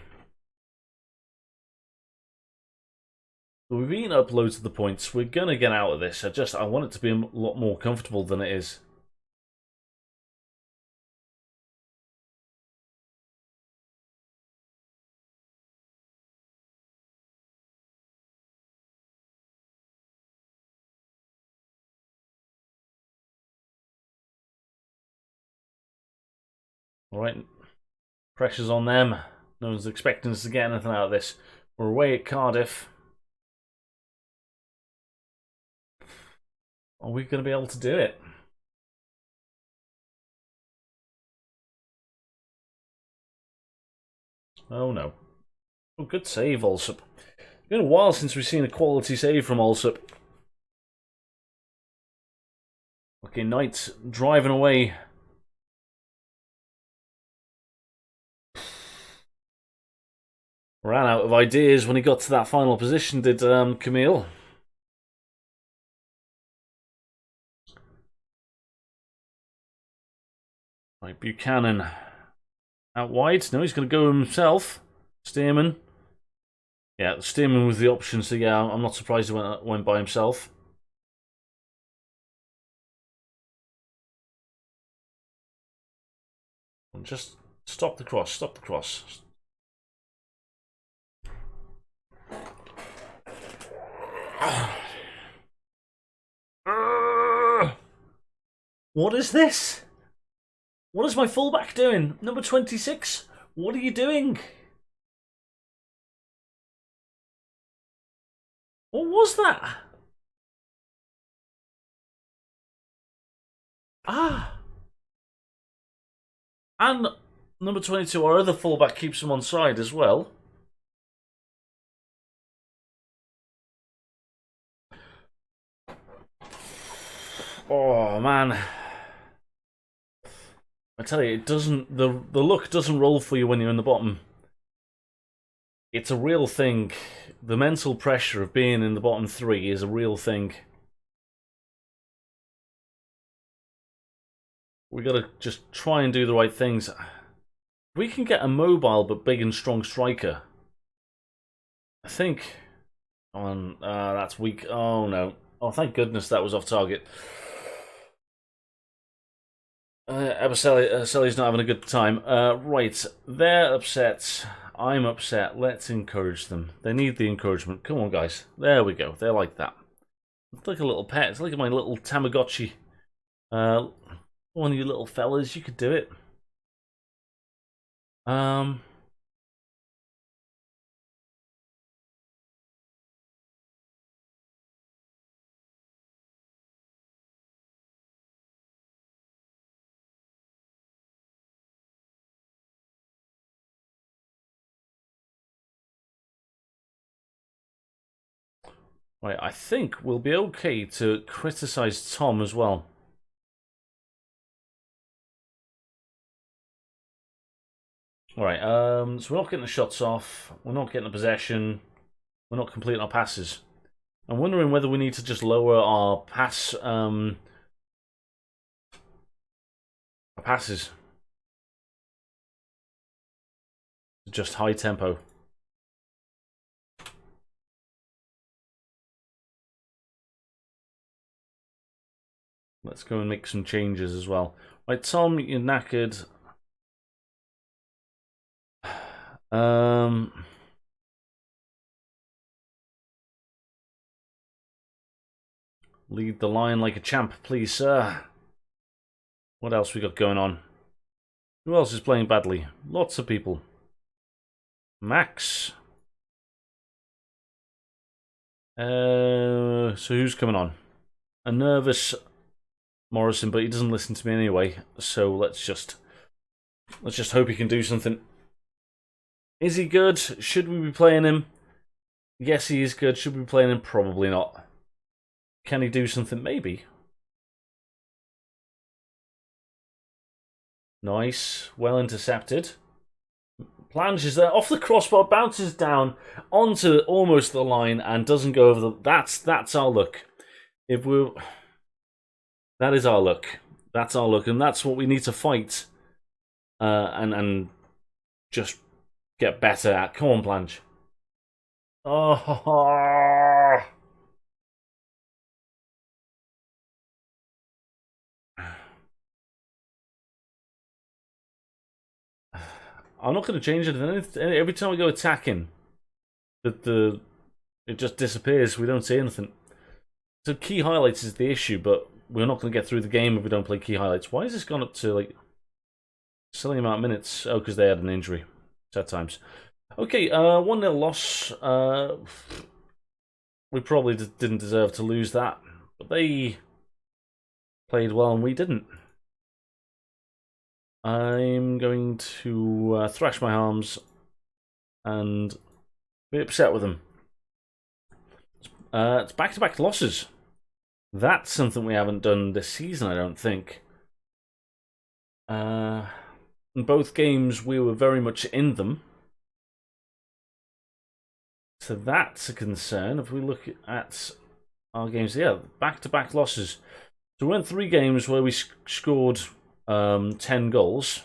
We've eaten up loads of the points. We're going to get out of this. I want it to be a lot more comfortable than it is. Alright. Pressure's on them. No one's expecting us to get anything out of this. We're away at Cardiff. Are we going to be able to do it? Oh no. Oh, good save, Alsop. It's been a while since we've seen a quality save from Alsop. Okay, Knight driving away. Ran out of ideas when he got to that final position, did Camille. Right, Buchanan. Out wide. No, he's going to go himself. Stearman. Yeah, Stearman was the option, so yeah, I'm not surprised he went by himself. Just stop the cross, stop the cross. What is this? What is my fullback doing? Number 26? What are you doing? What was that? Ah. And Number 22, our other fullback, keeps him on side as well. Oh, man. I tell you, it doesn't. The luck doesn't roll for you when you're in the bottom. It's a real thing. The mental pressure of being in the bottom three is a real thing. We gotta just try and do the right things. We can get a mobile but big and strong striker. I think. That's weak. Oh no. Oh, thank goodness that was off target. Abaselli's not having a good time. Right, they're upset. I'm upset. Let's encourage them. They need the encouragement. Come on, guys. There we go. They're like that. It's like a little pet. It's like my little Tamagotchi. One of you little fellas, you could do it. Right, I think we'll be okay to criticize Tom as well. Alright, so we're not getting the shots off, we're not getting the possession, we're not completing our passes. I'm wondering whether we need to just lower our passes. Just high tempo. Let's go and make some changes as well. Right, Tom, you're knackered. Lead the line like a champ, please, sir. What else we got going on? Who else is playing badly? Lots of people. Max. So who's coming on? A nervous Morrison, but he doesn't listen to me anyway. So let's just hope he can do something. Is he good? Should we be playing him? Yes, he is good. Should we be playing him? Probably not. Can he do something? Maybe. Nice. Well intercepted. Plunges there off the crossbar, bounces down onto almost the line and doesn't go over the... That's our luck. That is our luck. That's our luck, and that's what we need to fight and just get better at. Come on, Plange. Oh. I'm not going to change it. Every time we go attacking, it just disappears. We don't see anything. So key highlights is the issue, but we're not going to get through the game if we don't play key highlights. Why has this gone up to like silly amount of minutes? Oh, because they had an injury. Sad times. Okay, 1-0 loss. We probably didn't deserve to lose that, but they played well and we didn't. I'm going to thrash my arms and be upset with them. It's back-to-back losses. That's something we haven't done this season, I don't think. In both games, we were very much in them. So that's a concern. If we look at our games, yeah, back-to-back losses. So we went 3 games where we scored 10 goals,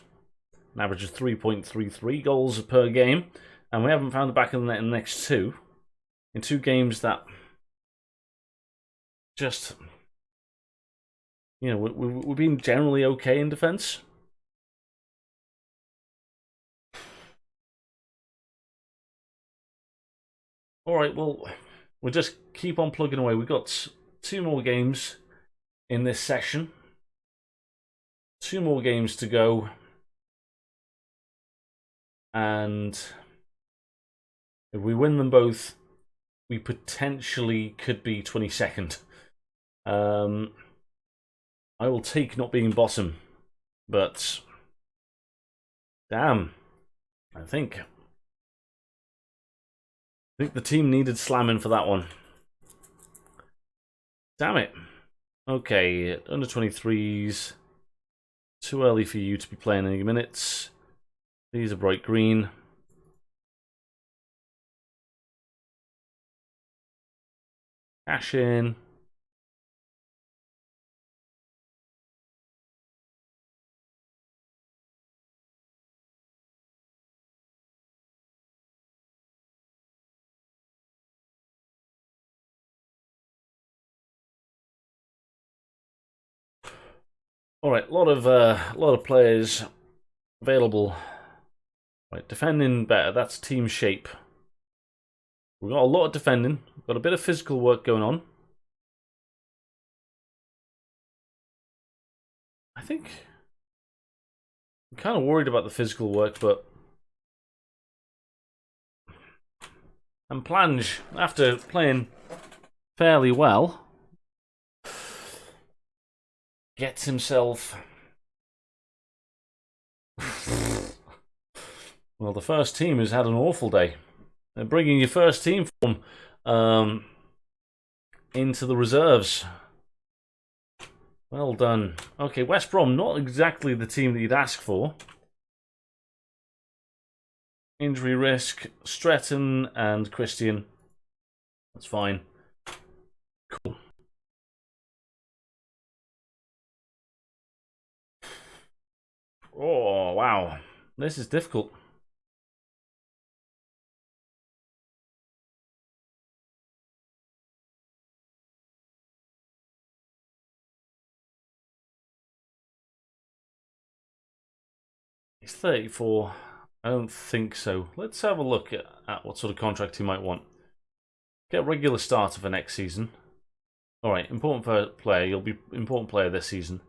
an average of 3.33 goals per game, and we haven't found the back of the net in the next 2. In 2 games that just, you know, we've been generally okay in defence. Alright, well, we'll just keep on plugging away. We've got 2 more games in this session. 2 more games to go. And if we win them both, we potentially could be 22nd. I will take not being bottom, but Damn. I think the team needed slamming for that one. Damn it. Okay, under 23s. Too early for you to be playing any minutes. These are bright green. Cash in. All right, a lot of players available. Right, defending better. That's team shape. We've got a lot of defending. We've got a bit of physical work going on. I think I'm kind of worried about the physical work, but and Plange, after playing fairly well, gets himself. Well, the first team has had an awful day. They're bringing your first team from into the reserves. Well done. Okay, West Brom, not exactly the team that you'd ask for. Injury risk, Stretton and Christian. That's fine. Cool. Oh, wow. This is difficult. He's 34. I don't think so. Let's have a look at what sort of contract he might want. Get a regular starter for next season. Alright, important player. You'll be important player this season.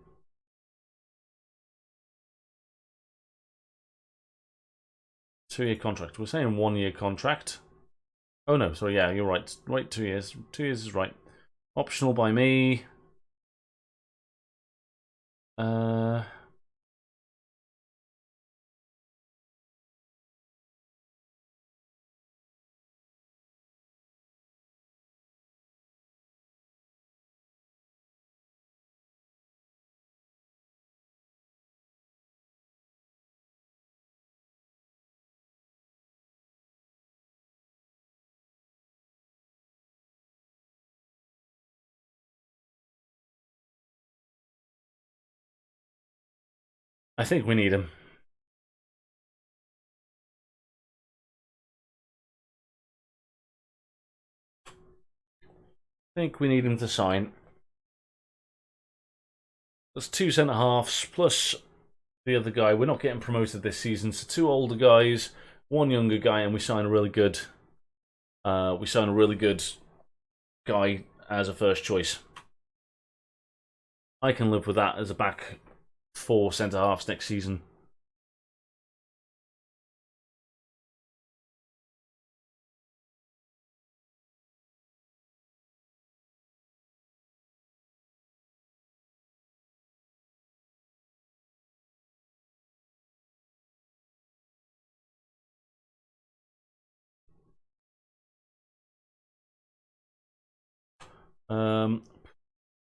Two-year contract. We're saying 1-year contract. Oh no, sorry, yeah, you're right. Right, 2 years. 2 years is right. Optional by me. I think we need him. I think we need him to sign. There's 2 centre-halves plus the other guy. We're not getting promoted this season, so 2 older guys, 1 younger guy, and we sign a really good guy as a first choice. I can live with that as a back 4 centre-halves next season.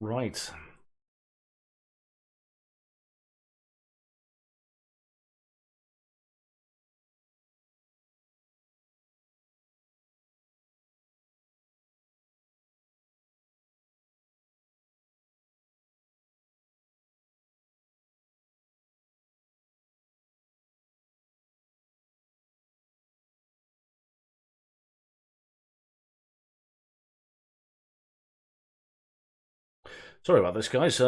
Right. Sorry about this, guys.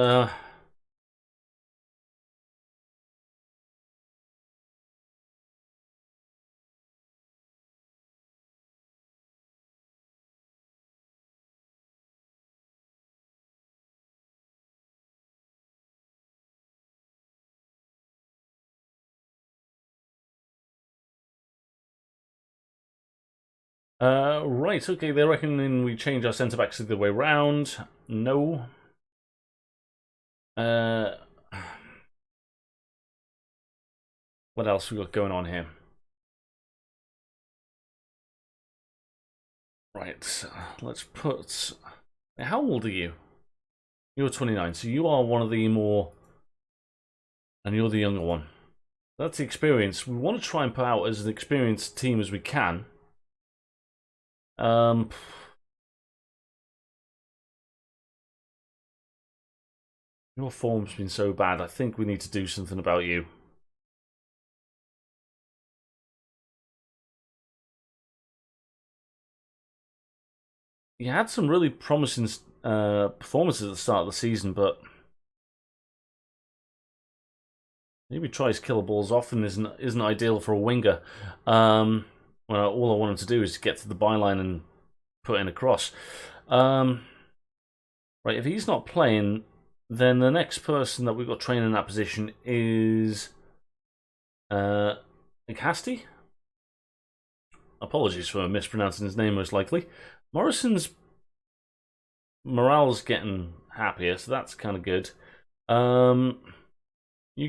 Right, okay, they're reckoning we change our centre-backs the other way round. No. What else we got going on here? Right, let's put... How old are you? You're 29, so you are one of the more... And you're the younger one. That's the experience. We want to try and put out as an experienced team as we can. Your form's been so bad, I think we need to do something about you. You had some really promising performances at the start of the season, but maybe tries killer balls often isn't ideal for a winger. Well, all I want him to do is get to the byline and put in a cross. Right, if he's not playing, then the next person that we've got training in that position is Incasti. Apologies for mispronouncing his name, most likely. Morrison's morale's getting happier, so that's kind of good. You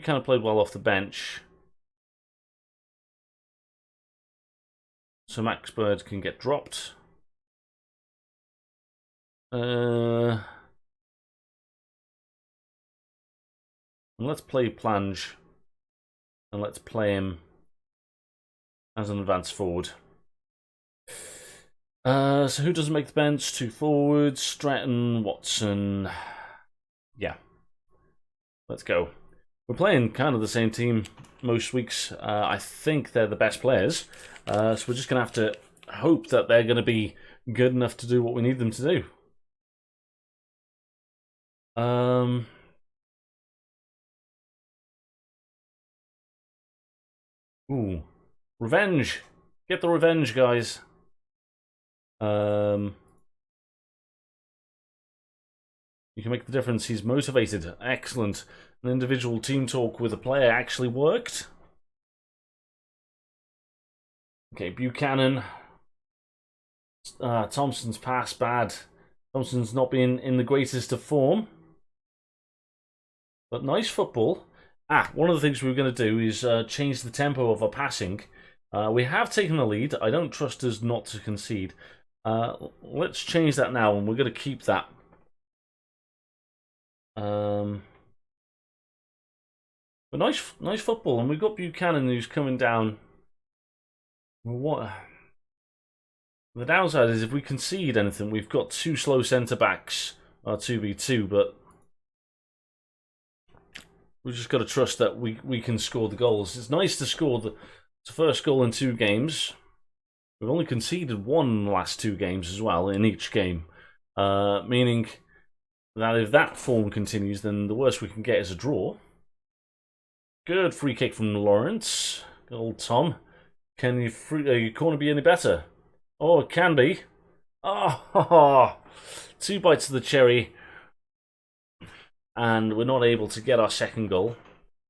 kind of played well off the bench. So Max Bird can get dropped. And let's play Plange. And let's play him as an advanced forward. So who doesn't make the bench? 2 forwards, Stratton, Watson. Yeah. Let's go. We're playing kind of the same team most weeks. I think they're the best players. So we're just going to have to hope that they're going to be good enough to do what we need them to do. Ooh. Revenge. Get the revenge, guys. You can make the difference. He's motivated. Excellent. An individual team talk with a player actually worked. Okay, Buchanan. Thompson's pass bad. Thompson's not been in the greatest of form. But nice football. One of the things we were going to do is change the tempo of our passing. We have taken the lead. I don't trust us not to concede. Let's change that now, and we're going to keep that. But nice football, and we've got Buchanan who's coming down. What? The downside is if we concede anything, we've got 2 slow centre backs, 2v2, but we've just got to trust that we can score the goals. It's nice to score the first goal in 2 games. We've only conceded 1 in the last 2 games as well, in each game. Meaning that if that form continues, then the worst we can get is a draw. Good free kick from Lawrence. Good old Tom. Can your corner be any better? Oh, it can be. Oh, 2 bites of the cherry. And we're not able to get our second goal.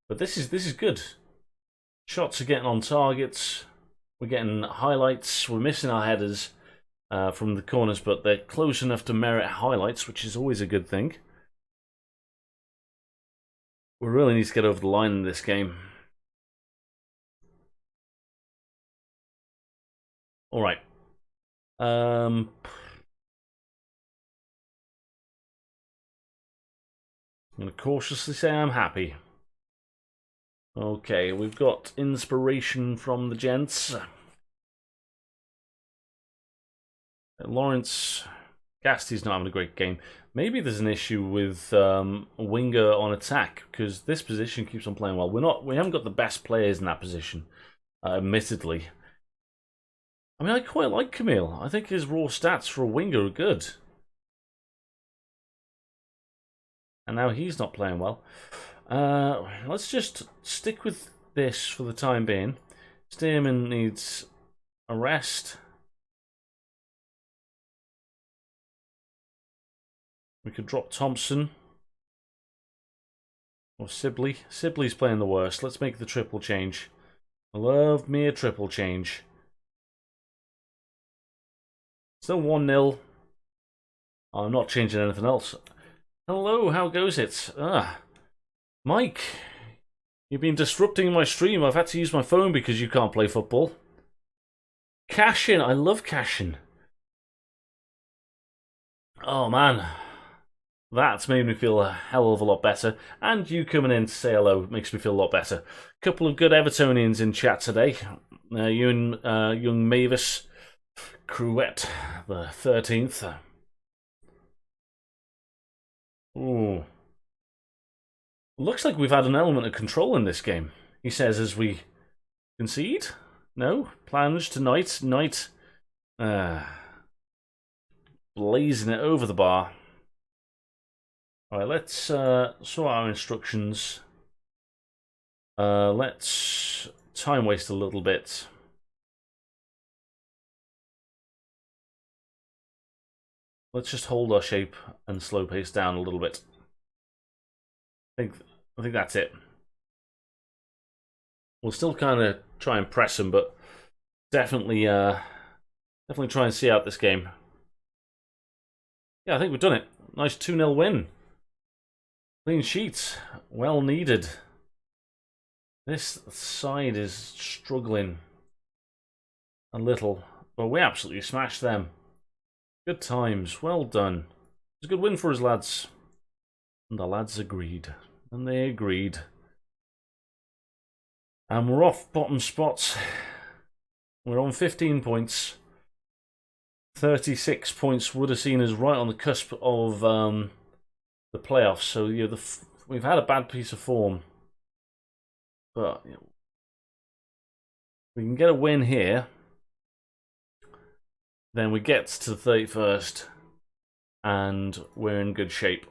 But this is good. Shots are getting on targets. We're getting highlights. We're missing our headers from the corners, but they're close enough to merit highlights, which is always a good thing. We really need to get over the line in this game. All right. I'm going to cautiously say I'm happy. Okay, we've got inspiration from the gents. Lawrence, Gasty's not having a great game. Maybe there's an issue with winger on attack, because this position keeps on playing well. We haven't got the best players in that position, admittedly. I mean, I quite like Camille. I think his raw stats for a winger are good. And now he's not playing well. Let's just stick with this for the time being. Stearman needs a rest. We could drop Thompson. Or Sibley. Sibley's playing the worst. Let's make the triple change. Love me a triple change. Still 1-0. I'm not changing anything else. Hello, how goes it? Mike, You've been disrupting my stream. I've had to use my phone because you can't play football. Cash in. I love cash in. Oh, man. That's made me feel a hell of a lot better. And you coming in to say hello makes me feel a lot better. Couple of good Evertonians in chat today. Young Mavis Cruette, the 13th. Ooh. Looks like we've had an element of control in this game. He says as we concede. No? Plunge to Knight. Knight. Blazing it over the bar. Alright, let's sort our instructions. Let's time waste a little bit. Let's just hold our shape and slow pace down a little bit. I think that's it. We'll still kind of try and press them, but definitely try and see out this game. Yeah, I think we've done it. Nice 2-0 win. Clean sheet. Well needed. This side is struggling a little, but we absolutely smashed them. Good times. Well done. It's a good win for us, lads. And the lads agreed. And they agreed. And we're off bottom spots. We're on 15 points. 36 points would have seen us right on the cusp of the playoffs. So we've had a bad piece of form. But we can get a win here. Then we get to the 31st. And we're in good shape.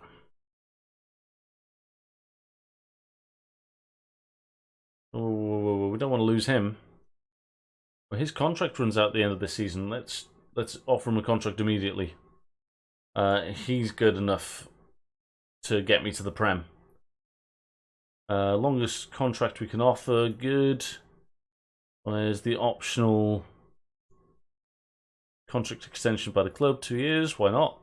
Oh, we don't want to lose him. Well, his contract runs out at the end of this season. Let's offer him a contract immediately. He's good enough to get me to the Prem. Longest contract we can offer, good. There's the optional contract extension by the club, 2 years, why not?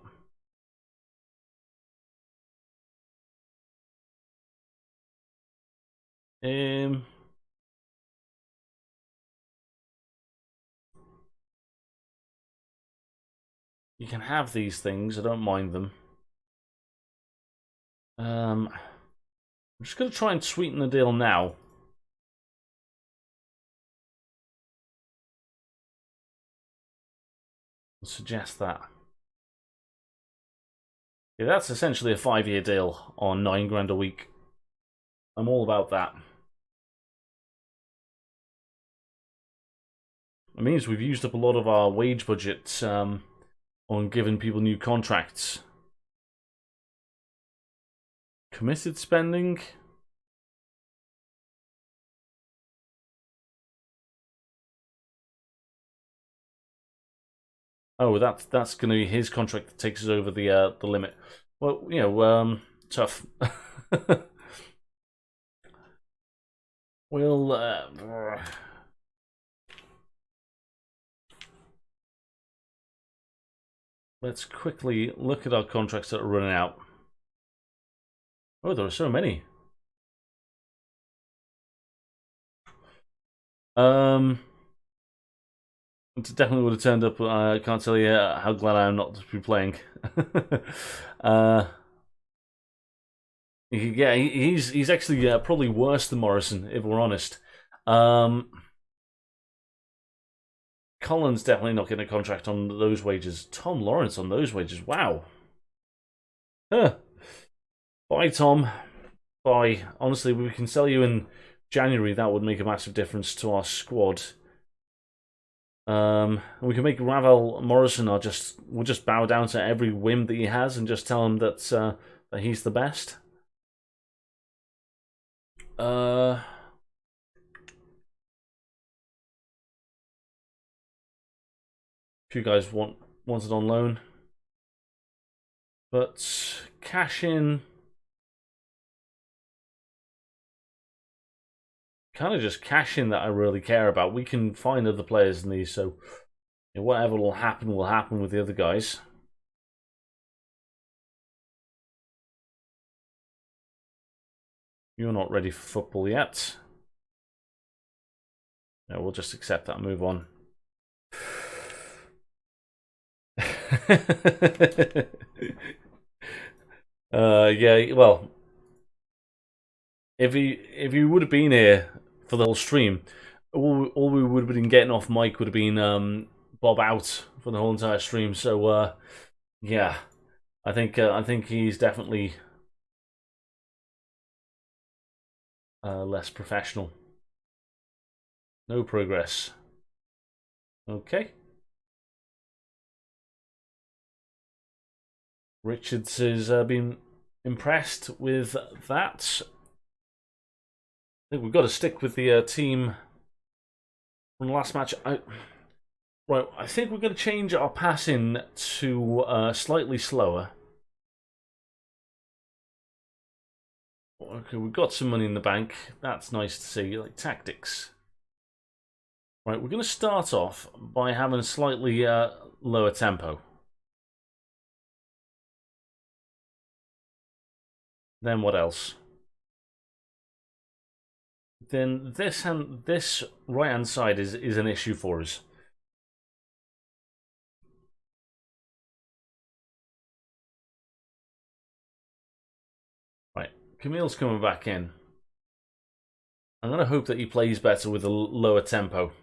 You can have these things, I don't mind them. I'm just going to try and sweeten the deal now. I'll suggest that. Yeah, that's essentially a 5-year deal on 9 grand a week. I'm all about that. It means we've used up a lot of our wage budget on giving people new contracts. Committed spending. Oh, that's going to be his contract that takes us over the limit. Well, you know, tough. We'll let's quickly look at our contracts that are running out. Oh, there are so many. Definitely would have turned up. I can't tell you how glad I am not to be playing. Yeah, he's actually probably worse than Morrison, if we're honest. Collins definitely not getting a contract on those wages. Tom Lawrence on those wages. Wow. Huh. Bye, Tom. Bye. Honestly, we can sell you in January. That would make a massive difference to our squad. We can make Ravel Morrison we'll just bow down to every whim that he has and just tell him that that he's the best. If you guys want it on loan, but cash in. Kind of just cash in that I really care about. We can find other players in these, so whatever will happen with the other guys. You're not ready for football yet. No, we'll just accept that and move on. Yeah, well, if you would have been here for the whole stream, all we would have been getting off mic would have been Bob out for the whole entire stream. So yeah, I think he's definitely less professional. No progress. Okay. Richards has been impressed with that. I think we've got to stick with the team from the last match. Right, I think we're going to change our passing to slightly slower. Okay, we've got some money in the bank. That's nice to see, like tactics. Right, we're going to start off by having a slightly lower tempo. Then what else? Then this right-hand side is an issue for us. Right, Camille's coming back in. I'm going to hope that he plays better with a lower tempo.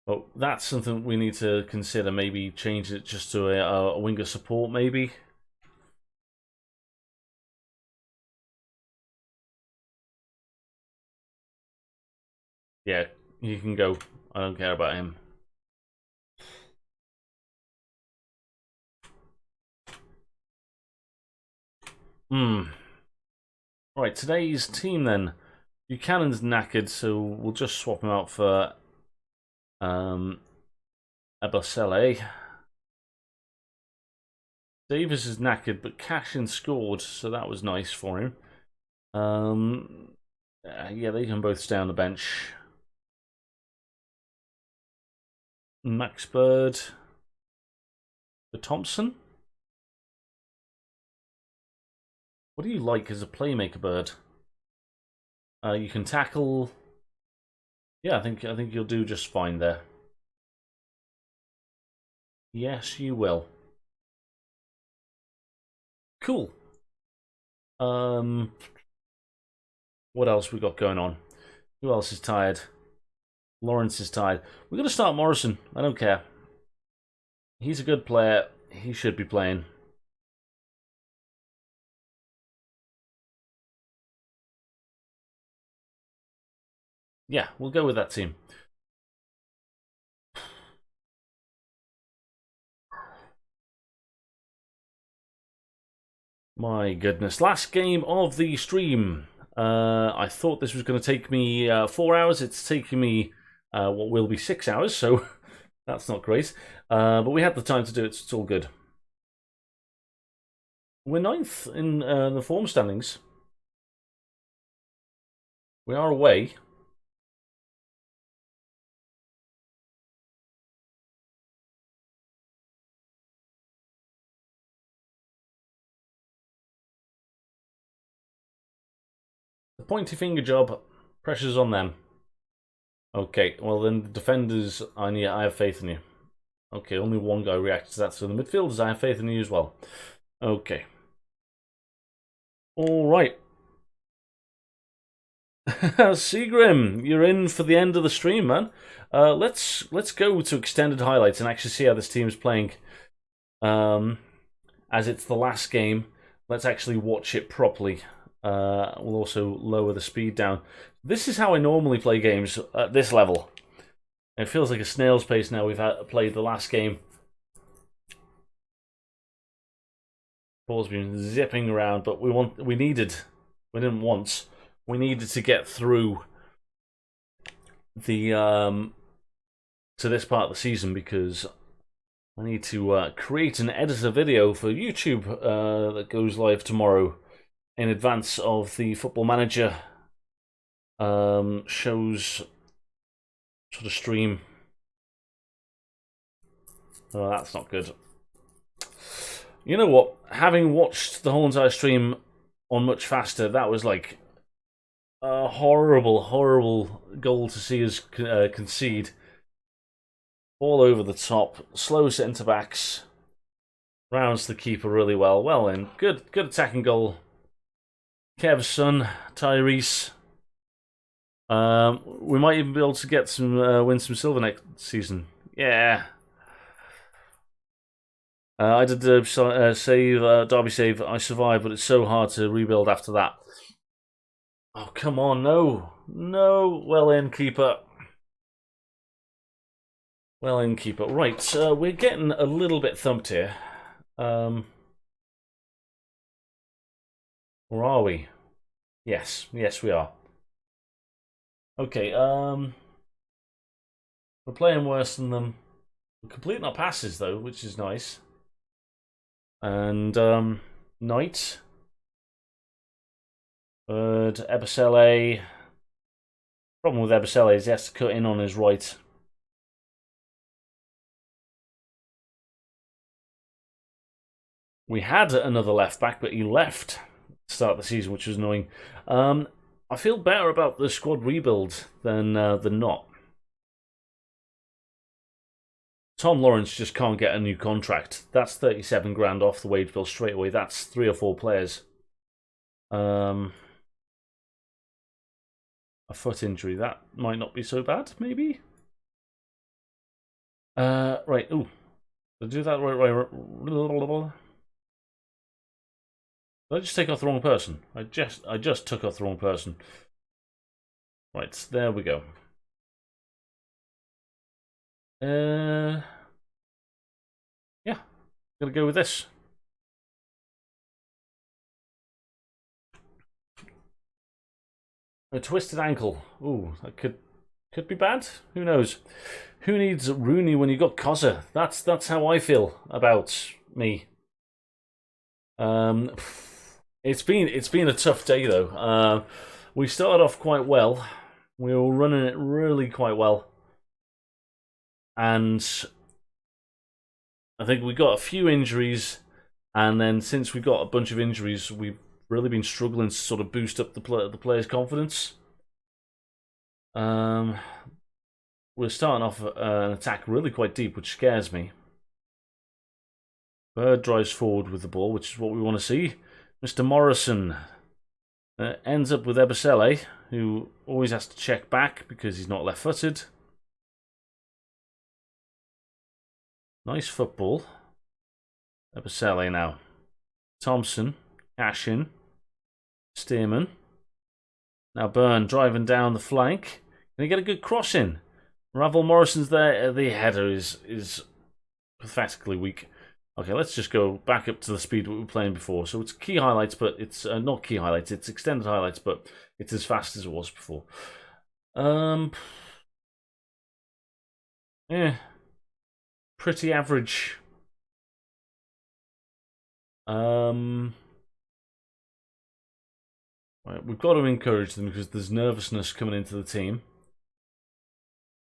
Oh, that's something we need to consider. Maybe change it just to a winger support, maybe. Yeah, he can go. I don't care about him. Right, today's team then. Buchanan's knackered, so we'll just swap him out for Abasele. Davis is knackered, but Cashin scored, so that was nice for him. Yeah, they can both stay on the bench. Max Bird. The Thompson. What do you like as a playmaker, Bird? You can tackle. Yeah, I think you'll do just fine there. Yes, you will. Cool. What else we got going on? Who else is tired? Lawrence is tired. We're gonna start Morrison. I don't care. He's a good player. He should be playing. Yeah, we'll go with that team. My goodness. Last game of the stream. I thought this was going to take me 4 hours. It's taking me what will be 6 hours, so that's not great. But we had the time to do it, so it's all good. We're 9th in the form standings. We are away. The pointy finger job, pressure's on them. Okay, well then the defenders, I have faith in you. Okay, only one guy reacted to that, so the midfielders, I have faith in you as well. Okay. Alright. Seagrim, you're in for the end of the stream, man. Let's go to extended highlights and actually see how this team's playing. As it's the last game, let's actually watch it properly. We'll also lower the speed down. This is how I normally play games at this level. It feels like a snail's pace now. We've played the last game. Ball's been zipping around, but we needed to get through the to this part of the season because I need to create and edit a video for YouTube that goes live tomorrow in advance of the Football Manager show's sort of stream. Oh, that's not good. You know what? Having watched the whole entire stream on much faster, that was like a horrible, horrible goal to see us concede. All over the top, slow centre backs, rounds the keeper really well. Well in, good attacking goal. Kev's son, Tyrese. We might even be able to get some win some silver next season. Yeah. I did save Derby save. I survived, but it's so hard to rebuild after that. Oh come on, no. Well in, keeper. Well in, keeper. Right, we're getting a little bit thumped here. Or are we? Yes, we are. Okay, we're playing worse than them. We're completing our passes though, which is nice. And Knight. Third, Ebisele. Problem with Ebisele is he has to cut in on his right. We had another left back, but he left to start the season, which was annoying. I feel better about the squad rebuild than not. Tom Lawrence just can't get a new contract. That's 37 grand off the wage bill straight away. That's 3 or 4 players. A foot injury, that might not be so bad, maybe? Right, ooh. Did I do that right? Did I just take off the wrong person? I just took off the wrong person. Right, there we go. Yeah, gonna go with this. A twisted ankle. Ooh, that could be bad. Who knows? Who needs Rooney when you got Koza? That's how I feel about me. It's been a tough day though. We started off quite well. We were running it really quite well, and I think we got a few injuries, and then since we got a bunch of injuries, we've really been struggling to sort of boost up the players' confidence. We're starting off an attack really quite deep, which scares me. Bird drives forward with the ball, which is what we want to see. Mr. Morrison ends up with Ebisele, who always has to check back because he's not left-footed. Nice football. Ebisele now. Thompson, Cashin, Stearman. Now Byrne driving down the flank. Can he get a good cross in? Ravel Morrison's there. The header is pathetically weak. Okay, let's just go back up to the speed we were playing before. So it's key highlights, but it's not key highlights. It's extended highlights, but it's as fast as it was before. Yeah, pretty average. Right, we've got to encourage them because there's nervousness coming into the team.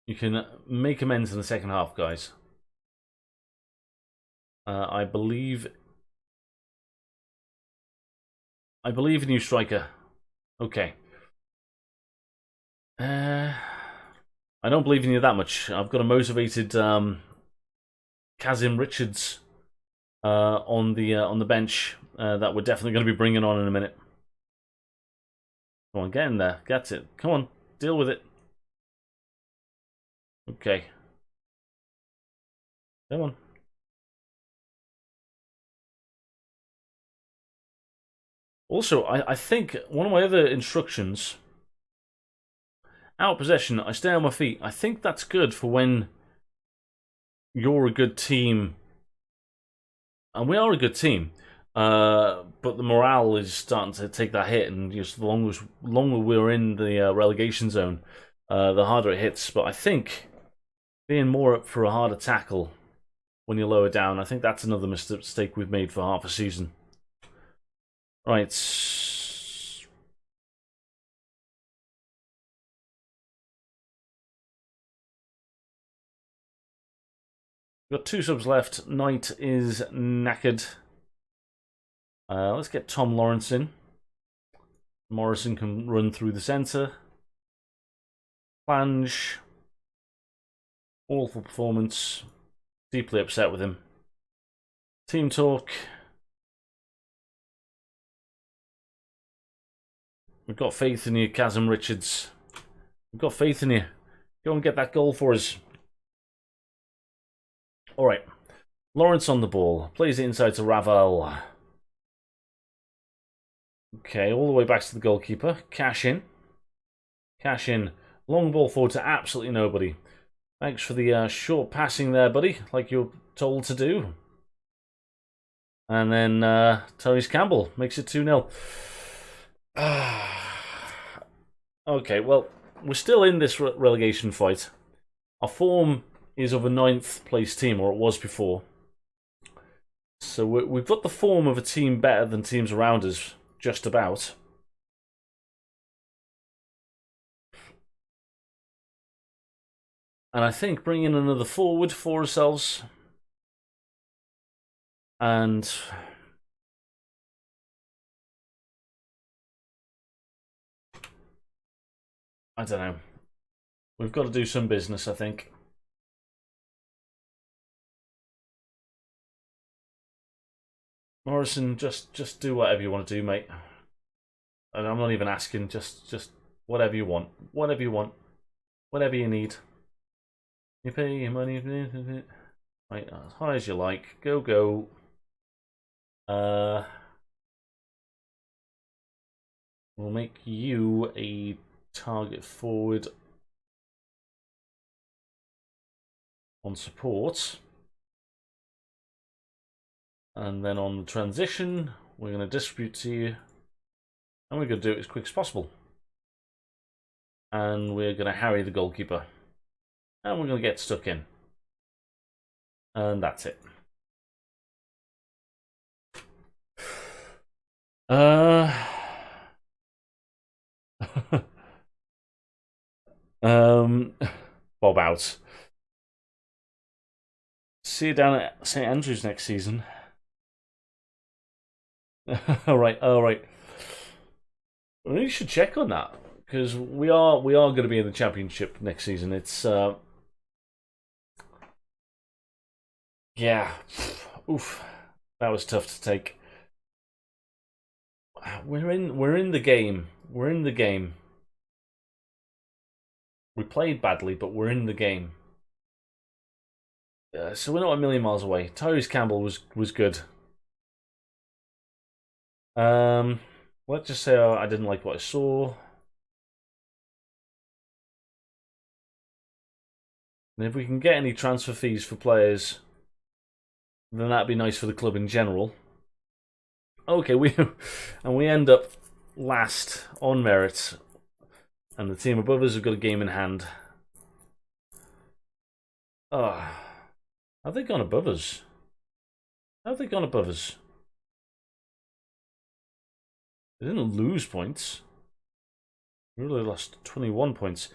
You can make amends in the second half, guys. I believe in you, striker. Okay. I don't believe in you that much. I've got a motivated Kazim Richards on the bench that we're definitely going to be bringing on in a minute. Come on, get in there. Get it. Come on, deal with it. Okay. Come on. Also, I think one of my other instructions, out of possession, I stay on my feet. I think that's good for when you're a good team. And we are a good team. But the morale is starting to take that hit. And just the longer we're in the relegation zone, the harder it hits. But I think being more up for a harder tackle when you're lower down, I think that's another mistake we've made for half a season. Right. We've got 2 subs left. Knight is knackered. Let's get Tom Lawrence in. Morrison can run through the centre. Plange. Awful performance. Deeply upset with him. Team talk. We've got faith in you, Chasm Richards. We've got faith in you. Go and get that goal for us. Alright. Lawrence on the ball. Plays it inside to Ravel. Okay, all the way back to the goalkeeper. Cash in. Cash in. Long ball forward to absolutely nobody. Thanks for the short passing there, buddy. Like you're told to do. And then Tyrese Campbell makes it 2-0. Okay, well, we're still in this relegation fight. Our form is of a 9th place team, or it was before. So we've got the form of a team better than teams around us, just about. And I think bringing another forward for ourselves. And I don't know. We've got to do some business, I think. Morrison, just do whatever you want to do, mate. And I'm not even asking, just whatever you want. Whatever you want. Whatever you need. You pay your money. Right, as high as you like. Go. We'll make you a target forward on support. And then on the transition, we're going to distribute to you. And we're going to do it as quick as possible. And we're going to harry the goalkeeper. And we're going to get stuck in. And that's it. Bob out. See you down at St Andrews next season. Alright. We should check on that, because we are going to be in the championship next season. It's yeah, oof, that was tough to take. We're in the game. We're in the game. We played badly, but we're in the game. So we're not a million miles away. Tyrese Campbell was good. Let's just say I didn't like what I saw. And if we can get any transfer fees for players, then that'd be nice for the club in general. Okay, we end up last on merit, and the team above us have got a game in hand. Have they gone above us? Have they gone above us? They didn't lose points. We really lost 21 points.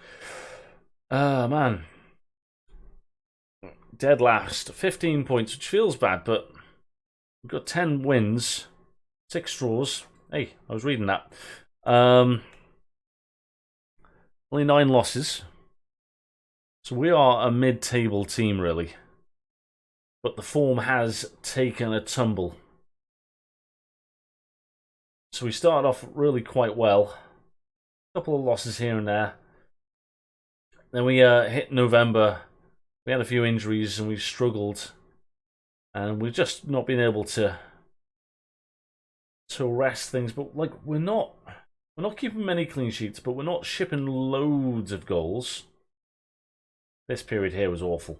Man. Dead last. 15 points, which feels bad, but we've got 10 wins. 6 draws. Hey, I was reading that. Only 9 losses. So we are a mid-table team, really. But the form has taken a tumble. So we started off really quite well. A couple of losses here and there. Then we hit November. We had a few injuries and we struggled. And we've just not been able to arrest things. But like we're not keeping many clean sheets, but we're not shipping loads of goals. This period here was awful.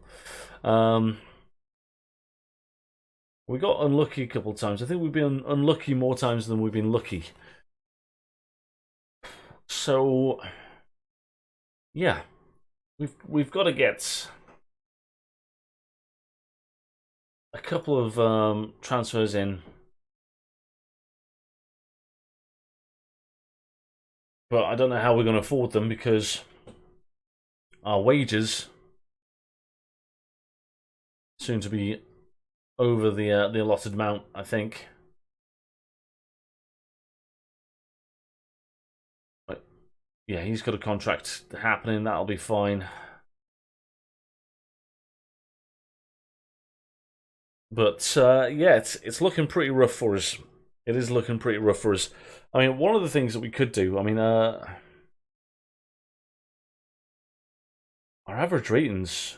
We got unlucky a couple of times. I think we've been unlucky more times than we've been lucky. So, yeah, we've got to get a couple of transfers in, but I don't know how we're going to afford them because our wages soon to be over the allotted amount, I think. Yeah, he's got a contract happening. That'll be fine. But yeah, it's looking pretty rough for us. It is looking pretty rough for us. I mean, one of the things that we could do, I mean, our average ratings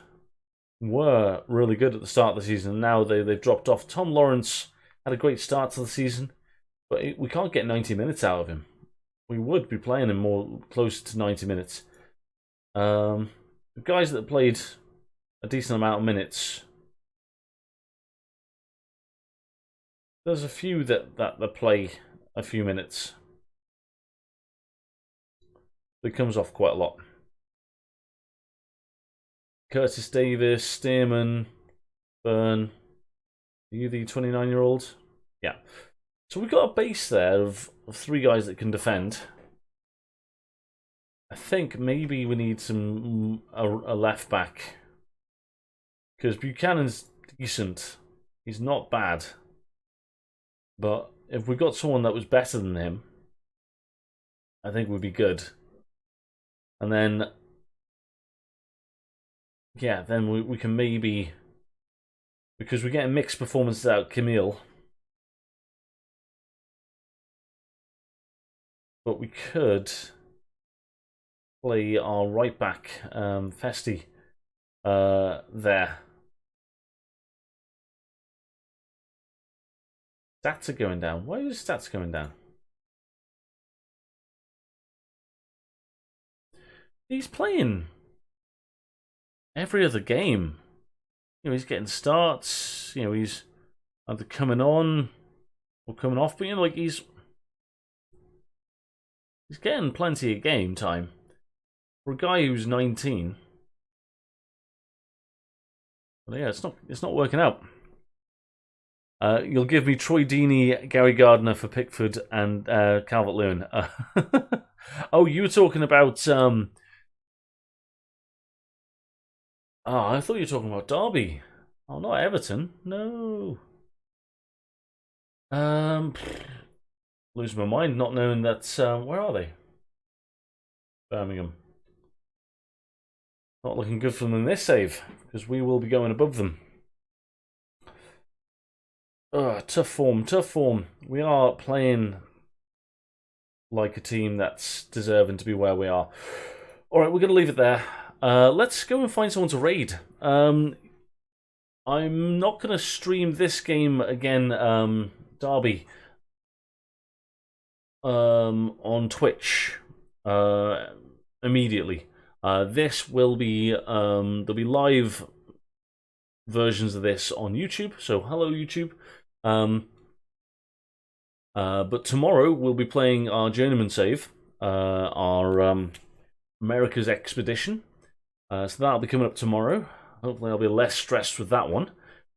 were really good at the start of the season. Now they've dropped off. Tom Lawrence had a great start to the season, but we can't get 90 minutes out of him. We would be playing him more closer to 90 minutes. The guys that played a decent amount of minutes, there's a few that play a few minutes. It comes off quite a lot. Curtis Davis, Stearman, Byrne. Are you the 29-year-old? Yeah. So we've got a base there of 3 guys that can defend. I think maybe we need a left back. Because Buchanan's decent. He's not bad. But if we got someone that was better than him, I think we'd be good. And then, yeah, then we can maybe, because we're getting mixed performances out of Camille, but we could play our right back, Festi, there. Stats are going down. Why are the stats going down? He's playing every other game. You know, he's getting starts. You know, he's either coming on or coming off. But you know, like he's getting plenty of game time for a guy who's 19. But yeah, it's not working out. You'll give me Troy Deeney, Gary Gardner for Pickford, and Calvert-Lewin. Oh, you were talking about. Oh, I thought you were talking about Derby. Oh, not Everton. No. Lose my mind not knowing that. Where are they? Birmingham. Not looking good for them in this save, because we will be going above them. Tough form, tough form. We are playing like a team that's deserving to be where we are. Alright, we're going to leave it there. Let's go and find someone to raid. I'm not going to stream this game again, Derby, on Twitch immediately. This will be, there'll be live versions of this on YouTube, so hello YouTube. But tomorrow we'll be playing our journeyman save, our America's Expedition. So that'll be coming up tomorrow. Hopefully I'll be less stressed with that one.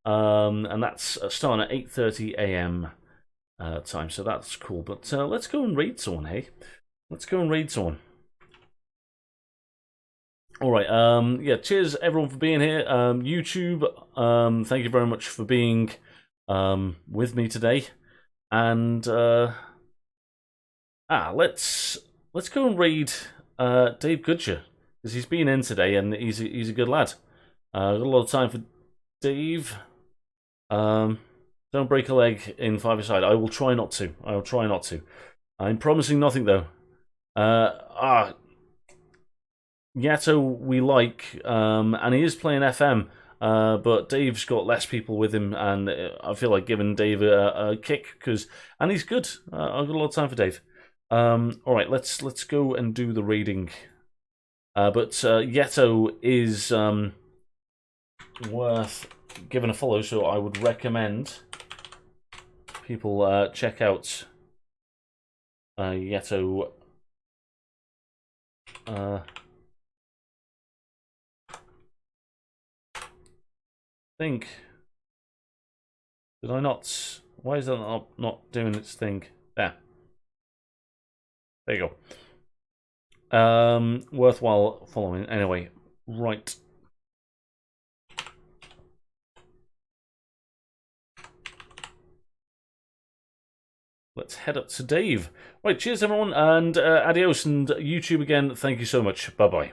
And that's starting at 8:30 AM time, so that's cool. But let's go and raid someone, hey? Let's go and raid someone. Alright, yeah, cheers everyone for being here. YouTube, thank you very much for being with me today. And let's go and raid Dave Goodger, because he's been in today and he's a good lad. Got a lot of time for Dave. Don't break a leg in five-a-side. I will try not to. I will try not to. I'm promising nothing though. Yato we like, and he is playing FM, but Dave's got less people with him, and I feel like giving Dave a kick, and he's good. I've got a lot of time for Dave. Alright, let's go and do the raiding. But Yato is worth giving a follow, so I would recommend people check out Yato. Think. Did I not? Why is that not doing its thing? There. There you go. Worthwhile following. Anyway, right. let's head up to Dave. Right, cheers everyone, and adios, and YouTube again, thank you so much. Bye-bye.